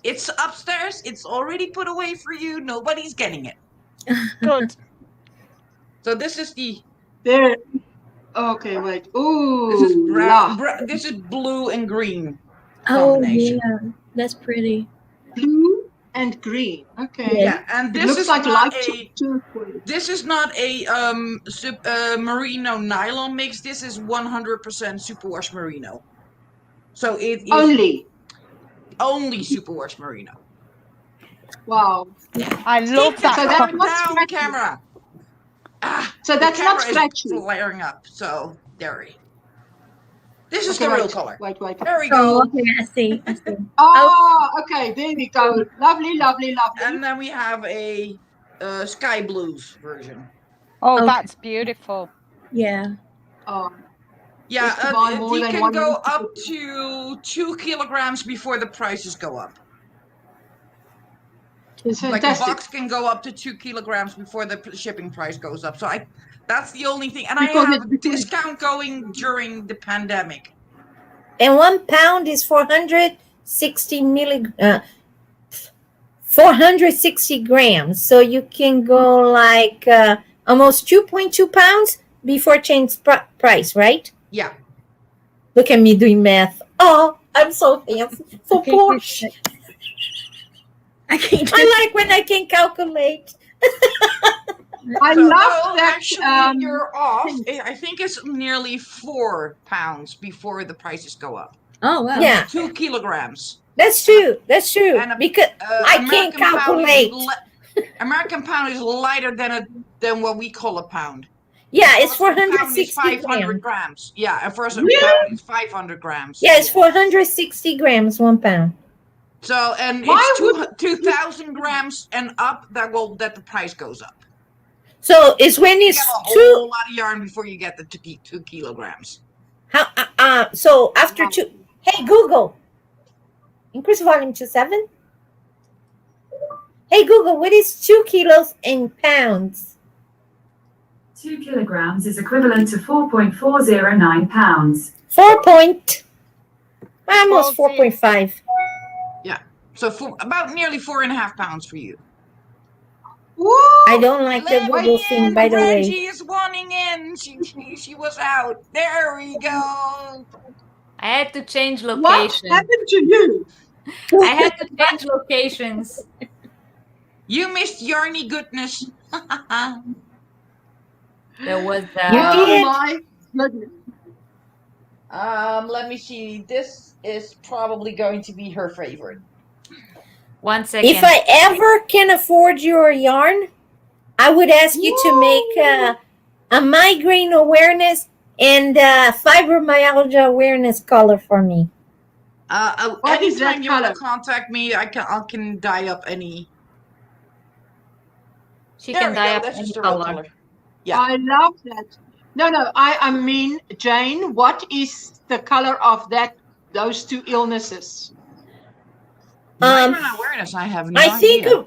[SPEAKER 10] It's upstairs. It's already put away for you. Nobody's getting it.
[SPEAKER 6] Good.
[SPEAKER 10] So this is the.
[SPEAKER 1] There. Okay, wait. Ooh.
[SPEAKER 10] This is this is blue and green.
[SPEAKER 11] Oh yeah, that's pretty.
[SPEAKER 1] Blue and green. Okay.
[SPEAKER 10] Yeah, and this
[SPEAKER 1] looks
[SPEAKER 10] is
[SPEAKER 1] like
[SPEAKER 10] not
[SPEAKER 1] a.
[SPEAKER 10] This is not a merino nylon mix. This is 100% superwash merino. So it is only superwash merino.
[SPEAKER 1] Wow.
[SPEAKER 6] I love that.
[SPEAKER 1] So that's
[SPEAKER 10] down camera.
[SPEAKER 1] So that's not scratchy.
[SPEAKER 10] Flaring up. So there. This is the real color.
[SPEAKER 1] Wait.
[SPEAKER 10] There we go.
[SPEAKER 11] Okay, I see.
[SPEAKER 1] Oh, okay. There we go. Lovely.
[SPEAKER 10] And then we have a sky blues version.
[SPEAKER 6] Oh, that's beautiful.
[SPEAKER 11] Yeah.
[SPEAKER 10] Yeah, you can go up to 2 kilograms before the prices go up. Like a box can go up to 2 kilograms before the shipping price goes up. So that's the only thing. And I have a discount going during the pandemic.
[SPEAKER 9] And 1 pound is 460 grams. So you can go like almost 2.2 pounds before change price, right?
[SPEAKER 10] Yeah.
[SPEAKER 9] Look at me doing math. Oh, I'm so fancy. So Porsche. I like when I can calculate.
[SPEAKER 1] I love that.
[SPEAKER 10] Actually, you're off. I think it's nearly 4 pounds before the prices go up.
[SPEAKER 11] Oh, wow.
[SPEAKER 9] Yeah.
[SPEAKER 10] 2 kilograms.
[SPEAKER 9] That's true. And because I can't
[SPEAKER 10] American
[SPEAKER 9] calculate.
[SPEAKER 10] American pound is lighter than what we call a pound.
[SPEAKER 9] Yeah, it's 460
[SPEAKER 10] 500 grams. Yeah, and for us, a pound is 500 grams.
[SPEAKER 9] Yeah, it's 460 grams, 1 pound.
[SPEAKER 10] So, and it's 2,000 grams and up that the price goes up.
[SPEAKER 9] So it's when it's
[SPEAKER 10] a whole lot of yarn before you get the 2 kilograms.
[SPEAKER 9] So after 2, hey Google, increase volume to 7. Hey Google, what is 2 kilos in pounds?
[SPEAKER 12] 2 kilograms is equivalent to 4.409 pounds.
[SPEAKER 9] Almost 4.5.
[SPEAKER 10] Yeah, so about nearly 4.5 pounds for you.
[SPEAKER 1] Woo!
[SPEAKER 9] I don't like the Google thing, by the way.
[SPEAKER 10] Reggie is wanting in. She was out. There we go.
[SPEAKER 13] I had to change location.
[SPEAKER 1] What happened to you?
[SPEAKER 13] I had to change locations.
[SPEAKER 10] You missed yarny goodness.
[SPEAKER 13] There was
[SPEAKER 1] my goodness.
[SPEAKER 10] Let me see. This is probably going to be her favorite.
[SPEAKER 13] 1 second.
[SPEAKER 9] If I ever can afford your yarn, I would ask you to make a migraine awareness and fibromyalgia awareness color for me.
[SPEAKER 10] Anytime you want to contact me, I can dye up any.
[SPEAKER 13] She can dye up any color.
[SPEAKER 10] Yeah.
[SPEAKER 1] I love that. No, I mean, Jane, what is the color of those 2 illnesses?
[SPEAKER 10] Awareness, I have no idea.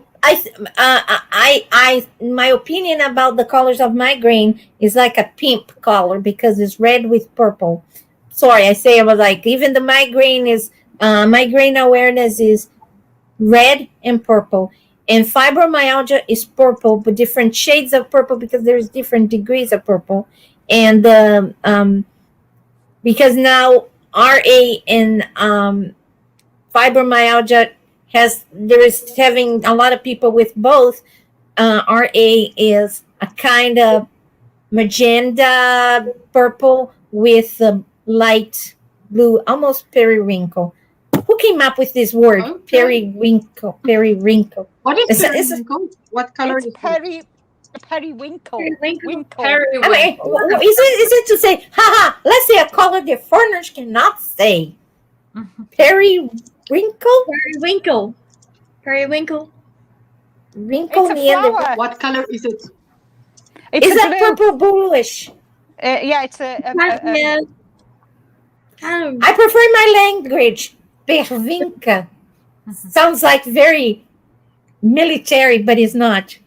[SPEAKER 9] My opinion about the colors of migraine is like a pimp color because it's red with purple. Sorry, I was like, even the migraine awareness is red and purple. And fibromyalgia is purple, but different shades of purple because there's different degrees of purple. And because now RA and fibromyalgia there is having a lot of people with both. RA is a kind of magenta purple with a light blue, almost periwinkle. Who came up with this word? Okay. Periwinkle.
[SPEAKER 1] What is periwinkle? What color is
[SPEAKER 6] Periwinkle.
[SPEAKER 9] Periwinkle. I mean, is it to say, haha, let's say a color the foreigners cannot say? Periwinkle?
[SPEAKER 11] Periwinkle. Periwinkle.
[SPEAKER 9] Wrinkle
[SPEAKER 6] It's a flower.
[SPEAKER 1] What color is it?
[SPEAKER 9] Is that purple bluish?
[SPEAKER 6] Yeah, it's a
[SPEAKER 11] yeah.
[SPEAKER 9] I prefer my language. Pervinca. Sounds like very military, but it's not.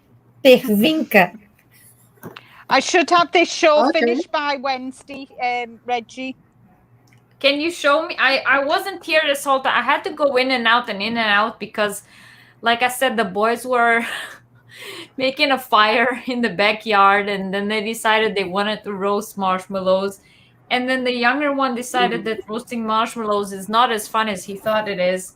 [SPEAKER 9] Pervinca.
[SPEAKER 6] I should have this show finished by Wednesday, Reggie.
[SPEAKER 13] Can you show me? I wasn't here this whole time. I had to go in and out because, like I said, the boys were making a fire in the backyard, and then they decided they wanted to roast marshmallows. And then the younger one decided that roasting marshmallows is not as fun as he thought it is.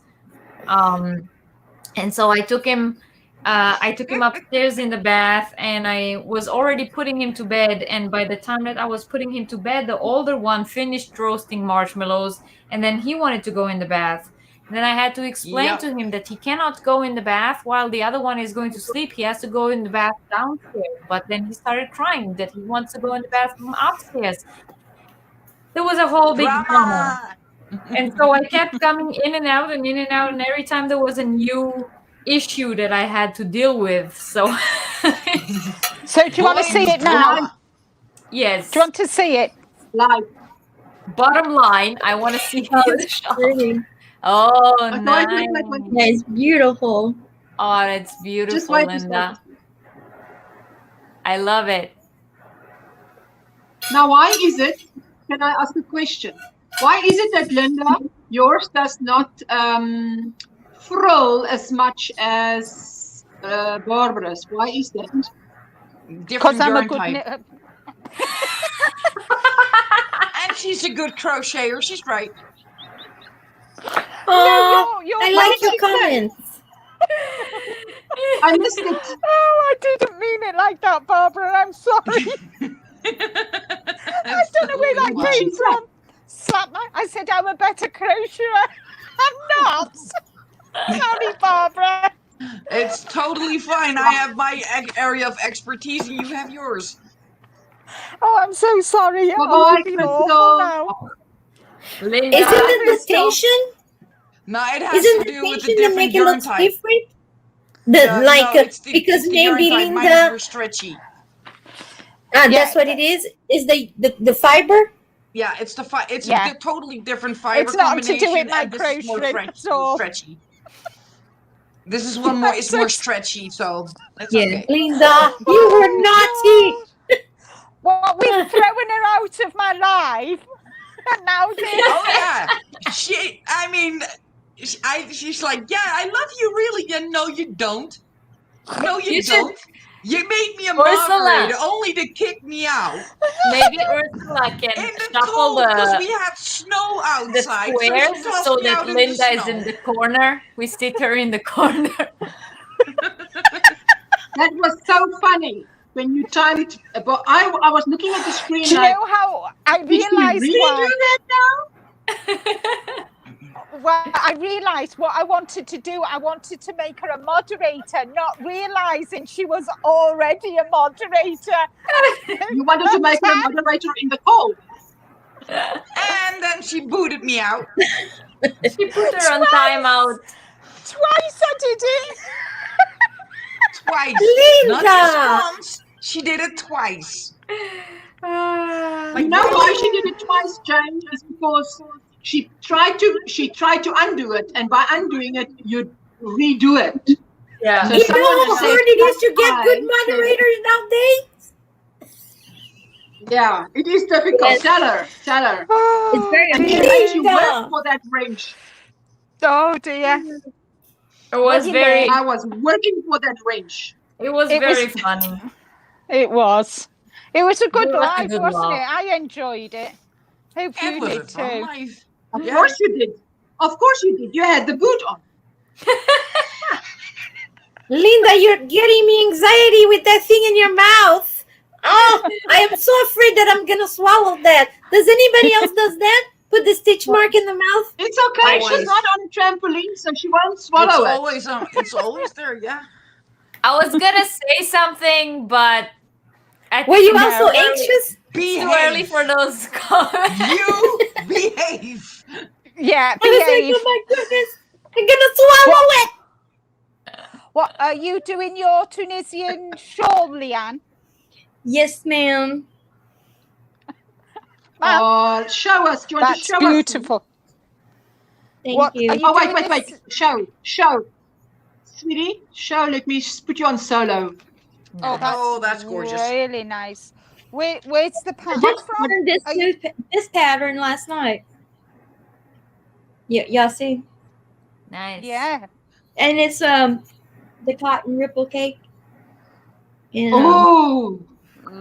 [SPEAKER 13] And so I took him upstairs in the bath, and I was already putting him to bed. And by the time that I was putting him to bed, the older one finished roasting marshmallows, and then he wanted to go in the bath. And then I had to explain to him that he cannot go in the bath while the other one is going to sleep. He has to go in the bath downstairs. But then he started crying that he wants to go in the bathroom upstairs. There was a whole big drama. And so I kept coming in and out, and every time there was a new issue that I had to deal with. So
[SPEAKER 6] So do you want to see it now?
[SPEAKER 13] Yes.
[SPEAKER 6] Do you want to see it?
[SPEAKER 1] Live.
[SPEAKER 13] Bottom line, I want to see the show. Oh, nice.
[SPEAKER 11] Yeah, it's beautiful.
[SPEAKER 13] Oh, it's beautiful, Linda. I love it.
[SPEAKER 1] Now, why is it? Can I ask a question? Why is it that, Linda, yours does not frill as much as Barbara's? Why is that?
[SPEAKER 10] Different
[SPEAKER 6] I'm a
[SPEAKER 10] yarn
[SPEAKER 6] good
[SPEAKER 10] type. And she's a good crocheter. She's right.
[SPEAKER 9] Oh, I like your comments.
[SPEAKER 1] I missed it.
[SPEAKER 6] Oh, I didn't mean it like that, Barbara. I'm sorry. I don't know where that came from. I said I'm a better crocheter. I'm not. Sorry, Barbara.
[SPEAKER 10] It's totally fine. I have my area of expertise, and you have yours.
[SPEAKER 6] Oh, I'm so sorry.
[SPEAKER 13] Linda,
[SPEAKER 9] is it the notation?
[SPEAKER 10] No, it has to do with the different yarn type.
[SPEAKER 9] Different? Because name be Linda.
[SPEAKER 10] Mine is more stretchy.
[SPEAKER 9] That's what it is. Is the fiber?
[SPEAKER 10] Yeah, it's a totally different fiber
[SPEAKER 6] it's not
[SPEAKER 10] combination.
[SPEAKER 6] To do with my
[SPEAKER 10] this is more stretchy. This is one more. It's more stretchy, so it's okay.
[SPEAKER 9] Linda, you were naughty.
[SPEAKER 6] Well, we've thrown her out of my life, and now this.
[SPEAKER 10] Oh yeah, she's like, yeah, I love you really. Yeah, no, you don't. No, you don't. You made me a moderator only to kick me out.
[SPEAKER 13] Maybe Ursula can shuffle
[SPEAKER 10] because we have snow outside.
[SPEAKER 13] The squares so that Linda is in the corner. We sit her in the corner.
[SPEAKER 1] That was so funny when you timed. But I was looking at the screen.
[SPEAKER 6] Do you know how I realized
[SPEAKER 1] really do that now?
[SPEAKER 6] Well, I realised what I wanted to do. I wanted to make her a moderator, not realising she was already a moderator.
[SPEAKER 1] You wanted to make her a moderator in the call.
[SPEAKER 10] And then she booted me out.
[SPEAKER 13] She put her on timeout.
[SPEAKER 6] Twice I did it.
[SPEAKER 10] Twice.
[SPEAKER 9] Linda.
[SPEAKER 10] Not just once. She did it twice.
[SPEAKER 1] You know why she did it twice, Jane? Is because she tried to undo it, and by undoing it, you redo it.
[SPEAKER 13] Yeah.
[SPEAKER 1] So
[SPEAKER 9] you know how hard it is to get good moderators nowadays?
[SPEAKER 1] Yeah, it is difficult. Yes. Tell her.
[SPEAKER 11] It's very
[SPEAKER 1] amazing. She worked for that range.
[SPEAKER 6] Oh dear.
[SPEAKER 13] It was very.
[SPEAKER 1] I was working for that range.
[SPEAKER 13] It was very funny.
[SPEAKER 6] It was. It was a good live, wasn't it? I enjoyed it. Hope you did too.
[SPEAKER 1] Of course you did. Of course you did. You had the boot on.
[SPEAKER 9] Linda, you're getting me anxiety with that thing in your mouth. Oh, I am so afraid that I'm gonna swallow that. Does anybody else does that? Put the stitch mark in the mouth?
[SPEAKER 1] It's okay. She's not on a trampoline, so she won't swallow
[SPEAKER 10] it. It's always there, yeah.
[SPEAKER 13] I was gonna say something, but
[SPEAKER 9] were you also anxious?
[SPEAKER 13] It's too early for those comments.
[SPEAKER 10] You behave.
[SPEAKER 6] Yeah,
[SPEAKER 9] I was like, oh my goodness, I'm gonna swallow it.
[SPEAKER 6] What are you doing your Tunisian shawl, Leanne?
[SPEAKER 11] Yes, ma'am.
[SPEAKER 1] Show us. Do you want to show us?
[SPEAKER 6] That's beautiful.
[SPEAKER 11] Thank you.
[SPEAKER 1] Oh, wait. Show. Sweetie, show. Let me put you on solo.
[SPEAKER 6] Oh,
[SPEAKER 10] that's gorgeous.
[SPEAKER 6] Really nice. Where's the pattern
[SPEAKER 11] Just
[SPEAKER 6] from?
[SPEAKER 11] learned this pattern last night. Y'all see?
[SPEAKER 13] Nice.
[SPEAKER 6] Yeah.
[SPEAKER 11] And it's the cotton ripple cake. And,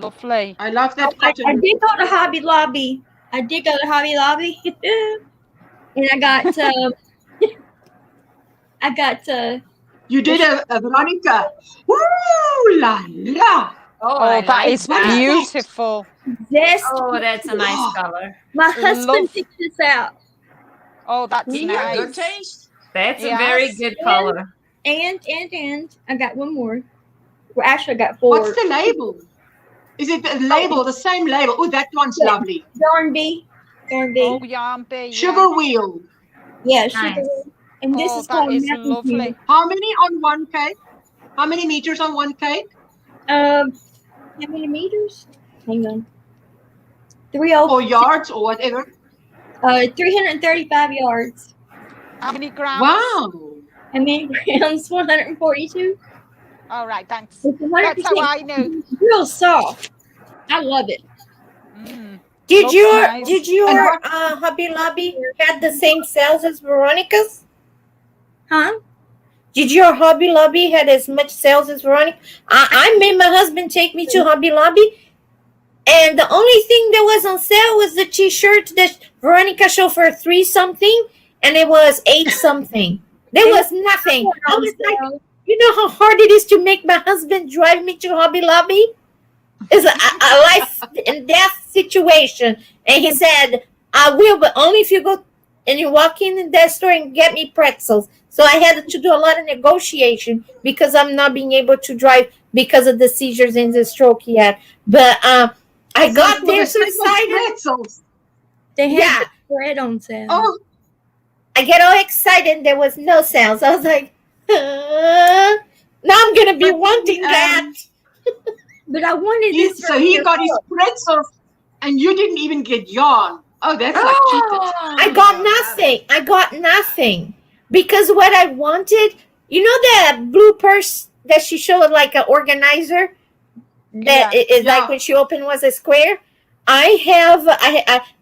[SPEAKER 6] lovely.
[SPEAKER 1] I love that
[SPEAKER 11] I
[SPEAKER 1] cotton.
[SPEAKER 11] did go to Hobby Lobby. And I got
[SPEAKER 1] you did a Veronica. Woo la la.
[SPEAKER 6] Oh, that is beautiful.
[SPEAKER 13] Oh, that's a nice color.
[SPEAKER 11] My husband picked this out.
[SPEAKER 6] Oh, that's nice.
[SPEAKER 10] Good taste.
[SPEAKER 13] That's a very good color.
[SPEAKER 11] And I got one more. Well, actually, I got 4.
[SPEAKER 1] What's the label? Is it the label, the same label? Oh, that one's lovely.
[SPEAKER 11] Yarn bee.
[SPEAKER 6] Oh, yarn bee.
[SPEAKER 1] Sugar wheel.
[SPEAKER 11] Yeah, sugar wheel. And this is called
[SPEAKER 6] lovely.
[SPEAKER 1] How many on one cake? How many meters on one cake?
[SPEAKER 11] How many meters? Hang on. 304.
[SPEAKER 1] Or yards or whatever.
[SPEAKER 11] 335 yards.
[SPEAKER 6] How many grams?
[SPEAKER 1] Wow.
[SPEAKER 11] How many grams? 142.
[SPEAKER 6] All right, thanks.
[SPEAKER 11] That's
[SPEAKER 6] how I know.
[SPEAKER 11] Real soft. I love it.
[SPEAKER 9] Did your Hobby Lobby had the same sales as Veronica's?
[SPEAKER 11] Huh?
[SPEAKER 9] Did your Hobby Lobby had as much sales as Veronica? I made my husband take me to Hobby Lobby, and the only thing that was on sale was the T-shirt that Veronica showed for $3 something, and it was $8 something. There was nothing. I was like, you know how hard it is to make my husband drive me to Hobby Lobby? It's a life and death situation. And he said, I will, but only if you go and you walk in that store and get me pretzels. So I had to do a lot of negotiation because I'm not being able to drive because of the seizures and the stroke he had. But I got there so excited.
[SPEAKER 1] Pretzels.
[SPEAKER 11] They had the bread on sale.
[SPEAKER 1] Oh,
[SPEAKER 9] I get all excited and there was no sales. I was like, now I'm going to be wanting that.
[SPEAKER 11] But I wanted this.
[SPEAKER 1] So he got his pretzels and you didn't even get yarn. Oh, that's like cheated.
[SPEAKER 9] I got nothing. Because what I wanted, you know that blue purse that she showed like an organizer? That is like when she opened was a square? I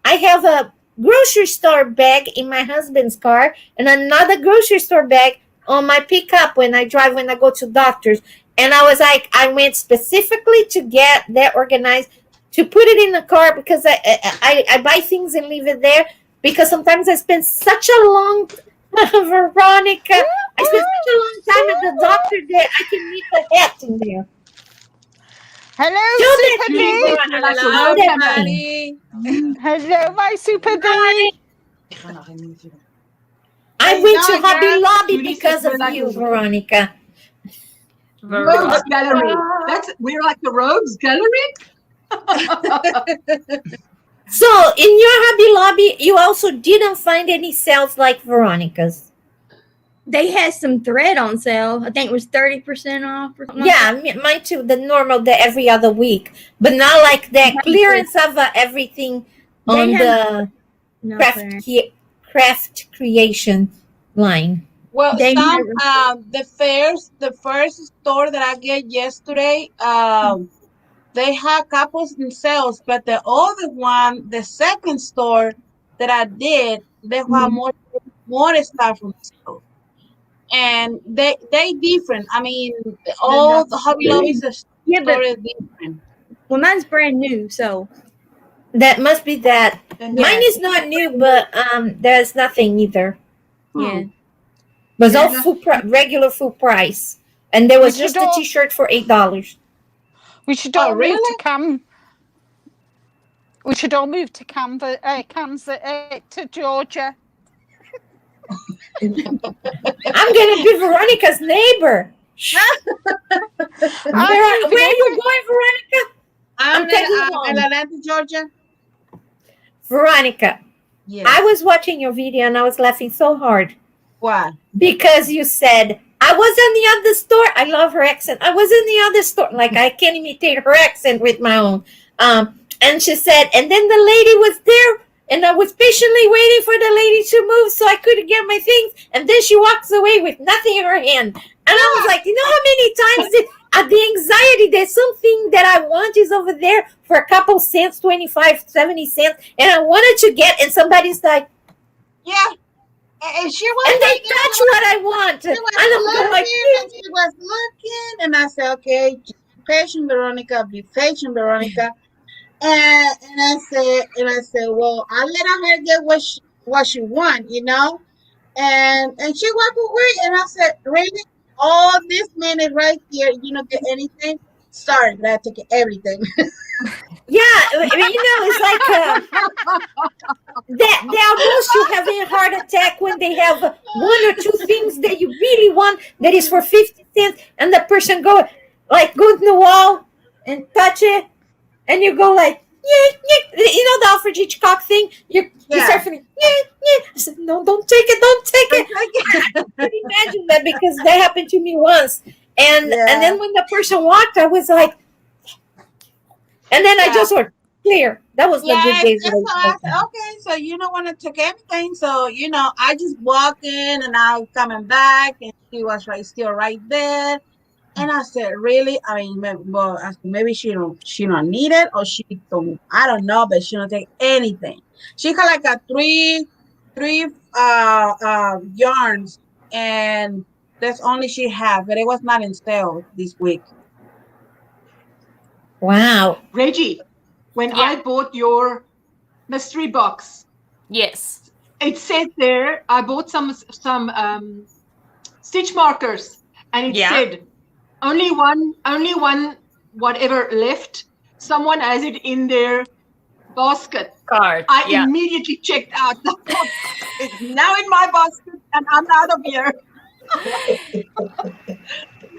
[SPEAKER 9] have a grocery store bag in my husband's car and another grocery store bag on my pickup when I go to doctors. And I was like, I went specifically to get that organized, to put it in the car because I buy things and leave it there because sometimes I spend such a long Veronica, I spent such a long time at the doctor there, I can meet the hat in there.
[SPEAKER 6] Hello, Super D. Hello, my Super D.
[SPEAKER 9] I went to Hobby Lobby because of you, Veronica.
[SPEAKER 1] Rogues Gallery. We're like the Rogues Gallery.
[SPEAKER 9] So in your Hobby Lobby, you also didn't find any sales like Veronica's.
[SPEAKER 11] They had some thread on sale. I think it was 30% off. Or something
[SPEAKER 9] mine too. The normal, the every other week, but not like that clearance of everything on the craft creation line.
[SPEAKER 14] Well, the first store that I get yesterday, they had couples in sales, but the other one, the second store that I did, they had more stuff on sale. And they different. I mean, all the Hobby Lobby's store is different.
[SPEAKER 11] Well, mine's brand new, so
[SPEAKER 9] that must be that. Mine is not new, but there's nothing either.
[SPEAKER 11] Yeah,
[SPEAKER 9] it was all regular full price, and there was just a T-shirt for $8.
[SPEAKER 6] We should all move to We should all move to Kansas, to Georgia.
[SPEAKER 9] I'm gonna be Veronica's neighbor. Where are you going, Veronica?
[SPEAKER 14] I'm in Atlanta, Georgia.
[SPEAKER 9] Veronica,
[SPEAKER 14] yes.
[SPEAKER 9] I was watching your video and I was laughing so hard.
[SPEAKER 14] Why?
[SPEAKER 9] Because you said, I was in the other store. I love her accent. I was in the other store. Like, I can't imitate her accent with my own. And she said, and then the lady was there, and I was patiently waiting for the lady to move so I couldn't get my things. And then she walks away with nothing in her hand. And I was like, you know how many times the anxiety, there's something that I want is over there for a couple cents, 25, 70 cents, and I wanted to get, and somebody's like,
[SPEAKER 14] yeah. And she was
[SPEAKER 9] and they touch what I want.
[SPEAKER 14] She was looking, and I said, okay, be patient, Veronica, be patient, Veronica. And I said, well, I let her get what she want, you know. And she walked away, and I said, really? All this minute right here, you don't get anything? Sorry, but I took everything.
[SPEAKER 9] Yeah, it's like they almost you having a heart attack when they have one or two things that you really want that is for 50 cents, and the person go to the wall and touch it, and you go like, yeah, yeah. You know the Alfred Hitchcock thing? You start feeling, yeah, yeah. I said, no, don't take it. I can imagine that because that happened to me once. And then when the person walked, I was like, and then I just went clear. That was the good days.
[SPEAKER 14] So I said, okay, so you don't want to take everything. So, I just walk in and I was coming back and she was still right there. And I said, really? I mean, maybe she don't need it, or she don't, I don't know, but she don't take anything. She got like a three yarns, and that's only she had, but it was not in sale this week.
[SPEAKER 9] Wow.
[SPEAKER 1] Reggie, when I bought your mystery box,
[SPEAKER 13] yes,
[SPEAKER 1] it said there, I bought some stitch markers, and it said only one whatever left. Someone has it in their basket.
[SPEAKER 13] Card.
[SPEAKER 1] I immediately checked out. It's now in my basket, and I'm out of here.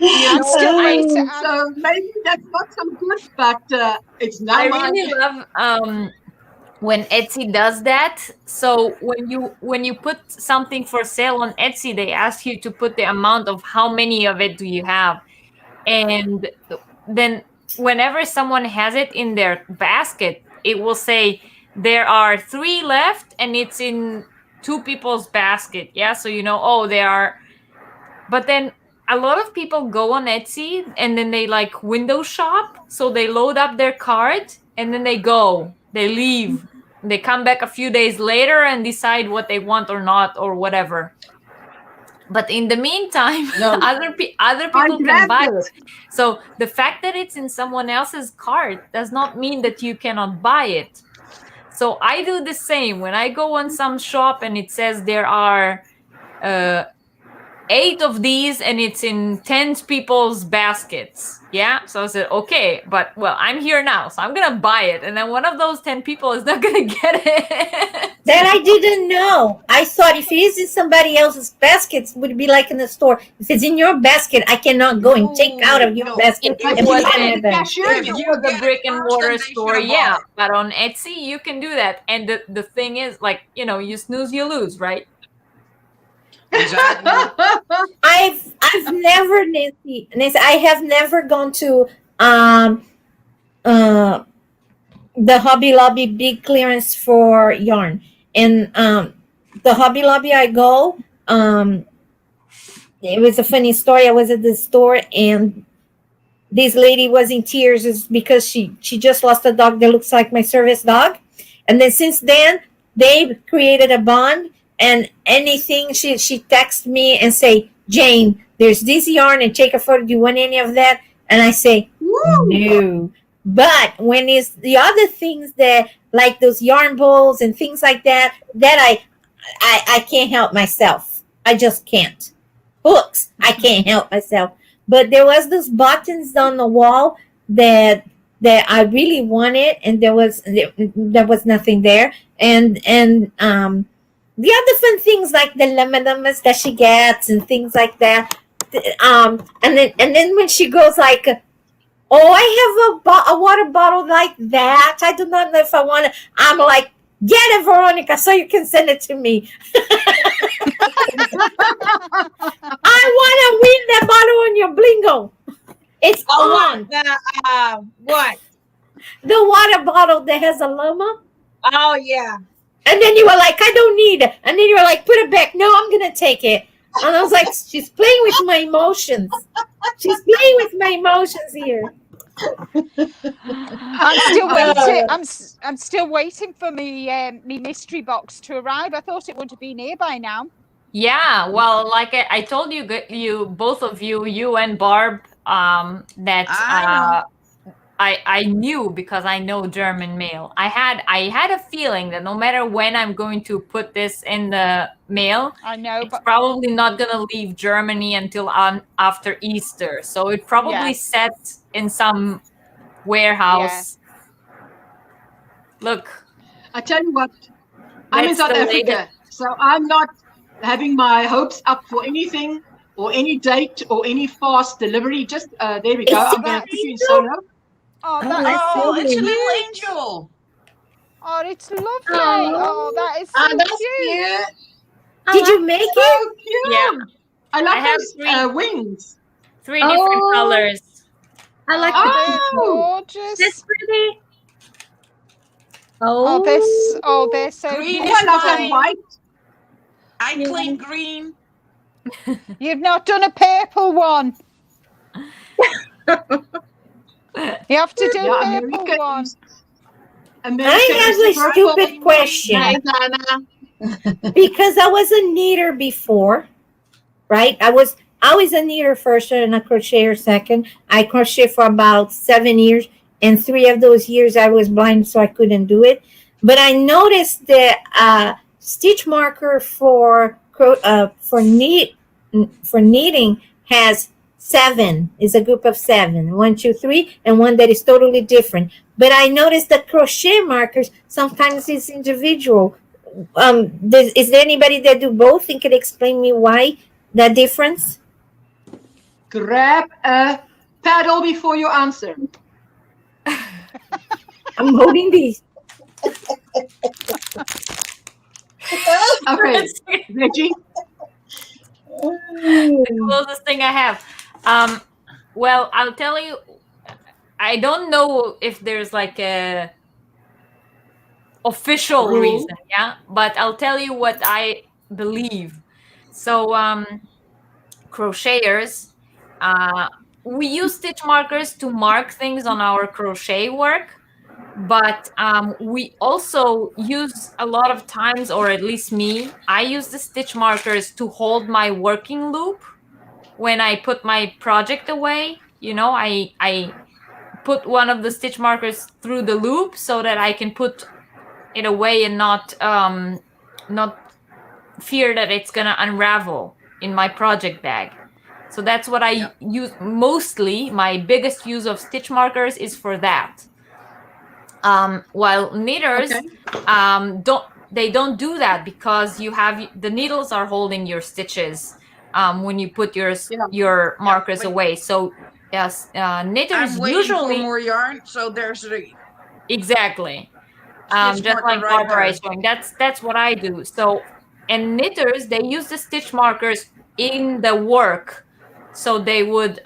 [SPEAKER 1] So maybe that's not so good, but it's not.
[SPEAKER 13] I really love when Etsy does that. So when you put something for sale on Etsy, they ask you to put the amount of how many of it do you have, and then whenever someone has it in their basket, it will say there are 3 left, and it's in 2 people's basket. Yeah, so there are. But then a lot of people go on Etsy and then they window shop. So they load up their cart and then they leave. They come back a few days later and decide what they want or not or whatever. But in the meantime, other people can buy it. So the fact that it's in someone else's cart does not mean that you cannot buy it. So I do the same. When I go on some shop and it says there are 8 of these and it's in 10 people's baskets. Yeah. So I said, okay, but I'm here now, so I'm gonna buy it. And then one of those 10 people is not gonna get it.
[SPEAKER 9] That I didn't know. I thought if it is in somebody else's basket, it would be like in the store. If it's in your basket, I cannot go and take out of your basket.
[SPEAKER 13] If you go to the brick and mortar store, but on Etsy you can do that. And the thing is, you snooze, you lose, right?
[SPEAKER 10] Exactly.
[SPEAKER 9] I've never, Nancy, I have never gone to the Hobby Lobby big clearance for yarn. And the Hobby Lobby I go, it was a funny story. I was at the store and this lady was in tears because she just lost a dog that looks like my service dog. And then since then, they created a bond. And anything she texts me and say, Jane, there's this yarn and take a photo. Do you want any of that? And I say, no. But when it's the other things that like those yarn bowls and things like that I can't help myself. I just can't. Books, I can't help myself. But there was those buttons on the wall that I really wanted, and there was nothing there. And the other fun things like the lemons that she gets and things like that, and then when she goes like, oh, I have a water bottle like that. I do not know if I want it. I'm like, get it, Veronica, so you can send it to me. I want to win that bottle on your Blingo. It's on.
[SPEAKER 14] What?
[SPEAKER 9] The water bottle that has a llama.
[SPEAKER 14] Oh, yeah.
[SPEAKER 9] And then you were like, I don't need it. And then you were like, put it back. No, I'm going to take it. And I was like, she's playing with my emotions. She's playing with my emotions here.
[SPEAKER 6] I'm still waiting. I'm still waiting for me mystery box to arrive. I thought it would have been here by now.
[SPEAKER 13] Yeah, well, like I told you both of you and Barb, that I knew, because I know German mail. I had a feeling that no matter when I'm going to put this in the mail,
[SPEAKER 6] I know,
[SPEAKER 13] it's probably not gonna leave Germany until after Easter. So it probably set in some warehouse. Yeah. Look,
[SPEAKER 1] I tell you what, I'm in South Africa, so I'm not having my hopes up for anything or any date or any fast delivery. Just there we go. I'm going to put you in solo.
[SPEAKER 6] Oh,
[SPEAKER 10] it's a little angel.
[SPEAKER 6] Oh, it's lovely. Oh, that is so cute.
[SPEAKER 9] Did you make it?
[SPEAKER 1] So cute.
[SPEAKER 13] Yeah.
[SPEAKER 1] I love those wings.
[SPEAKER 13] 3 different colors.
[SPEAKER 11] I like
[SPEAKER 6] the gorgeous.
[SPEAKER 11] That's pretty.
[SPEAKER 6] They're so
[SPEAKER 10] green
[SPEAKER 6] beautiful.
[SPEAKER 10] is white. I claim green.
[SPEAKER 6] You've not done a purple one. You have to do a purple one.
[SPEAKER 9] I have a stupid question. Because I was a knitter before, right? I was a knitter first and a crocheter second. I crocheted for about 7 years, and 3 of those years I was blind, so I couldn't do it. But I noticed that stitch marker for knitting has 7, is a group of 7, 1, 2, 3, and one that is totally different. But I noticed that crochet markers sometimes is individual. Is there anybody that do both and can explain me why that difference?
[SPEAKER 1] Grab a paddle before you answer.
[SPEAKER 9] I'm holding these.
[SPEAKER 1] Okay, Reggie.
[SPEAKER 13] The closest thing I have. Well, I'll tell you, I don't know if there's like a official reason, but I'll tell you what I believe. So crocheters, we use stitch markers to mark things on our crochet work, but we also use a lot of times, or at least me, I use the stitch markers to hold my working loop when I put my project away. You know, I put one of the stitch markers through the loop so that I can put it away and not fear that it's gonna unravel in my project bag. So that's what I use mostly. My biggest use of stitch markers is for that. While knitters don't do that, because you have the needles are holding your stitches when you put your markers away. So yes, knitters usually
[SPEAKER 10] for more yarn. So there's
[SPEAKER 13] exactly. Just like Barbara is showing, that's what I do. So, and knitters, they use the stitch markers in the work, so they would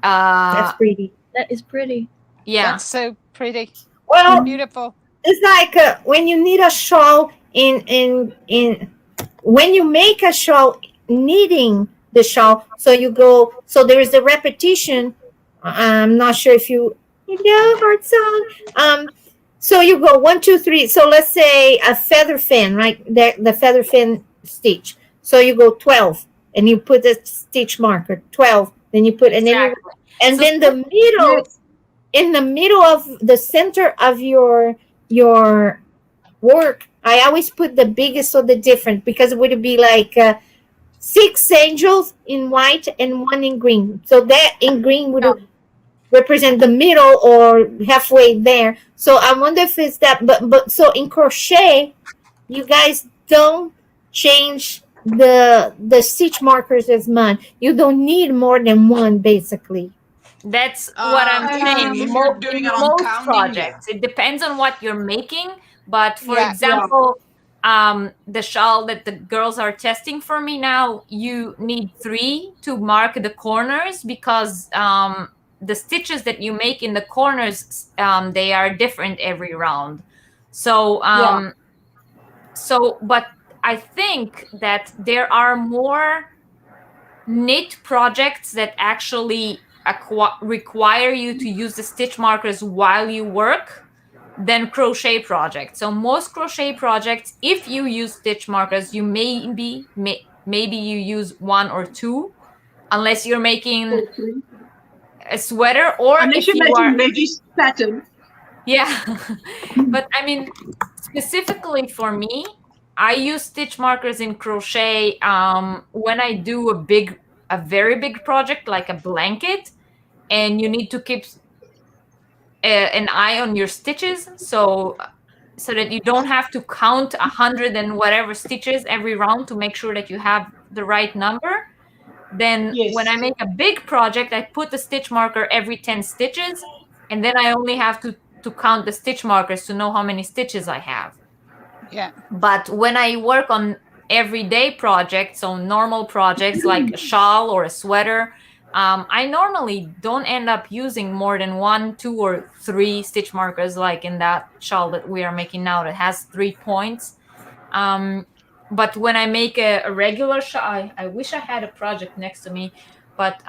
[SPEAKER 11] that's pretty. That is pretty.
[SPEAKER 13] Yeah,
[SPEAKER 6] that's so pretty.
[SPEAKER 9] Well,
[SPEAKER 6] beautiful.
[SPEAKER 9] It's like when you knit a shawl in when you make a shawl, knitting the shawl. So you go. So there is a repetition. I'm not sure if you heart song. So you go 1, 2, 3. So let's say a feather fan, right? The feather fan stitch. So you go 12, and you put the stitch marker 12. Then you put then the middle. In the middle of the center of your work, I always put the biggest or the different, because it would be like 6 angels in white and 1 in green. So that in green would represent the middle or halfway there. So I wonder if it's that. But so in crochet, you guys don't change the stitch markers as much. You don't need more than one, basically.
[SPEAKER 13] That's what I'm saying.
[SPEAKER 10] If you're doing it on
[SPEAKER 13] most
[SPEAKER 10] counting,
[SPEAKER 13] projects, it depends on what you're making. But for example, the shawl that the girls are testing for me now, you need 3 to mark the corners, because the stitches that you make in the corners, they are different every round. So but I think that there are more knit projects that actually require you to use the stitch markers while you work than crochet projects. So most crochet projects, if you use stitch markers, you maybe you use 1 or 2, unless you're making a sweater, or
[SPEAKER 1] unless
[SPEAKER 13] if
[SPEAKER 1] you're
[SPEAKER 13] you are
[SPEAKER 1] making Reggie's pattern.
[SPEAKER 13] Yeah. But I mean, specifically for me, I use stitch markers in crochet when I do a very big project like a blanket, and you need to keep an eye on your stitches, so that you don't have to count 100 and whatever stitches every round to make sure that you have the right number. Then when I make a big project, I put the stitch marker every 10 stitches, and then I only have to count the stitch markers to know how many stitches I have.
[SPEAKER 6] Yeah.
[SPEAKER 13] But when I work on everyday projects, so normal projects like a shawl or a sweater, I normally don't end up using more than 1, 2, or 3 stitch markers, like in that shawl that we are making now that has 3 points. But when I make a regular shawl, I wish I had a project next to me. But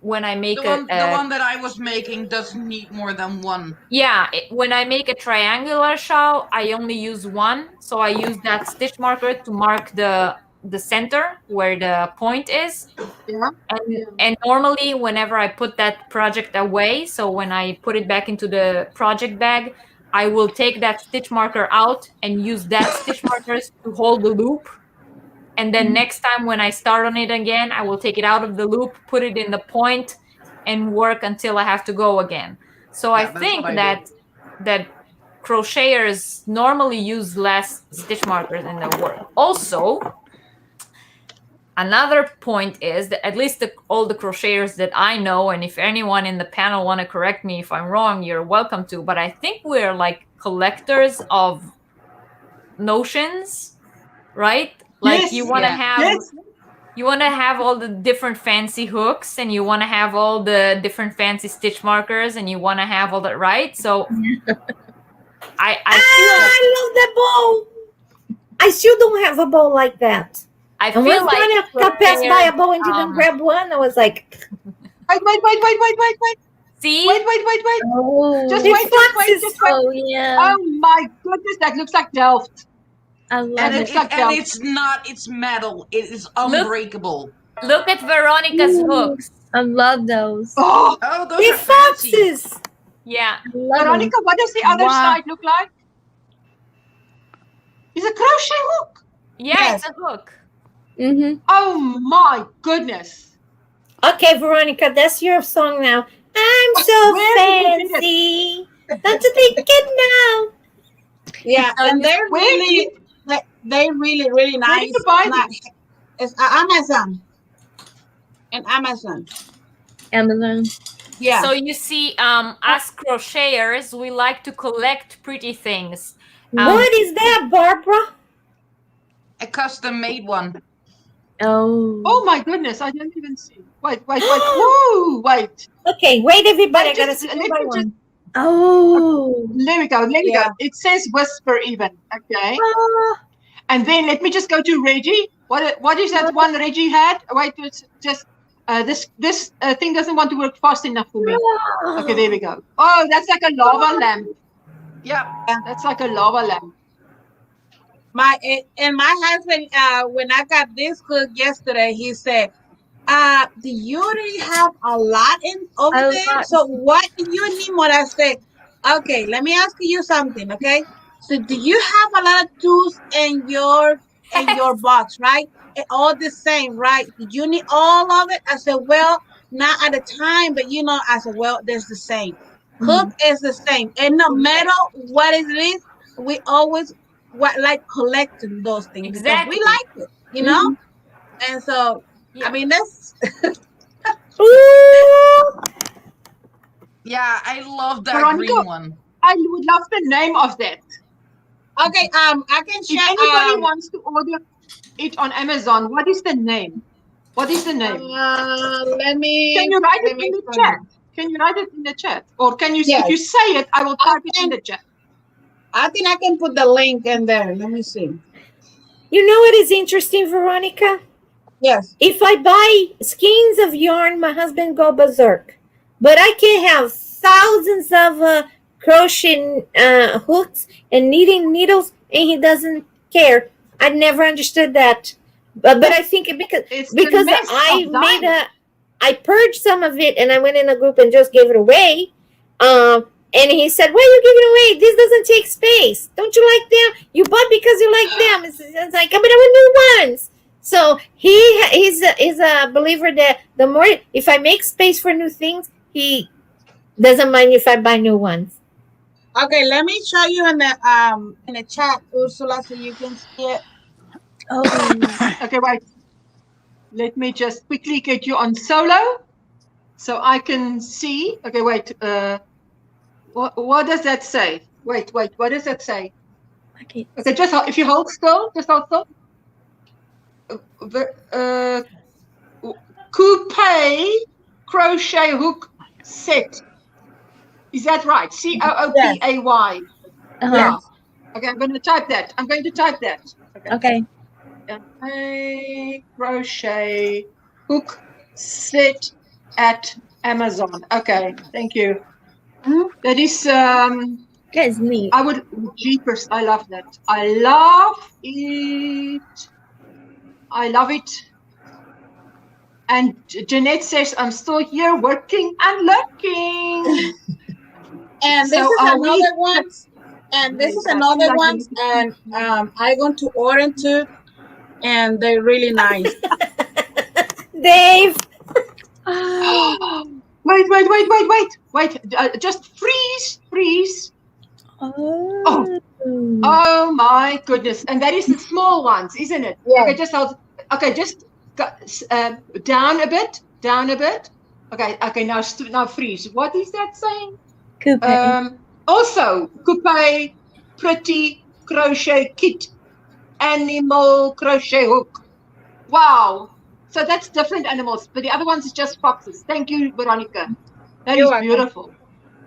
[SPEAKER 13] when I make
[SPEAKER 10] the one that I was making doesn't need more than 1.
[SPEAKER 13] Yeah, when I make a triangular shawl, I only use 1. So I use that stitch marker to mark the center where the point is.
[SPEAKER 1] Yeah.
[SPEAKER 13] And normally whenever I put that project away, so when I put it back into the project bag, I will take that stitch marker out and use that stitch markers to hold the loop. And then next time when I start on it again, I will take it out of the loop, put it in the point, and work until I have to go again. So I think that crocheters normally use less stitch markers in their work. Also, another point is that at least all the crocheters that I know, and if anyone in the panel want to correct me if I'm wrong, you're welcome to, but I think we're like collectors of notions, right? Like you want to have all the different fancy hooks, and you want to have all the different fancy stitch markers, and you want to have all that, right? So I
[SPEAKER 9] love that bow. I still don't have a bow like that.
[SPEAKER 13] I feel like
[SPEAKER 9] I passed by a bow and didn't grab one. I was like,
[SPEAKER 1] Wait.
[SPEAKER 13] See?
[SPEAKER 1] Wait.
[SPEAKER 11] Oh,
[SPEAKER 1] Just wait.
[SPEAKER 11] Oh, yeah.
[SPEAKER 1] Oh my goodness, that looks like Delft.
[SPEAKER 11] I love it.
[SPEAKER 10] And it's not, it's metal. It is unbreakable.
[SPEAKER 13] Look at Veronica's hooks.
[SPEAKER 11] I love those.
[SPEAKER 1] Oh,
[SPEAKER 10] those are
[SPEAKER 9] foxes.
[SPEAKER 13] Yeah.
[SPEAKER 1] Veronica, what does the other side look like? It's a crochet hook.
[SPEAKER 13] Yeah, it's a hook.
[SPEAKER 11] Mm-hmm.
[SPEAKER 1] Oh my goodness.
[SPEAKER 9] Okay, Veronica, that's your song now. I'm so fancy. Don't you think it now?
[SPEAKER 14] Yeah, and they're really nice.
[SPEAKER 1] Where did you buy them?
[SPEAKER 14] It's Amazon.
[SPEAKER 11] Amazon.
[SPEAKER 14] Yeah.
[SPEAKER 13] So you see, us crocheters, we like to collect pretty things.
[SPEAKER 9] What is that, Barbara?
[SPEAKER 10] A custom-made one.
[SPEAKER 1] Oh my goodness, I don't even see. Wait. Woo, wait.
[SPEAKER 9] Okay, wait, everybody. I gotta see one.
[SPEAKER 11] Oh.
[SPEAKER 1] There we go. It says whisper even. Okay. And then let me just go to Reggie. What is that one Reggie had? Wait, it's just this thing doesn't want to work fast enough for me. Okay, there we go. Oh, that's like a lava lamp.
[SPEAKER 10] Yeah,
[SPEAKER 1] that's like a lava lamp.
[SPEAKER 14] My husband, when I got this hook yesterday, he said, do you already have a lot over there? So what do you need more? I said, okay, let me ask you something, okay? So do you have a lot of tools in your box, right? All the same, right? Do you need all of it? I said, well, not at a time, but I said, well, there's the same. Hook is the same. And no matter what it is, we always like collecting those things.
[SPEAKER 13] Exactly.
[SPEAKER 14] We like it, And so, I mean, that's.
[SPEAKER 10] Yeah, I love that
[SPEAKER 1] Veronica,
[SPEAKER 10] green one.
[SPEAKER 1] I would love the name of that.
[SPEAKER 14] Okay, I can share.
[SPEAKER 1] If anybody wants to order it on Amazon, what is the name? What is the name?
[SPEAKER 14] Let me.
[SPEAKER 1] Can you write it in the chat? Can you write it in the chat? Or can you, if you say it, I will type it in the chat.
[SPEAKER 14] I think I can put the link in there. Let me see.
[SPEAKER 9] You know what is interesting, Veronica?
[SPEAKER 14] Yes.
[SPEAKER 9] If I buy skeins of yarn, my husband go berserk. But I can have thousands of crochet hooks and knitting needles, and he doesn't care. I never understood that. But I think because I purged some of it, and I went in a group and just gave it away. And he said, "Why are you giving it away? This doesn't take space. Don't you like them? You bought because you like them." It's like, but I want new ones. So he's a believer that the more, if I make space for new things, he doesn't mind if I buy new ones.
[SPEAKER 14] Okay, let me show you in the chat, Ursula, so you can see it.
[SPEAKER 1] Oh. Okay, wait. Let me just quickly get you on solo so I can see. Okay, wait. What does that say? Wait. What does that say? Okay, just if you hold still, just hold still. Coupe crochet hook set. Is that right? COOPAY. Yeah. Okay, I'm going to type that. Okay. Crochet hook set at Amazon. Okay, thank you. That is
[SPEAKER 11] that's neat.
[SPEAKER 1] Jeepers, I love that. I love it. And Jeanette says, I'm still here working and looking.
[SPEAKER 14] And this is another one. And this is another one. And I'm going to order too. And they're really nice.
[SPEAKER 9] Dave.
[SPEAKER 1] Wait. Just freeze. Oh my goodness. And that is the small ones, isn't it? Yeah. Okay, just down a bit. Okay, now freeze. What is that saying?
[SPEAKER 11] Coupe.
[SPEAKER 1] Also, coupe, pretty crochet kit, animal crochet hook. Wow. So that's different animals, but the other ones is just foxes. Thank you, Veronica. That is beautiful.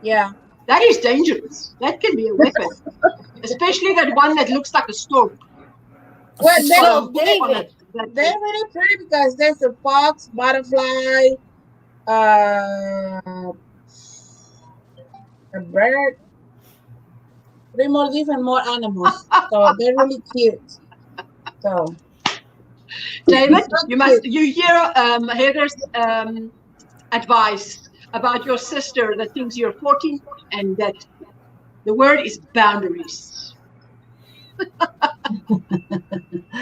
[SPEAKER 14] Yeah.
[SPEAKER 1] That is dangerous. That can be a weapon. Especially that one that looks like a stork.
[SPEAKER 14] Well, they're really pretty because there's a fox, butterfly, a bird, more animals. So they're really cute. So,
[SPEAKER 1] David, you hear Heather's advice about your sister that thinks you're 14 and that the word is boundaries.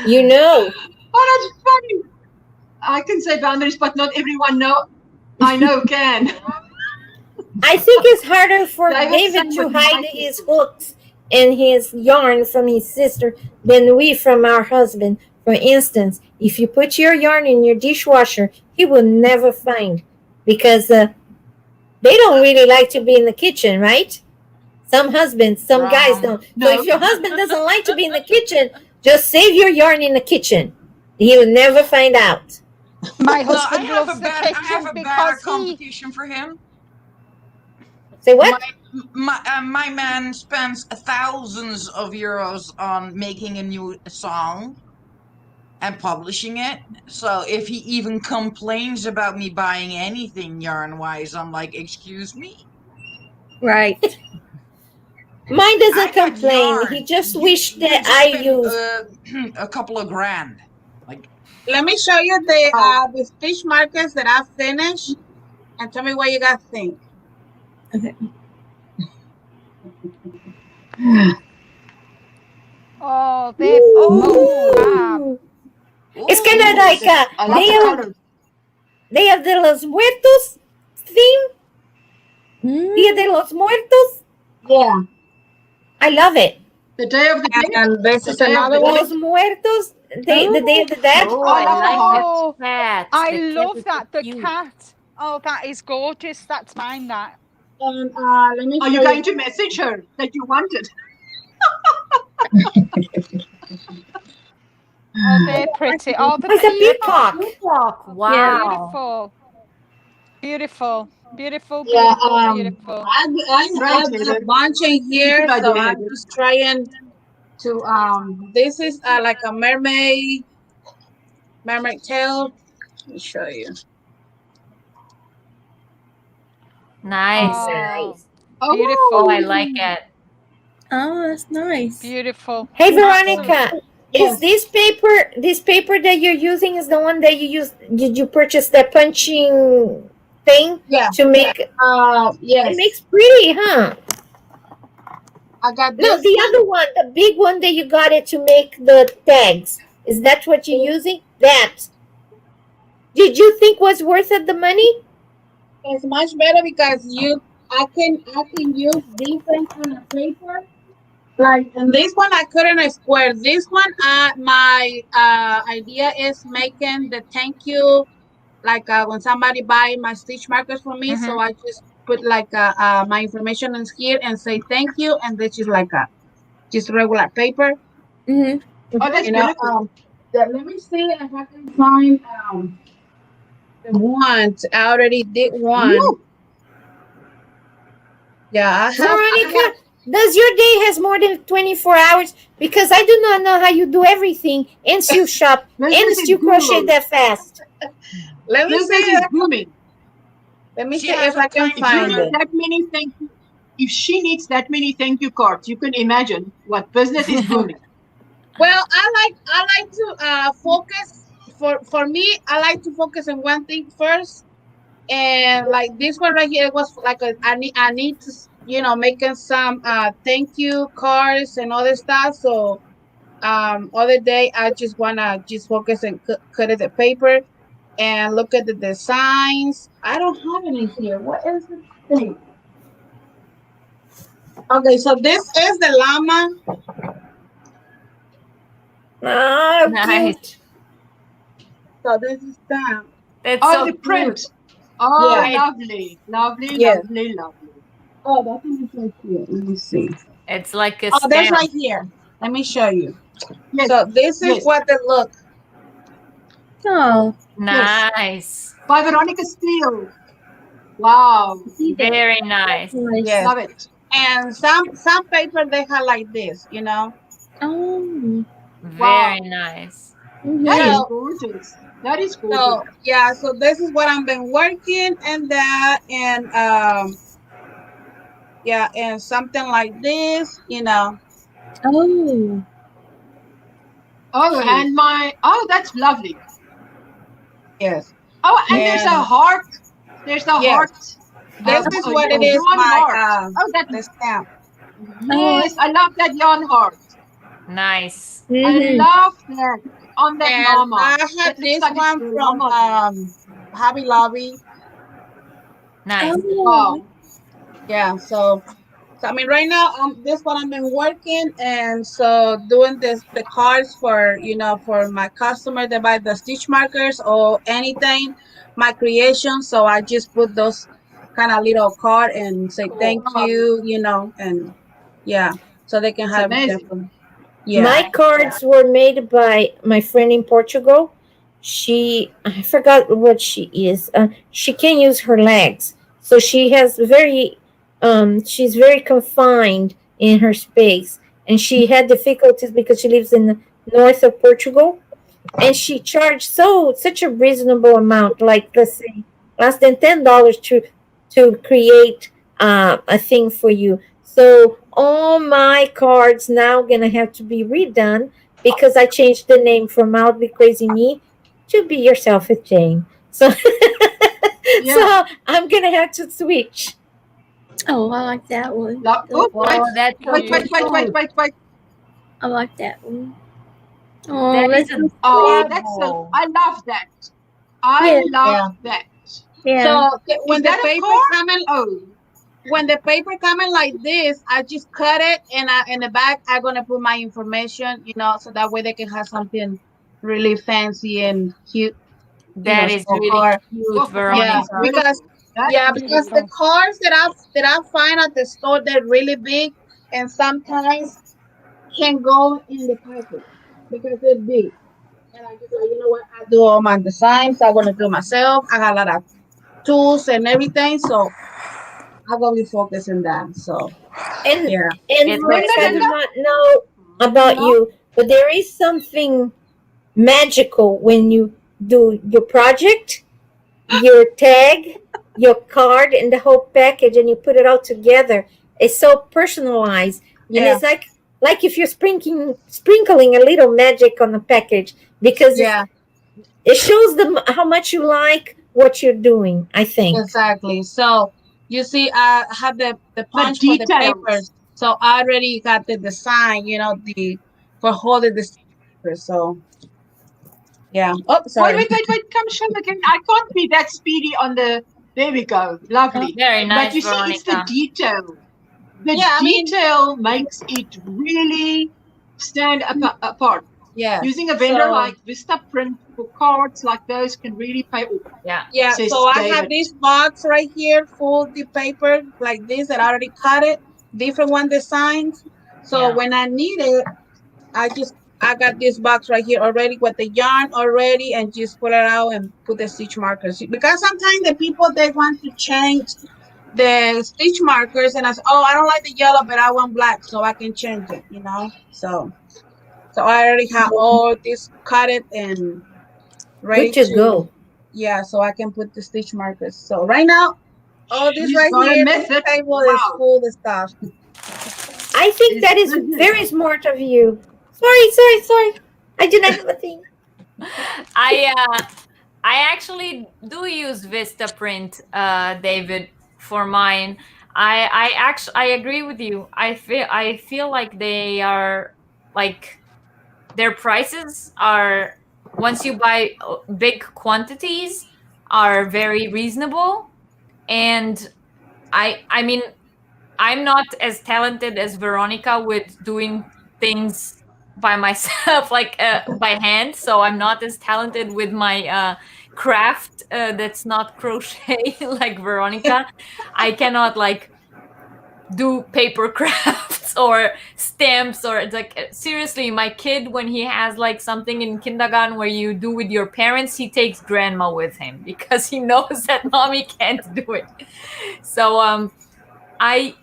[SPEAKER 9] You know.
[SPEAKER 1] Oh, that's funny. I can say boundaries, but not everyone can.
[SPEAKER 9] I think it's harder for David to hide his hooks and his yarn from his sister than we from our husband. For instance, if you put your yarn in your dishwasher, he will never find, because they don't really like to be in the kitchen, right? Some husbands, some guys don't. No. So if your husband doesn't like to be in the kitchen, just save your yarn in the kitchen. He will never find out.
[SPEAKER 10] My husband I have a better competition for him.
[SPEAKER 9] Say what?
[SPEAKER 10] My man spends thousands of euros on making a new song and publishing it. So if he even complains about me buying anything yarn-wise, I'm like, excuse me?
[SPEAKER 9] Right. Mine doesn't complain. He just wished that I used
[SPEAKER 10] a couple of grand. Like,
[SPEAKER 14] let me show you the stitch markers that I finished, and tell me what you guys think.
[SPEAKER 11] Okay.
[SPEAKER 6] Oh, they wow.
[SPEAKER 9] It's kind of like they have de los Muertos theme. Dia de los Muertos.
[SPEAKER 14] Yeah.
[SPEAKER 9] I love it.
[SPEAKER 1] The Day of the Dead.
[SPEAKER 14] And this is another one.
[SPEAKER 9] Los Muertos. the day of the dead.
[SPEAKER 13] Oh, I like the cat.
[SPEAKER 6] I
[SPEAKER 13] The
[SPEAKER 6] love
[SPEAKER 13] cat
[SPEAKER 6] that. The
[SPEAKER 13] cute.
[SPEAKER 6] cat. Oh, that is gorgeous. That's mine, that.
[SPEAKER 14] And let me
[SPEAKER 1] Are you going to message her that you want it?
[SPEAKER 6] Oh, they're pretty. Oh, the
[SPEAKER 9] It's a peacock.
[SPEAKER 13] Peacock. Wow.
[SPEAKER 6] Beautiful. Beautiful,
[SPEAKER 14] yeah,
[SPEAKER 6] beautiful, beautiful.
[SPEAKER 14] I have a bunch in here, so I'm just trying to this is like a mermaid tail. Let me show you.
[SPEAKER 13] Nice.
[SPEAKER 6] Oh, beautiful.
[SPEAKER 13] Oh, I like it.
[SPEAKER 11] Oh, that's nice.
[SPEAKER 6] Beautiful.
[SPEAKER 9] Hey, Veronica, is this paper that you're using is the one that you use? Did you purchase that punching thing to make?
[SPEAKER 14] Yes.
[SPEAKER 9] It makes pretty, huh?
[SPEAKER 14] I got
[SPEAKER 9] this. No, the other one, the big one that you got it to make the tags. Is that what you're using? That. Did you think was worth it the money?
[SPEAKER 14] It's much better because I can use different kind of paper. Like, and this one I couldn't square. This one, my idea is making the thank you, like when somebody buy my stitch markers for me. So I just put like my information in here and say thank you, and this is like just regular paper.
[SPEAKER 11] Oh,
[SPEAKER 14] that's beautiful. Let me see if I can find the ones. I already did one. Ooh. Yeah,
[SPEAKER 9] Veronica, does your day has more than 24 hours? Because I do not know how you do everything. And you shop, and you crochet that fast.
[SPEAKER 14] Let me see. Is booming. Let me see if I can find it.
[SPEAKER 1] That many thank you. If she needs that many thank you cards, you can imagine what business is booming.
[SPEAKER 14] Well, I like to focus. For me, I like to focus on one thing first. And like this one right here, it was like I need to making some thank you cards and other stuff. So other day I just wanna just focus and cut the paper and look at the designs. I don't have any here. What is this thing? Okay, so this is the llama.
[SPEAKER 9] Oh, nice.
[SPEAKER 14] So this is that.
[SPEAKER 13] That's so
[SPEAKER 1] the print.
[SPEAKER 13] cute.
[SPEAKER 1] Oh, yeah. Lovely. Lovely.
[SPEAKER 14] Oh, that thing is right here. Let me see.
[SPEAKER 13] It's like a
[SPEAKER 14] stamp. That's right here. Let me show you.
[SPEAKER 1] Yes.
[SPEAKER 14] So this is what they look.
[SPEAKER 11] Oh,
[SPEAKER 13] nice.
[SPEAKER 1] Yes. By Veronica's Steele. Wow.
[SPEAKER 13] Very nice.
[SPEAKER 14] Yes.
[SPEAKER 1] Love it.
[SPEAKER 14] And some paper they have like this,
[SPEAKER 11] Oh.
[SPEAKER 13] Very nice.
[SPEAKER 1] That is gorgeous. That is gorgeous.
[SPEAKER 14] So yeah, so this is what I've been working and that and and something like this,
[SPEAKER 11] Oh.
[SPEAKER 1] Oh, and that's lovely.
[SPEAKER 14] Yes.
[SPEAKER 1] Oh, and there's a heart. There's the heart.
[SPEAKER 14] This is what it is.
[SPEAKER 1] That's
[SPEAKER 14] the stamp.
[SPEAKER 1] Yes, I love that yarn heart.
[SPEAKER 13] Nice.
[SPEAKER 1] I love that on that llama.
[SPEAKER 14] I have this one from Hobby Lobby.
[SPEAKER 13] Nice.
[SPEAKER 1] Wow.
[SPEAKER 14] Yeah, so I mean right now this one I've been working and so doing the cards for for my customer that buy the stitch markers or anything, my creation. So I just put those kind of little card and say thank you, and so they can have it.
[SPEAKER 9] Yeah. My cards were made by my friend in Portugal. I forgot what she is. She can't use her legs. So she has she's very confined in her space. And she had difficulties because she lives in the north of Portugal. And she charged such a reasonable amount, like let's say less than $10 to create a thing for you. So all my cards now gonna have to be redone because I changed the name from I'll Be Crazy Me to Be Yourself with Jane. So so I'm gonna have to switch.
[SPEAKER 11] Oh, I like that one.
[SPEAKER 1] Wait.
[SPEAKER 11] I like that one.
[SPEAKER 1] Oh, that's I love that. I love that.
[SPEAKER 11] Yeah.
[SPEAKER 14] So when the paper coming, when the paper coming like this, I just cut it and in the back I'm gonna put my information, so that way they can have something really fancy and cute.
[SPEAKER 13] That is really cute, Veronica.
[SPEAKER 14] Because the cards that I find at the store, they're really big, and sometimes can go in the package because they're big. And I just like, you know what? I do all my designs. I want to do myself. I got a lot of tools and everything, so I'm gonna be focused on that. So
[SPEAKER 9] and
[SPEAKER 14] yeah.
[SPEAKER 9] And Veronica, I do not know about you, but there is something magical when you do your project, your tag, your card, and the whole package, and you put it all together. It's so personalized, and it's like if you're sprinkling a little magic on the package, because it shows them how much you like what you're doing, I think.
[SPEAKER 14] Exactly. So you see, I have the punch for the papers. So I already got the design, you know, for holding the paper. So yeah. Oh, sorry.
[SPEAKER 1] Wait. Come show again. I can't be that speedy on the. There we go. Lovely.
[SPEAKER 13] Very nice,
[SPEAKER 1] but you
[SPEAKER 13] Veronica.
[SPEAKER 1] see, it's the detail. The detail makes it really stand apart.
[SPEAKER 14] Yeah.
[SPEAKER 1] Using a vendor like Vistaprint for cards like those can really pay off.
[SPEAKER 14] Yeah. So I have this box right here, full the paper like this that I already cut it, different one designs. So when I need it, I got this box right here already with the yarn already, and just pull it out and put the stitch markers. Because sometimes the people, they want to change the stitch markers, and I say, oh, I don't like the yellow, but I want black, so I can change it, you know. So I already have all this cut it and ready
[SPEAKER 9] to go.
[SPEAKER 14] Yeah, so I can put the stitch markers. So right now, all this
[SPEAKER 1] She's
[SPEAKER 14] right here, this table is full of stuff.
[SPEAKER 9] I think that is very smart of you. Sorry. I did not have a thing.
[SPEAKER 13] I actually do use Vistaprint, David, for mine. I agree with you. I feel like they are like their prices are, once you buy big quantities, are very reasonable. And I mean, I'm not as talented as Veronica with doing things by myself, like by hand. So I'm not as talented with my craft that's not crochet like Veronica. I cannot like do paper crafts or stamps, or like seriously, my kid, when he has like something in kindergarten where you do with your parents, he takes grandma with him because he knows that mommy can't do it. So I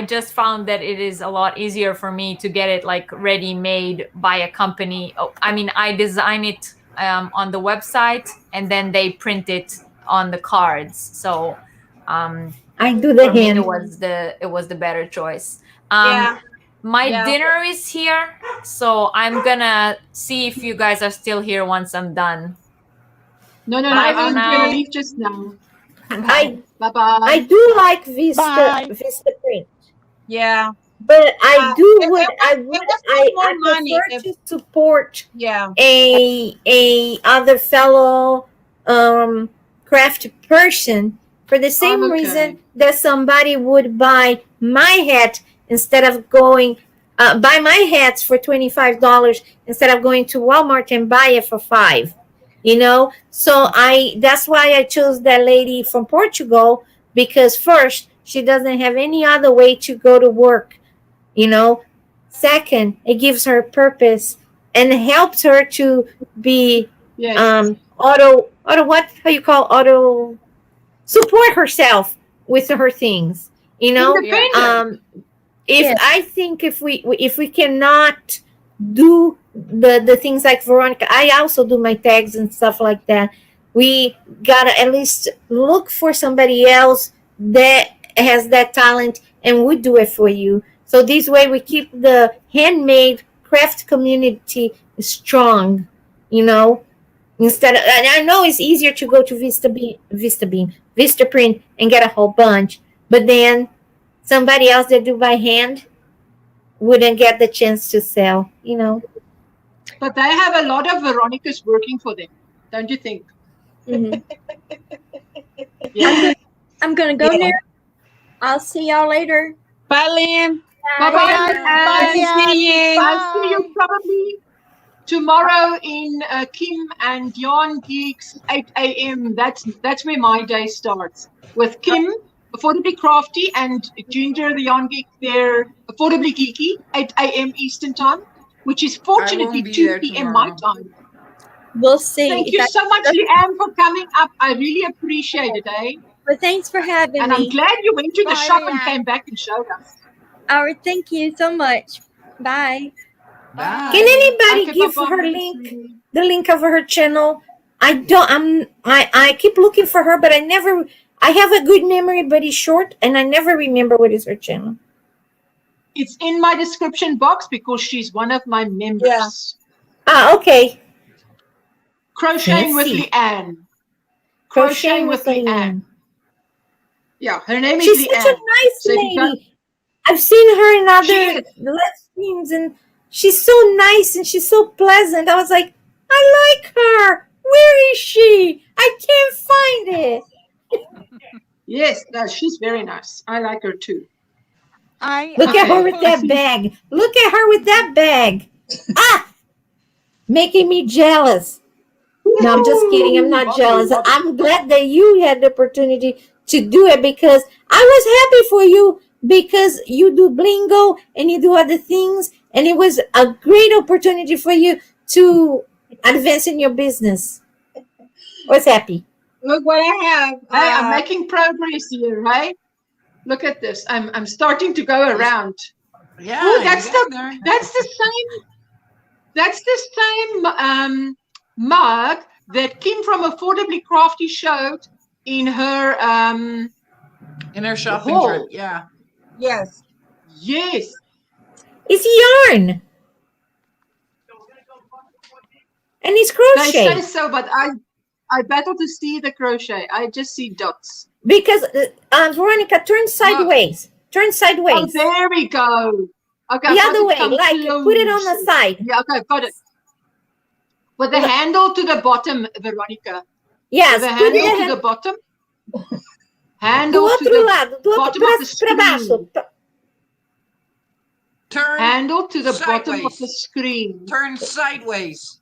[SPEAKER 13] just found that it is a lot easier for me to get it like ready made by a company. I mean, I design it on the website and then they print it on the cards. So
[SPEAKER 9] I do the hand.
[SPEAKER 13] It was the better choice. My dinner is here, so I'm gonna see if you guys are still here once I'm done.
[SPEAKER 1] No, I'm gonna leave just now.
[SPEAKER 9] Bye bye.
[SPEAKER 1] I
[SPEAKER 9] do like Vistaprint.
[SPEAKER 14] Yeah,
[SPEAKER 9] but I prefer to support a other fellow craft person for the same reason that somebody would buy my hat instead of going buy my hats for $25 instead of going to Walmart and buy it for $5. You know, so that's why I chose that lady from Portugal, because first, she doesn't have any other way to go to work, you know. Second, it gives her purpose and helps her to be support herself with her things, you know. I think if we cannot do the things like Veronica, I also do my tags and stuff like that. We gotta at least look for somebody else that has that talent and would do it for you. So this way we keep the handmade craft community strong, you know. Instead of, and I know it's easier to go to Vistaprint and get a whole bunch, but then somebody else that do by hand wouldn't get the chance to sell, you know.
[SPEAKER 1] But they have a lot of Veronicas working for them, don't you think?
[SPEAKER 11] Mm-hmm. I'm gonna go now. I'll see y'all later.
[SPEAKER 14] Bye, Lynn.
[SPEAKER 1] Bye.
[SPEAKER 14] See you.
[SPEAKER 1] I'll see you probably Tomorrow in Kim and Yarn Geeks, 8 a.m. That's where my day starts. With Kim, Affordably Crafty, and Ginger, the Yarn Geek, they're Affordably Geeky, 8 a.m. Eastern Time, which is fortunately 2 p.m. my time.
[SPEAKER 11] We'll see.
[SPEAKER 1] Thank you so much, Leanne, for coming up. I really appreciate it, eh?
[SPEAKER 11] Well, thanks for having me.
[SPEAKER 1] And I'm glad you went to the shop and came back and showed us.
[SPEAKER 11] All right, thank you so much. Bye.
[SPEAKER 10] Bye.
[SPEAKER 9] Can anybody give her the link of her channel? I keep looking for her, but I have a good memory, but it's short, and I never remember what is her channel.
[SPEAKER 1] It's in my description box because she's one of my members.
[SPEAKER 11] Yeah.
[SPEAKER 9] Ah, okay.
[SPEAKER 1] Crocheting with Leanne. Crocheting with Leanne. Yeah, her name is Leanne.
[SPEAKER 9] She's such a nice lady. I've seen her in other live streams, and she's so nice and she's so pleasant. I was like, I like her. Where is she? I can't find it.
[SPEAKER 1] Yes, no, she's very nice. I like her too.
[SPEAKER 9] Look at her with that bag. Look at her with that bag. Ah, making me jealous. No, I'm just kidding. I'm not jealous. I'm glad that you had the opportunity to do it because I was happy for you because you do blingo and you do other things. And it was a great opportunity for you to advance in your business. I was happy.
[SPEAKER 14] Look what I have.
[SPEAKER 1] Hey, I'm making progress here, right? Look at this. I'm starting to go around.
[SPEAKER 10] Yeah.
[SPEAKER 1] Ooh, that's the same mug that Kim from Affordably Crafty showed in her
[SPEAKER 10] shopping
[SPEAKER 1] haul.
[SPEAKER 10] trip. Yeah.
[SPEAKER 14] Yes.
[SPEAKER 1] Yes.
[SPEAKER 9] It's yarn. And it's crochet.
[SPEAKER 1] They say so, but I battle to see the crochet. I just see dots.
[SPEAKER 9] Because Veronica, turn sideways. Turn sideways.
[SPEAKER 1] Oh, there we go. Okay.
[SPEAKER 9] The other way, like put it on the side.
[SPEAKER 1] Yeah, okay, got it. With the handle to the bottom, Veronica.
[SPEAKER 9] Yes,
[SPEAKER 1] with the handle to the bottom. Handle to the bottom of the screen.
[SPEAKER 10] Turn
[SPEAKER 1] handle to the
[SPEAKER 10] sideways.
[SPEAKER 1] bottom of the screen.
[SPEAKER 10] Turn sideways.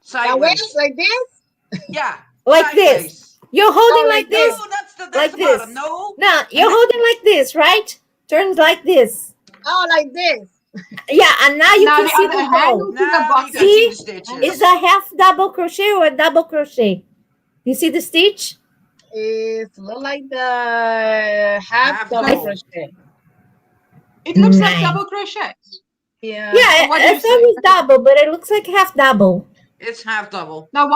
[SPEAKER 14] Sideways like this?
[SPEAKER 10] Yeah.
[SPEAKER 9] Like
[SPEAKER 10] sideways.
[SPEAKER 9] This. You're holding like this.
[SPEAKER 10] No, that's
[SPEAKER 9] like
[SPEAKER 10] the
[SPEAKER 9] this.
[SPEAKER 10] bottom. No.
[SPEAKER 9] No, you're holding like this, right? Turns like this.
[SPEAKER 14] Oh, like this.
[SPEAKER 9] Yeah, and now you can see the hole. See, is a half double crochet or a double crochet? You see the stitch?
[SPEAKER 14] It's look like the half double crochet.
[SPEAKER 1] It looks like double crochet.
[SPEAKER 14] Yeah.
[SPEAKER 9] Yeah, I thought it was double, but it looks like half double.
[SPEAKER 10] It's half double.
[SPEAKER 1] Now,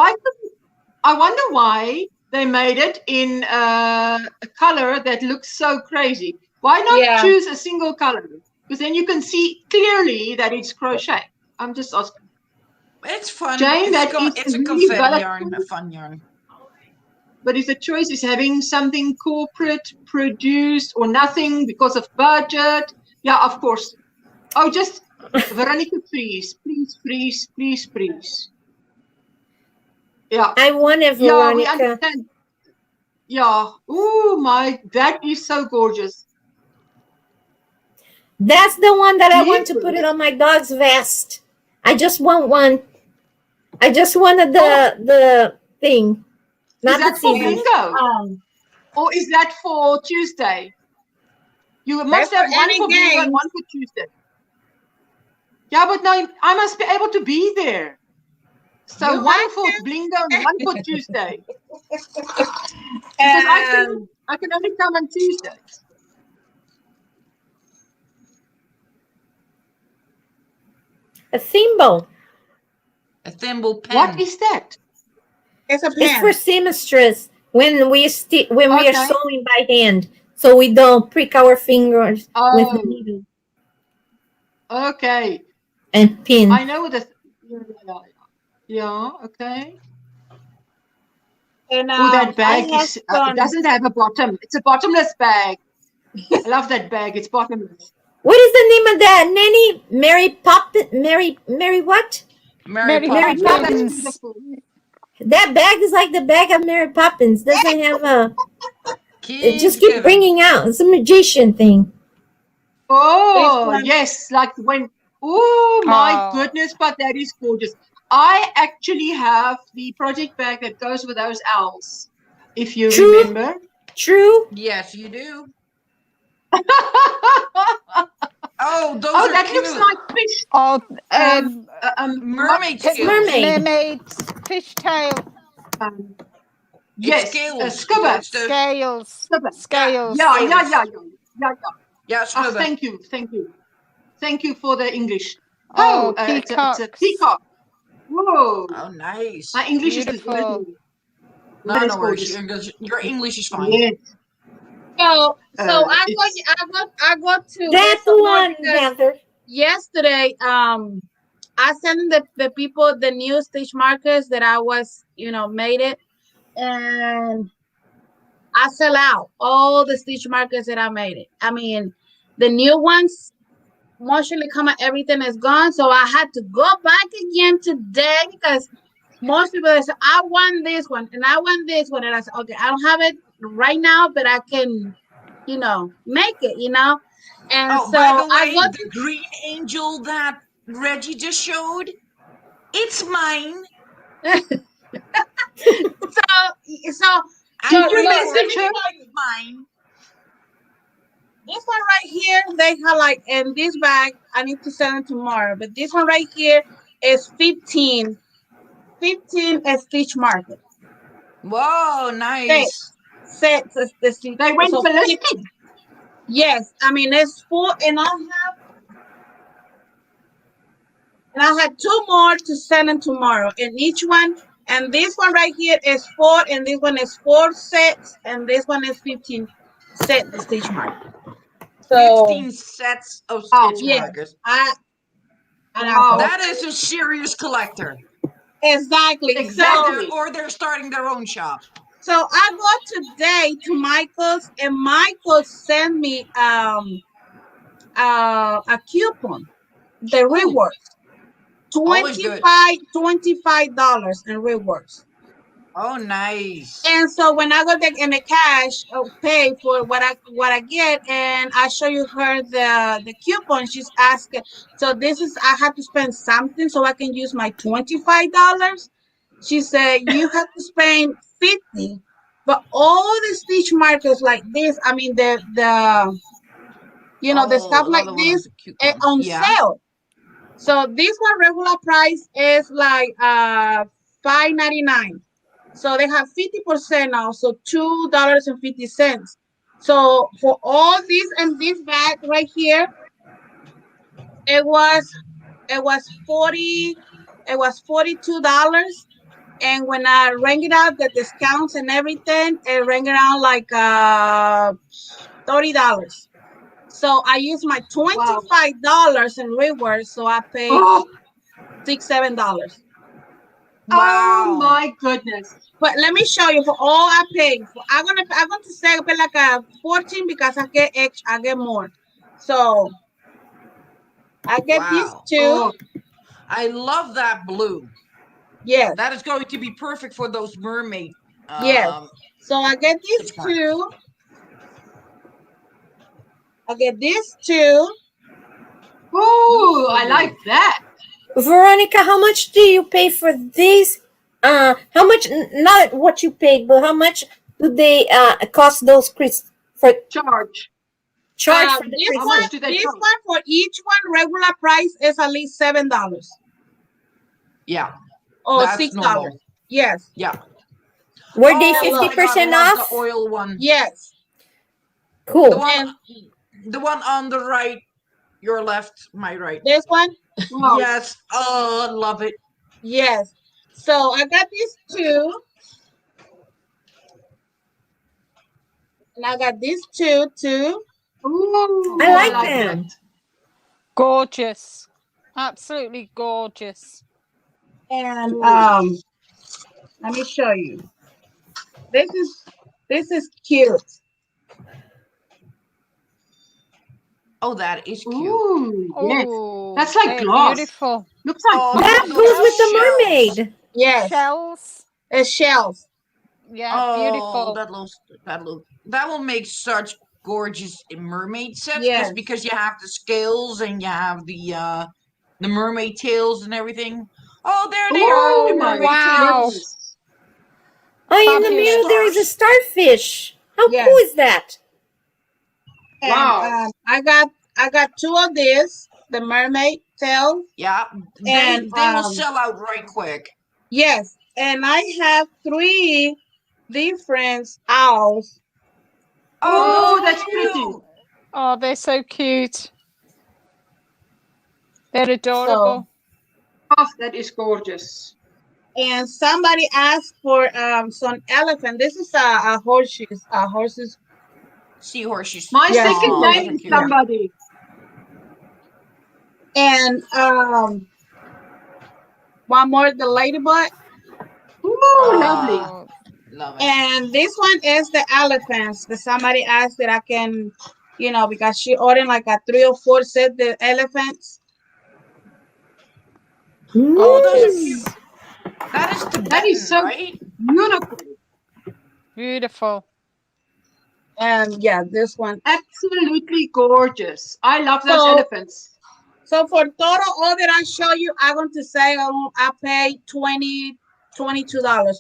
[SPEAKER 1] I wonder why they made it in a color that looks so crazy. Why not choose a single color? Because then you can see clearly that it's crochet. I'm just asking.
[SPEAKER 10] It's fun.
[SPEAKER 1] Jane,
[SPEAKER 10] it's a confetti yarn, a fun yarn.
[SPEAKER 1] But if the choice is having something corporate produced or nothing because of budget, yeah, of course. Oh, just Veronica, please. Yeah.
[SPEAKER 9] I want it, Veronica.
[SPEAKER 1] Yeah, we understand. Yeah. Oh that is so gorgeous.
[SPEAKER 9] That's the one that I want to put it on my dog's vest. I just want one. I just wanted the thing. Not
[SPEAKER 1] is that for bingo? Or is that for Tuesday? You must have one for bingo and one for Tuesday. Yeah, but now I must be able to be there. So one for bingo and one for Tuesday. Because I can only come on Tuesdays.
[SPEAKER 9] A thimble.
[SPEAKER 10] A thimble pen.
[SPEAKER 1] What is that?
[SPEAKER 14] It's a pen.
[SPEAKER 9] It's for seamstress when we are sewing by hand, so we don't prick our fingers with the needle.
[SPEAKER 1] Okay.
[SPEAKER 9] And pin.
[SPEAKER 1] I know the. Yeah. Okay.
[SPEAKER 14] And
[SPEAKER 1] that bag it doesn't have a bottom. It's a bottomless bag. I love that bag. It's bottomless.
[SPEAKER 9] What is the name of that nanny? Mary what?
[SPEAKER 10] Mary
[SPEAKER 9] Poppins. That bag is like the bag of Mary Poppins. Doesn't have a. It just keeps bringing out. It's a magician thing.
[SPEAKER 1] Oh yes, like when Oh my goodness, but that is gorgeous. I actually have the project bag that goes with those owls, if you remember.
[SPEAKER 9] True.
[SPEAKER 10] Yes, you do. Oh, those are
[SPEAKER 1] that
[SPEAKER 10] cute.
[SPEAKER 1] looks like fish.
[SPEAKER 10] Mermaid scales.
[SPEAKER 6] Mermaid fish tail.
[SPEAKER 1] Yes,
[SPEAKER 10] scuba.
[SPEAKER 6] Scales. Scales.
[SPEAKER 1] Yeah.
[SPEAKER 10] Scuba.
[SPEAKER 1] Thank you for the English. It's a peacock. Whoa.
[SPEAKER 10] Oh, nice.
[SPEAKER 1] My English
[SPEAKER 6] Beautiful.
[SPEAKER 1] is
[SPEAKER 10] no worries. Your English is fine.
[SPEAKER 1] Yes.
[SPEAKER 14] So I got to
[SPEAKER 9] that one, Heather.
[SPEAKER 14] Yesterday. I sent the people the new stitch markers that I was, made it, and I sell out all the stitch markers that I made it. I mean, the new ones mostly come out, everything is gone, so I had to go back again today because most people said, I want this one and I want this one, and I said, okay, I don't have it right now, but I can, make it, And so
[SPEAKER 10] by the way,
[SPEAKER 14] I got
[SPEAKER 10] the green angel that Reggie just showed, it's mine.
[SPEAKER 14] So
[SPEAKER 10] mine.
[SPEAKER 14] This one right here, they have like in this bag. I need to send it tomorrow, but this one right here is 15 stitch marker.
[SPEAKER 10] Whoa, nice.
[SPEAKER 14] Sets the stitch.
[SPEAKER 1] They went ballistic.
[SPEAKER 14] Yes, I mean it's full, and I had 2 more to send them tomorrow, and each one. And this one right here is 4, and this one is 4 sets, and this one is 15 set the stitch marker. So
[SPEAKER 10] 15 sets of stitch markers. That is a serious collector.
[SPEAKER 14] Exactly.
[SPEAKER 10] Or they're starting their own shop.
[SPEAKER 14] So I go today to Michael's, and Michael sent me a coupon, the rewards. $25 in rewards.
[SPEAKER 10] Oh, nice.
[SPEAKER 14] And so when I go back in the cash, I'll pay for what I get, and I show you her the coupon. She's asking, so this is, I have to spend something so I can use my $25. She said you have to spend $50, but all the stitch markers like this, I mean the stuff like this on sale. So this one regular price is like $5.99. So they have 50% off, so $2.50. So for all these and this bag right here, it was $42. And when I rang it out, the discounts and everything, it rang around like $30. So I used my $25 in rewards, so I paid $6-7.
[SPEAKER 1] Wow. Oh my goodness.
[SPEAKER 14] But let me show you for all I paid. I'm going to say like a 14 because I get more. So I get these 2.
[SPEAKER 10] Oh, I love that blue.
[SPEAKER 14] Yes.
[SPEAKER 10] That is going to be perfect for those mermaid.
[SPEAKER 14] Yes. So I get these 2. I get these 2.
[SPEAKER 1] Oh, I like that.
[SPEAKER 9] Veronica, how much do you pay for these? How much, not what you paid, but how much do they cost those crystals for
[SPEAKER 1] charge
[SPEAKER 9] for the
[SPEAKER 14] this one for each one regular price is at least $7.
[SPEAKER 10] Yeah.
[SPEAKER 14] Or $6. Normal. Yes.
[SPEAKER 10] Yeah.
[SPEAKER 9] Were they 50% off?
[SPEAKER 10] The oil one.
[SPEAKER 14] Yes.
[SPEAKER 9] Cool.
[SPEAKER 10] The one on the right, your left, my right.
[SPEAKER 14] This one?
[SPEAKER 10] Oh. Yes. Oh, love it.
[SPEAKER 14] Yes. So I got these 2. And I got these 2 too.
[SPEAKER 1] Ooh,
[SPEAKER 9] I like them.
[SPEAKER 6] Gorgeous. Absolutely gorgeous.
[SPEAKER 14] And let me show you. This is cute.
[SPEAKER 10] Oh, that is cute.
[SPEAKER 1] Ooh, yes.
[SPEAKER 6] Oh,
[SPEAKER 1] that's like gloss.
[SPEAKER 6] Beautiful.
[SPEAKER 1] Looks like
[SPEAKER 9] that goes with the mermaid.
[SPEAKER 14] Yes.
[SPEAKER 6] Shells.
[SPEAKER 14] It's shells.
[SPEAKER 6] Yeah, beautiful.
[SPEAKER 10] That will make such gorgeous mermaid sets.
[SPEAKER 14] Yes.
[SPEAKER 10] Just because you have the scales and you have the The mermaid tails and everything. Oh, there they are, the mermaid tails.
[SPEAKER 9] Oh, in the middle there is a starfish. How cool is that?
[SPEAKER 14] And, I got 2 of this, the mermaid tail.
[SPEAKER 10] Yeah, they will sell out right quick.
[SPEAKER 14] Yes, and I have 3 different owls.
[SPEAKER 1] Oh, that's pretty.
[SPEAKER 6] Oh, they're so cute. They're adorable.
[SPEAKER 1] Oh, that is gorgeous.
[SPEAKER 14] And somebody asked for some elephant. This is a horses.
[SPEAKER 10] Seahorses.
[SPEAKER 1] My second name is somebody.
[SPEAKER 14] And one more, the ladybug.
[SPEAKER 1] Ooh, lovely.
[SPEAKER 10] Love it.
[SPEAKER 14] And this one is the elephants that somebody asked that I can, because she ordered like a 3 or 4 set the elephants.
[SPEAKER 10] Oh, those are cute. That is so right?
[SPEAKER 1] Beautiful.
[SPEAKER 6] Beautiful.
[SPEAKER 14] And yeah, this one.
[SPEAKER 1] Absolutely gorgeous. I love those elephants.
[SPEAKER 14] So for total, all that I show you, I'm going to say I paid $22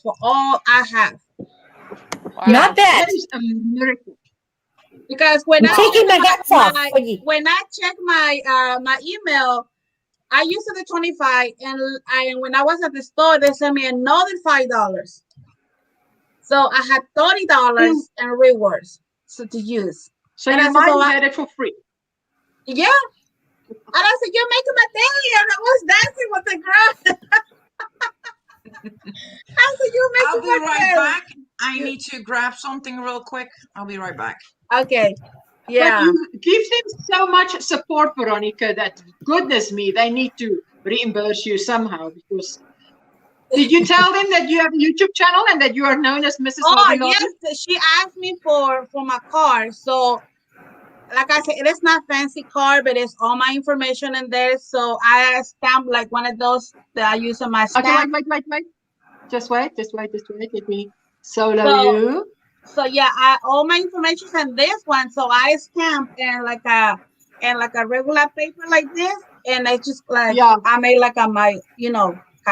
[SPEAKER 14] for all I have.
[SPEAKER 9] Wow. Not bad.
[SPEAKER 1] That is a miracle.
[SPEAKER 14] Because when I check my my email, I used the 25, and when I was at the store, they sent me another $5. So I had $30 in rewards to use.
[SPEAKER 1] So you might get it for free.
[SPEAKER 14] Yeah. And I said, "You're making my day," and I was dancing with the girl. I said, "You're making
[SPEAKER 10] I'll be right back. I need to grab something real quick. I'll be right back.
[SPEAKER 14] Okay. Yeah.
[SPEAKER 1] But you give them so much support, Veronica, that goodness me, they need to reimburse you somehow. Because did you tell them that you have a YouTube channel and that you are known as Mrs. Hobby Lobby?
[SPEAKER 14] Yes, she asked me for my card. So, like I said, it is not fancy card, but it's all my information in there. So I stamped like one of those that I use on my stamp.
[SPEAKER 1] Okay, wait. Just wait. Let me solo you.
[SPEAKER 14] So yeah, all my information in this one. So I stamped and like a regular paper like this, and I just I made like my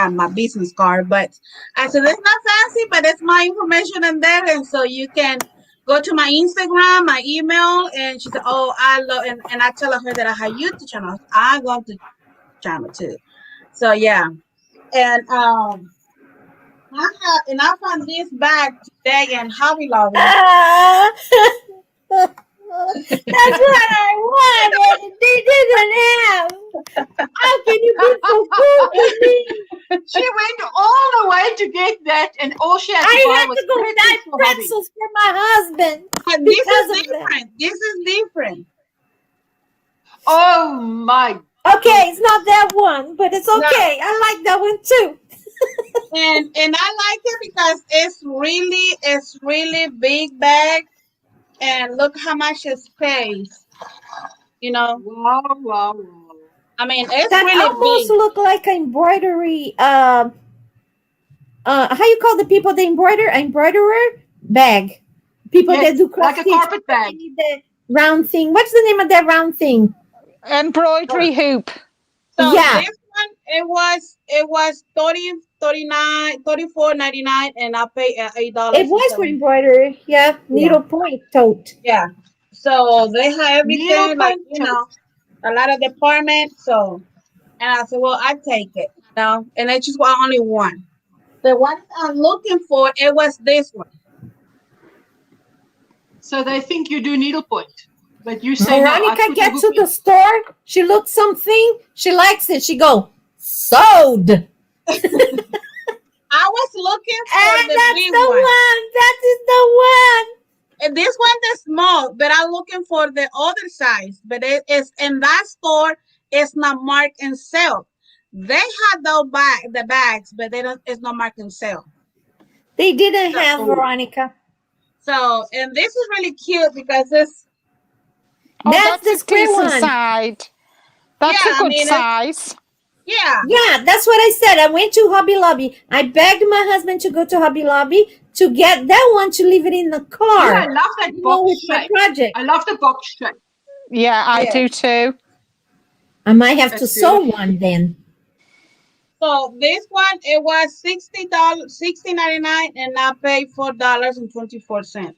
[SPEAKER 14] my business card. But I said it's not fancy, but it's my information in there, and so you can go to my Instagram, my email, and she said, "Oh, I love," and I tell her that I have YouTube channel. I love the channel too. So yeah, and I found this bag today in Hobby Lobby.
[SPEAKER 9] That's what I wanted. They didn't have. How can you be so cool with me?
[SPEAKER 1] She went all the way to get that, and all she had to buy was
[SPEAKER 9] go buy pretzels for my husband.
[SPEAKER 14] This is different. This is different.
[SPEAKER 1] Oh my!
[SPEAKER 9] Okay, it's not that one, but it's okay. No. I like that one too.
[SPEAKER 14] and I like it because it's really big bag, and look how much it pays.
[SPEAKER 1] Wow.
[SPEAKER 14] I mean, it's
[SPEAKER 9] that
[SPEAKER 14] really
[SPEAKER 9] almost
[SPEAKER 14] big.
[SPEAKER 9] Look like embroidery. How you call the people that embroiderer bag? People that do
[SPEAKER 1] like a carpet bag.
[SPEAKER 9] The round thing. What's the name of that round thing?
[SPEAKER 6] Embroidery hoop.
[SPEAKER 14] So this one, it was $34.99, and I paid $8.
[SPEAKER 9] It was for embroidery, needle point tote.
[SPEAKER 14] Yeah. So they have everything, like a lot of departments. So, and I said, well, I take it, and I just want only one. The one I'm looking for, it was this one.
[SPEAKER 1] So they think you do needlepoint, but you say
[SPEAKER 9] Veronica gets to the store, she looks something, she likes it, she go, sold.
[SPEAKER 14] I was looking for the big
[SPEAKER 9] one. That is the one.
[SPEAKER 14] And this one is small, but I'm looking for the other size. But it is in that store. It's not marked and sale. They had the bags, but it's not marked and sale.
[SPEAKER 9] They didn't have, Veronica.
[SPEAKER 14] So, and this is really cute because it's.
[SPEAKER 6] That's the decent side. That's a good size.
[SPEAKER 14] Yeah,
[SPEAKER 9] that's what I said. I went to Hobby Lobby. I begged my husband to go to Hobby Lobby to get that one to leave it in the car.
[SPEAKER 1] Yeah, I love that box shape.
[SPEAKER 9] Project.
[SPEAKER 1] I love the box shape.
[SPEAKER 6] Yeah, I do too.
[SPEAKER 9] I might have to sew one then.
[SPEAKER 14] So this one, it was $60.99, and I paid $4.24.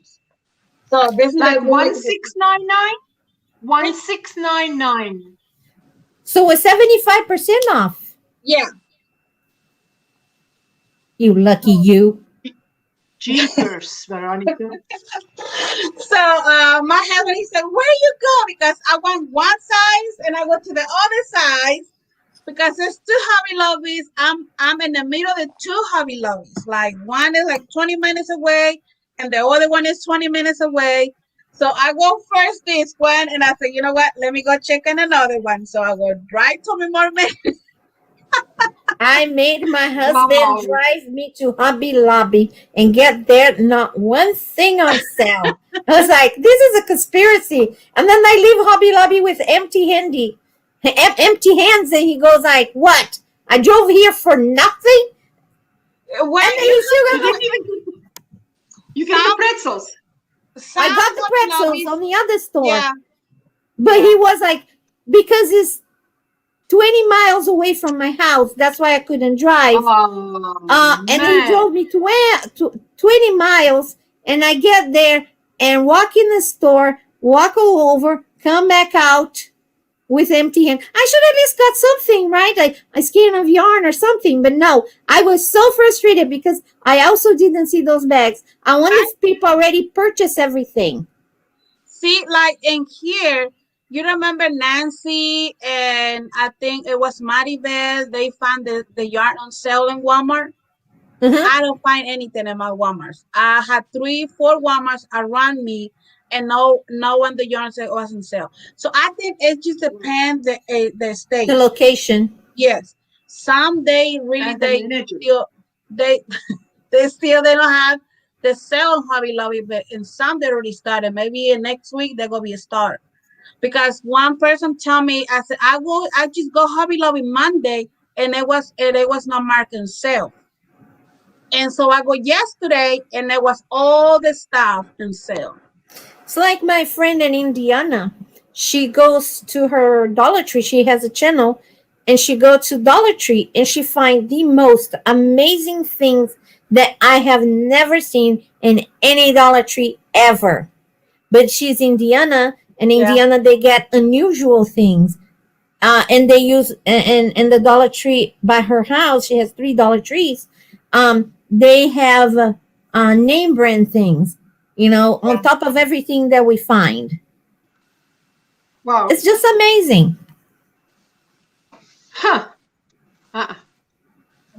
[SPEAKER 14] So this is
[SPEAKER 1] like 1699. 1699.
[SPEAKER 9] So it's 75% off.
[SPEAKER 14] Yeah.
[SPEAKER 9] You lucky you.
[SPEAKER 1] Jeepers, Veronica.
[SPEAKER 14] So my husband, he said, "Where you go?" Because I went one size and I went to the other size because there's two Hobby Lobbies. I'm in the middle of the two Hobby Lobbies. Like one is like 20 minutes away, and the other one is 20 minutes away. So I go first this one, and I said, "You know what? Let me go check in another one." So I go drive 20 more minutes.
[SPEAKER 9] I made my husband drive me to Hobby Lobby and get there, not one thing on sale. I was like, this is a conspiracy. And then I leave Hobby Lobby with empty hands, and he goes like, what? I drove here for nothing?
[SPEAKER 14] Wait,
[SPEAKER 9] and then
[SPEAKER 1] you get the pretzels.
[SPEAKER 9] I got the pretzels on the other store. Yeah. But he was like, because it's 20 miles away from my house. That's why I couldn't drive. And he drove me 20 miles, and I get there and walk in the store, walk all over, come back out with empty hand. I should at least got something, right? Like a skein of yarn or something. But no, I was so frustrated because I also didn't see those bags. I wonder if people already purchased everything.
[SPEAKER 14] See, like in here, you remember Nancy and I think it was Maribel, they found the yarn on sale in Walmart. I don't find anything in my Walmarts. I had 3-4 Walmarts around me, and no one the yarn was on sale. So I think it just depends the state.
[SPEAKER 9] The location.
[SPEAKER 14] Yes. Some they really they don't have the sale on Hobby Lobby, but in some they already started. Maybe in next week they're gonna be a start. Because one person told me, I said, I just go Hobby Lobby Monday, and it was not marked on sale. And so I go yesterday, and there was all the stuff on sale.
[SPEAKER 9] It's like my friend in Indiana. She goes to her Dollar Tree. She has a channel, and she goes to Dollar Tree, and she finds the most amazing things that I have never seen in any Dollar Tree ever. But she's Indiana. In Indiana, they get unusual things. And they use, in the Dollar Tree by her house, she has 3 Dollar Trees. They have name brand things, on top of everything that we find.
[SPEAKER 1] Wow.
[SPEAKER 9] It's just amazing.
[SPEAKER 14] Huh. I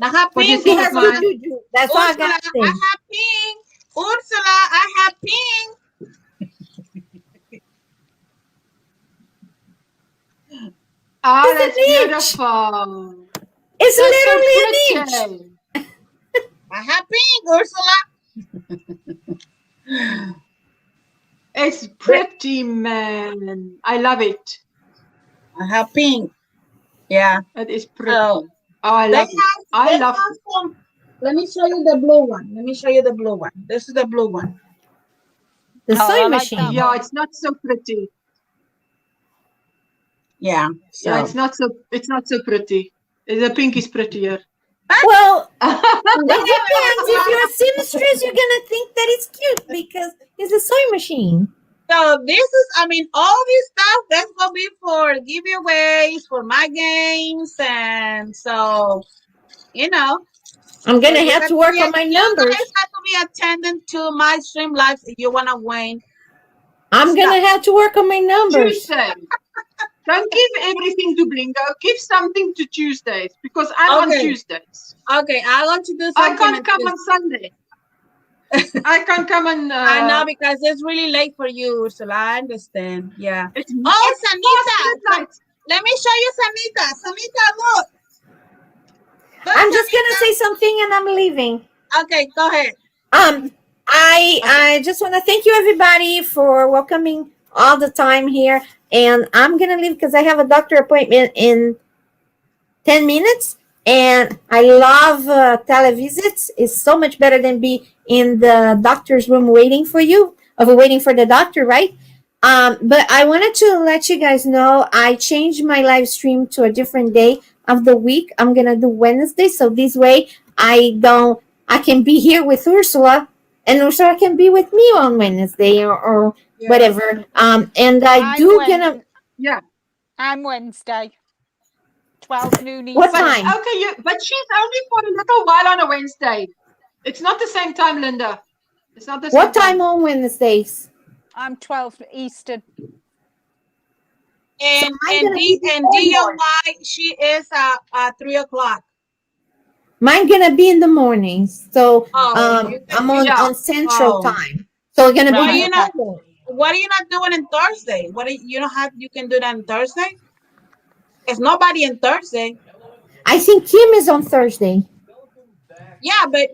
[SPEAKER 14] have pink.
[SPEAKER 9] That's all I got to say.
[SPEAKER 14] I have pink. Ursula, I have pink.
[SPEAKER 1] Oh, that's beautiful.
[SPEAKER 9] It's literally an inch.
[SPEAKER 14] I have pink, Ursula.
[SPEAKER 1] It's pretty, man. I love it.
[SPEAKER 14] I have pink. Yeah.
[SPEAKER 1] It is pretty. Oh, I love it. I love it.
[SPEAKER 14] Let me show you the blue one. This is the blue one.
[SPEAKER 9] The sewing machine.
[SPEAKER 1] Yeah, it's not so pretty.
[SPEAKER 14] Yeah.
[SPEAKER 1] So. Yeah, it's not so pretty. The pink is prettier.
[SPEAKER 9] Well, it depends. If you're a seamstress, you're gonna think that it's cute because it's a sewing machine.
[SPEAKER 14] So this is, all this stuff that's gonna be for giveaways for my games, and so
[SPEAKER 9] I'm gonna have to work on my numbers.
[SPEAKER 14] You guys have to be attending to my stream lives if you wanna win.
[SPEAKER 9] I'm gonna have to work on my numbers.
[SPEAKER 1] Tuesday. Don't give everything to Blingo. Give something to Tuesdays because I'm on Tuesdays.
[SPEAKER 14] Okay, I want to do something.
[SPEAKER 1] I can't come on Sunday. I can't come on.
[SPEAKER 14] I know because it's really late for you, Ursula. I understand. Yeah.
[SPEAKER 1] It's
[SPEAKER 14] Sanita. Let me show you Sanita. Sanita, look.
[SPEAKER 9] I'm just gonna say something and I'm leaving.
[SPEAKER 14] Okay, go ahead.
[SPEAKER 9] I just want to thank you everybody for welcoming all the time here. And I'm going to leave because I have a doctor appointment in 10 minutes. And I love televisits. It's so much better than be in the doctor's room waiting for you, waiting for the doctor, right? But I wanted to let you guys know I changed my live stream to a different day of the week. I'm gonna do Wednesday, so this way I can be here with Ursula, and Ursula can be with me on Wednesday or whatever. And
[SPEAKER 6] yeah. I'm Wednesday. 12 noon Eastern.
[SPEAKER 9] What time?
[SPEAKER 1] Okay, but she's only for a little while on a Wednesday. It's not the same time, Linda. It's not the same
[SPEAKER 9] What time on Wednesdays?
[SPEAKER 6] I'm 12 Eastern.
[SPEAKER 14] And DIY, she is at 3 o'clock.
[SPEAKER 9] Mine gonna be in the mornings, so I'm on Central Time. So we're gonna be.
[SPEAKER 14] What are you not doing on Thursday? You can do that on Thursday? There's nobody on Thursday.
[SPEAKER 9] I think Kim is on Thursday.
[SPEAKER 14] Yeah, but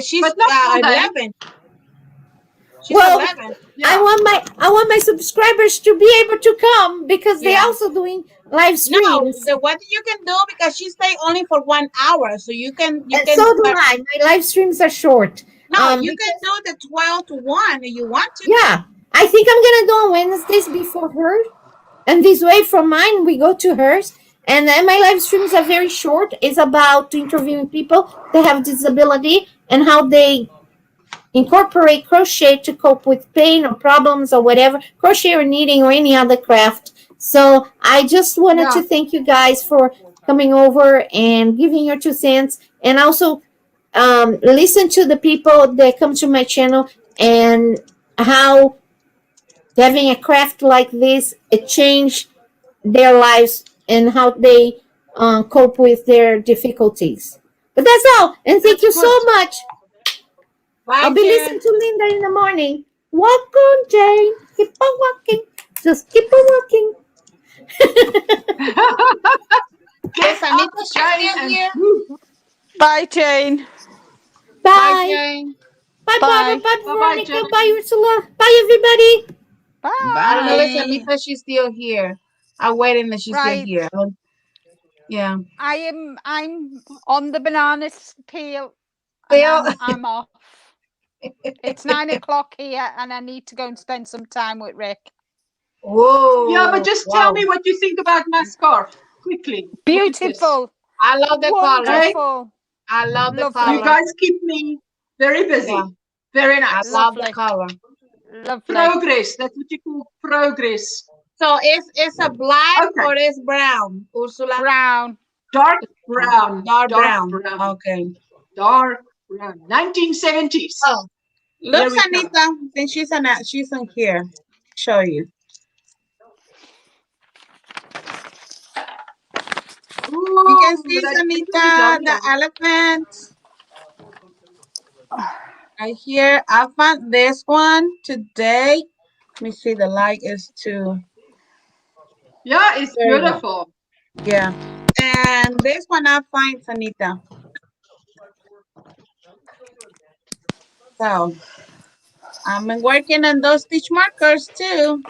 [SPEAKER 14] she's 11. She's
[SPEAKER 9] well,
[SPEAKER 14] 11.
[SPEAKER 9] Yeah. I want my subscribers to be able to come because they're also doing live streams.
[SPEAKER 14] No, what you can do, because she stay only for 1 hour, so you can.
[SPEAKER 9] So do I. My live streams are short.
[SPEAKER 14] No, you can do the 12 to 1 if you want to.
[SPEAKER 9] Yeah, I think I'm gonna do on Wednesdays before hers, and this way from mine we go to hers. And then my live streams are very short. It's about interviewing people that have disability and how they incorporate crochet to cope with pain or problems or whatever, crochet or knitting or any other craft. So I just wanted to thank you guys for coming over and giving your 2 cents, and also listen to the people that come to my channel and how having a craft like this, it changed their lives and how they cope with their difficulties. But that's all. And thank you so much.
[SPEAKER 14] Bye,
[SPEAKER 9] I'll be listening to Linda in the morning. Walk on, Jane. Keep on walking. Just keep on walking.
[SPEAKER 14] Yes, Anita, Jane here.
[SPEAKER 6] Bye, Jane.
[SPEAKER 9] Bye.
[SPEAKER 14] Bye, Jane.
[SPEAKER 9] Bye, Barbara. Bye, Veronica. Bye, Ursula. Bye, everybody.
[SPEAKER 6] Bye.
[SPEAKER 14] I don't know if Anita, she's still here. I'm waiting that she's still here. Yeah.
[SPEAKER 6] I'm on the banana peel. I'm off. It's 9 o'clock here, and I need to go and spend some time with Rick.
[SPEAKER 14] Whoa.
[SPEAKER 1] Yeah, but just tell me what you think about my scarf quickly.
[SPEAKER 6] Beautiful.
[SPEAKER 14] I love the color.
[SPEAKER 6] Wonderful.
[SPEAKER 14] I love the color.
[SPEAKER 1] You guys keep me very busy. Yeah. Very nice.
[SPEAKER 14] I love the color.
[SPEAKER 6] Lovely.
[SPEAKER 1] Progress. That's what you call progress.
[SPEAKER 14] So it's a black or it's brown, Ursula?
[SPEAKER 6] Brown.
[SPEAKER 1] Dark brown.
[SPEAKER 14] Dark brown. Okay.
[SPEAKER 1] Dark brown. 1970s.
[SPEAKER 14] Oh, look, Anita. Then she's in here. Show you.
[SPEAKER 1] Ooh,
[SPEAKER 14] you can see, Anita, the elephant. Right here. I found this one today. Let me see. The light is too.
[SPEAKER 1] Yeah, it's beautiful.
[SPEAKER 14] Yeah. And this one I find, Anita. So I'm working on those stitch markers too.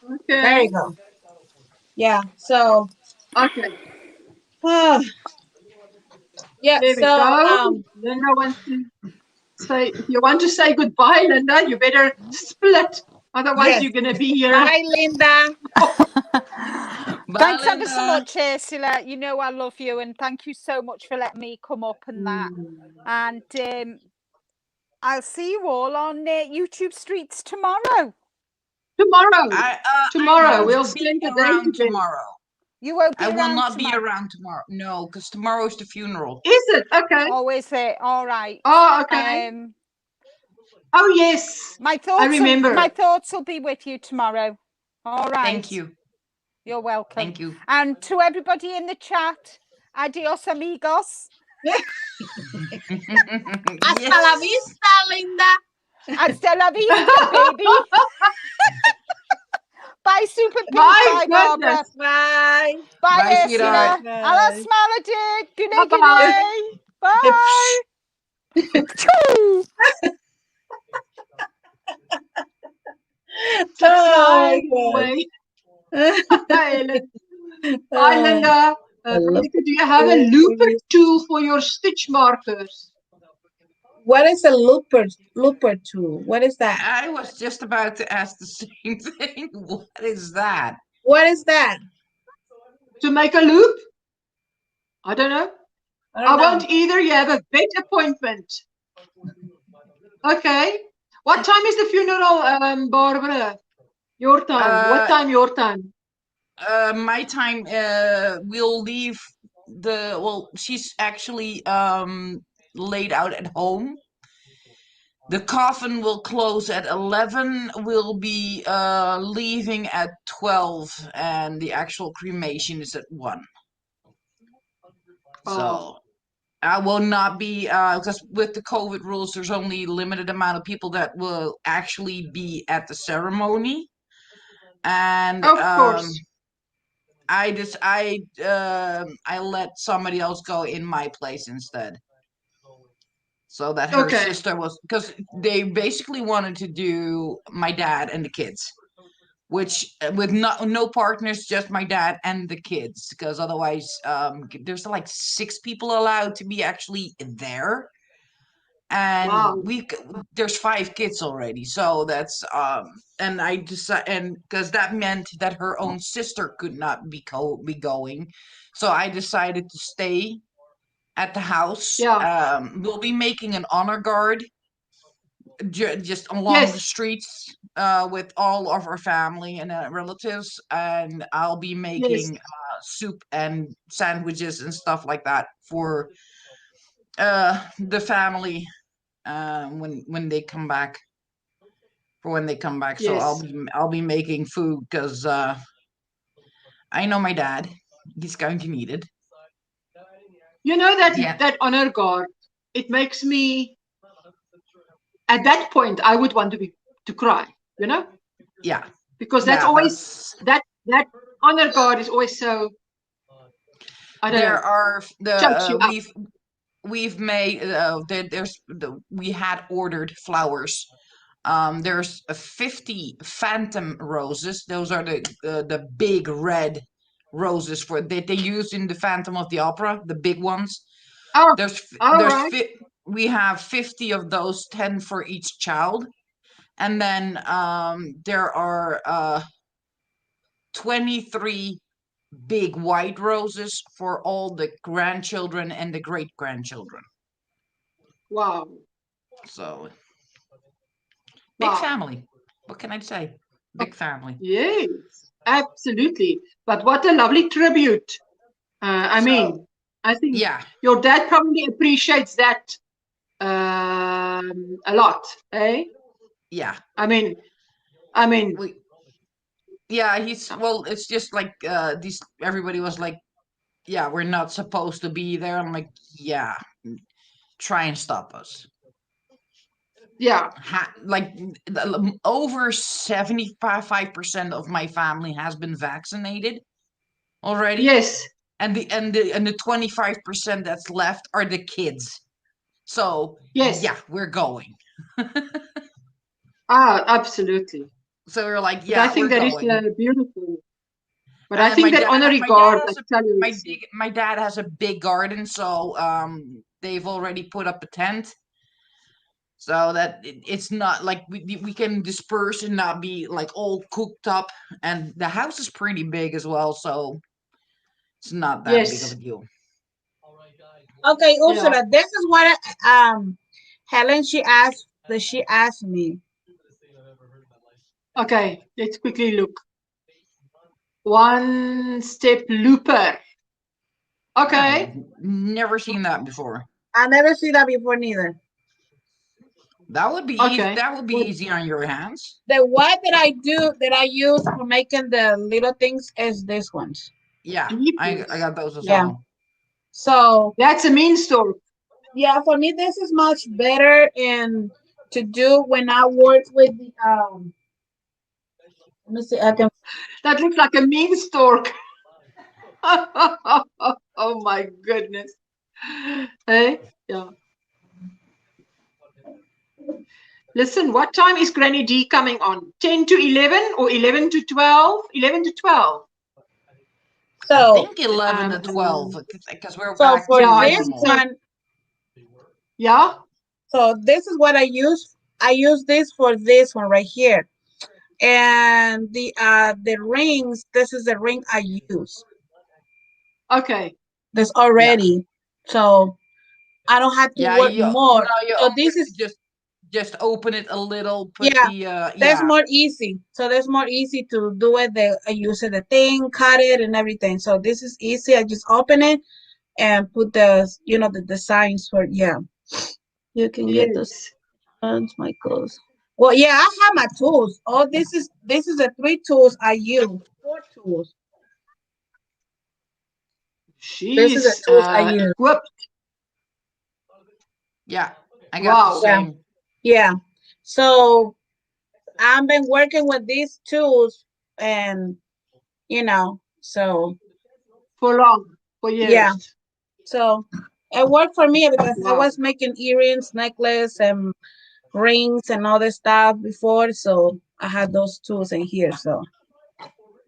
[SPEAKER 1] Okay.
[SPEAKER 14] There you go. Yeah. So.
[SPEAKER 1] Okay.
[SPEAKER 14] Yeah.
[SPEAKER 1] There we go. Linda wants to say. If you want to say goodbye, Linda, you better split. Otherwise, you're going to be here.
[SPEAKER 14] Bye, Linda.
[SPEAKER 6] Thanks ever so much, Ursula. You know I love you, and thank you so much for letting me come up and that. And I'll see you all on YouTube Streets tomorrow.
[SPEAKER 1] Tomorrow. We'll spend the day
[SPEAKER 10] tomorrow.
[SPEAKER 6] You won't be
[SPEAKER 10] I
[SPEAKER 6] around
[SPEAKER 10] will not
[SPEAKER 6] tomorrow.
[SPEAKER 10] be around tomorrow. No, because tomorrow's the funeral.
[SPEAKER 1] Is it? Okay.
[SPEAKER 6] Oh, is it? All right.
[SPEAKER 1] Oh, okay. Oh, yes.
[SPEAKER 6] My thoughts.
[SPEAKER 1] I remember.
[SPEAKER 6] My thoughts will be with you tomorrow. All right.
[SPEAKER 10] Thank you.
[SPEAKER 6] You're welcome.
[SPEAKER 10] Thank you.
[SPEAKER 6] And to everybody in the chat, adios, amigos.
[SPEAKER 14] Hasta la vista, Linda.
[SPEAKER 6] Hasta la vista, baby. Bye, Super Pink. Bye, Barbara.
[SPEAKER 14] Bye.
[SPEAKER 6] Bye, Ursula. Alla smala Good night, good night. Bye.
[SPEAKER 1] Hi, Linda. Veronica, do you have a looper tool for your stitch markers?
[SPEAKER 14] What is a looper tool? What is that?
[SPEAKER 10] I was just about to ask the same thing. What is that?
[SPEAKER 14] What is that?
[SPEAKER 1] To make a loop? I don't know. I won't either. You have a vet appointment. Okay. What time is the funeral, Barbara? Your time. What time your time?
[SPEAKER 10] My time, we'll leave she's actually laid out at home. The coffin will close at 11. We'll be leaving at 12, and the actual cremation is at 1. So I will not be, because with the COVID rules, there's only a limited amount of people that will actually be at the ceremony. And
[SPEAKER 1] of course.
[SPEAKER 10] I let somebody else go in my place instead. So that her sister was, because they basically wanted to do my dad and the kids, which with no partners, just my dad and the kids, because otherwise there's like 6 people allowed to be actually there. And there's 5 kids already, so that's and I decided, and because that meant that her own sister could not be going, so I decided to stay at the house. We'll be making an honor guard just along the streets with all of our family and relatives, and I'll be making soup and sandwiches and stuff like that for the family when they come back. So I'll be making food, because I know my dad, he's going to need it.
[SPEAKER 1] You know that honor guard, it makes me, at that point I would want to cry, you know?
[SPEAKER 10] Yeah.
[SPEAKER 1] Because that's always that honor guard is always so, I don't know.
[SPEAKER 10] We've made we had ordered flowers. There's 50 phantom roses. Those are the big red roses that they use in the Phantom of the Opera, the big ones. We have 50 of those, 10 for each child, and then there are 23 big white roses for all the grandchildren and the great grandchildren.
[SPEAKER 1] Wow.
[SPEAKER 10] So big family. What can I say? Big family.
[SPEAKER 1] Yes, absolutely. But what a lovely tribute. I mean, I think your dad probably appreciates that a lot, eh?
[SPEAKER 10] Yeah.
[SPEAKER 1] I mean.
[SPEAKER 10] Yeah, it's just like everybody was like, yeah, we're not supposed to be there. I'm like, yeah, try and stop us.
[SPEAKER 1] Yeah.
[SPEAKER 10] Like over 75% of my family has been vaccinated already.
[SPEAKER 1] Yes.
[SPEAKER 10] And the 25% that's left are the kids. So yeah, we're going.
[SPEAKER 1] Absolutely.
[SPEAKER 10] So we're like,
[SPEAKER 1] yeah, but I think that
[SPEAKER 10] going.
[SPEAKER 1] Is beautiful. But I think that honorary guard,
[SPEAKER 10] my dad has a big garden, so they've already put up a tent, so that it's not like we can disperse and not be like all cooked up, and the house is pretty big as well, so it's not that big of a deal.
[SPEAKER 14] Okay, Ursula, this is what Helen she asked me.
[SPEAKER 1] Okay, let's quickly look. One step looper. Okay.
[SPEAKER 10] Never seen that before.
[SPEAKER 14] I never seen that before neither.
[SPEAKER 10] That would be easy. That would be easy on your hands.
[SPEAKER 14] The one that I use for making the little things is this one.
[SPEAKER 10] Yeah, I got those as well.
[SPEAKER 14] So
[SPEAKER 1] that's a mean stroke.
[SPEAKER 14] Yeah, for me this is much better to do when I work with the let me see.
[SPEAKER 1] That looks like a mean stork. Oh my goodness. Hey, yeah. Listen, what time is Granny D coming on? 10 to 11 or 11 to 12? 11 to 12.
[SPEAKER 14] So
[SPEAKER 10] I think 11 to 12 because we're back
[SPEAKER 14] for
[SPEAKER 10] to
[SPEAKER 14] this one.
[SPEAKER 1] Yeah.
[SPEAKER 14] So this is what I use. I use this for this one right here. And the rings, this is the ring I use.
[SPEAKER 1] Okay.
[SPEAKER 14] That's already. So I don't have to work more. So this is
[SPEAKER 10] just open it a little, put
[SPEAKER 14] that's more easy. So that's more easy to do it. I use the thing, cut it and everything. So this is easy. I just open it and put the the designs for you can get those my clothes. Well, yeah, I have my tools. Oh, this is the 3 tools I use. 4 tools.
[SPEAKER 1] She's this is the tools I use. Equipped.
[SPEAKER 10] Yeah, I got the same.
[SPEAKER 14] Yeah. So I've been working with these tools and so
[SPEAKER 1] for long, for years.
[SPEAKER 14] Yeah. So it worked for me because I was making earrings, necklace, and rings and all this stuff before. So I had those tools in here. So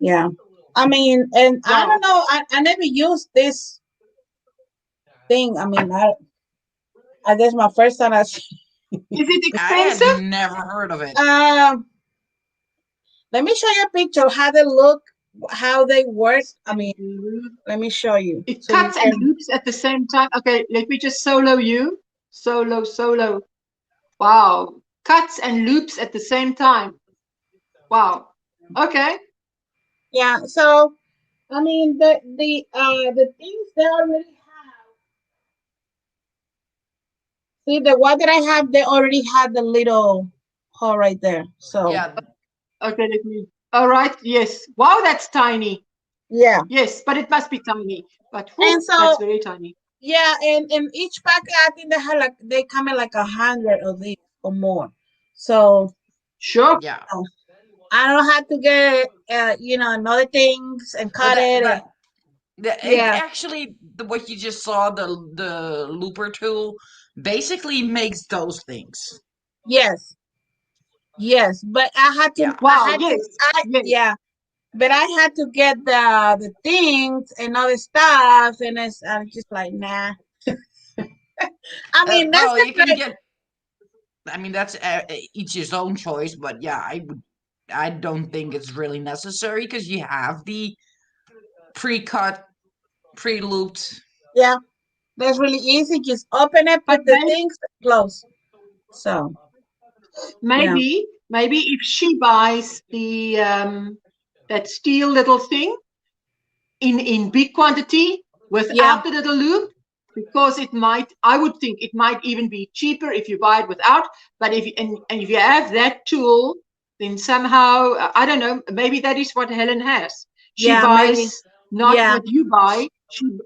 [SPEAKER 14] yeah. I mean, and I don't know, I never used this thing. I mean, I guess my first time Is
[SPEAKER 1] it expensive?
[SPEAKER 10] I had never heard of it.
[SPEAKER 14] Let me show you a picture of how they look, how they work. I mean, let me show you.
[SPEAKER 1] It cuts and loops at the same time. Okay, let me just solo you. Solo. Wow. Cuts and loops at the same time. Wow. Okay.
[SPEAKER 14] Yeah, so I mean the things they already have. See, the one that I have, they already had the little hole right there. So
[SPEAKER 10] yeah.
[SPEAKER 1] Okay, let me. All right. Yes. Wow, that's tiny.
[SPEAKER 14] Yeah.
[SPEAKER 1] Yes, but it must be tiny. But whew,
[SPEAKER 14] and so
[SPEAKER 1] that's very tiny.
[SPEAKER 14] Yeah, and in each packet, I think they come in like 100 of these or more. So
[SPEAKER 1] sure.
[SPEAKER 10] Yeah.
[SPEAKER 14] I don't have to get another things and cut it.
[SPEAKER 10] Actually, what you just saw, the looper tool, basically makes those things.
[SPEAKER 14] Yes, but I had to.
[SPEAKER 1] Wow.
[SPEAKER 14] Yeah, but I had to get the things and other stuff, and I'm just like, nah. I mean, that's
[SPEAKER 10] you can get. I mean, that's each his own choice, but yeah, I don't think it's really necessary because you have the pre-cut, pre-looped.
[SPEAKER 14] Yeah, that's really easy. Just open it, put the things, close. So
[SPEAKER 1] maybe if she buys the that steel little thing in big quantity without the little loop, because I would think it might even be cheaper if you buy it without. But if you have that tool, then somehow I don't know, maybe that is what Helen has. She buys not what you buy.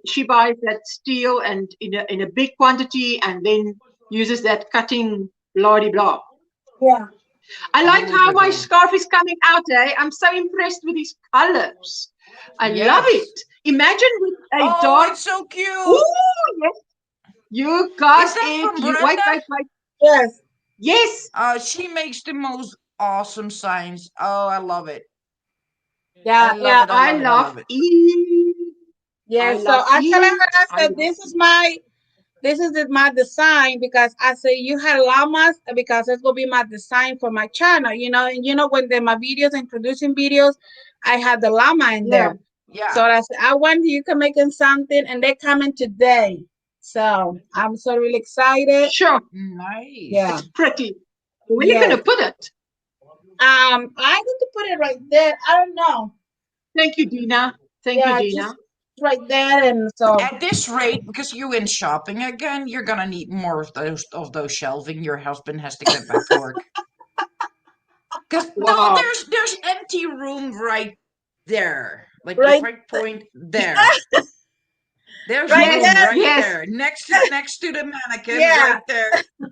[SPEAKER 1] She buys that steel and in a big quantity, and then uses that cutting blah de blah.
[SPEAKER 14] Yeah.
[SPEAKER 1] I like how my scarf is coming out, I'm so impressed with these colors. I love it. Imagine with a dark.
[SPEAKER 10] It's so cute.
[SPEAKER 1] Ooh, yes. You got it. Wait. Yes.
[SPEAKER 10] She makes the most awesome signs. Oh, I love it.
[SPEAKER 14] Yeah,
[SPEAKER 1] I love it.
[SPEAKER 14] Yeah, so I tell her, I said, this is my design, because I said you had llamas because it's gonna be my design for my channel, and when my videos, introducing videos, I had the llama in there.
[SPEAKER 10] Yeah.
[SPEAKER 14] So I said, I want you to making something, and they're coming today. So I'm so really excited.
[SPEAKER 1] Sure.
[SPEAKER 10] Nice.
[SPEAKER 14] Yeah.
[SPEAKER 1] It's pretty. Where are you gonna put it?
[SPEAKER 14] I'm going to put it right there. I don't know.
[SPEAKER 1] Thank you, Dina. Thank you, Dina.
[SPEAKER 14] Right there, and so
[SPEAKER 10] at this rate, because you went shopping again, you're gonna need more of those shelving. Your husband has to get back to work. Because no, there's empty room right there, like the right point there. There's room right there, next to the mannequin, right there.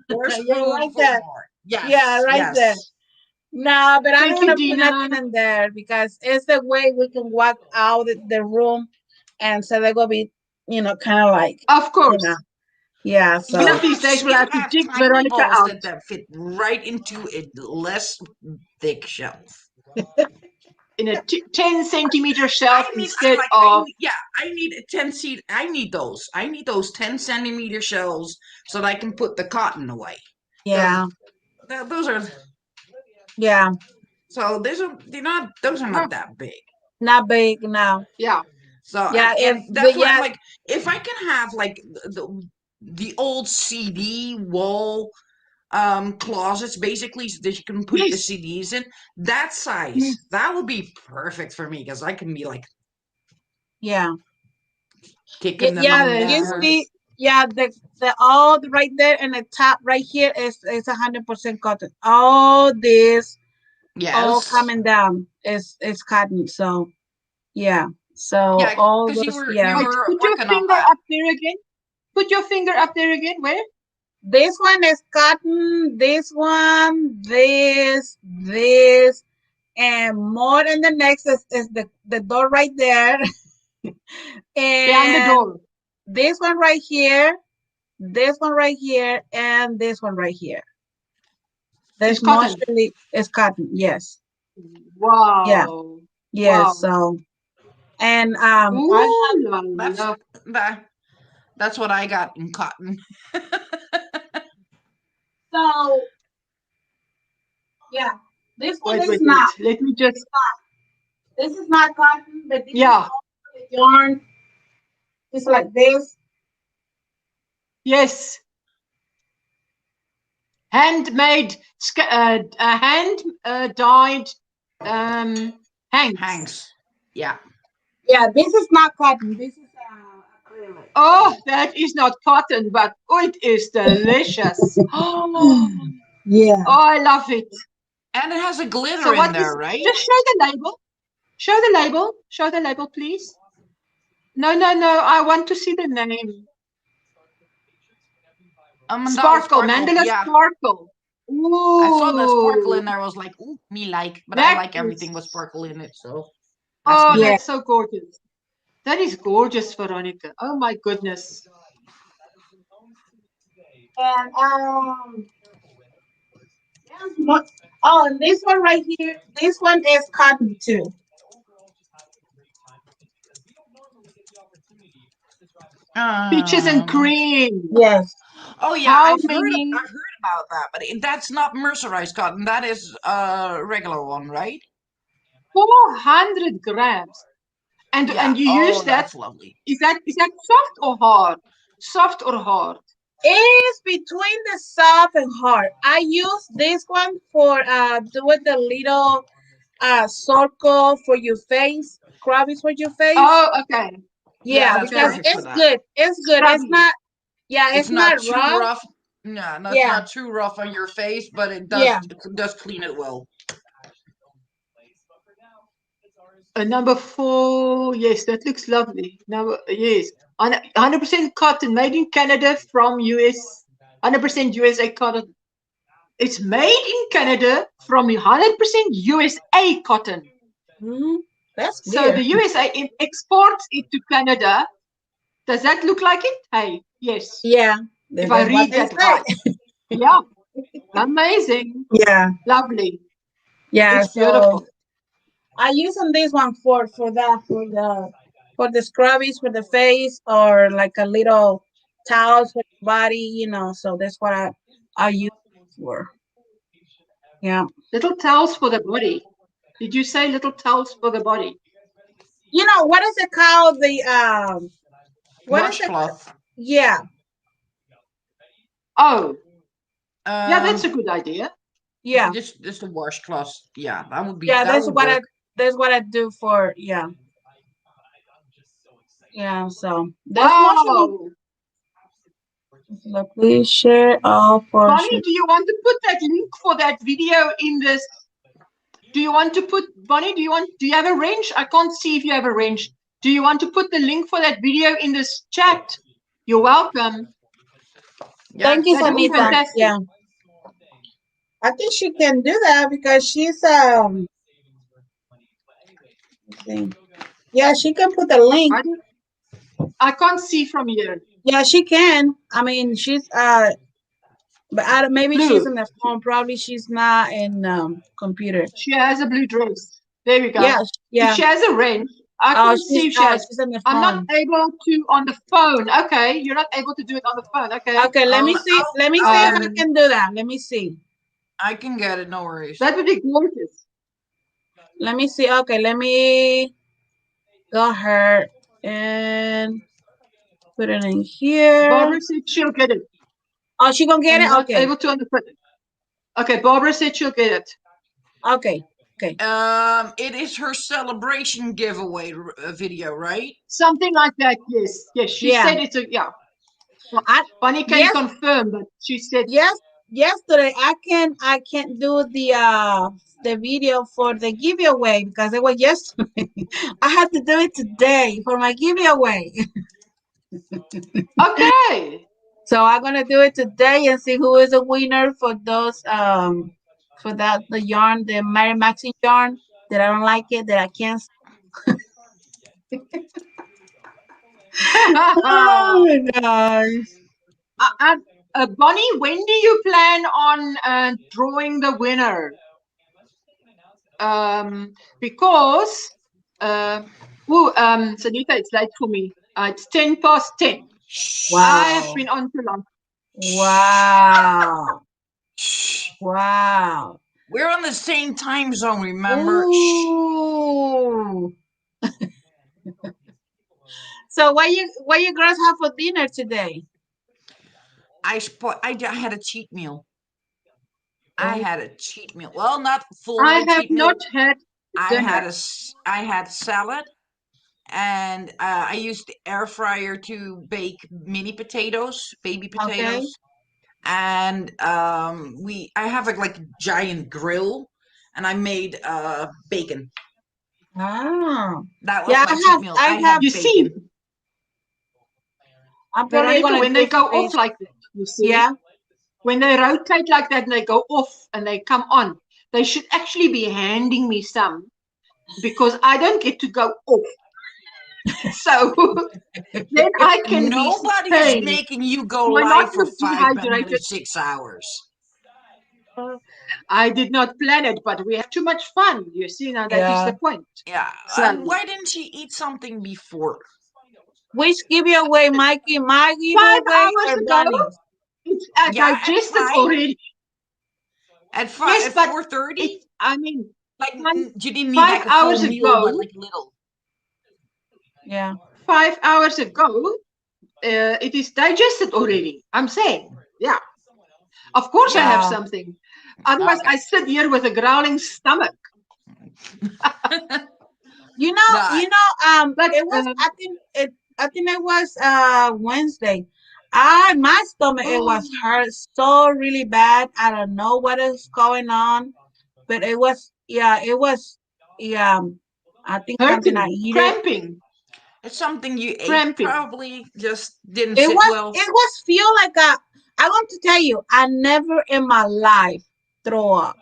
[SPEAKER 10] There's room for more. Yes,
[SPEAKER 14] yeah, right there. No, but I don't want to put nothing in there because it's the way we can walk out the room. And so they're going to be, kind of like.
[SPEAKER 1] Of course.
[SPEAKER 14] Yeah. So.
[SPEAKER 1] One of these days we'll have to dig Veronica out.
[SPEAKER 10] That fit right into a less thick shelf.
[SPEAKER 1] In a 10 centimeter shelf instead of.
[SPEAKER 10] I need a 10 seat. I need those 10 centimeter shelves so that I can put the cotton away.
[SPEAKER 14] Yeah.
[SPEAKER 10] Those are.
[SPEAKER 14] Yeah.
[SPEAKER 10] So those are not that big.
[SPEAKER 14] Not big, no.
[SPEAKER 1] Yeah.
[SPEAKER 10] So
[SPEAKER 14] yeah,
[SPEAKER 10] that's what like if I can have like the old CD wall closets basically so that you can put the CDs in that size, that would be perfect for me because I can be like kicking them in there.
[SPEAKER 14] You see, the all right there and the top right here is 100% cotton. All this all coming down is cotton. So so all those
[SPEAKER 1] put your finger up there again. Put your finger up there again. Where?
[SPEAKER 14] This one is cotton. This one, this, and more. And the next is the door right there. And
[SPEAKER 1] behind the door.
[SPEAKER 14] This one right here, this one right here, and this one right here. There's mostly it's cotton. Yes.
[SPEAKER 1] Wow.
[SPEAKER 14] Yeah.
[SPEAKER 1] Wow.
[SPEAKER 14] So, and
[SPEAKER 10] that's what I got in cotton.
[SPEAKER 14] So, yeah, this one is not.
[SPEAKER 1] Let me just.
[SPEAKER 14] This is not cotton, but this is yarn. Just like this.
[SPEAKER 1] Yes. Handmade, hand dyed hangs.
[SPEAKER 10] Yeah.
[SPEAKER 14] Yeah, this is not cotton. This is acrylic.
[SPEAKER 1] Oh, that is not cotton, but it is delicious. Oh,
[SPEAKER 14] yeah.
[SPEAKER 1] Oh, I love it.
[SPEAKER 10] And it has a glitter in there, right?
[SPEAKER 1] Just show the label. Show the label. Show the label, please. No. I want to see the name. Sparkle, Mandala Sparkle. Ooh.
[SPEAKER 10] I saw the sparkle in there. I was like, ooh, me like, but I like everything with sparkle in it. So.
[SPEAKER 1] That's so gorgeous. That is gorgeous, Veronica. Oh my goodness.
[SPEAKER 14] And and this one right here, this one is cotton too.
[SPEAKER 1] Peaches and cream.
[SPEAKER 14] Yes.
[SPEAKER 10] Oh yeah, I've heard about that, but that's not mercerized cotton. That is a regular one, right?
[SPEAKER 1] 400 grams. And you use that.
[SPEAKER 10] That's lovely.
[SPEAKER 1] Is that soft or hard? Soft or hard?
[SPEAKER 14] It is between the soft and hard. I use this one for doing the little circle for your face, scrubbies for your face.
[SPEAKER 1] Oh, okay.
[SPEAKER 14] Yeah, because it's good. It's good. Scrubby. It's not. Yeah, it's not
[SPEAKER 10] too rough. No, it's not too rough on your face, but it does. Yeah. It does clean it well.
[SPEAKER 1] Number 4, yes, that looks lovely. Yes, 100% cotton, made in Canada from US, 100% USA cotton. It's made in Canada from 100% USA cotton.
[SPEAKER 14] That's
[SPEAKER 1] so
[SPEAKER 14] weird.
[SPEAKER 1] The USA exports it to Canada. Does that look like it? Hey, yes.
[SPEAKER 14] Yeah.
[SPEAKER 1] If I read that right. Yeah. Amazing.
[SPEAKER 14] Yeah.
[SPEAKER 1] Lovely.
[SPEAKER 14] Yeah.
[SPEAKER 1] It's beautiful.
[SPEAKER 14] I use on this one for the scrubbies for the face or like a little towels for the body, so that's what I use it for. Yeah.
[SPEAKER 1] Little towels for the body. Did you say little towels for the body?
[SPEAKER 14] What is it called? The
[SPEAKER 10] washcloth.
[SPEAKER 14] Yeah.
[SPEAKER 1] Oh. Yeah, that's a good idea.
[SPEAKER 14] Yeah.
[SPEAKER 10] Just a washcloth. Yeah, that would be.
[SPEAKER 14] Yeah, that's what I do for. Yeah. Yeah. So that's please share all for.
[SPEAKER 1] Bonnie, do you want to put that link for that video in this? Do you want to put Bonnie? Do you have a wrench? I can't see if you have a wrench. Do you want to put the link for that video in this chat? You're welcome.
[SPEAKER 14] Yeah, thank you, Samita. Yeah. I think she can do that because she's yeah, she can put the link.
[SPEAKER 1] I can't see from here.
[SPEAKER 14] Yeah, she can. I mean, she's but maybe blue. She's on the phone. Probably she's not in computer.
[SPEAKER 1] She has a blue dress. There we go.
[SPEAKER 14] Yeah.
[SPEAKER 1] If she has a wrench, I can't see
[SPEAKER 14] she's on the phone.
[SPEAKER 1] I'm not able to on the phone. Okay, you're not able to do it on the phone. Okay.
[SPEAKER 14] Okay, let me see. Let me see if I can do that. Let me see.
[SPEAKER 10] I can get it. No worries.
[SPEAKER 1] That would be gorgeous.
[SPEAKER 14] Let me see. Okay, let me go ahead and put it in here.
[SPEAKER 1] Barbara said she'll get it.
[SPEAKER 14] Oh, she gonna get it?
[SPEAKER 1] Not
[SPEAKER 14] Okay.
[SPEAKER 1] able to on the phone. Okay, Barbara said she'll get it.
[SPEAKER 14] Okay. Okay.
[SPEAKER 10] It is her celebration giveaway video, right?
[SPEAKER 1] Something like that. Yes. Yes. She said it's a Well, Bonnie can confirm, but she said
[SPEAKER 14] yesterday I can't do the video for the giveaway because it was yesterday. I had to do it today for my giveaway.
[SPEAKER 1] Okay.
[SPEAKER 14] So I'm gonna do it today and see who is a winner for those for the yarn, the Mary Maxine yarn that I don't like it, that I can't. Oh my gosh.
[SPEAKER 1] Bonnie, when do you plan on drawing the winner? Because Sanita, it's late for me. It's 10:10.
[SPEAKER 14] Wow.
[SPEAKER 1] I've been on too long.
[SPEAKER 14] Wow. Wow.
[SPEAKER 10] We're on the same time zone, remember?
[SPEAKER 14] Ooh. So what you girls have for dinner today?
[SPEAKER 10] I had a cheat meal. I had a cheat meal. Well, not full.
[SPEAKER 1] I have not had dinner.
[SPEAKER 10] I had salad, and I used the air fryer to bake mini potatoes, baby potatoes.
[SPEAKER 14] Okay.
[SPEAKER 10] And I have like a giant grill, and I made bacon.
[SPEAKER 14] Ah.
[SPEAKER 10] That was my cheat meal. I have
[SPEAKER 1] you
[SPEAKER 10] bacon.
[SPEAKER 1] see.
[SPEAKER 14] I'm probably
[SPEAKER 1] Veronica, when they go off like that, you see.
[SPEAKER 14] Yeah.
[SPEAKER 1] When they rotate like that and they go off and they come on, they should actually be handing me some because I don't get to go off. So then I can
[SPEAKER 10] Nobody's making you go live for 6 hours.
[SPEAKER 1] I did not plan it, but we have too much fun. You see, now that is the point.
[SPEAKER 10] Yeah.
[SPEAKER 1] So,
[SPEAKER 10] why didn't you eat something before?
[SPEAKER 14] Which giveaway, Mikey? My giveaway
[SPEAKER 1] 5 hours
[SPEAKER 14] or
[SPEAKER 1] ago,
[SPEAKER 14] Bonnie's?
[SPEAKER 1] it's digested already.
[SPEAKER 10] At 4:30?
[SPEAKER 1] I mean,
[SPEAKER 10] like you didn't need
[SPEAKER 1] 5
[SPEAKER 10] like a
[SPEAKER 1] hours
[SPEAKER 10] full meal,
[SPEAKER 1] ago,
[SPEAKER 10] but like little.
[SPEAKER 14] Yeah.
[SPEAKER 1] 5 hours ago, it is digested already. I'm saying, yeah. Of course, I have something. Otherwise, I sit here with a growling stomach.
[SPEAKER 14] You know. But it was. I think it was Wednesday. My stomach it was hurt so really bad. I don't know what is going on, but it was it was I think something I eat
[SPEAKER 1] cramping.
[SPEAKER 10] It's something you ate.
[SPEAKER 1] Cramping.
[SPEAKER 10] Probably just didn't sit well.
[SPEAKER 14] It was feel like I want to tell you, I never in my life throw up.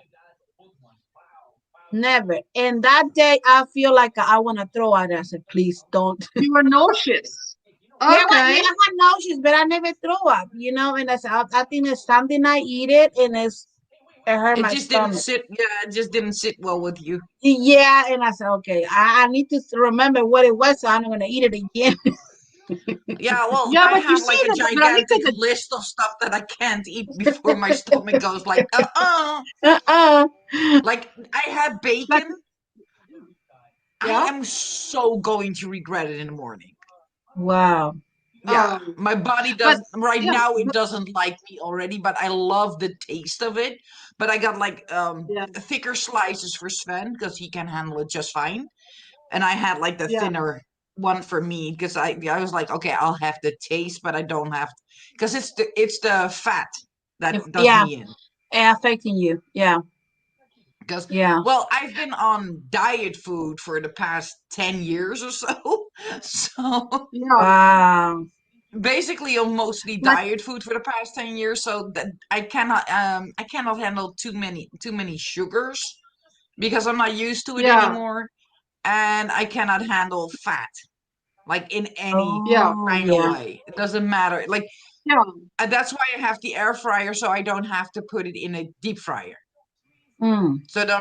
[SPEAKER 14] Never. And that day, I feel like I want to throw out. I said, please don't.
[SPEAKER 1] You were nauseous. Okay.
[SPEAKER 14] Yeah, I had nauseous, but I never throw up, And I said, I think it's something I eat it, and it hurt my stomach.
[SPEAKER 10] It just didn't sit well with you.
[SPEAKER 14] Yeah, and I said, okay, I need to remember what it was, so I'm not going to eat it again.
[SPEAKER 10] Yeah, well, I have like a gigantic list of stuff that I can't eat before my stomach goes like, Like, I had bacon. I am so going to regret it in the morning.
[SPEAKER 14] Wow.
[SPEAKER 10] Yeah, my body doesn't, now it doesn't like me already, but I love the taste of it. But I got like thicker slices for Sven because he can handle it just fine. And I had like the thinner one for me because I was like, okay, I'll have the taste, but I don't have to, because it's the fat that does me in.
[SPEAKER 14] Yeah, affecting you. Yeah.
[SPEAKER 10] Because well, I've been on diet food for the past 10 years or so. So
[SPEAKER 14] wow.
[SPEAKER 10] Basically on mostly diet food for the past 10 years, so that I cannot handle too many sugars because I'm not used to it anymore. And I cannot handle fat, like in any kind of way. It doesn't matter. Like, that's why I have the air fryer, so I don't have to put it in a deep fryer. So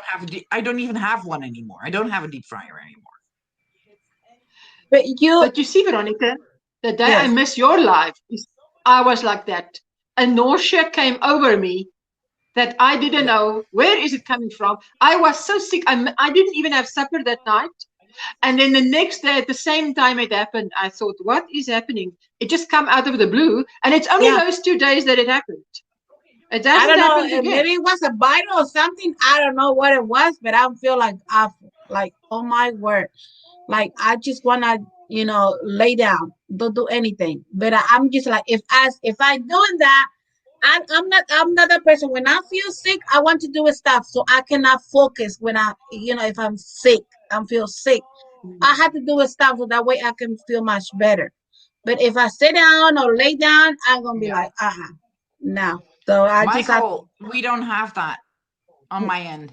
[SPEAKER 10] I don't even have one anymore. I don't have a deep fryer anymore.
[SPEAKER 14] But
[SPEAKER 1] you see, Veronica, the day I missed your live, I was like that. A nausea came over me that I didn't know where is it coming from. I was so sick. I didn't even have supper that night. And then the next day, at the same time it happened, I thought, what is happening? It just come out of the blue. And it's only those 2 days that it happened. It doesn't
[SPEAKER 14] I don't
[SPEAKER 1] happen
[SPEAKER 14] know.
[SPEAKER 1] again.
[SPEAKER 14] Maybe it was a bite or something. I don't know what it was, but I feel like awful. Like, oh my word. Like, I just want to, lay down. Don't do anything. But I'm just like, if I doing that, I'm not that person. When I feel sick, I want to do stuff. So I cannot focus when if I'm sick, I feel sick. I have to do stuff so that way I can feel much better. But if I sit down or lay down, I'm going to be like, no. So
[SPEAKER 10] Michael, we don't have that on my end.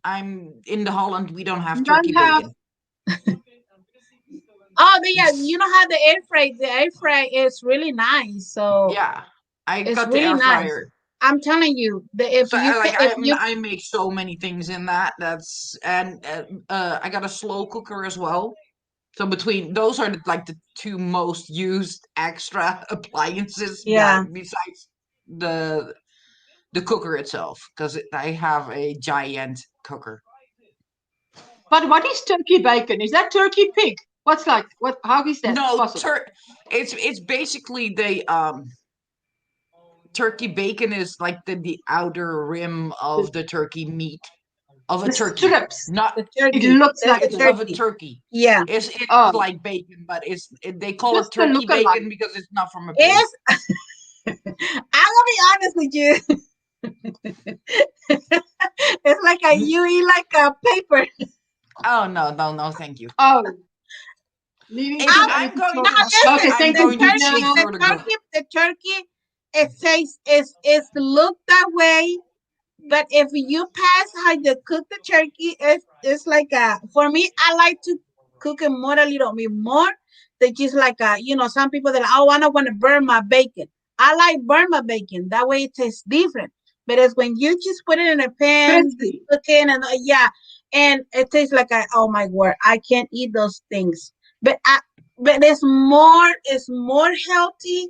[SPEAKER 10] I'm in the Holland. We don't have turkey bacon.
[SPEAKER 14] Oh, but yeah, you know how the air fry. The air fry is really nice. So
[SPEAKER 10] yeah, I
[SPEAKER 14] it's
[SPEAKER 10] got
[SPEAKER 14] really
[SPEAKER 10] the air
[SPEAKER 14] nice.
[SPEAKER 10] fryer.
[SPEAKER 14] I'm telling you,
[SPEAKER 10] I make so many things in that. I got a slow cooker as well. So between those are like the 2 most used extra appliances.
[SPEAKER 14] Yeah.
[SPEAKER 10] Besides the cooker itself, because I have a giant cooker.
[SPEAKER 1] But what is turkey bacon? Is that turkey pig? How is that possible?
[SPEAKER 10] It's basically the turkey bacon is like the outer rim of the turkey meat of a turkey.
[SPEAKER 1] Strips.
[SPEAKER 10] Not
[SPEAKER 14] the turkey.
[SPEAKER 1] It looks like
[SPEAKER 10] it's of a turkey.
[SPEAKER 14] Yeah.
[SPEAKER 10] It's like bacon, but they call it turkey bacon because it's not from a pig.
[SPEAKER 14] I'm gonna be honest with you. It's like you eat like a paper.
[SPEAKER 10] Oh no, thank you.
[SPEAKER 1] Oh.
[SPEAKER 10] I'm going
[SPEAKER 14] the turkey, it says it's look that way, but if you pass how you cook the turkey, it's like for me, I like to cook it more a little bit more than just like some people that I don't want to burn my bacon. I like burn my bacon. That way it tastes different. But it's when you just put it in a pan, cooking and and it tastes like oh my word, I can't eat those things. But it's more healthy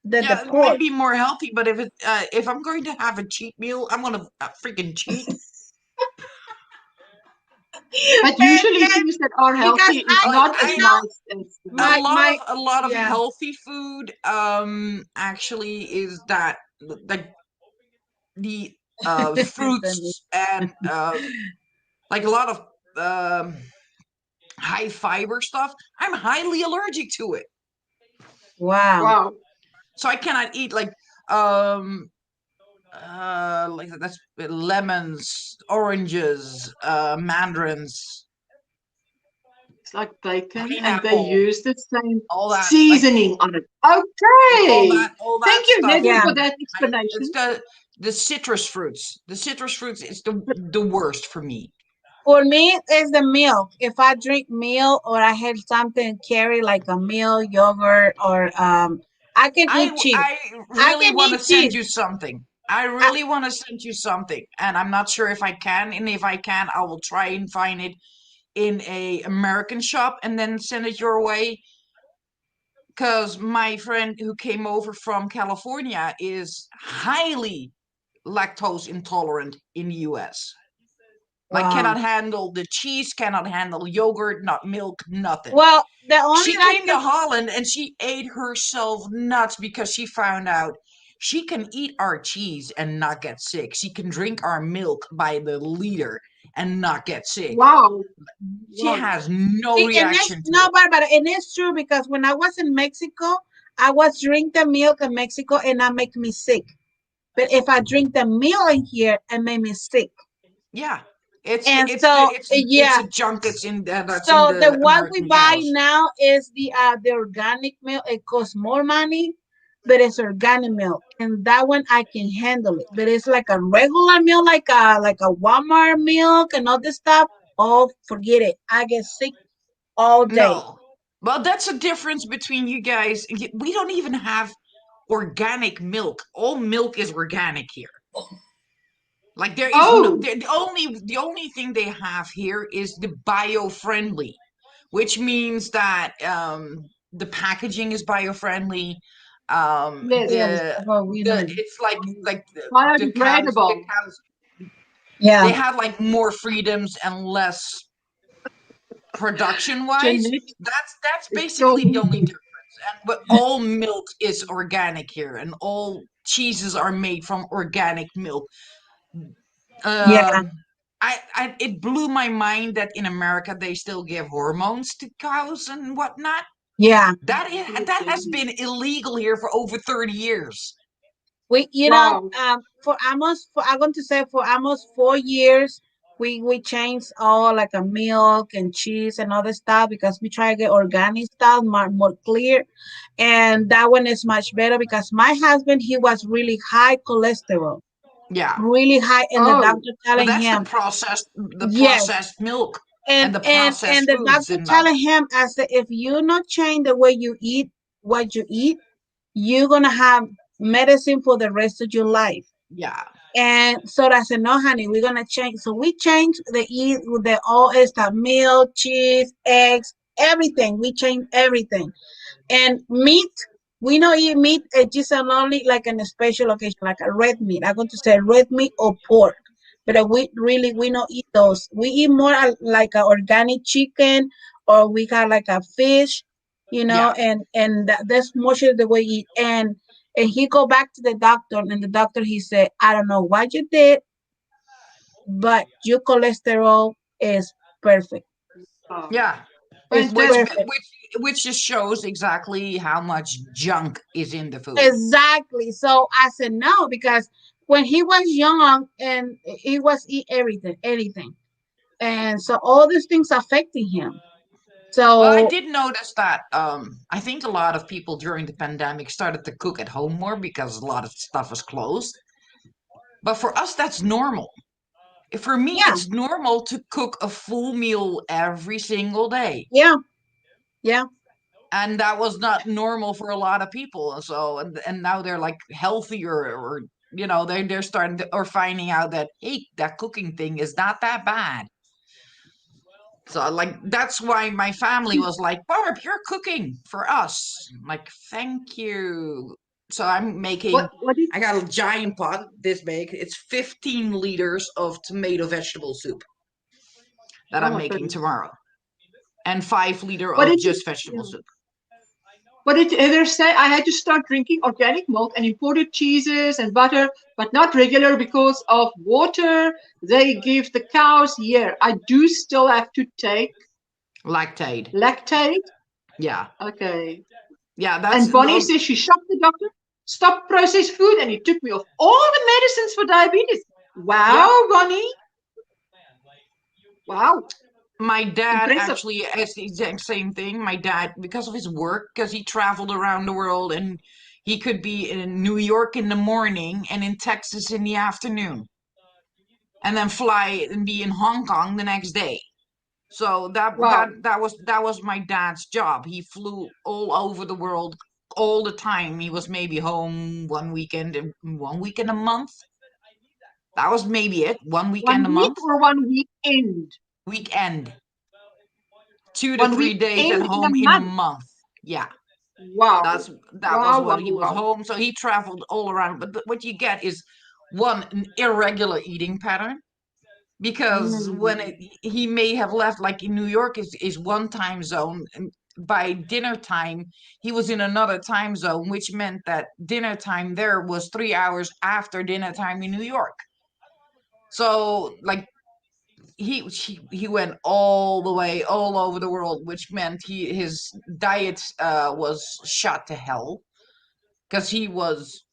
[SPEAKER 14] than the pork.
[SPEAKER 10] It might be more healthy, but if I'm going to have a cheat meal, I'm gonna freaking cheat.
[SPEAKER 1] But usually things that are healthy is not as nice as
[SPEAKER 10] a lot of healthy food actually is that like the fruits and like a lot of high fiber stuff. I'm highly allergic to it.
[SPEAKER 14] Wow.
[SPEAKER 10] So I cannot eat like that's lemons, oranges, mandarins.
[SPEAKER 1] It's like bacon,
[SPEAKER 10] pineapple,
[SPEAKER 1] and they use the same
[SPEAKER 10] that,
[SPEAKER 1] seasoning on it. Okay. Thank you, Neddy, for that explanation.
[SPEAKER 10] The citrus fruits. The citrus fruits is the worst for me.
[SPEAKER 14] For me, it's the milk. If I drink milk or I have something carry like a milk, yogurt, or I can eat cheese.
[SPEAKER 10] I really want to send you something. I really want to send you something, and I'm not sure if I can. And if I can, I will try and find it in a American shop and then send it your way. Because my friend who came over from California is highly lactose intolerant in the US. Like cannot handle the cheese, cannot handle yogurt, not milk, nothing.
[SPEAKER 14] Well, she
[SPEAKER 10] came to Holland and she ate herself nuts because she found out she can eat our cheese and not get sick. She can drink our milk by the liter and not get sick.
[SPEAKER 1] Wow.
[SPEAKER 10] She has no reaction to it.
[SPEAKER 14] But it is true because when I was in Mexico, I was drink the milk in Mexico and that make me sick. But if I drink the milk in here, it made me sick.
[SPEAKER 10] Yeah. It's a junk that's in that's
[SPEAKER 14] so
[SPEAKER 10] in the
[SPEAKER 14] what we buy now is the organic milk. It costs more money, but it's organic milk, and that one I can handle it. But it's like a regular milk, like a Walmart milk and all this stuff. Oh, forget it. I get sick all day.
[SPEAKER 10] No. Well, that's a difference between you guys. We don't even have organic milk. All milk is organic here. Like there is the only thing they have here is the bio-friendly, which means that the packaging is bio-friendly. It's like the cows,
[SPEAKER 14] yeah,
[SPEAKER 10] they have like more freedoms and less production wise. That's basically the only difference. But all milk is organic here, and all cheeses are made from organic milk.
[SPEAKER 14] yeah,
[SPEAKER 10] It blew my mind that in America they still give hormones to cows and whatnot.
[SPEAKER 14] yeah.
[SPEAKER 10] That has been illegal here for over 30 years.
[SPEAKER 14] We, for almost, I'm going to say for almost 4 years, we changed all like a milk and cheese and other stuff because we try to get organic stuff more clear, and that one is much better because my husband, he was really high cholesterol,
[SPEAKER 10] Yeah,
[SPEAKER 14] really high, and the doctor
[SPEAKER 10] but
[SPEAKER 14] telling
[SPEAKER 10] that's
[SPEAKER 14] him
[SPEAKER 10] the
[SPEAKER 14] yes,
[SPEAKER 10] processed milk
[SPEAKER 14] and
[SPEAKER 10] and the
[SPEAKER 14] and
[SPEAKER 10] processed
[SPEAKER 14] and the
[SPEAKER 10] foods
[SPEAKER 14] doctor
[SPEAKER 10] in that.
[SPEAKER 14] telling him, I said, if you not change the way you eat what you eat, you're gonna have medicine for the rest of your life.
[SPEAKER 10] Yeah.
[SPEAKER 14] And so I said, no, honey, we're gonna change. So we changed the all stuff, milk, cheese, eggs, everything. We changed everything. And meat, we don't eat meat just only like in a special occasion, like a red meat. I'm going to say red meat or pork. But we don't eat those. We eat more like a organic chicken, or we got like a fish, and that's mostly the way we eat. And he go back to the doctor, and the doctor, he said, I don't know what you did, but your cholesterol is perfect.
[SPEAKER 10] Yeah. Which just shows exactly how much junk is in the food.
[SPEAKER 14] Exactly. So I said no, because when he was young and he was eat anything, and so all these things affecting him. So
[SPEAKER 10] well, I did notice that I think a lot of people during the pandemic started to cook at home more because a lot of stuff was closed. But for us, that's normal. For me, it's normal to cook a full meal every single day.
[SPEAKER 14] Yeah. Yeah.
[SPEAKER 10] And that was not normal for a lot of people. So and now they're like healthier, or they're starting to, or finding out that, hey, that cooking thing is not that bad. So like that's why my family was like, Barb, you're cooking for us. I'm like, thank you. So I'm making I got a giant pot this big. It's 15 liters of tomato vegetable soup that I'm making tomorrow. And 5 liters of just vegetable soup.
[SPEAKER 1] What did Heather say? I had to start drinking organic milk and imported cheeses and butter, but not regular because of water they give the cows here. I do still have to take
[SPEAKER 10] lactate. Yeah.
[SPEAKER 1] Okay.
[SPEAKER 10] Yeah, that's.
[SPEAKER 1] And Bonnie says she shocked the doctor, stopped processed food, and he took me off all the medicines for diabetes. Wow, Bonnie. Wow.
[SPEAKER 10] My dad actually has the exact same thing. My dad, because of his work, because he traveled around the world, and he could be in New York in the morning and in Texas in the afternoon, and then fly and be in Hong Kong the next day. So that was my dad's job. He flew all over the world all the time. He was maybe home one weekend a month. That was maybe it. One weekend a month.
[SPEAKER 1] Or 1 weekend.
[SPEAKER 10] Weekend. 2 to 3 days at home in a month. Yeah.
[SPEAKER 1] Wow.
[SPEAKER 10] That was what he was home. So he traveled all around. But what you get is an irregular eating pattern. Because when he may have left, like in New York is one time zone, and by dinner time he was in another time zone, which meant that dinner time there was 3 hours after dinner time in New York. So like he went all the way all over the world, which meant his diet was shot to hell, because he was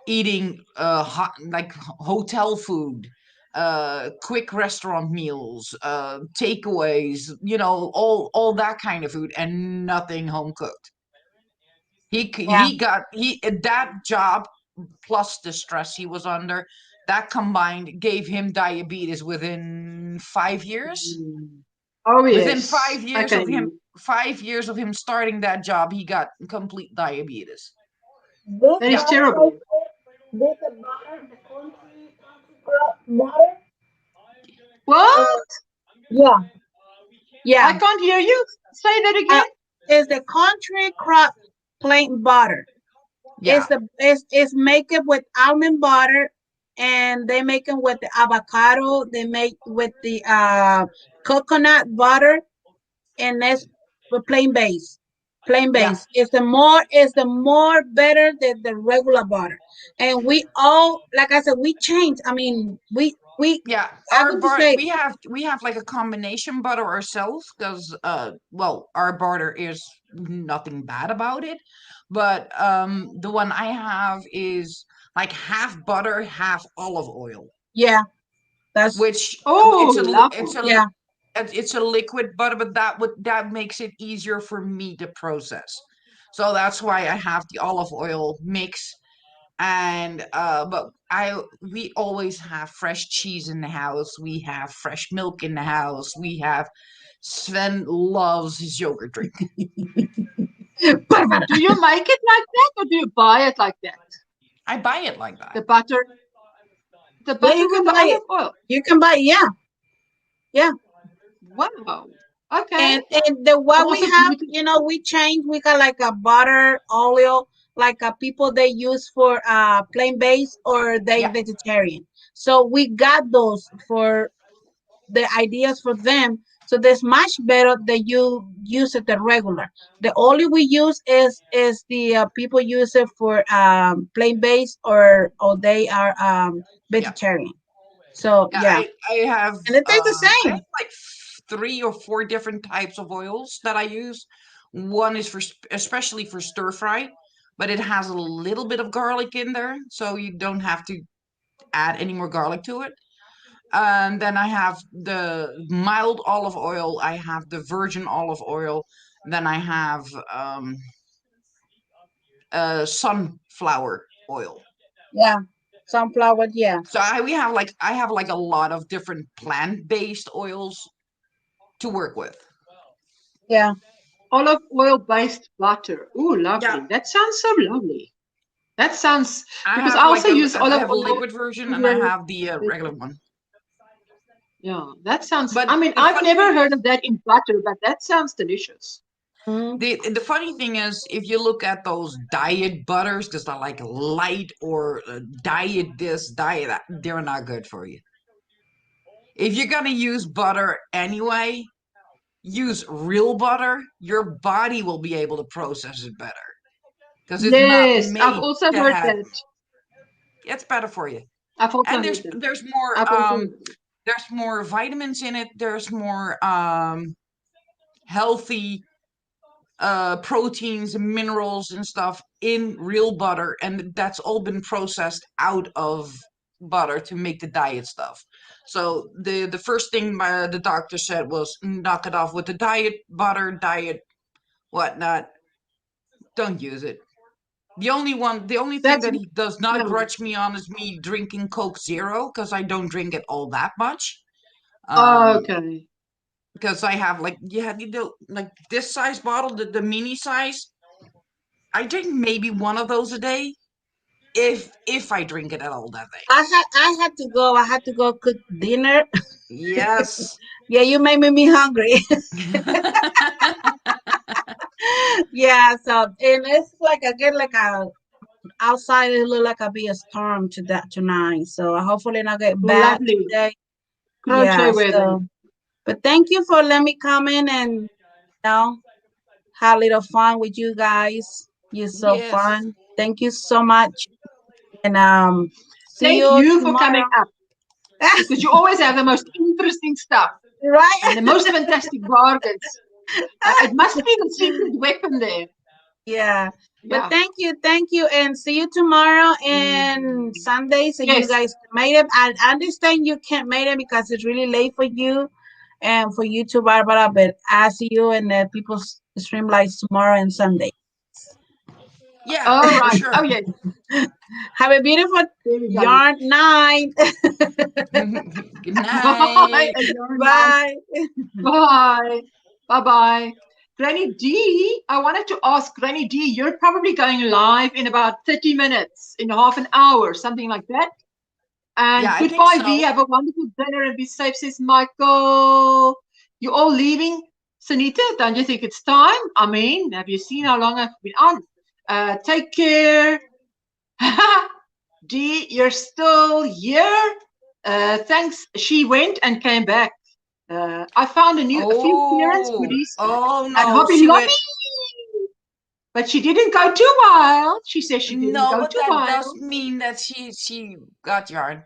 [SPEAKER 10] eating hot, like hotel food, quick restaurant meals, takeaways, all that kind of food, and nothing home cooked. That job plus the stress he was under, that combined gave him diabetes within 5 years.
[SPEAKER 1] Oh yes.
[SPEAKER 10] Within 5 years of him, 5 years of him starting that job, he got complete diabetes.
[SPEAKER 1] That is terrible.
[SPEAKER 2] This butter, the country butter.
[SPEAKER 1] What?
[SPEAKER 2] Yeah.
[SPEAKER 14] Yeah.
[SPEAKER 1] I can't hear you. Say that again.
[SPEAKER 14] Is the country crop plain butter.
[SPEAKER 10] Yeah.
[SPEAKER 14] It's make it with almond butter, and they make it with the avocado. They make with the coconut butter, and that's plain base. Plain base.
[SPEAKER 10] Yeah.
[SPEAKER 14] It's the more better than the regular butter. And we all, like I said, we change. I mean, we
[SPEAKER 10] yeah,
[SPEAKER 14] our butter,
[SPEAKER 10] we have like a combination butter ourselves, because well, our butter is nothing bad about it, but the one I have is like half butter, half olive oil.
[SPEAKER 14] Yeah, that's
[SPEAKER 10] which it's a liquid butter, but that makes it easier for me to process. So that's why I have the olive oil mix. And but we always have fresh cheese in the house. We have fresh milk in the house. Sven loves his yogurt drink.
[SPEAKER 1] Do you make it like that, or do you buy it like that?
[SPEAKER 10] I buy it like that.
[SPEAKER 1] The butter with the olive oil.
[SPEAKER 14] You can buy it, yeah.
[SPEAKER 1] Wow. Okay.
[SPEAKER 14] And the what we have, we change. We got like a butter, oil, like people they use for plain base, or they vegetarian. So we got those for the ideas for them. So there's much better that you use it the regular. The only we use is the people use it for plain base, or they are vegetarian. So
[SPEAKER 10] I have,
[SPEAKER 14] and it tastes the same.
[SPEAKER 10] I have like 3 or 4 different types of oils that I use. One is especially for stir fry, but it has a little bit of garlic in there, so you don't have to add any more garlic to it. And then I have the mild olive oil. I have the virgin olive oil. Then I have sunflower oil.
[SPEAKER 14] Yeah, sunflower. Yeah.
[SPEAKER 10] So I have like a lot of different plant-based oils to work with.
[SPEAKER 14] Yeah.
[SPEAKER 1] Olive oil-based butter. Ooh, lovely.
[SPEAKER 10] Yeah.
[SPEAKER 1] That sounds so lovely. That sounds, because I also use olive oil.
[SPEAKER 10] I have a liquid version, and I have the regular one.
[SPEAKER 1] Yeah, that sounds, I mean, I've never heard of that in butter, but that sounds delicious.
[SPEAKER 10] The funny thing is, if you look at those diet butters, because they're like light or diet this, diet that, they're not good for you. If you're going to use butter anyway, use real butter. Your body will be able to process it better. Because it's not made
[SPEAKER 1] I've also heard that.
[SPEAKER 10] It's better for you.
[SPEAKER 1] I've also
[SPEAKER 10] and
[SPEAKER 1] heard
[SPEAKER 10] there's
[SPEAKER 1] that.
[SPEAKER 10] There's more vitamins in it. There's more healthy proteins and minerals and stuff in real butter, and that's all been processed out of butter to make the diet stuff. So the first thing the doctor said was, knock it off with the diet butter, diet whatnot. Don't use it. The only thing that he does not grudge me on is me drinking Coke Zero, because I don't drink it all that much.
[SPEAKER 1] Okay.
[SPEAKER 10] Because I have like this size bottle, the mini size. I drink maybe one of those a day, if I drink it at all that day.
[SPEAKER 14] I had to go cook dinner.
[SPEAKER 10] Yes.
[SPEAKER 14] Yeah, you made me hungry. Yeah, so and it's like I get like a outside. It look like I'll be a storm tonight. So hopefully not get bad today.
[SPEAKER 1] Crochet weather.
[SPEAKER 14] But thank you for letting me come in and have a little fun with you guys. You're so fun. Thank you so much. And
[SPEAKER 1] thank you for coming up. Because you always have the most interesting stuff.
[SPEAKER 14] Right.
[SPEAKER 1] And the most fantastic bargains. It must be the secret weapon there.
[SPEAKER 14] Yeah. But thank you, and see you tomorrow and Sunday. So you guys made it. I understand you can't make it because it's really late for you and for you too, Barbara. But I see you and the people stream lights tomorrow and Sunday.
[SPEAKER 10] Yeah.
[SPEAKER 1] All right.
[SPEAKER 10] Sure.
[SPEAKER 1] Oh yes.
[SPEAKER 14] Have a beautiful yarn night.
[SPEAKER 10] Good night.
[SPEAKER 14] Bye.
[SPEAKER 1] Bye. Bye-bye. Granny D, I wanted to ask Granny D, you're probably going live in about 30 minutes, in half an hour, something like that. And goodbye, V. Have a wonderful dinner and be safe, says Michael. You all leaving? Sunita, don't you think it's time? I mean, have you seen how long I've been on? Take care. Dee, you're still here? Thanks. She went and came back. I found a few clearance goodies at Hobby Lobby. But she didn't go too wild. She says she didn't go too wild.
[SPEAKER 10] No, but that does mean that she got yarn.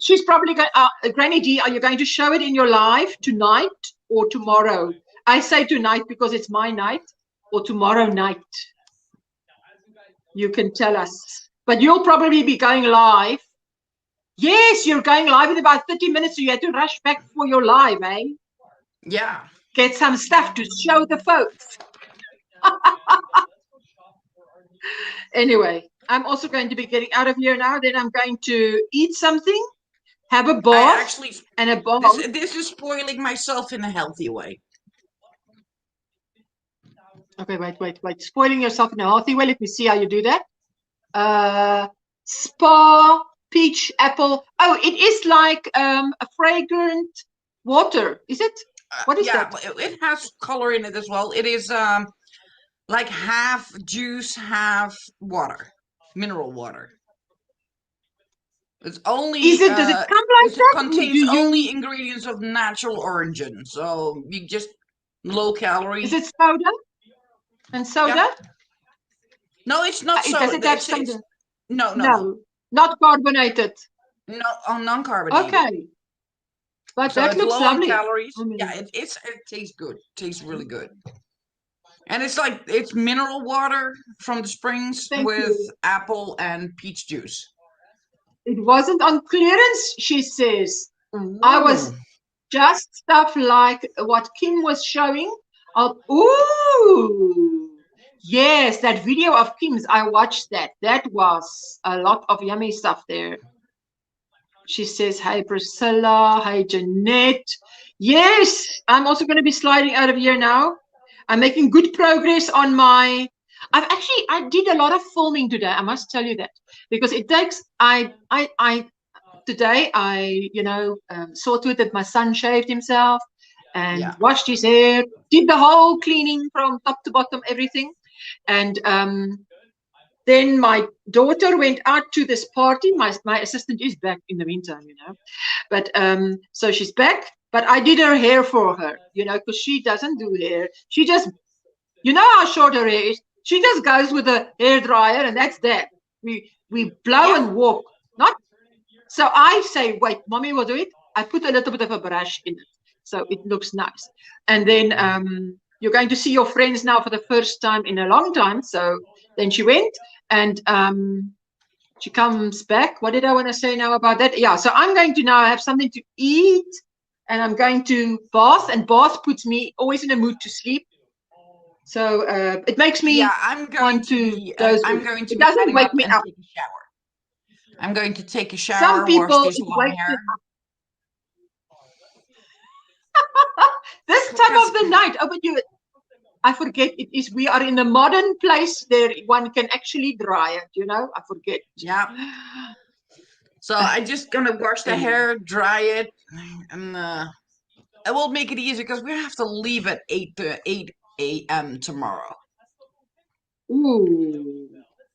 [SPEAKER 1] She's probably going. Granny D, are you going to show it in your live tonight or tomorrow? I say tonight because it's my night, or tomorrow night. You can tell us. But you'll probably be going live. Yes, you're going live in about 30 minutes, so you have to rush back for your live, eh?
[SPEAKER 10] Yeah.
[SPEAKER 1] Get some stuff to show the folks. Anyway, I'm also going to be getting out of here now. Then I'm going to eat something, have a bath, and a bath.
[SPEAKER 10] This is spoiling myself in a healthy way.
[SPEAKER 1] Okay, wait. Spoiling yourself in a healthy way. Let me see how you do that. Spa, peach, apple. Oh, it is like a fragrant water. Is it? What is that?
[SPEAKER 10] It has color in it as well. It is like half juice, half water, mineral water. It's only.
[SPEAKER 1] Does it come like that?
[SPEAKER 10] It contains only ingredients of natural origin, so you just low calorie.
[SPEAKER 1] Is it soda? And soda?
[SPEAKER 10] Yeah. No, it's not soda.
[SPEAKER 1] Does it have soda?
[SPEAKER 10] No,
[SPEAKER 1] not carbonated.
[SPEAKER 10] No, non-carbonated.
[SPEAKER 1] Okay. But so that looks lovely.
[SPEAKER 10] Calories. Yeah, it tastes good. It tastes really good. And it's mineral water from the springs with apple and peach juice.
[SPEAKER 1] It wasn't on clearance, she says. I was just stuff like what Kim was showing. Yes, that video of Kim's, I watched that. That was a lot of yummy stuff there. She says, hi, Priscilla. Hi, Jeanette. Yes, I'm also going to be sliding out of here now. I'm making good progress on my... I did a lot of filming today. I must tell you that. Because it takes... Today, saw to it that my son shaved himself and washed his hair. Did the whole cleaning from top to bottom, everything. And... then my daughter went out to this party. My assistant is back in the meantime, But so she's back. But I did her hair for her, because she doesn't do hair. She just, how short her hair is. She just goes with a hair dryer, and that's that. We blow and walk. Not. So I say, wait, mommy will do it. I put a little bit of a brush in it, so it looks nice. And then you're going to see your friends now for the first time in a long time. So then she went. And she comes back. What did I want to say now about that? Yeah, so I'm going to now have something to eat, and I'm going to bath, and bath puts me always in a mood to sleep. So it makes me want to doze. It doesn't wake me up.
[SPEAKER 10] Take a shower. I'm going to take a shower.
[SPEAKER 1] Some people
[SPEAKER 10] wash this long hair.
[SPEAKER 1] This time of the night. Oh, but I forget it is. We are in a modern place there. One can actually dry it, I forget.
[SPEAKER 10] Yeah. So I'm just gonna wash the hair, dry it, and it will make it easy because we have to leave at 8 a.m. tomorrow.
[SPEAKER 1] Ooh,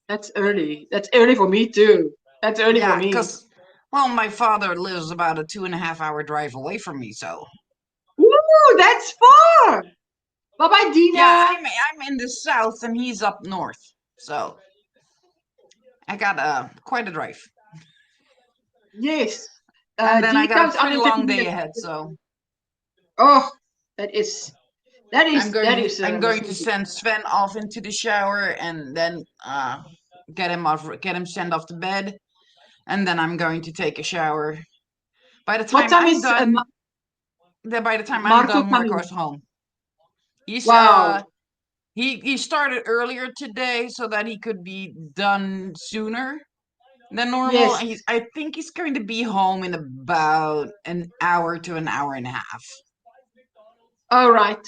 [SPEAKER 1] that's early. That's early for me too. That's early for me.
[SPEAKER 10] Because, my father lives about a 2.5-hour drive away from me, so.
[SPEAKER 1] Ooh, that's far. Bye-bye, Dina.
[SPEAKER 10] Yeah, I'm in the south and he's up north. So I got quite a drive.
[SPEAKER 1] Yes.
[SPEAKER 10] And then I got a pretty long day ahead, so.
[SPEAKER 1] Oh, that is.
[SPEAKER 10] I'm going to send Sven off into the shower and then get him sent off to bed. And then I'm going to take a shower. By the time I'm done, Marco's home. He's he started earlier today so that he could be done sooner than normal.
[SPEAKER 1] Yes.
[SPEAKER 10] I think he's going to be home in about an hour to an hour and a half.
[SPEAKER 1] All right.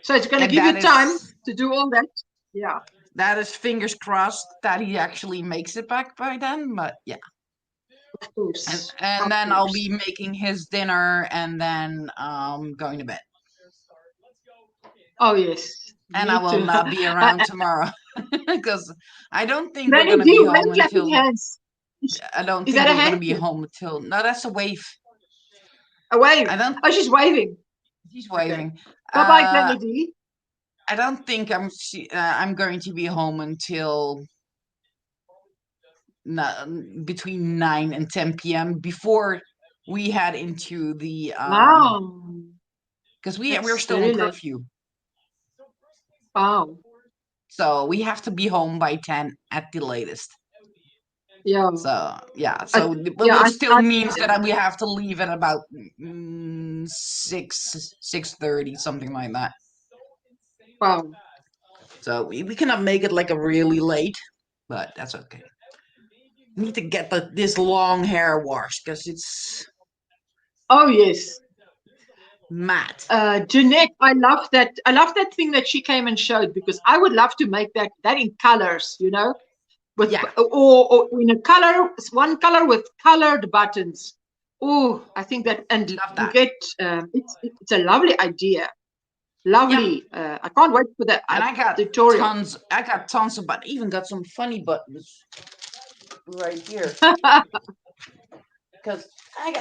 [SPEAKER 1] So it's going to give you time to do all that. Yeah.
[SPEAKER 10] That is fingers crossed that he actually makes it back by then, but yeah.
[SPEAKER 1] Of course.
[SPEAKER 10] And then I'll be making his dinner and then going to bed.
[SPEAKER 1] Oh, yes.
[SPEAKER 10] And I will not be around tomorrow because I don't think
[SPEAKER 1] Granny
[SPEAKER 10] we're going to be
[SPEAKER 1] D,
[SPEAKER 10] home until.
[SPEAKER 1] Hands.
[SPEAKER 10] I don't
[SPEAKER 1] Is
[SPEAKER 10] think
[SPEAKER 1] that
[SPEAKER 10] we're going to be home until. No, that's a wave.
[SPEAKER 1] A wave.
[SPEAKER 10] I don't.
[SPEAKER 1] Oh, she's waving.
[SPEAKER 10] She's waving.
[SPEAKER 1] Okay. Bye-bye, Granny D.
[SPEAKER 10] I don't think I'm going to be home until between 9 and 10 p.m. before we head into the
[SPEAKER 1] wow.
[SPEAKER 10] Because we're still on curfew.
[SPEAKER 1] Wow.
[SPEAKER 10] So we have to be home by 10 at the latest.
[SPEAKER 1] Yeah.
[SPEAKER 10] So yeah. So it still means that we have to leave at about 6:30, something like that.
[SPEAKER 1] Wow.
[SPEAKER 10] So we cannot make it like a really late, but that's okay. We need to get this long hair washed because it's.
[SPEAKER 1] Oh yes.
[SPEAKER 10] Matte.
[SPEAKER 1] Jeanette, I love that. I love that thing that she came and showed because I would love to make that in colors, you know, with or in a color, one color with colored buttons. Oh, I think that, and
[SPEAKER 10] love that.
[SPEAKER 1] You get it's a lovely idea. Lovely. Yeah. I can't wait for that.
[SPEAKER 10] And I got
[SPEAKER 1] tutorial.
[SPEAKER 10] I got tons of buttons. Even got some funny buttons right here. Because I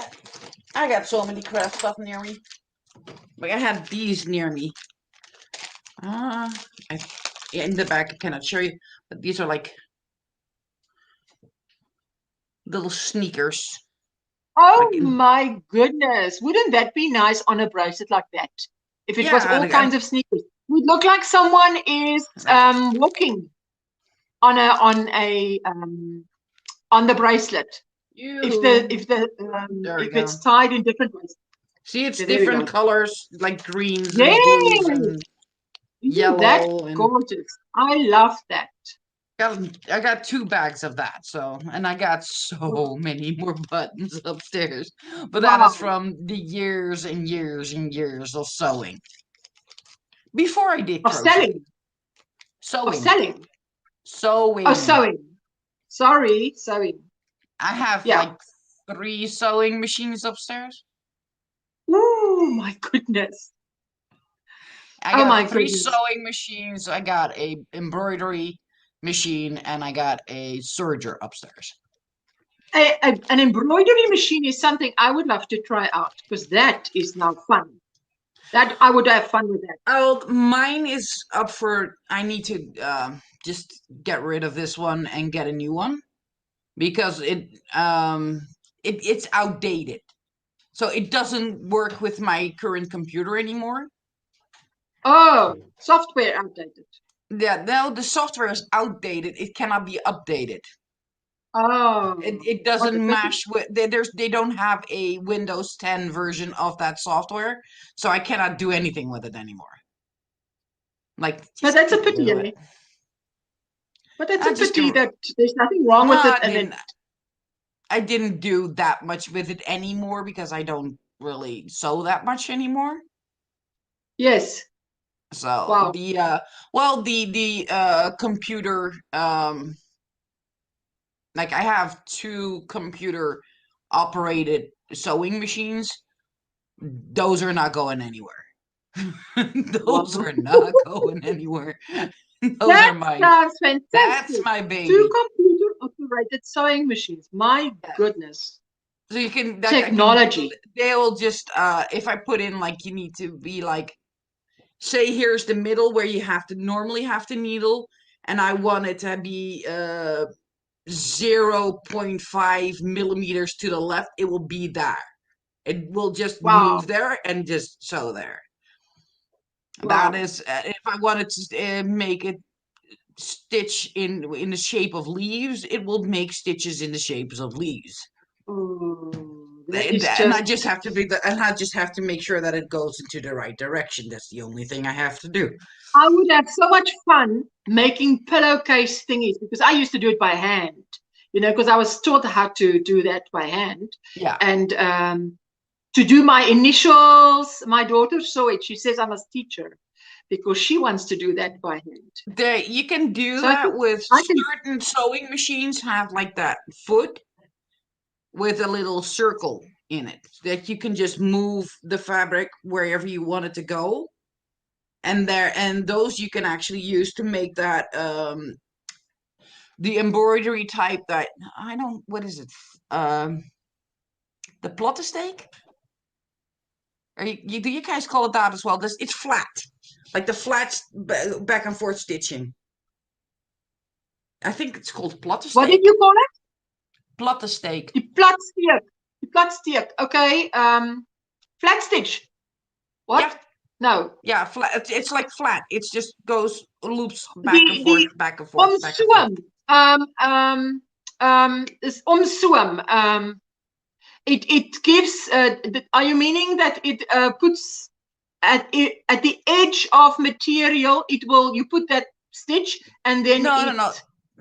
[SPEAKER 10] got so many craft stuff near me. Like I had these near me. In the back I cannot show you, but these are like little sneakers.
[SPEAKER 1] Oh like my goodness! Wouldn't that be nice on a bracelet like that? If it was all kinds of sneakers, it would look like someone is walking on the bracelet. If it's tied in different ways.
[SPEAKER 10] See, it's different colors, like greens and blues and yellow.
[SPEAKER 1] That's gorgeous. I love that.
[SPEAKER 10] I got 2 bags of that, and I got so many more buttons upstairs. But that is from the years and years and years of sewing. Before I did crochet.
[SPEAKER 1] Sewing. Sewing.
[SPEAKER 10] Sewing.
[SPEAKER 1] Oh, sewing. Sorry, sewing.
[SPEAKER 10] I have like 3 sewing machines upstairs.
[SPEAKER 1] Oh my goodness.
[SPEAKER 10] I got 3 sewing machines. I got a embroidery machine and I got a serger upstairs.
[SPEAKER 1] An embroidery machine is something I would love to try out because that is now fun. That I would have fun with that.
[SPEAKER 10] Oh, mine is up for. I need to just get rid of this one and get a new one because it's outdated. So it doesn't work with my current computer anymore.
[SPEAKER 1] Oh, software outdated.
[SPEAKER 10] Yeah, no, the software is outdated. It cannot be updated.
[SPEAKER 1] Oh.
[SPEAKER 10] It doesn't match with they don't have a Windows 10 version of that software, so I cannot do anything with it anymore. Like,
[SPEAKER 1] but that's a pity, eh? But that's a pity that there's nothing wrong with it.
[SPEAKER 10] I didn't do that much with it anymore because I don't really sew that much anymore.
[SPEAKER 1] Yes.
[SPEAKER 10] So the computer like I have 2 computer operated sewing machines. Those are not going anywhere. Those are not going anywhere. Those are my
[SPEAKER 1] fantastic.
[SPEAKER 10] That's my baby.
[SPEAKER 1] 2 computer operated sewing machines. My goodness.
[SPEAKER 10] So you can
[SPEAKER 1] technology.
[SPEAKER 10] They will just if I put in like you need to be like say here's the middle where you normally have to needle and I want it to be 0.5 millimeters to the left, it will be there. It will just move there and just sew there. That is, if I wanted to make it stitch in the shape of leaves, it will make stitches in the shapes of leaves. And I just have to make sure that it goes into the right direction. That's the only thing I have to do.
[SPEAKER 1] I would have so much fun making pillowcase thingies because I used to do it by hand, you know, because I was taught how to do that by hand.
[SPEAKER 10] Yeah.
[SPEAKER 1] And to do my initials, my daughter saw it. She says I must teach her because she wants to do that by hand.
[SPEAKER 10] You can do that with certain sewing machines have like that foot with a little circle in it that you can just move the fabric wherever you want it to go. And those you can actually use to make that the embroidery type that what is it? The plotter stake? Or do you guys call it that as well? It's flat, like the flat back and forth stitching. I think it's called plotter stake.
[SPEAKER 1] What did you call it?
[SPEAKER 10] Plotter stake.
[SPEAKER 1] Die platsteek. Die platsteek. Okay. Flat stitch. What?
[SPEAKER 10] Yeah.
[SPEAKER 1] No.
[SPEAKER 10] Yeah, flat. It's like flat. It just goes loops back and forth, back and forth.
[SPEAKER 1] Is omswim. It gives. Are you meaning that it puts at the edge of material? You put that stitch and then
[SPEAKER 10] no.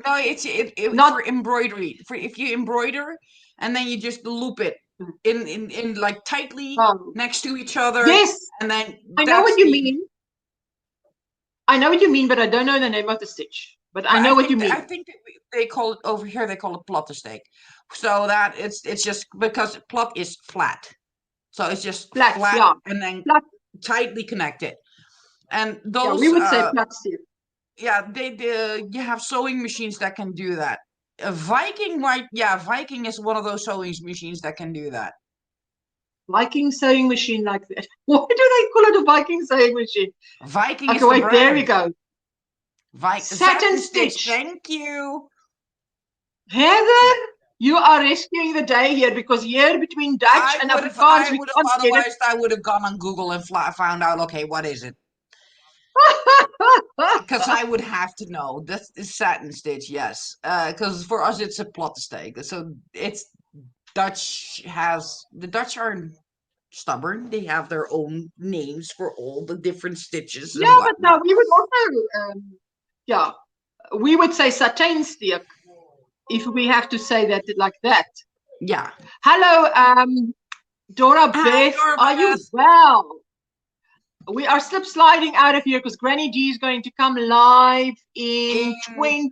[SPEAKER 10] It's not for embroidery. For if you embroider and then you just loop it in like tightly next to each other.
[SPEAKER 1] Yes,
[SPEAKER 10] and then
[SPEAKER 1] I know what you mean. I know what you mean, but I don't know the name of the stitch. But I know what you mean.
[SPEAKER 10] I think they call it over here. They call it plotter stake. So that it's just because plot is flat, so it's just flat yeah. And then tightly connected. And those
[SPEAKER 1] we would say flat stitch.
[SPEAKER 10] Yeah, you have sewing machines that can do that. Viking is one of those sewing machines that can do that.
[SPEAKER 1] Viking sewing machine like that. Why do they call it a Viking sewing machine?
[SPEAKER 10] Viking.
[SPEAKER 1] Okay, wait, there we go.
[SPEAKER 10] Satin stitch. Thank you,
[SPEAKER 1] Heather. You are rescuing the day here because here between Dutch and Afrikaans,
[SPEAKER 10] otherwise I would have gone on Google and found out. Okay, what is it? Because I would have to know. This is satin stitch, yes. Because for us it's a plotter stake. So it's the Dutch are stubborn. They have their own names for all the different stitches.
[SPEAKER 1] Yeah, but no, we would also we would say satin steek if we have to say that like that.
[SPEAKER 10] Yeah.
[SPEAKER 1] Hello, Dora Beth. Are you well? We are slip sliding out of here because Granny D is going to come live in
[SPEAKER 10] 19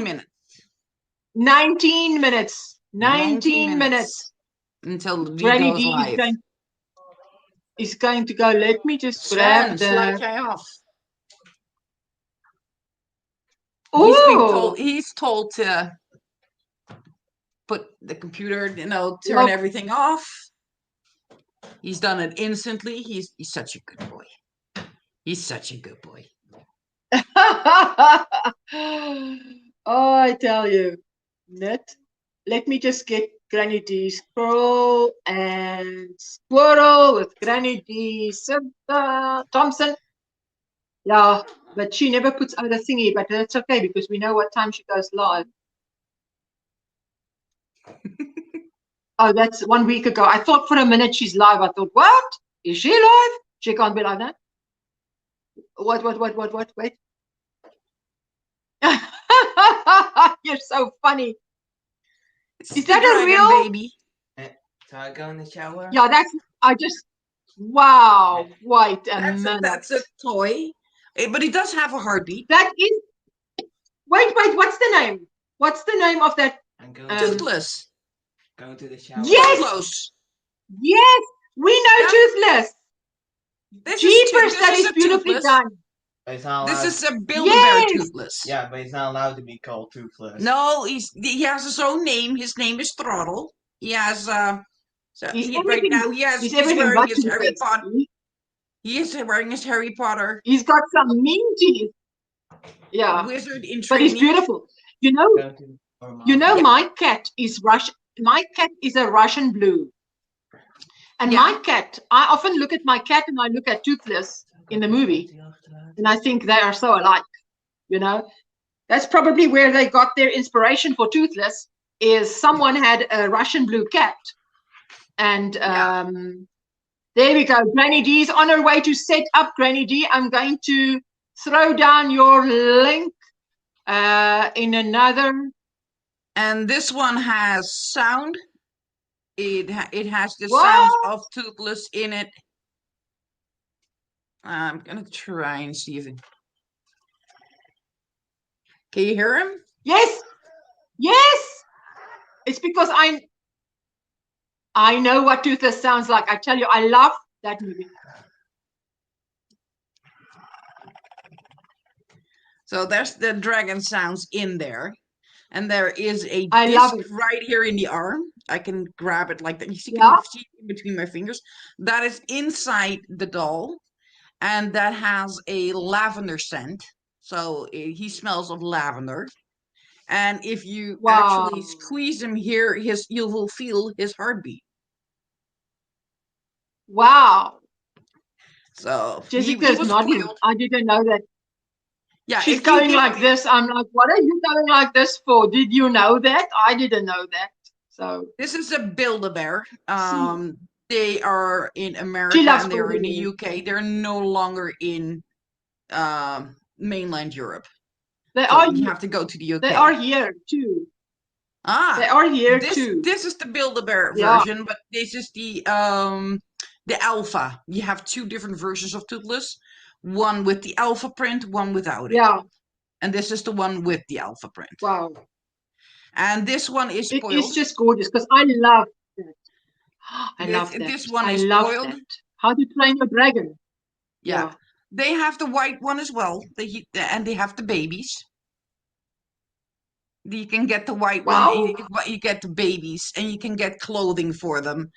[SPEAKER 10] minutes.
[SPEAKER 1] 19 minutes. 19 minutes.
[SPEAKER 10] Until
[SPEAKER 1] Granny D
[SPEAKER 10] live.
[SPEAKER 1] is going to go. Let me just grab the.
[SPEAKER 10] He's told to put the computer, turn everything off. He's done it instantly. He's such a good boy. He's such a good boy.
[SPEAKER 1] Oh, I tell you. Let me just get Granny D scroll and squirrel with Granny D Thompson. Yeah, but she never puts out a thingy, but that's okay because we know what time she goes live. Oh, that's 1 week ago. I thought for a minute she's live. I thought, what? Is she live? She can't be live now. What? Wait. You're so funny. Is that a real
[SPEAKER 10] baby?
[SPEAKER 15] So I go in the shower?
[SPEAKER 1] Yeah, wow. Wait a minute.
[SPEAKER 10] That's a toy. But it does have a heartbeat.
[SPEAKER 1] That is. Wait. What's the name? What's the name of that?
[SPEAKER 10] Toothless.
[SPEAKER 15] Going to the shower.
[SPEAKER 1] Yes.
[SPEAKER 10] Close.
[SPEAKER 1] Yes. We know Toothless. Jeepers, that is beautifully
[SPEAKER 15] toothless.
[SPEAKER 1] done.
[SPEAKER 10] This is a Build-A-Bear Toothless.
[SPEAKER 15] Yeah, but he's not allowed to be called Toothless.
[SPEAKER 10] No, he has his own name. His name is Throttle. He has right now he's wearing his Harry Potter. He is wearing his Harry Potter.
[SPEAKER 1] He's got some mean teeth. Yeah.
[SPEAKER 10] Wizard in training.
[SPEAKER 1] But he's beautiful. You know, my cat is Russian. My cat is a Russian blue. And my cat, I often look at my cat and I look at Toothless in the movie. And I think they are so alike, That's probably where they got their inspiration for Toothless, is someone had a Russian blue cat. And there we go. Granny D is on her way to set up. Granny D, I'm going to throw down your link in another.
[SPEAKER 10] And this one has sound. It has the sounds of Toothless in it. I'm gonna try and see if it. Can you hear him?
[SPEAKER 1] Yes. It's because I know what Toothless sounds like. I tell you, I love that movie.
[SPEAKER 10] So there's the dragon sounds in there. And there is a disc right here in the arm. I can grab it like that. You see, can you see in between my fingers? That is inside the doll. And that has a lavender scent. So he smells of lavender. And if you actually squeeze him here, you will feel his heartbeat.
[SPEAKER 1] Wow.
[SPEAKER 10] So
[SPEAKER 1] Jessica's nodding. I didn't know that. Yeah, she's going like this. I'm like, what are you going like this for? Did you know that? I didn't know that. So
[SPEAKER 10] this is a Build-A-Bear. They are in America and they're in the UK. They're no longer in mainland Europe. You have to go to the UK.
[SPEAKER 1] They are here too.
[SPEAKER 10] They
[SPEAKER 1] are here too.
[SPEAKER 10] This is the Build-A-Bear version, but this is the alpha. You have two different versions of Toothless. One with the alpha print, one without it.
[SPEAKER 1] Yeah.
[SPEAKER 10] And this is the one with the alpha print.
[SPEAKER 1] Wow.
[SPEAKER 10] And this one is spoiled.
[SPEAKER 1] It is just gorgeous because I love that. I love that.
[SPEAKER 10] This one is spoiled.
[SPEAKER 1] That. How to Train Your Dragon.
[SPEAKER 10] Yeah. They have the white one as well. And they have the babies. You can get the white one, you get the babies, and you can get clothing for them.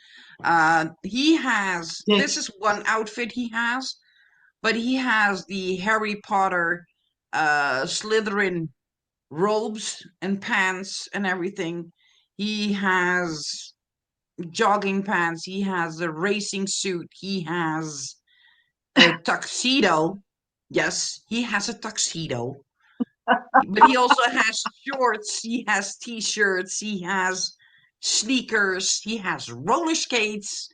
[SPEAKER 10] He has, this is one outfit he has, but he has the Harry Potter Slytherin robes and pants and everything. He has jogging pants. He has a racing suit. He has a tuxedo. Yes, he has a tuxedo. But he also has shorts. He has t-shirts. He has sneakers. He has roller skates.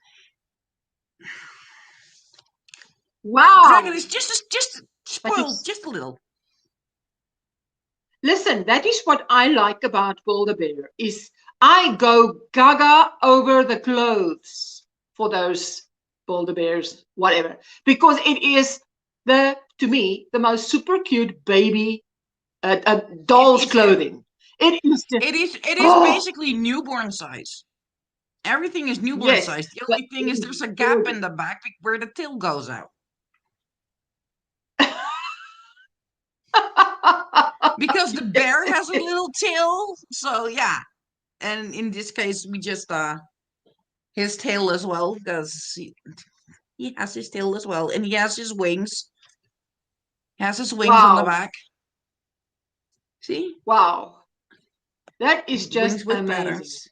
[SPEAKER 1] Wow.
[SPEAKER 10] Dragon is just spoiled just a little.
[SPEAKER 1] Listen, that is what I like about Build-A-Bear is I go gaga over the clothes for those Build-A-Bears, whatever, because it is to me the most super cute baby doll's clothing. It is
[SPEAKER 10] basically newborn size. Everything is newborn size. The only thing is there's a gap in the back where the tail goes out. Because the bear has a little tail, so yeah. And in this case, we just his tail as well, because he has his tail as well, and he has his wings. He has his wings on the back. See?
[SPEAKER 1] Wow, that is just amazing.
[SPEAKER 10] Patterns.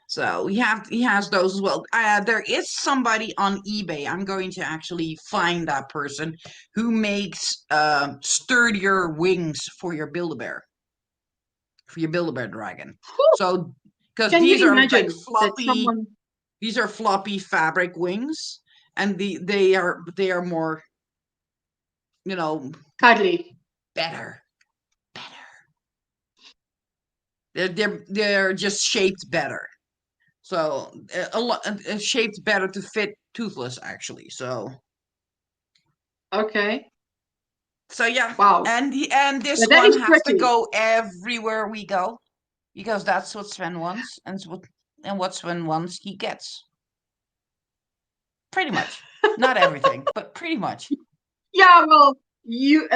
[SPEAKER 10] So he has those as well. There is somebody on eBay. I'm going to actually find that person who makes sturdier wings for your Build-A-Bear, for your Build-A-Bear dragon. So because these are like floppy, these are floppy fabric wings, and they are more,
[SPEAKER 1] cuddly,
[SPEAKER 10] better. They're just shaped better. So shaped better to fit Toothless, actually. So
[SPEAKER 1] okay.
[SPEAKER 10] So yeah.
[SPEAKER 1] Wow.
[SPEAKER 10] And this one has to go everywhere we go, because that's what Sven wants, and what Sven wants he gets. Pretty much. Not everything, but pretty much.
[SPEAKER 1] Yeah, well, you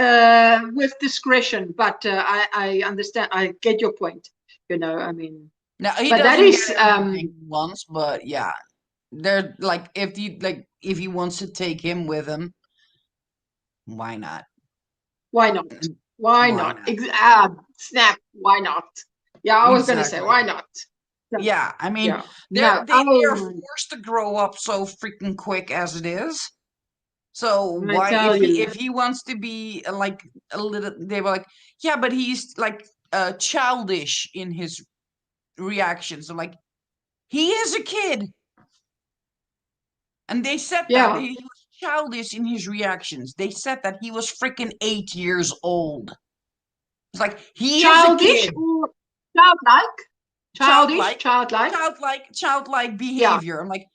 [SPEAKER 1] with discretion, but I understand. I get your point. I mean.
[SPEAKER 10] No, he doesn't get everything once, but yeah, they're like if he wants to take him with him, why not?
[SPEAKER 1] Why not? Why not? Snap! Why not? Yeah, I was gonna say why not?
[SPEAKER 10] Yeah, I mean they are forced to grow up so freaking quick as it is. So why if he wants to be like a little, they were like, yeah, but he's like childish in his reactions. I'm like, he is a kid, and they said that he was childish in his reactions. They said that he was freaking 8 years old. It's like he
[SPEAKER 1] childish
[SPEAKER 10] is a kid.
[SPEAKER 1] Or childlike
[SPEAKER 10] behavior. Yeah. I'm like,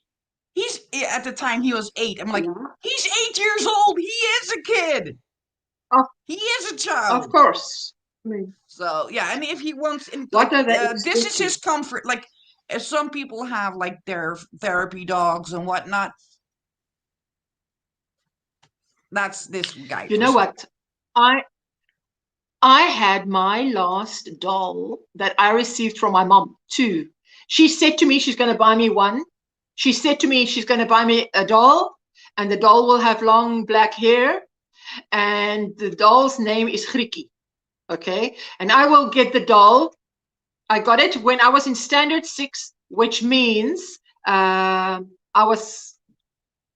[SPEAKER 10] he's at the time he was 8. I'm like, he's 8 years old. He is a kid. He is a child.
[SPEAKER 1] Of course.
[SPEAKER 10] So yeah, and if he wants, this is his comfort. Like if some people have like their therapy dogs and whatnot, that's this guy.
[SPEAKER 1] You know what? I had my last doll that I received from my mom too. She said to me she's going to buy me one. She said to me she's going to buy me a doll, and the doll will have long black hair, and the doll's name is Grikie. Okay, and I will get the doll. I got it when I was in standard 6, which means I was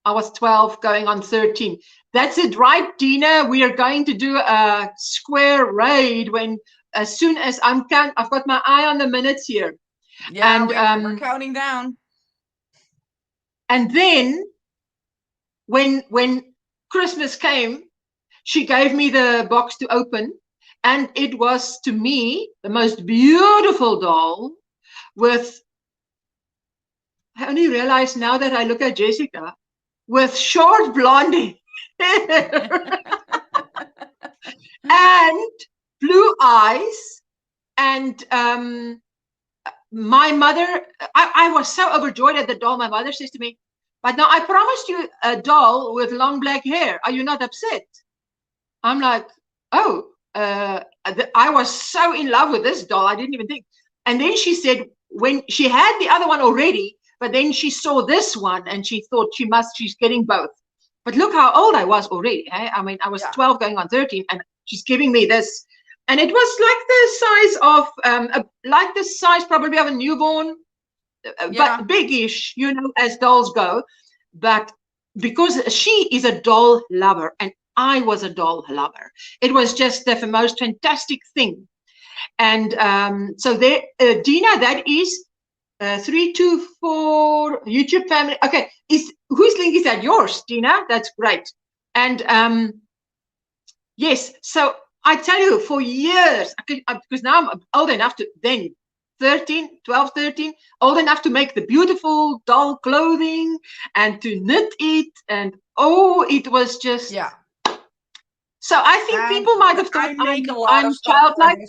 [SPEAKER 1] 12 going on 13. That's it, right, Dina? We are going to do a square raid as soon as I've got my eye on the minutes here.
[SPEAKER 10] Yeah, and we're counting down.
[SPEAKER 1] And then when Christmas came, she gave me the box to open, and it was, to me, the most beautiful doll with, I only realize now that I look at Jessica, with short blonde hair and blue eyes. And my mother, I was so overjoyed at the doll. My mother says to me, but now I promised you a doll with long black hair. Are you not upset? I'm like, oh, I was so in love with this doll. I didn't even think. And then she said, when she had the other one already, but then she saw this one and she thought she's getting both. But look how old I was already. Eh? I mean, I was 12 going on 13, and she's giving me this. And it was like the size probably of a newborn, but biggish, you know, as dolls go. But because she is a doll lover and I was a doll lover, it was just the most fantastic thing. And so there, Dina, that is 324 YouTube family. Okay, whose link is that? Yours, Dina? That's great. And yes, so I tell you, for years, because now I'm old enough to, then 12, 13, old enough to make the beautiful doll clothing and to knit it. And oh, it was just,
[SPEAKER 10] yeah.
[SPEAKER 1] So I think people might have thought I'm childlike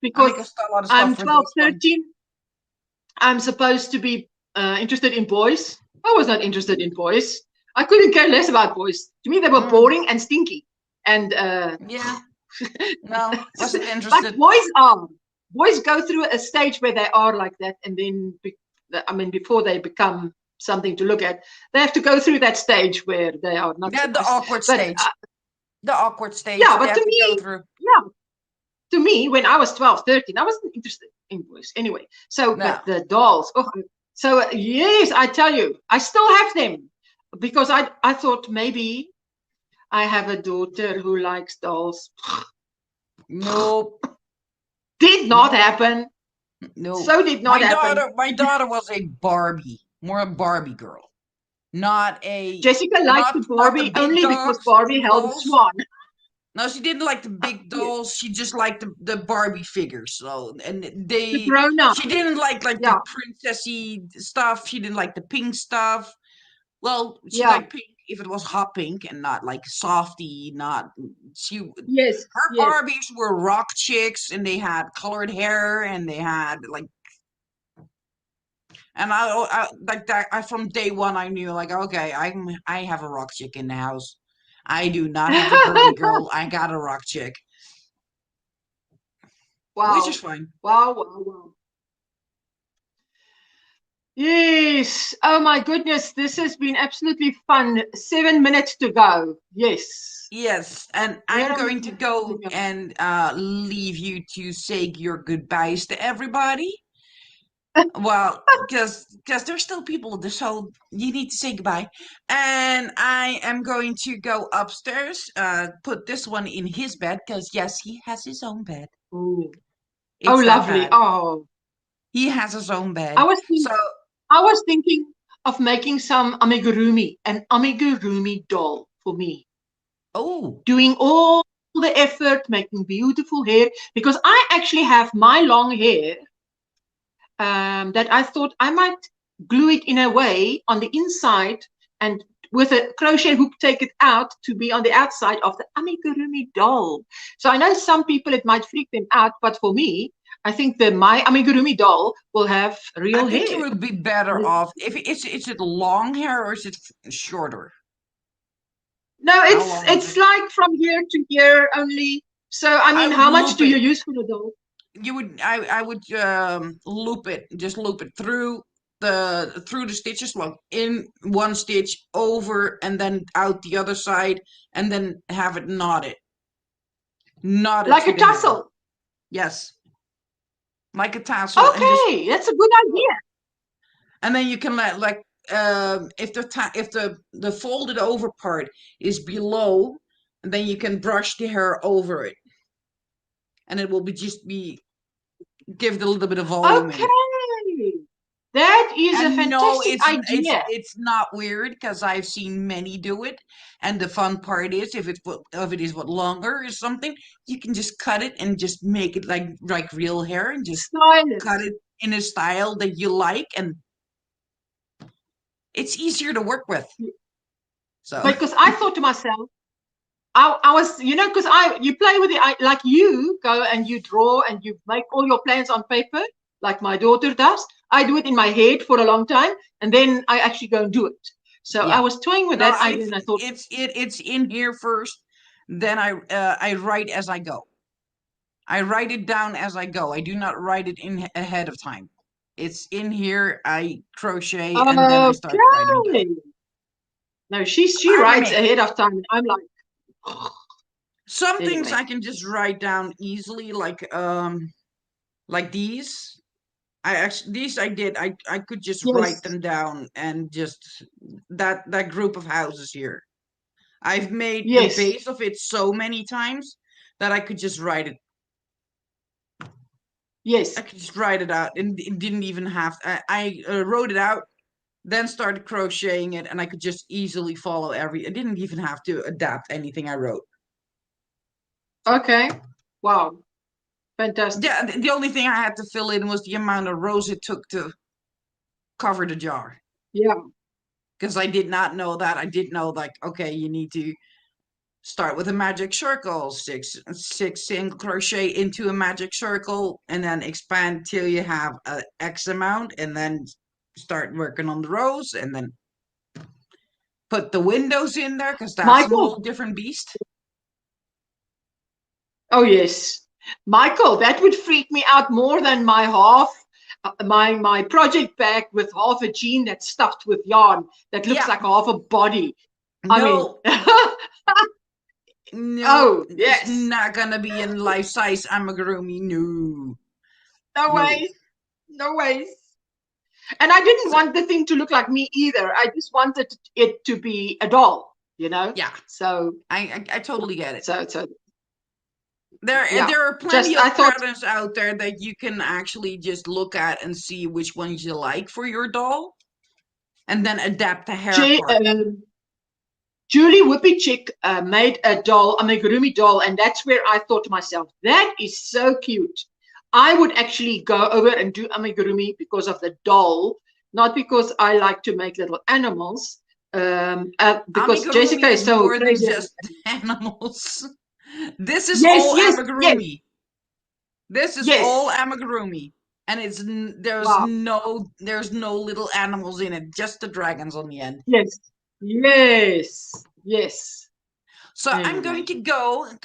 [SPEAKER 1] because I'm 12, 13. I'm supposed to be interested in boys. I was not interested in boys. I couldn't care less about boys. To me, they were boring and stinky. And
[SPEAKER 10] yeah, no, wasn't interested.
[SPEAKER 1] But boys go through a stage where they are like that, and then before they become something to look at, they have to go through that stage where they are not.
[SPEAKER 10] Yeah, the awkward stage. The awkward stage.
[SPEAKER 1] Yeah, but to me, when I was 12, 13, I wasn't interested in boys anyway. So, but the dolls. Oh, so yes, I tell you, I still have them because I thought maybe I have a daughter who likes dolls.
[SPEAKER 10] Nope.
[SPEAKER 1] Did not happen.
[SPEAKER 10] No.
[SPEAKER 1] So did not happen.
[SPEAKER 10] My daughter was a Barbie, more a Barbie girl. Not a
[SPEAKER 1] Jessica liked the Barbie only because Barbie held a swan.
[SPEAKER 10] No, she didn't like the big dolls. She just liked the Barbie figures. So
[SPEAKER 1] the grown up.
[SPEAKER 10] She didn't like the princessy stuff. She didn't like the pink stuff. Well, she liked pink if it was hot pink and not like softy. Her Barbies were rock chicks, and they had colored hair, and they had like. And I like that. From day one, I knew like, okay, I have a rock chick in the house. I do not have a girly girl. I got a rock chick.
[SPEAKER 1] Wow.
[SPEAKER 10] Which is fine.
[SPEAKER 1] Wow. Yes. Oh my goodness. This has been absolutely fun. 7 minutes to go. Yes.
[SPEAKER 10] Yes. And I'm going to go and leave you to say your goodbyes to everybody. Well, because there's still people, so you need to say goodbye. And I am going to go upstairs, put this one in his bed, because yes, he has his own bed.
[SPEAKER 1] Ooh. Oh, lovely.
[SPEAKER 10] Bad.
[SPEAKER 1] Oh,
[SPEAKER 10] he has his own bed.
[SPEAKER 1] I was thinking of making some an amigurumi doll for me.
[SPEAKER 10] Oh,
[SPEAKER 1] doing all the effort, making beautiful hair, because I actually have my long hair. That I thought I might glue it in a way on the inside and with a crochet hook take it out to be on the outside of the amigurumi doll. So I know some people it might freak them out, but for me, I think my amigurumi doll will have real hair.
[SPEAKER 10] I think you would be better off if is it long hair or is it shorter?
[SPEAKER 1] No, it's like from here to here only. So I mean, how much do you use for the doll?
[SPEAKER 10] You would I would loop it, just loop it through the stitches, like in one stitch over and then out the other side, and then have it knotted
[SPEAKER 1] like a tassel.
[SPEAKER 10] Hair. Yes, like a tassel.
[SPEAKER 1] Okay, that's a good idea.
[SPEAKER 10] And then you can let if the folded over part is below, and then you can brush the hair over it, and it will give it a little bit of volume.
[SPEAKER 1] Okay. That is a fantastic idea.
[SPEAKER 10] It's not weird because I've seen many do it, and the fun part is if it is longer or something, you can just cut it and just make it like real hair and just cut it in a style that you like, and it's easier to work with. So
[SPEAKER 1] because I thought to myself, I was, because you play with it, like you go and you draw and you make all your plans on paper, like my daughter does. I do it in my head for a long time, and then I actually go and do it. So yeah. I was toying with that idea, and I thought
[SPEAKER 10] it's in here first. Then I write as I go. I write it down as I go. I do not write it in ahead of time. It's in here. I crochet and then I start writing.
[SPEAKER 1] No, she writes ahead of time, and I'm like.
[SPEAKER 10] Some things I can just write down easily, like these. I could just write them down, and just that group of houses here. I've made the base of it so many times that I could just write it.
[SPEAKER 1] Yes,
[SPEAKER 10] I could just write it out, and it didn't even have. I wrote it out, then started crocheting it, and I could just easily follow I didn't even have to adapt anything I wrote.
[SPEAKER 1] Okay. Wow. Fantastic.
[SPEAKER 10] Yeah, the only thing I had to fill in was the amount of rows it took to cover the jar.
[SPEAKER 1] Yeah.
[SPEAKER 10] Because I did not know that. I did know, okay, you need to start with a magic circle, six single crochet into a magic circle, and then expand till you have a X amount, and then start working on the rows, and then put the windows in there, because that's a whole different beast.
[SPEAKER 1] Oh, yes. Michael, that would freak me out more than my my project bag with half a jean that's stuffed with yarn that looks like half a body.
[SPEAKER 10] No.
[SPEAKER 1] Oh, yes.
[SPEAKER 10] It's not gonna be in life size amigurumi.
[SPEAKER 1] No ways. No ways. And I didn't want the thing to look like me either. I just wanted it to be a doll, Yeah. So
[SPEAKER 10] I totally get it.
[SPEAKER 1] So
[SPEAKER 10] there are plenty of patterns out there that you can actually just look at and see which ones you like for your doll, and then adapt the hair part.
[SPEAKER 1] Julie Whoopi Chick made a doll, amigurumi doll, and that's where I thought to myself, that is so cute. I would actually go over and do amigurumi because of the doll, not because I like to make little animals. Because amigurumi Jessica is so
[SPEAKER 10] more than just animals. This is all amigurumi. This is all amigurumi, and there's no little animals in it, just the dragons on the end.
[SPEAKER 1] Yes.
[SPEAKER 10] So I'm going to go and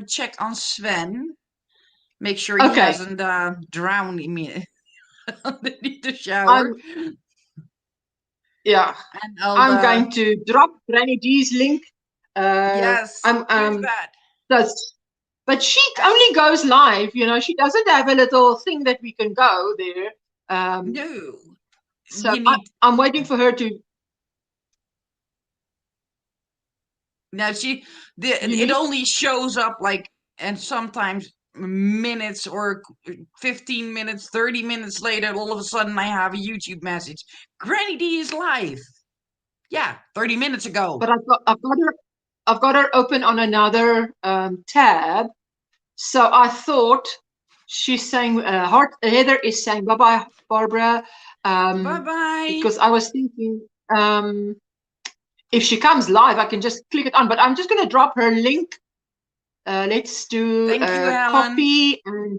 [SPEAKER 10] check on Sven. Make sure he hasn't drowned me underneath the shower.
[SPEAKER 1] I'm going to drop Granny D's link.
[SPEAKER 10] Yes, do that.
[SPEAKER 1] But she only goes live, she doesn't have a little thing that we can go there.
[SPEAKER 10] No.
[SPEAKER 1] So I'm waiting for her to.
[SPEAKER 10] Now it only shows up and sometimes minutes or 15 minutes, 30 minutes later, all of a sudden I have a YouTube message. Granny D is live. Yeah, 30 minutes ago.
[SPEAKER 1] But I've got her open on another tab. So I thought she's saying, Heather is saying, bye-bye, Barbara.
[SPEAKER 10] Bye-bye.
[SPEAKER 1] Because I was thinking, if she comes live, I can just click it on. But I'm just going to drop her link. Let's do
[SPEAKER 10] Thank you,
[SPEAKER 1] copy. And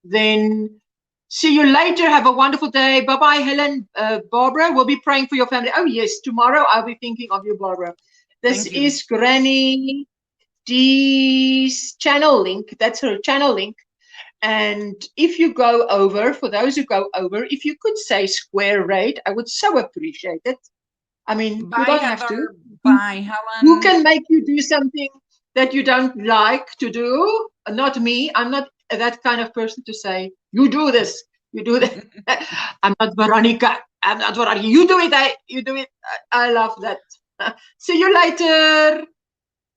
[SPEAKER 1] then see you later. Have a wonderful day. Bye-bye, Helen. Barbara, we'll be praying for your family. Oh, yes, tomorrow I'll be thinking of you, Barbara. This is Granny D's channel link. That's her channel link. And if you go over, for those who go over, if you could say square rate, I would so appreciate it. I mean,
[SPEAKER 10] bye,
[SPEAKER 1] you don't
[SPEAKER 10] Heather.
[SPEAKER 1] have to.
[SPEAKER 10] Bye, Helen.
[SPEAKER 1] Who can make you do something that you don't like to do? Not me. I'm not that kind of person to say, you do this, you do that. I'm not Veronica. I'm not Veronica. You do it. You do it. I love that. See you later.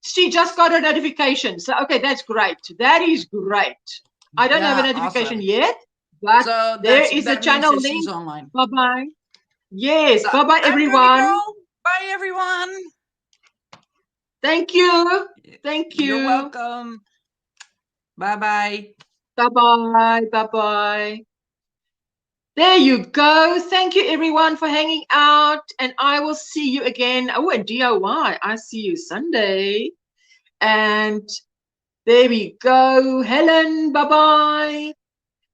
[SPEAKER 1] She just got a notification. So, okay, that's great. That is great. I don't have a notification yet, but so there is a channel link. Bye-bye. Yes, bye-bye, everyone.
[SPEAKER 10] Bye, everyone.
[SPEAKER 1] Thank you. Thank you.
[SPEAKER 10] You're welcome. Bye-bye.
[SPEAKER 1] Bye-bye. Bye-bye. There you go. Thank you, everyone, for hanging out. And I will see you again. Oh, and DIY. I see you Sunday. And there we go. Helen, bye-bye.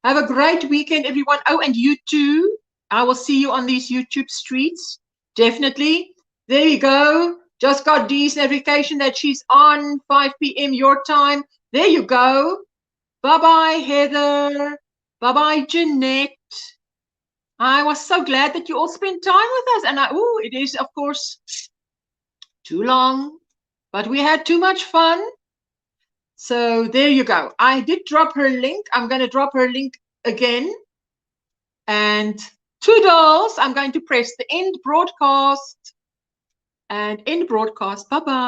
[SPEAKER 1] Have a great weekend, everyone. Oh, and you too. I will see you on these YouTube streets. Definitely. There you go. Just got Dee's notification that she's on 5 p.m. your time. There you go. Bye-bye, Heather. Bye-bye, Jeanette. I was so glad that you all spent time with us. And it is, of course, too long. But we had too much fun. So there you go. I did drop her link. I'm going to drop her link again. And toodles. I'm going to press the end broadcast. And end broadcast. Bye-bye.